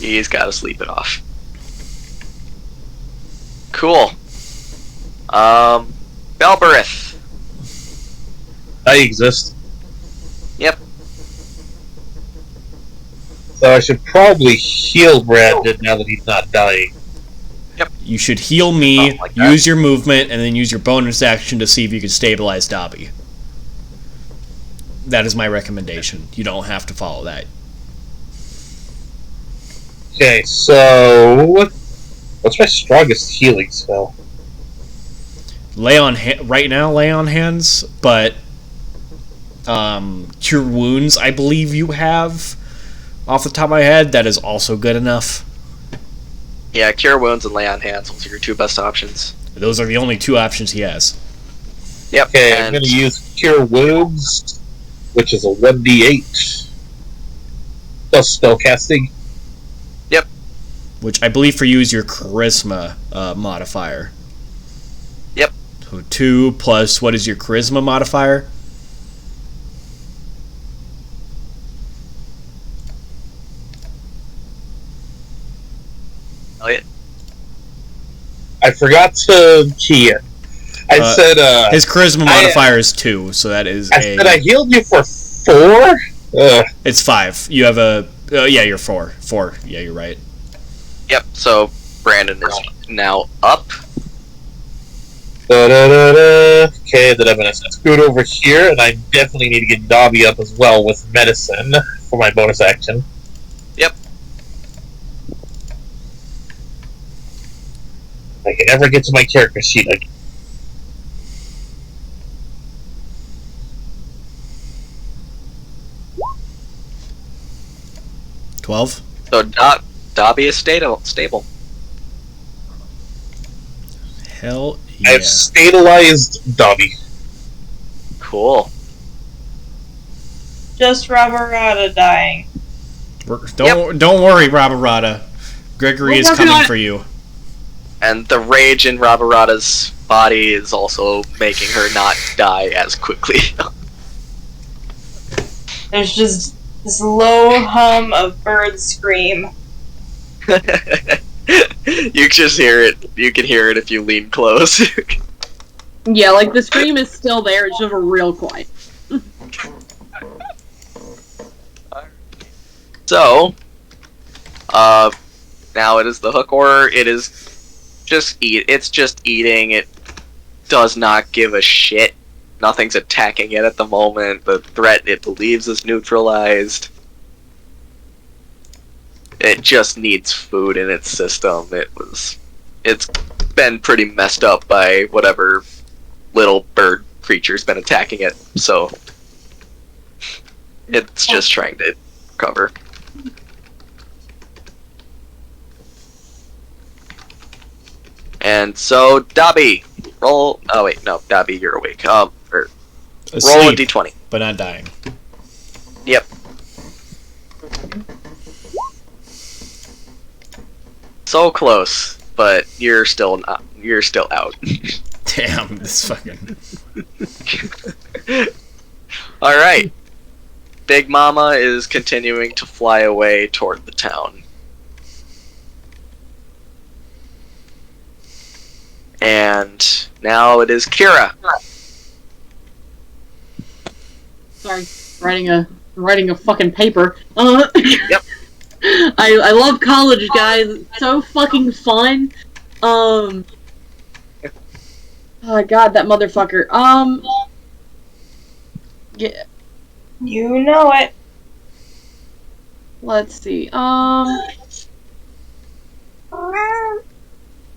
Speaker 3: He's got to sleep it off. Cool. Belberith.
Speaker 5: I exist.
Speaker 3: Yep.
Speaker 5: So I should probably heal Brandon now that he's not dying.
Speaker 2: You should heal me,
Speaker 3: Something like that.
Speaker 2: use your movement, and then use your bonus action to see if you can stabilize Dobby. That is my recommendation. You don't have to follow that.
Speaker 5: Okay, so what's my strongest healing spell?
Speaker 2: Right now, lay on hands, but cure wounds, I believe you have off the top of my head. That is also good enough.
Speaker 3: Yeah, Cure Wounds and Lay on Hands. Those are your two best options.
Speaker 2: Those are the only two options he has.
Speaker 3: Yep.
Speaker 5: Okay, I'm
Speaker 3: and
Speaker 5: going to use Cure Wounds, which is a 1d8 plus spellcasting.
Speaker 2: Which I believe for you is your charisma modifier.
Speaker 3: Yep.
Speaker 2: So 2 plus, what is your charisma modifier?
Speaker 3: Elliot.
Speaker 5: I forgot to key it. I said,
Speaker 2: his charisma modifier is 2, so that is
Speaker 5: I said I healed you for 4?
Speaker 2: It's 5. You have a... yeah, you're 4. 4. Yeah, you're right.
Speaker 3: Yep. So Brandon is now up.
Speaker 5: Okay, then I'm going to scoot over here, and I definitely need to get Dobby up as well with medicine for my bonus action.
Speaker 3: Yep.
Speaker 5: I can never get to my character sheet again.
Speaker 2: $12.
Speaker 3: So Dobby is stable.
Speaker 2: Hell
Speaker 5: I
Speaker 2: yeah.
Speaker 5: have stabilized Dobby.
Speaker 3: Cool.
Speaker 8: Just Roberata dying.
Speaker 2: Don't worry, Roberata. Gregory is coming for you.
Speaker 3: And the rage in Roberata's body is also making her not die as quickly.
Speaker 8: There's just this low hum of bird scream.
Speaker 3: You just hear it. You can hear it if you lean close.
Speaker 1: Yeah, like the scream is still there, it's just real quiet.
Speaker 3: So, now it is the hook order. It is just It's just eating. It does not give a shit. Nothing's attacking it at the moment. The threat it believes is neutralized. It just needs food in its system. It's been pretty messed up by whatever little bird creature's been attacking it. So it's just trying to recover. And so, Dobby, roll. Oh wait, no, Dobby, you're awake. Roll a d20.
Speaker 2: But not dying.
Speaker 3: Yep. So close, but you're still not. You're still out.
Speaker 2: Damn, this fucking...
Speaker 3: Alright. Big Mama is continuing to fly away toward the town. And now it is Kira.
Speaker 1: Sorry, writing a fucking paper.
Speaker 3: Yep.
Speaker 1: I love college, guys. It's so fucking fun. Oh god, that motherfucker. Yeah.
Speaker 8: You know it.
Speaker 1: Let's see.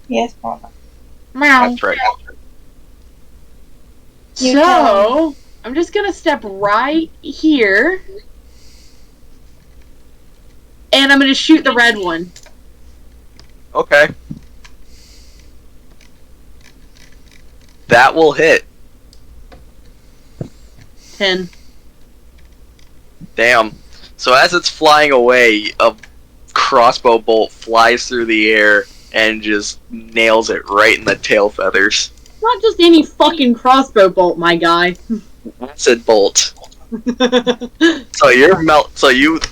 Speaker 8: Yes, Mama.
Speaker 1: Meow.
Speaker 3: That's right.
Speaker 1: So, I'm just gonna step right here. And I'm gonna shoot the red one.
Speaker 3: Okay. That will hit.
Speaker 1: 10.
Speaker 3: Damn. So as it's flying away, a crossbow bolt flies through the air and just nails it right in the tail feathers.
Speaker 1: Not just any fucking crossbow bolt, my guy.
Speaker 3: Acid bolt. So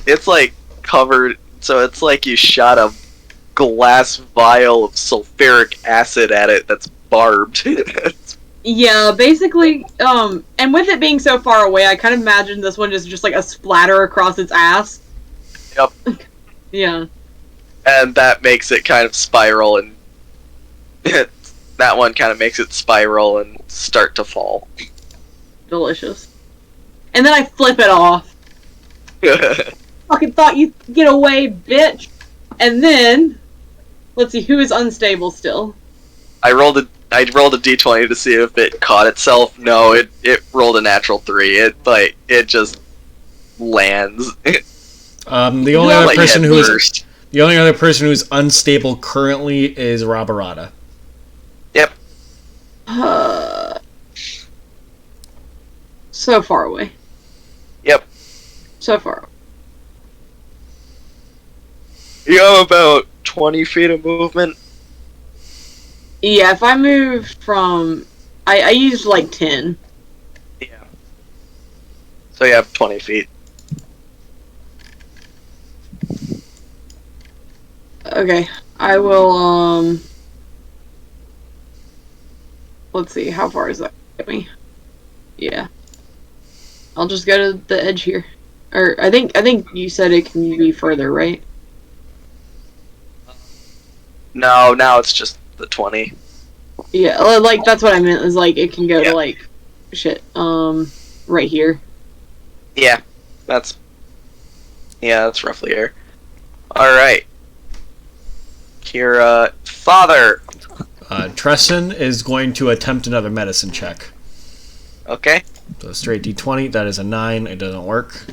Speaker 3: it's like covered. So it's like you shot a glass vial of sulfuric acid at it that's barbed.
Speaker 1: Yeah, basically, and with it being so far away, I kind of imagine this one is just like a splatter across its ass.
Speaker 3: Yep.
Speaker 1: Yeah.
Speaker 3: And that makes it kind of spiral, and that one kind of makes it spiral and start to fall.
Speaker 1: Delicious. And then I flip it off. Fucking thought you'd get away, bitch. And then, let's see, who is unstable still?
Speaker 3: I rolled a d20 to see if it caught itself. No, it rolled a natural 3. It just lands.
Speaker 2: The only other person who's unstable currently is Rabarada.
Speaker 3: Yep.
Speaker 1: So far away.
Speaker 3: Yep.
Speaker 1: So far.
Speaker 3: You have about 20 feet of movement.
Speaker 1: Yeah, if I move from... I used like 10.
Speaker 3: Yeah. So you have 20 feet.
Speaker 1: Okay, I will, let's see, how far is that get me? Yeah. I'll just go to the edge here. Or, I think you said it can be further, right?
Speaker 3: No, now it's just the 20.
Speaker 1: Yeah, like, that's what I meant, is like, it can go to, like, shit, right here.
Speaker 3: Yeah, that's roughly here. Alright. Your, father!
Speaker 2: Tresson is going to attempt another medicine check.
Speaker 3: Okay.
Speaker 2: So straight D20, that is a 9, it doesn't work.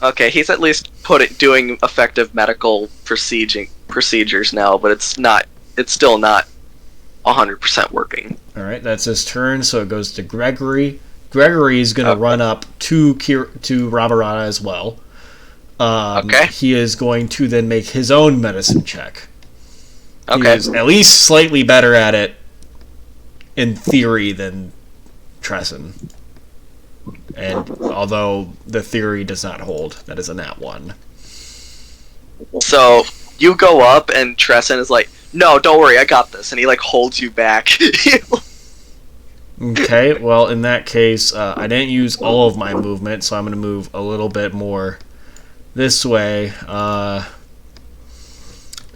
Speaker 3: Okay, he's at least doing effective medical procedures now, but it's still not 100% working.
Speaker 2: Alright, that's his turn, so it goes to Gregory. Gregory is going to run up to Rabarada as well.
Speaker 3: Okay.
Speaker 2: He is going to then make his own medicine check.
Speaker 3: Okay.
Speaker 2: He is at least slightly better at it, in theory, than Tresson. And although the theory does not hold, that is a nat 1.
Speaker 3: So you go up, and Tresson is like, "No, don't worry, I got this," and he like holds you back.
Speaker 2: Okay, well in that case, I didn't use all of my movement, so I'm going to move a little bit more this way,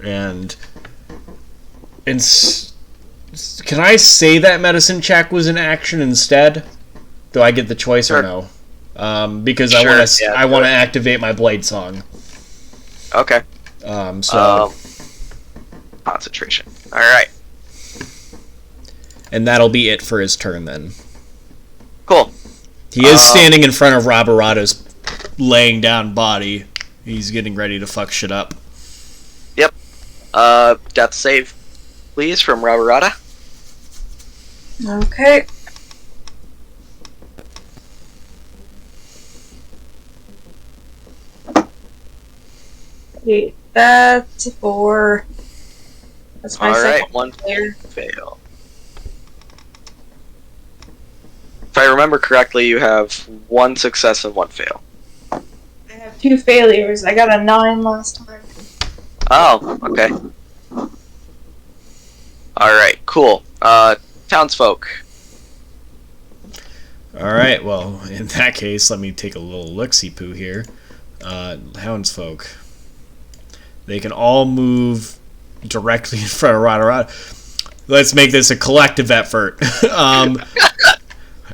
Speaker 2: and can I say that medicine check was an action instead? Do I get the choice or no? Because I want to activate my blade song.
Speaker 3: Okay.
Speaker 2: So
Speaker 3: concentration. All right.
Speaker 2: And that'll be it for his turn then.
Speaker 3: Cool.
Speaker 2: He is standing in front of Rabarada's laying down body. He's getting ready to fuck shit up.
Speaker 3: Yep. Death save, please, from Rabarada.
Speaker 8: Okay. Okay, that's a 4. That's my second.
Speaker 3: Alright, one fail. If I remember correctly, you have 1 success and 1 fail.
Speaker 8: I have 2 failures. I got a 9 last time.
Speaker 3: Oh, okay. Alright, cool. Townsfolk.
Speaker 2: Alright, well, in that case, let me take a little look-see-poo here. Townsfolk. They can all move directly in front of Rabarada. Let's make this a collective effort.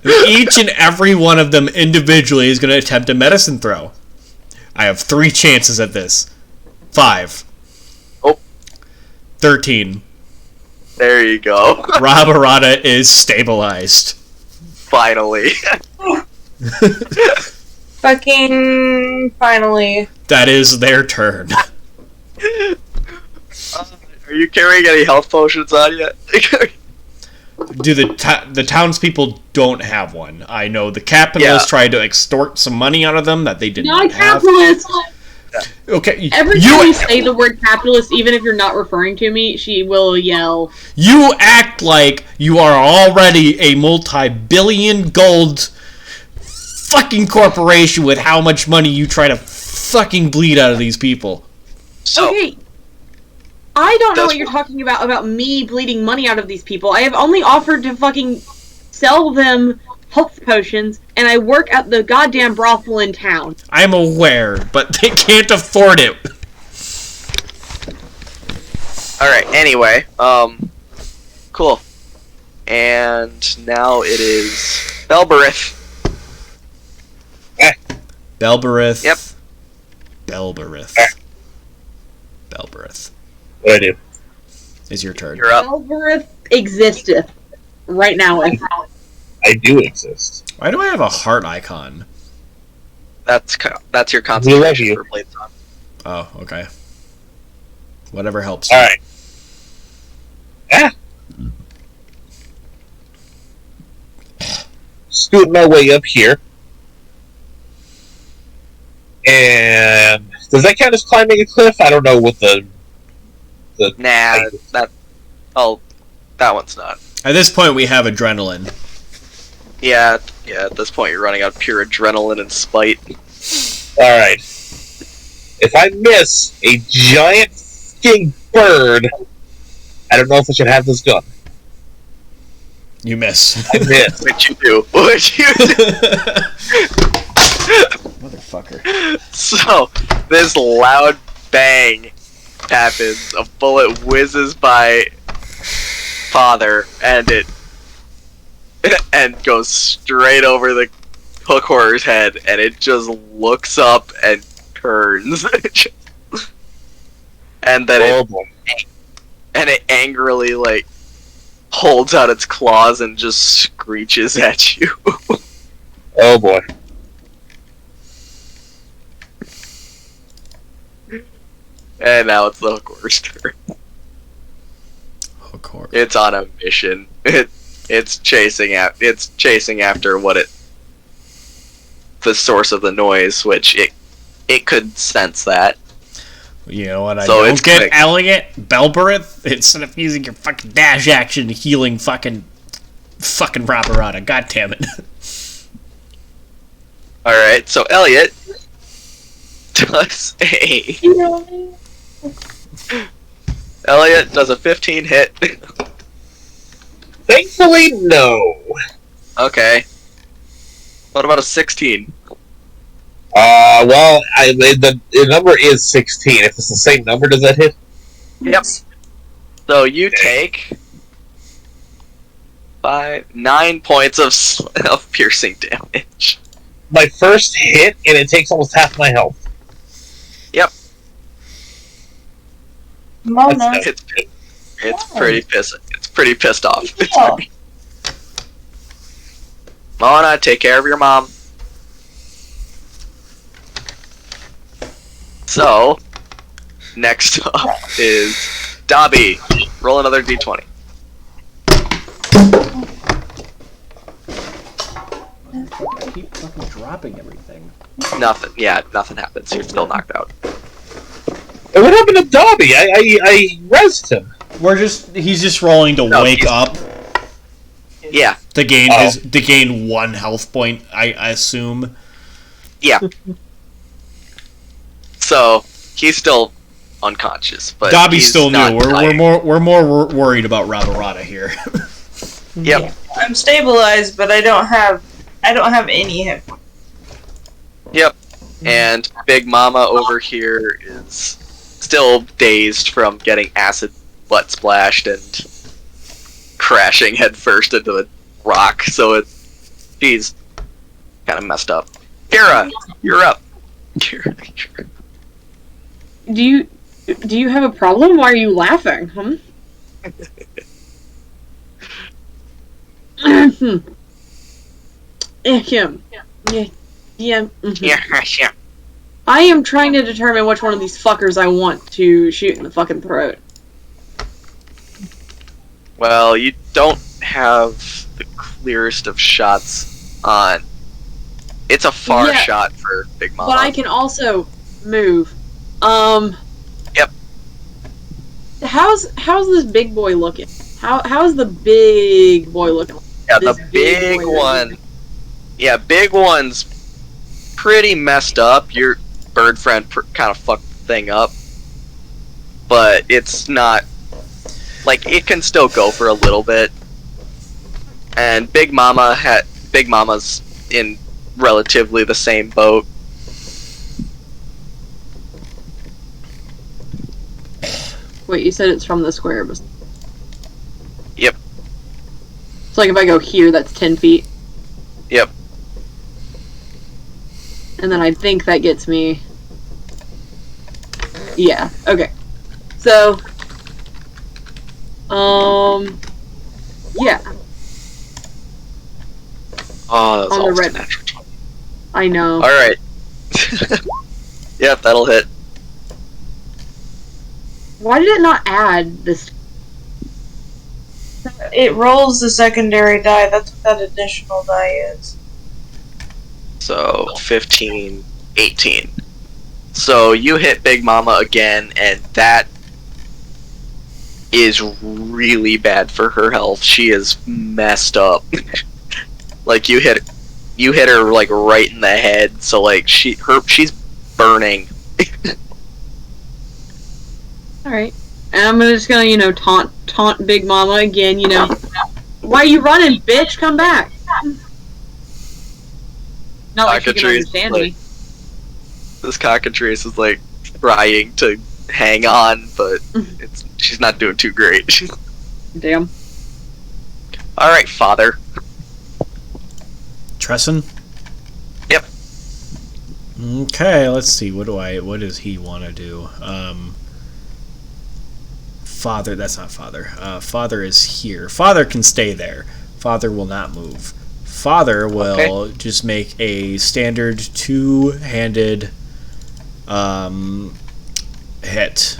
Speaker 2: Each and every one of them individually is going to attempt a medicine throw. I have 3 chances at this. 5.
Speaker 3: Oh.
Speaker 2: 13.
Speaker 3: There you go.
Speaker 2: Rabarada is stabilized.
Speaker 3: Finally.
Speaker 8: Fucking finally.
Speaker 2: That is their turn.
Speaker 3: Are you carrying any health potions on yet?
Speaker 2: Do the townspeople don't have one. I know the capitalists tried to extort some money out of them that they did not have.
Speaker 1: Capitalist!
Speaker 2: Okay,
Speaker 1: every time you say the word capitalist, even if you're not referring to me, she will yell.
Speaker 2: You act like you are already a multi-billion gold fucking corporation with how much money you try to fucking bleed out of these people.
Speaker 3: So,
Speaker 1: okay. I don't know what you're talking about me bleeding money out of these people. I have only offered to fucking sell them health potions, and I work at the goddamn brothel in town.
Speaker 2: I'm aware, but they can't afford it.
Speaker 3: Alright, anyway, cool. And now it is Belberith.
Speaker 2: Belberith.
Speaker 3: Yep.
Speaker 2: Belberith. Belberith.
Speaker 5: What do I do?
Speaker 2: It's your turn.
Speaker 3: You're up.
Speaker 1: Belberith existeth right now.
Speaker 5: I do exist.
Speaker 2: Why do I have a heart icon?
Speaker 3: That's your
Speaker 5: We love
Speaker 3: concentration
Speaker 5: you.
Speaker 3: for Bladesong.
Speaker 2: Oh, okay. Whatever helps.
Speaker 5: Alright. Scoot my way up here. And does that count as climbing a cliff? I don't know what the
Speaker 3: Nah, that one's not.
Speaker 2: At this point, we have adrenaline.
Speaker 3: Yeah, at this point you're running out of pure adrenaline and spite.
Speaker 5: Alright. If I miss a giant fucking bird, I don't know if I should have this gun.
Speaker 2: You miss.
Speaker 5: I miss.
Speaker 3: Which you do. Which you do.
Speaker 2: Motherfucker.
Speaker 3: So, this loud bang happens, a bullet whizzes by Father, and it goes straight over the hook horror's head, and it just looks up and turns. And then it angrily, like, holds out its claws and just screeches at you.
Speaker 5: Oh boy.
Speaker 3: And now it's the hook horror's turn.
Speaker 2: Hook horror.
Speaker 3: It's on a mission. It's chasing after the source of the noise, which it could sense that.
Speaker 2: You know what I
Speaker 3: So
Speaker 2: don't
Speaker 3: it's
Speaker 2: get,
Speaker 3: quick.
Speaker 2: Elliot? Belberith? Instead of using your fucking dash action healing fucking Rabarata. God damn it.
Speaker 3: Alright, so Elliot does a... Elliot does a 15 hit.
Speaker 5: Thankfully, no.
Speaker 3: Okay. What about a 16?
Speaker 5: Well, the number is 16. If it's the same number, does that hit?
Speaker 3: Yep. So you take 9 points of piercing damage.
Speaker 5: My first hit, and it takes almost half my health.
Speaker 3: Yep.
Speaker 8: Mona.
Speaker 3: It's pretty pissed off.
Speaker 8: Yeah.
Speaker 3: Mona, take care of your mom. So, next up is Dobby. Roll another d20.
Speaker 2: I keep fucking dropping everything.
Speaker 3: Nothing. Yeah, nothing happens. You're still knocked out.
Speaker 5: And what happened to Dobby? I rezzed him.
Speaker 2: He's just rolling to wake up
Speaker 3: Yeah.
Speaker 2: to gain 1 health point, I assume.
Speaker 3: Yeah. So, he's still unconscious, but
Speaker 2: Dobby's
Speaker 3: he's
Speaker 2: still
Speaker 3: not
Speaker 2: new. We're
Speaker 3: dying.
Speaker 2: more worried about Rabarata here.
Speaker 3: Yep.
Speaker 8: I'm stabilized, but I don't have any hit points.
Speaker 3: Yep. And Big Mama over here is still dazed from getting acid butt splashed and crashing headfirst into a rock, so she's kind of messed up. Kira, you're up. Kira.
Speaker 1: Do you have a problem? Why are you laughing? Yeah.
Speaker 3: Yeah.
Speaker 1: I am trying to determine which one of these fuckers I want to shoot in the fucking throat.
Speaker 3: Well, you don't have the clearest of shots on. It's a far
Speaker 1: Yeah.
Speaker 3: shot for Big Mama.
Speaker 1: But I can also move.
Speaker 3: Yep.
Speaker 1: How's this big boy looking? How's the big boy looking?
Speaker 3: Yeah,
Speaker 1: This
Speaker 3: the big
Speaker 1: boy
Speaker 3: one. Yeah, big one's pretty messed up. Your bird friend kind of fucked the thing up. but it's not like it can still go for a little bit. And Big Mama's in relatively the same boat.
Speaker 1: Wait, you said it's from the square.
Speaker 3: Yep.
Speaker 1: So like if I go here, that's 10 feet.
Speaker 3: Yep.
Speaker 1: And then I think that gets me... Yeah, okay. So... Yeah.
Speaker 3: Oh, that was
Speaker 1: On the
Speaker 3: almost
Speaker 1: red-
Speaker 3: a natural 20.
Speaker 1: I know.
Speaker 3: Alright. Yep, that'll hit.
Speaker 1: Why did it not add this?
Speaker 8: It rolls the secondary die. That's what that additional die is.
Speaker 3: So, 15, 18. So, you hit Big Mama again, and that is really bad for her health. She is messed up. Like, you hit her, like, right in the head, so, like, she's burning.
Speaker 1: Alright. And I'm just gonna, taunt Big Mama again, Why are you running, bitch? Come back! Not like she can
Speaker 3: Cockatrice,
Speaker 1: understand
Speaker 3: like,
Speaker 1: me.
Speaker 3: This Cockatrice is, like, trying to hang on, but she's not doing too great.
Speaker 1: Damn.
Speaker 3: Alright, father.
Speaker 2: Tresson?
Speaker 3: Yep.
Speaker 2: Okay, let's see. What does he want to do? Father, that's not father. Father is here. Father can stay there. Father will not move. Father will just make a standard two-handed hit.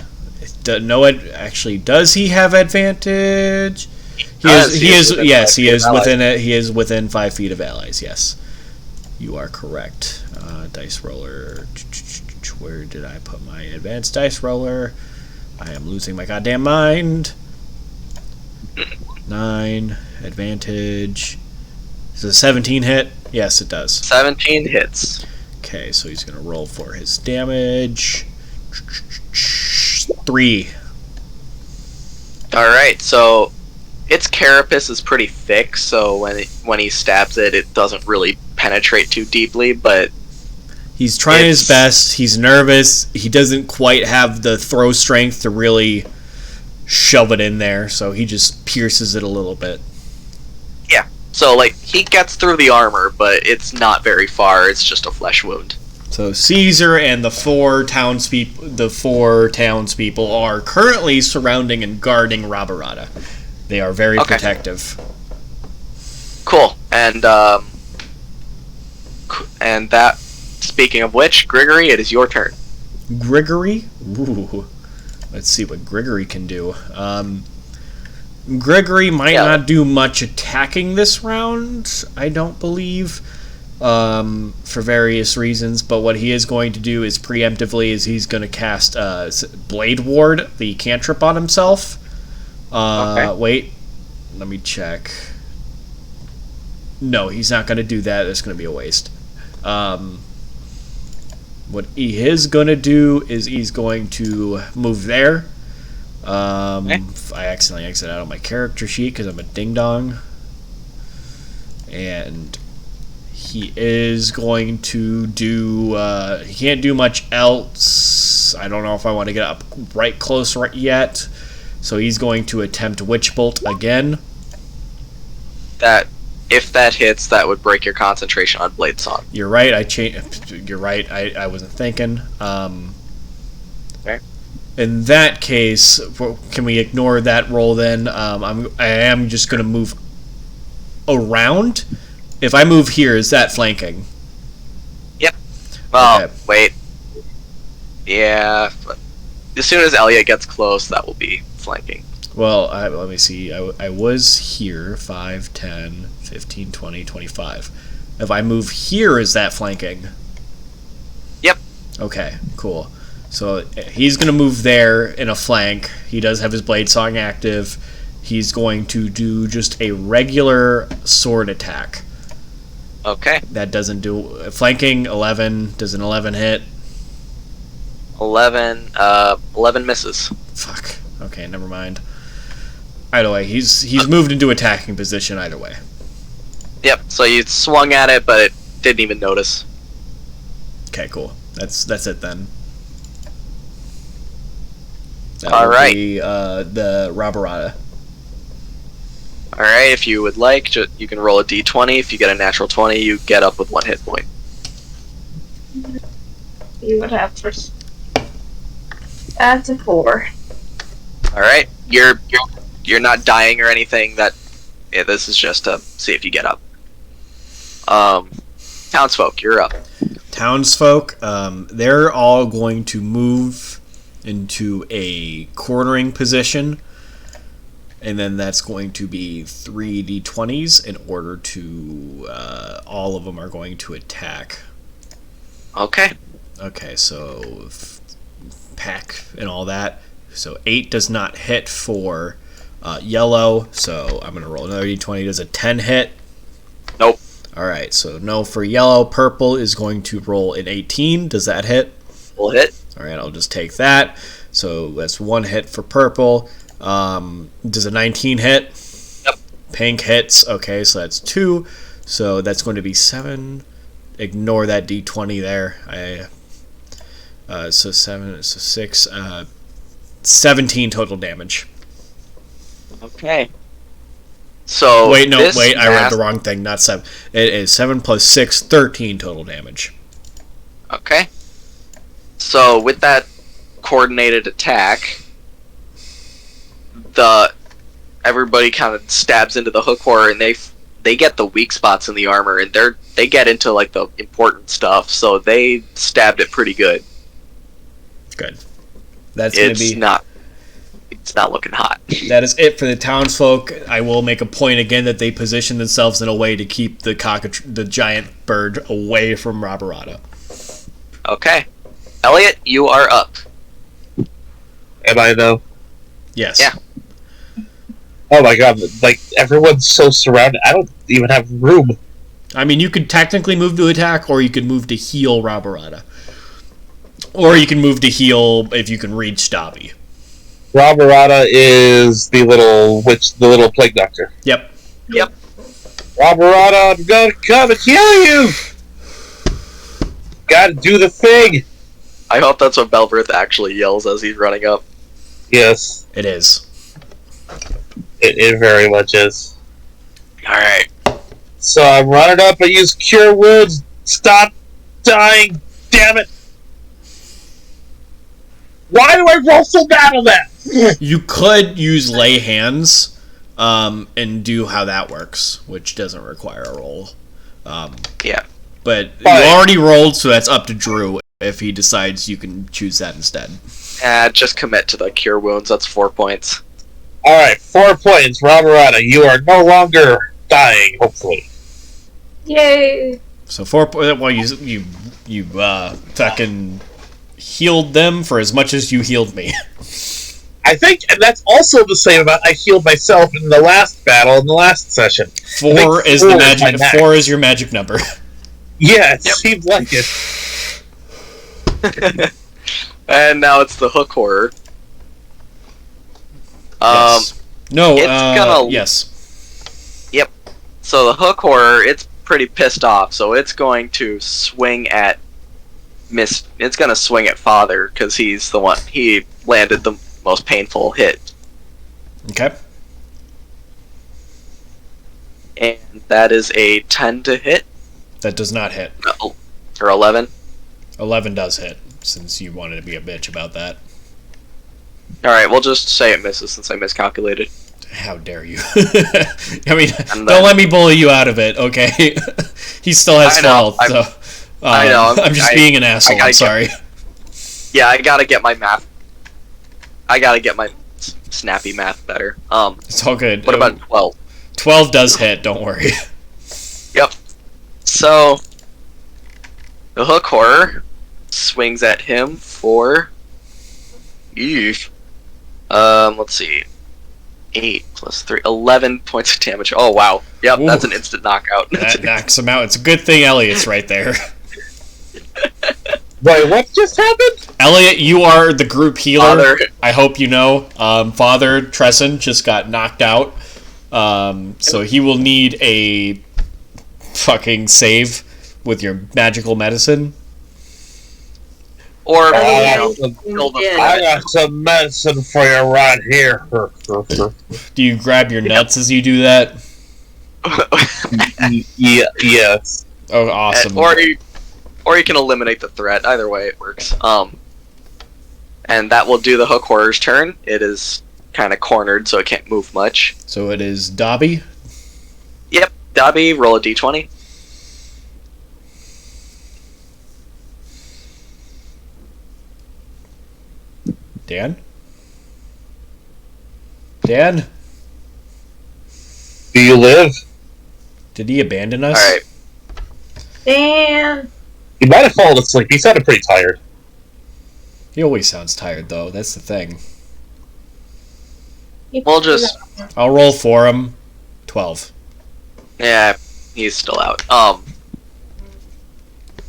Speaker 2: Actually, does he have advantage? He is within it. He is within 5 feet of allies. Yes, you are correct. Dice roller. Where did I put my advanced dice roller? I am losing my goddamn mind. 9 advantage. Does a 17 hit? Yes, it does.
Speaker 3: 17 hits.
Speaker 2: Okay, so he's gonna roll for his damage. 3.
Speaker 3: Alright, so its carapace is pretty thick, so when he stabs it, it doesn't really penetrate too deeply, but
Speaker 2: he's trying his best. He's nervous. He doesn't quite have the throw strength to really shove it in there, so he just pierces it a little bit.
Speaker 3: Yeah. So, like, he gets through the armor, but it's not very far. It's just a flesh wound.
Speaker 2: So Caesar and the four townspeople are currently surrounding and guarding Rabarada. They are very protective.
Speaker 3: Cool. And that, speaking of which, Grigory, it is your turn.
Speaker 2: Grigory? Ooh. Let's see what Grigory can do. Grigory might not do much attacking this round, I don't believe, for various reasons, but what he is going to do is preemptively he's going to cast Blade Ward, the cantrip, on himself. Wait, let me check. No, he's not going to do that. It's going to be a waste. What he is going to do is he's going to move there. I accidentally exited out of my character sheet because I'm a ding-dong. And he is going to do... he can't do much else. I don't know if I want to get up right close yet. So he's going to attempt Witch Bolt again.
Speaker 3: If that hits, that would break your concentration on Blade Song.
Speaker 2: You're right. You're right. I wasn't thinking.
Speaker 3: Okay.
Speaker 2: In that case, can we ignore that roll then? I am just going to move around. If I move here, is that flanking?
Speaker 3: Yep. Well, wait. Yeah. As soon as Elliot gets close, that will be flanking.
Speaker 2: Well, let me see. I was here. 5, 10, 15, 20, 25. If I move here, is that flanking?
Speaker 3: Yep.
Speaker 2: Okay, cool. So he's going to move there in a flank. He does have his Blade Song active. He's going to do just a regular sword attack.
Speaker 3: Okay.
Speaker 2: That doesn't do... Flanking, 11. Does an 11 hit?
Speaker 3: 11 misses.
Speaker 2: Fuck. Okay, never mind. Either way, he's moved into attacking position either way.
Speaker 3: Yep, so you swung at it, but it didn't even notice.
Speaker 2: Okay, cool. That's it then.
Speaker 3: All right.
Speaker 2: The Roborata.
Speaker 3: Alright, if you would like, you can roll a d20. If you get a natural 20, you get up with 1 hit point.
Speaker 8: See what happens. That's a 4.
Speaker 3: Alright, you're not dying or anything. This is just to see if you get up. Townsfolk, you're up.
Speaker 2: Townsfolk, they're all going to move into a cornering position, and then that's going to be 3 d20s in order to all of them are going to attack.
Speaker 3: Okay.
Speaker 2: Okay, so pack and all that. So 8 does not hit for yellow, so I'm going to roll another d20. Does a 10 hit?
Speaker 3: Nope.
Speaker 2: Alright, so no for yellow. Purple is going to roll an 18. Does that hit?
Speaker 3: Will hit.
Speaker 2: Alright, I'll just take that. So that's 1 hit for purple. Does a 19 hit?
Speaker 3: Yep.
Speaker 2: Pink hits. Okay, so that's 2. So that's going to be 7. Ignore that d20 there. So 7, so 6. 17 total damage.
Speaker 3: Okay. So
Speaker 2: wait, I read the wrong thing. Not 7. It is 7 plus 6, 13 total damage.
Speaker 3: Okay. So with that coordinated attack, everybody kind of stabs into the hook horror, and they get the weak spots in the armor, and they get into like the important stuff. So they stabbed it pretty good.
Speaker 2: Good. That's going to be.
Speaker 3: It's not looking hot.
Speaker 2: That is it for the townsfolk. I will make a point again that they position themselves in a way to keep the giant bird away from Roborata.
Speaker 3: Okay. Elliot, you are up.
Speaker 5: Am I, though?
Speaker 2: Yes.
Speaker 3: Yeah.
Speaker 5: Oh my god, like, everyone's so surrounded, I don't even have room.
Speaker 2: I mean, you could technically move to attack, or you could move to heal Roborata. Or you can move to heal if you can read Stabby.
Speaker 5: Roborata is the little plague doctor.
Speaker 2: Yep.
Speaker 5: Roborata, I'm gonna come and kill you! Gotta do the thing!
Speaker 3: I hope that's what Belbrith actually yells as he's running up.
Speaker 5: Yes.
Speaker 2: It is.
Speaker 5: It very much is.
Speaker 3: Alright.
Speaker 5: So I'm running up, I use Cure Wounds, stop dying, damn it! Why do I roll so bad on that?
Speaker 2: You could use lay hands and do how that works, which doesn't require a roll.
Speaker 3: Yeah.
Speaker 2: But you already rolled, so that's up to Drew. If he decides, you can choose that instead.
Speaker 3: Just commit to the Cure Wounds. That's 4 points.
Speaker 5: Alright, 4 points. Roborata, you are no longer dying, hopefully.
Speaker 8: Yay!
Speaker 2: So 4 points. Well, you fucking healed them for as much as you healed me.
Speaker 5: I think, and that's also the same about I healed myself in the last battle, in the last session.
Speaker 2: 4 is the magic. 4 is your magic number.
Speaker 5: Yeah, it seemed like it.
Speaker 3: And now it's the hook horror.
Speaker 2: Yes. No,
Speaker 3: it's gonna...
Speaker 2: yes.
Speaker 3: Yep. So the hook horror, it's pretty pissed off, so it's going to swing at it's gonna swing at Father, because he's the one, he landed the most painful hit.
Speaker 2: Okay.
Speaker 3: And that is a 10 to hit.
Speaker 2: That does not hit.
Speaker 3: No. Or 11.
Speaker 2: 11 does hit, since you wanted to be a bitch about that.
Speaker 3: Alright, we'll just say it misses since I miscalculated.
Speaker 2: How dare you? I mean, don't let me bully you out of it, okay? He still has fault, so...
Speaker 3: I know.
Speaker 2: I'm just being an asshole, I'm sorry.
Speaker 3: Yeah, I gotta get my math... I gotta get my snappy math better.
Speaker 2: It's all good.
Speaker 3: What about 12?
Speaker 2: 12 does hit, don't worry.
Speaker 3: Yep. So... the hook horror swings at him for... Eesh. Let's see. 8 plus 3, 11 points of damage. Oh, wow. Yep, that's an instant knockout.
Speaker 2: That knocks him out. It's a good thing Elliot's right there.
Speaker 5: Wait, what just happened?
Speaker 2: Elliot, you are the group healer.
Speaker 3: Father.
Speaker 2: I hope you know. Father Tresson just got knocked out. So he will need a fucking save with your magical medicine.
Speaker 3: Or
Speaker 5: I
Speaker 3: build
Speaker 5: got some medicine for you right here.
Speaker 2: Do you grab your nuts as you do that?
Speaker 5: Yes.
Speaker 2: Oh, awesome.
Speaker 3: Or you can eliminate the threat. Either way, it works. And that will do the hook horror's turn. It is kind of cornered, so it can't move much.
Speaker 2: So it is Dobby.
Speaker 3: Yep, Dobby, roll a d20.
Speaker 2: Dan? Dan?
Speaker 5: Do you live?
Speaker 2: Did he abandon us?
Speaker 3: All right.
Speaker 8: Dan.
Speaker 5: He might have fallen asleep. He sounded pretty tired.
Speaker 2: He always sounds tired, though. That's the thing.
Speaker 3: We'll just...
Speaker 2: I'll roll for him. 12.
Speaker 3: Yeah, he's still out.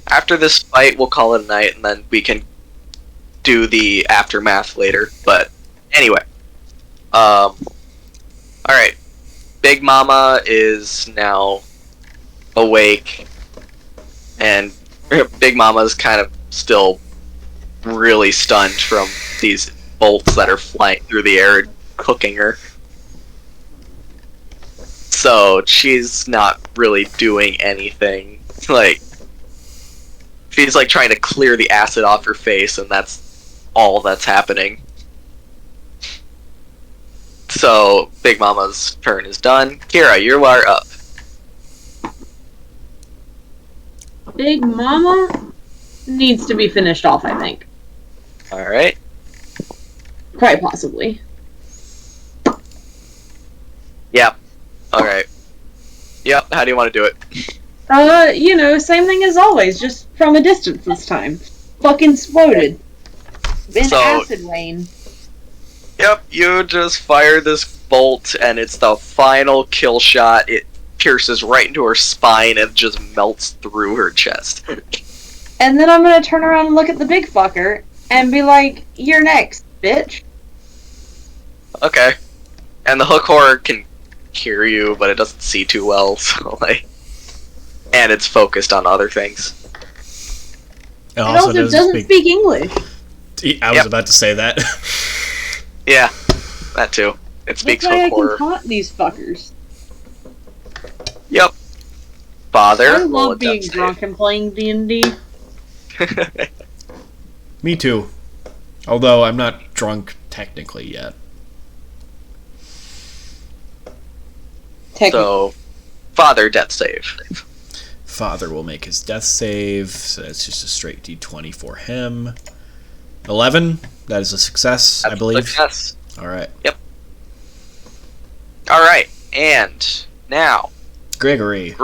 Speaker 3: After this fight, we'll call it a night, and then we can do the aftermath later. But anyway, alright. Big Mama is now awake, and Big Mama's kind of still really stunned from these bolts that are flying through the air and cooking her. So she's not really doing anything. Like, she's like trying to clear the acid off her face, and that's all that's happening. So Big Mama's turn is done. Kira, you are up.
Speaker 1: Big Mama needs to be finished off, I think.
Speaker 3: Alright.
Speaker 1: Quite possibly.
Speaker 3: Yep. Alright. Yep, how do you want to do it?
Speaker 1: Same thing as always, just from a distance this time. Fucking exploded. In
Speaker 3: So-
Speaker 1: acid rain.
Speaker 3: Yep, you just fire this bolt, and it's the final kill shot. It pierces right into her spine and just melts through her chest.
Speaker 1: And then I'm gonna turn around and look at the big fucker and be like, "You're next, bitch."
Speaker 3: Okay. And the hook horror can hear you, but it doesn't see too well, so like... And it's focused on other things.
Speaker 2: It
Speaker 1: It also doesn't speak English.
Speaker 2: I was about to say that.
Speaker 3: Yeah, that too. It speaks
Speaker 1: That's why I
Speaker 3: hook horror.
Speaker 1: can taunt these fuckers.
Speaker 3: Yep. Father,
Speaker 1: I
Speaker 3: roll a
Speaker 1: love being
Speaker 3: dex
Speaker 1: drunk and playing D&D.
Speaker 3: save.
Speaker 2: Me too. Although I'm not drunk technically yet.
Speaker 3: So, Father, death save.
Speaker 2: Father will make his death save, so that's just a straight d20 for him. 11, that is a success, I believe.
Speaker 3: Success.
Speaker 2: Alright.
Speaker 3: Alright, and now,
Speaker 2: Gregory.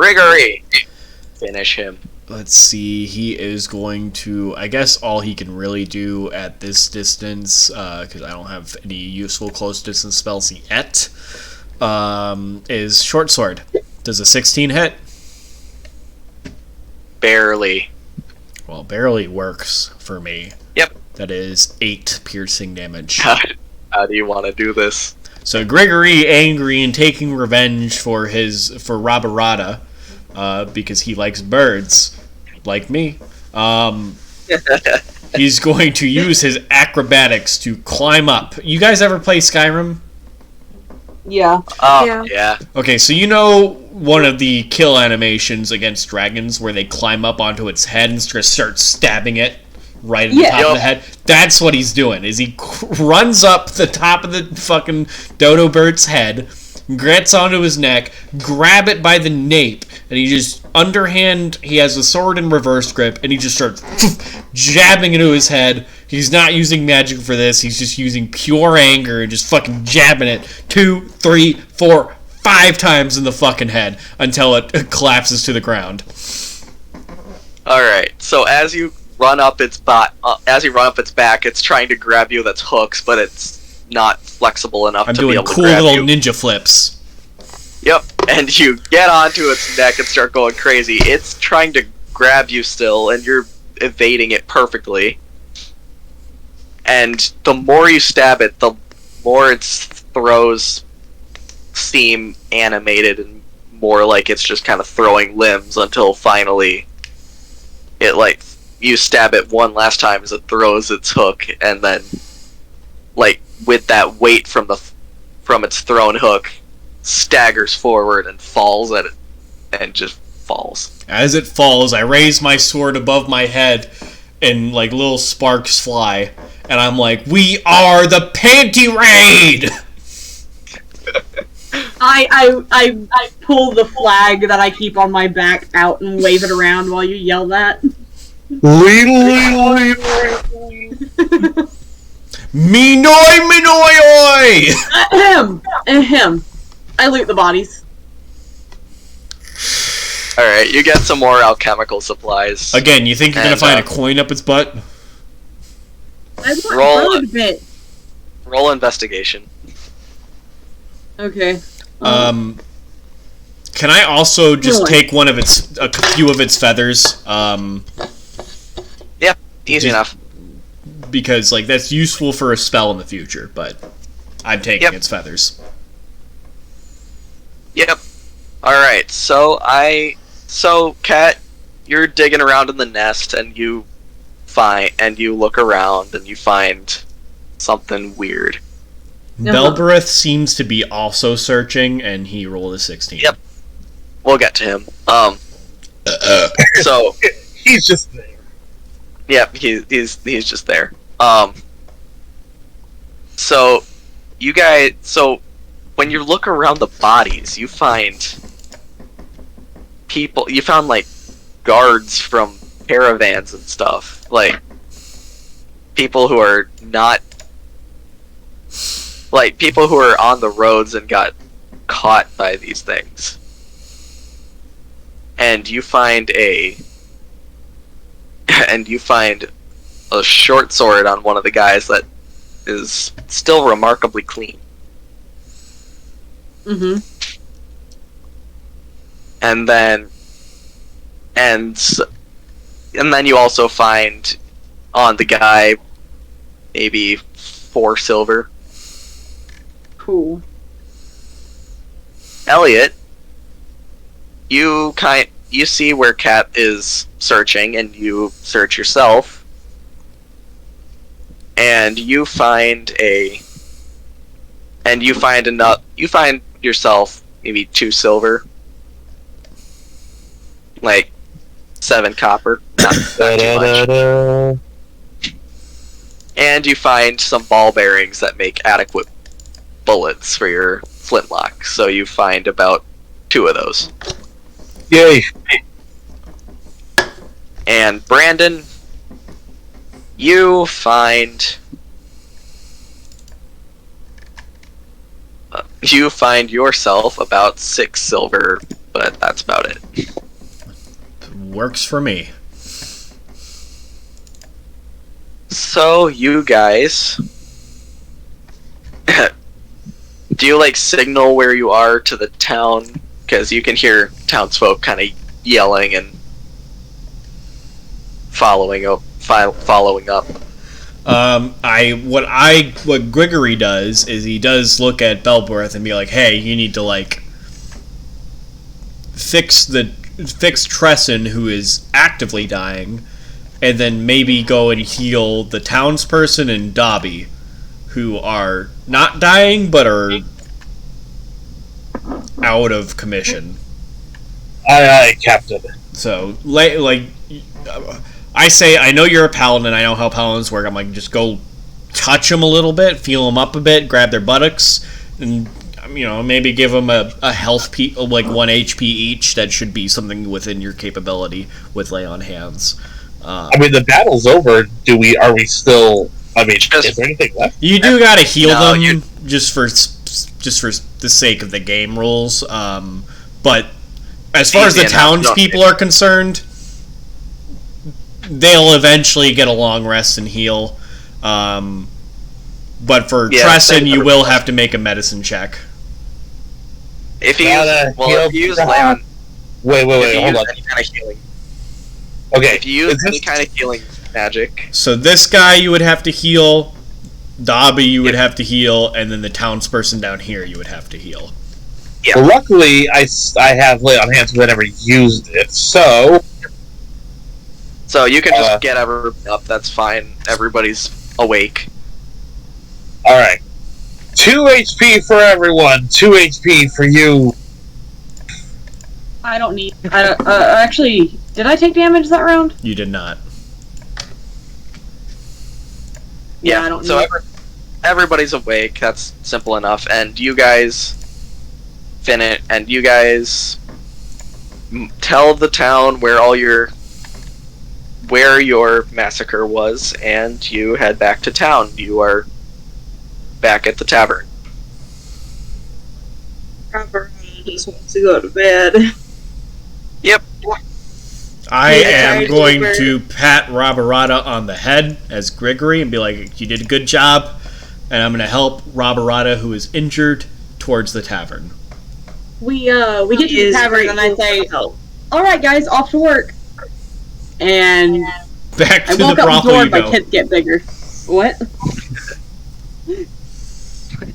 Speaker 3: Finish him.
Speaker 2: Let's see, he is going to... I guess all he can really do at this distance, because I don't have any useful close distance spells yet, is Short Sword. Does a 16 hit?
Speaker 3: Barely.
Speaker 2: Well, barely works for me.
Speaker 3: Yep.
Speaker 2: That is 8 piercing damage.
Speaker 3: How do you want to do this?
Speaker 2: So Gregory, angry and taking revenge for Rabarada, because he likes birds, like me, he's going to use his acrobatics to climb up. You guys ever play Skyrim?
Speaker 1: Yeah.
Speaker 3: Oh, yeah.
Speaker 2: Okay, so you know one of the kill animations against dragons where they climb up onto its head and just start stabbing it right at the top of the head? That's what he's doing, is he runs up the top of the fucking dodo bird's head, gets onto his neck, grab it by the nape, and he just underhand, he has a sword in reverse grip, and he just starts jabbing into his head. He's not using magic for this, he's just using pure anger and just fucking jabbing it 2, 3, 4, 5 times in the fucking head until it collapses to the ground.
Speaker 3: Alright, so as you run up its back, it's trying to grab you with its hooks, but it's not flexible enough
Speaker 2: I'm
Speaker 3: to be
Speaker 2: doing
Speaker 3: able to
Speaker 2: cool
Speaker 3: grab
Speaker 2: little
Speaker 3: you.
Speaker 2: ninja flips.
Speaker 3: Yep, and you get onto its neck and start going crazy. It's trying to grab you still, and evading it perfectly. And the more you stab it, the more its throws seem animated and more like it's just kind of throwing limbs until finally it, like, you stab it one last time as it throws its hook, and then, like, with that weight from its thrown hook, staggers forward and falls at it, and just falls.
Speaker 2: As it falls, I raise my sword above my head, and, like, little sparks fly, and I'm like, "We are the Panty Raid!"
Speaker 1: I pull the flag that I keep on my back out and wave it around while you yell that.
Speaker 2: Minoy minoy oi!
Speaker 1: Ahem. I loot the bodies.
Speaker 3: Alright, you get some more alchemical supplies.
Speaker 2: Again, you think you're gonna find a coin up its butt?
Speaker 1: I want a bit.
Speaker 3: Roll investigation.
Speaker 1: Okay.
Speaker 2: Can I also just take a few of its feathers?
Speaker 3: Yeah, easy enough.
Speaker 2: Because, like, that's useful for a spell in the future, but I'm taking its feathers.
Speaker 3: Yep. Alright, so Kat, you're digging around in the nest and you look around and you find something weird.
Speaker 2: Belbereth seems to be also searching, and he rolled a 16.
Speaker 3: Yep. We'll get to him. So
Speaker 5: he's just there.
Speaker 3: Yep, he's just there. So when you look around the bodies, you find people. You found, like, guards from caravans and stuff, like people who are not, like, people who are on the roads and got caught by these things. And you find a short sword on one of the guys that is still remarkably clean.
Speaker 1: Mm-hmm.
Speaker 3: And then you also find on the guy maybe 4 silver.
Speaker 1: Cool.
Speaker 3: Elliot, you see where Kat is searching, and you search yourself, and you find yourself maybe 2 silver, like 7 copper, not too much. And you find some ball bearings that make adequate bullets for your flintlock, so you find about 2 of those.
Speaker 5: Yay!
Speaker 3: And Brandon, you find yourself about 6 silver, but that's about it.
Speaker 2: Works for me.
Speaker 3: So you guys, do you, like, signal where you are to the town? Because you can hear townsfolk kind of yelling and following up.
Speaker 2: What Grigory does is he does look at Belbereth and be like, "Hey, you need to, like, fix Tresson, who is actively dying, and then maybe go and heal the townsperson and Dobby, who are not dying but are out of commission."
Speaker 5: Aye, Captain.
Speaker 2: So, like, I say, I know you're a paladin, I know how paladins work. I'm like, just go touch them a little bit, feel them up a bit, grab their buttocks, and, you know, maybe give them a health like 1 HP each. That should be something within your capability with lay on hands.
Speaker 5: I mean, the battle's over. Are we still? I mean, is there anything left?
Speaker 2: You do gotta heal them just for the sake of the game rules. But as far as the townspeople are concerned, they'll eventually get a long rest and heal. But for Tresson, you will have to make a medicine check.
Speaker 3: If you use lay on,
Speaker 5: wait, hold on.
Speaker 3: Any kind of healing.
Speaker 5: Okay.
Speaker 3: If you use any kind of healing magic.
Speaker 2: So this guy you would have to heal, Dobby you would have to heal, and then the townsperson down here you would have to heal.
Speaker 3: Yeah.
Speaker 5: Well, luckily, I have Lay on Hands, but I never used it, so...
Speaker 3: So you can just get everyone up, that's fine. Everybody's awake.
Speaker 5: Alright. 2 HP for everyone, 2 HP for you.
Speaker 1: I don't need... actually, did I take damage that round?
Speaker 2: You did not.
Speaker 3: Yeah,
Speaker 1: I don't
Speaker 3: so
Speaker 1: need...
Speaker 3: everybody's awake, that's simple enough, and you guys... and you guys tell the town where your massacre was, and you head back to town. You are back at the tavern.
Speaker 8: Robert just wants to go to bed.
Speaker 3: Yep.
Speaker 2: I am
Speaker 8: tired
Speaker 2: going
Speaker 8: liver.
Speaker 2: to pat Robarata on the head as Gregory and be like, you did a good job, and I'm going to help Robarata, who is injured, towards the tavern.
Speaker 1: We get to the tavern and I say, alright guys, off to work. And
Speaker 2: Back to
Speaker 1: I
Speaker 2: the
Speaker 1: walk out the
Speaker 2: brothel
Speaker 1: door
Speaker 2: you
Speaker 1: and my
Speaker 2: go.
Speaker 1: tits get bigger. What?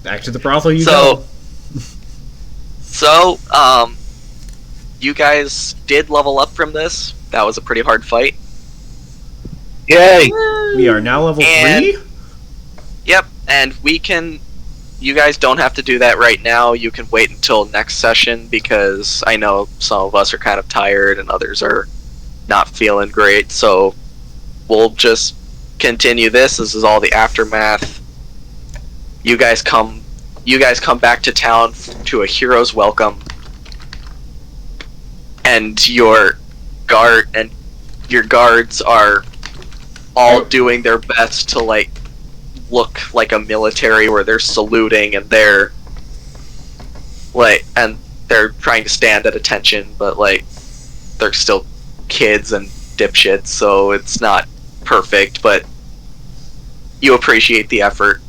Speaker 2: Back to the brothel you go.
Speaker 3: So, you guys did level up from this. That was a pretty hard fight.
Speaker 5: Yay!
Speaker 2: We are now level
Speaker 3: And-
Speaker 2: 3?
Speaker 3: Yep, and you guys don't have to do that right now. You can wait until next session, because I know some of us are kind of tired and others are not feeling great, so we'll just continue this. This is all the aftermath. You guys come back to town to a hero's welcome, and your guards are all doing their best to look like a military, where they're saluting and they're trying to stand at attention, but they're still kids and dipshits, so it's not perfect, but you appreciate the effort.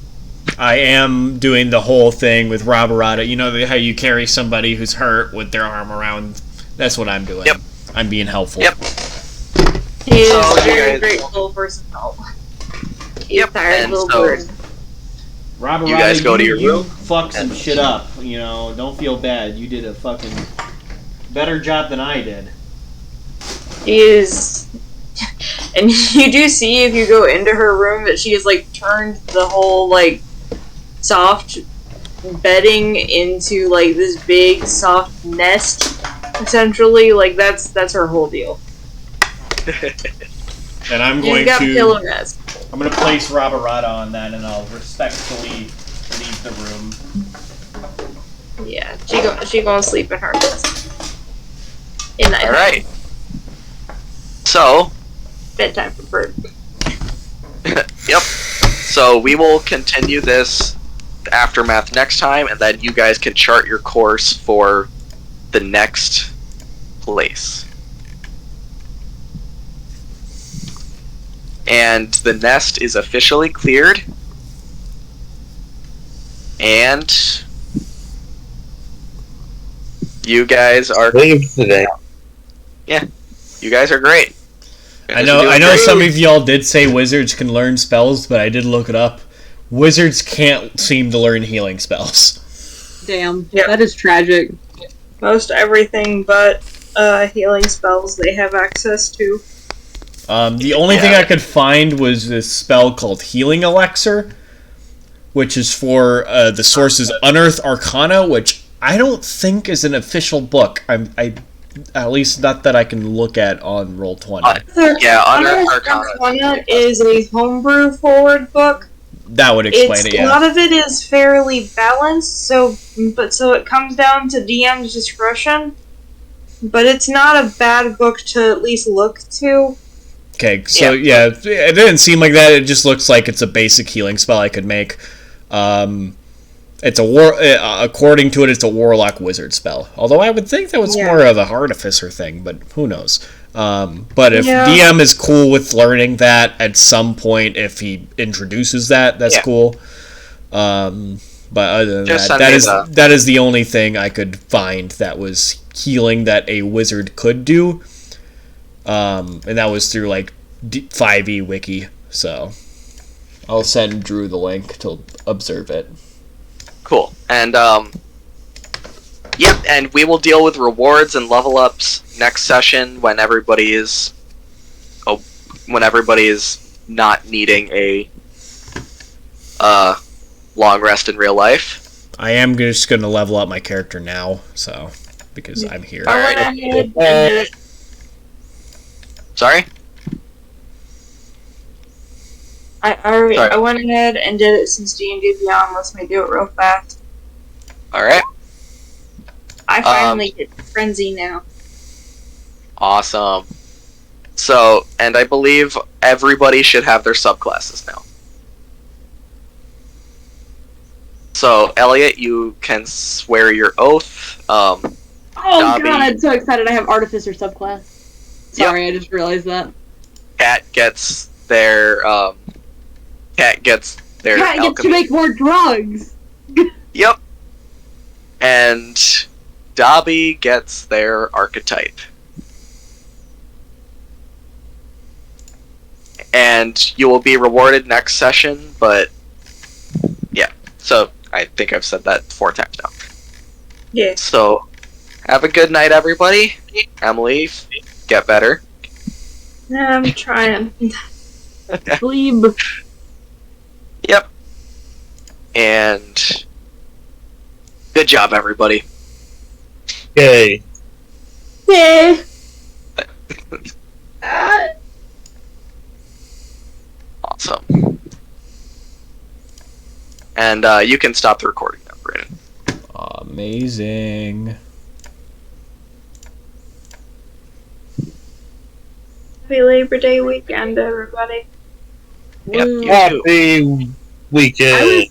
Speaker 2: I am doing the whole thing with Robarata. You know how you carry somebody who's hurt with their arm around? That's what I'm doing.
Speaker 3: Yep.
Speaker 2: I'm being helpful.
Speaker 3: Yep.
Speaker 8: He is
Speaker 3: So you
Speaker 8: very
Speaker 3: guys-
Speaker 8: grateful for some help. He's
Speaker 3: Yep,
Speaker 8: tired
Speaker 3: and
Speaker 8: little
Speaker 3: so-
Speaker 8: bird.
Speaker 2: Robarata,
Speaker 3: You guys go to your
Speaker 2: you
Speaker 3: room.
Speaker 2: fuck some shit up. You know, don't feel bad. You did a fucking better job than I did.
Speaker 8: She is, and you do see if you go into her room that she has turned the whole soft bedding into this big soft nest. Essentially, that's her whole deal.
Speaker 2: And I'm
Speaker 8: She's
Speaker 2: going
Speaker 8: got
Speaker 2: to
Speaker 8: pillow nest.
Speaker 2: I'm going to place Robarata on that, and I'll respectfully leave the room.
Speaker 8: Yeah, she gonna sleep in her nest. In night.
Speaker 3: All right. So,
Speaker 8: Bedtime for bird.
Speaker 3: yep. So we will continue this aftermath next time, and then you guys can chart your course for the next place. And the nest is officially cleared. And you guys are
Speaker 5: Leave today.
Speaker 3: you guys are great. You
Speaker 2: I
Speaker 3: guys are
Speaker 2: know
Speaker 3: doing great.
Speaker 2: some of y'all did say wizards can learn spells, but I did look it up. Wizards can't seem to learn healing spells.
Speaker 1: Damn.
Speaker 8: Yep.
Speaker 1: That is tragic.
Speaker 8: Most everything but healing spells they have access to.
Speaker 2: The only thing I could find was this spell called Healing Elixir, which is for the source's Unearthed Arcana, which I don't think is an official book. I at least not that I can look at on Roll20.
Speaker 3: Yeah,
Speaker 8: Unearthed Arcana is a homebrew forward book.
Speaker 2: That would explain it,
Speaker 8: A
Speaker 2: yeah.
Speaker 8: lot of it is fairly balanced, so it comes down to DM's discretion. But it's not a bad book to at least look to.
Speaker 2: Okay, so yeah, it didn't seem like that. It just looks like it's a basic healing spell I could make. It's a according to it, it's a warlock wizard spell. Although I would think that was more of a artificer thing, but who knows? But if DM is cool with learning that at some point, if he introduces that, that's cool. But other than
Speaker 3: Just
Speaker 2: that is the only thing I could find that was healing that a wizard could do. and that was through like 5e wiki. So I'll send Drew the link to observe it.
Speaker 3: Cool. And yep, and we will deal with rewards and level ups next session when everybody is not needing a long rest in real life.
Speaker 2: I am just going to level up my character now, so because I'm here.
Speaker 3: All right. Sorry.
Speaker 8: I went ahead and did it since D&D Beyond lets me do it real fast.
Speaker 3: All right.
Speaker 8: I finally get frenzy now.
Speaker 3: Awesome. So, and I believe everybody should have their subclasses now. So, Elliot, you can swear your oath.
Speaker 1: Oh
Speaker 3: Dobby,
Speaker 1: god, I'm so excited I have Artificer subclass. Sorry, I just realized that.
Speaker 3: Cat gets their
Speaker 1: Cat gets to
Speaker 3: alchemy.
Speaker 1: make more drugs!
Speaker 3: Yep. And Dobby gets their archetype. And you will be rewarded next session, but yeah. So I think I've said that 4 times now.
Speaker 8: Yeah.
Speaker 3: So have a good night, everybody. Emily, get better.
Speaker 8: I'm trying.
Speaker 1: Sleep.
Speaker 3: Yep. And good job, everybody.
Speaker 5: Yay.
Speaker 8: Yeah.
Speaker 3: Awesome. And you can stop the recording now, Brandon.
Speaker 2: Amazing.
Speaker 8: Happy Labor Day weekend, everybody.
Speaker 3: Yep, you too.
Speaker 5: Happy weekend.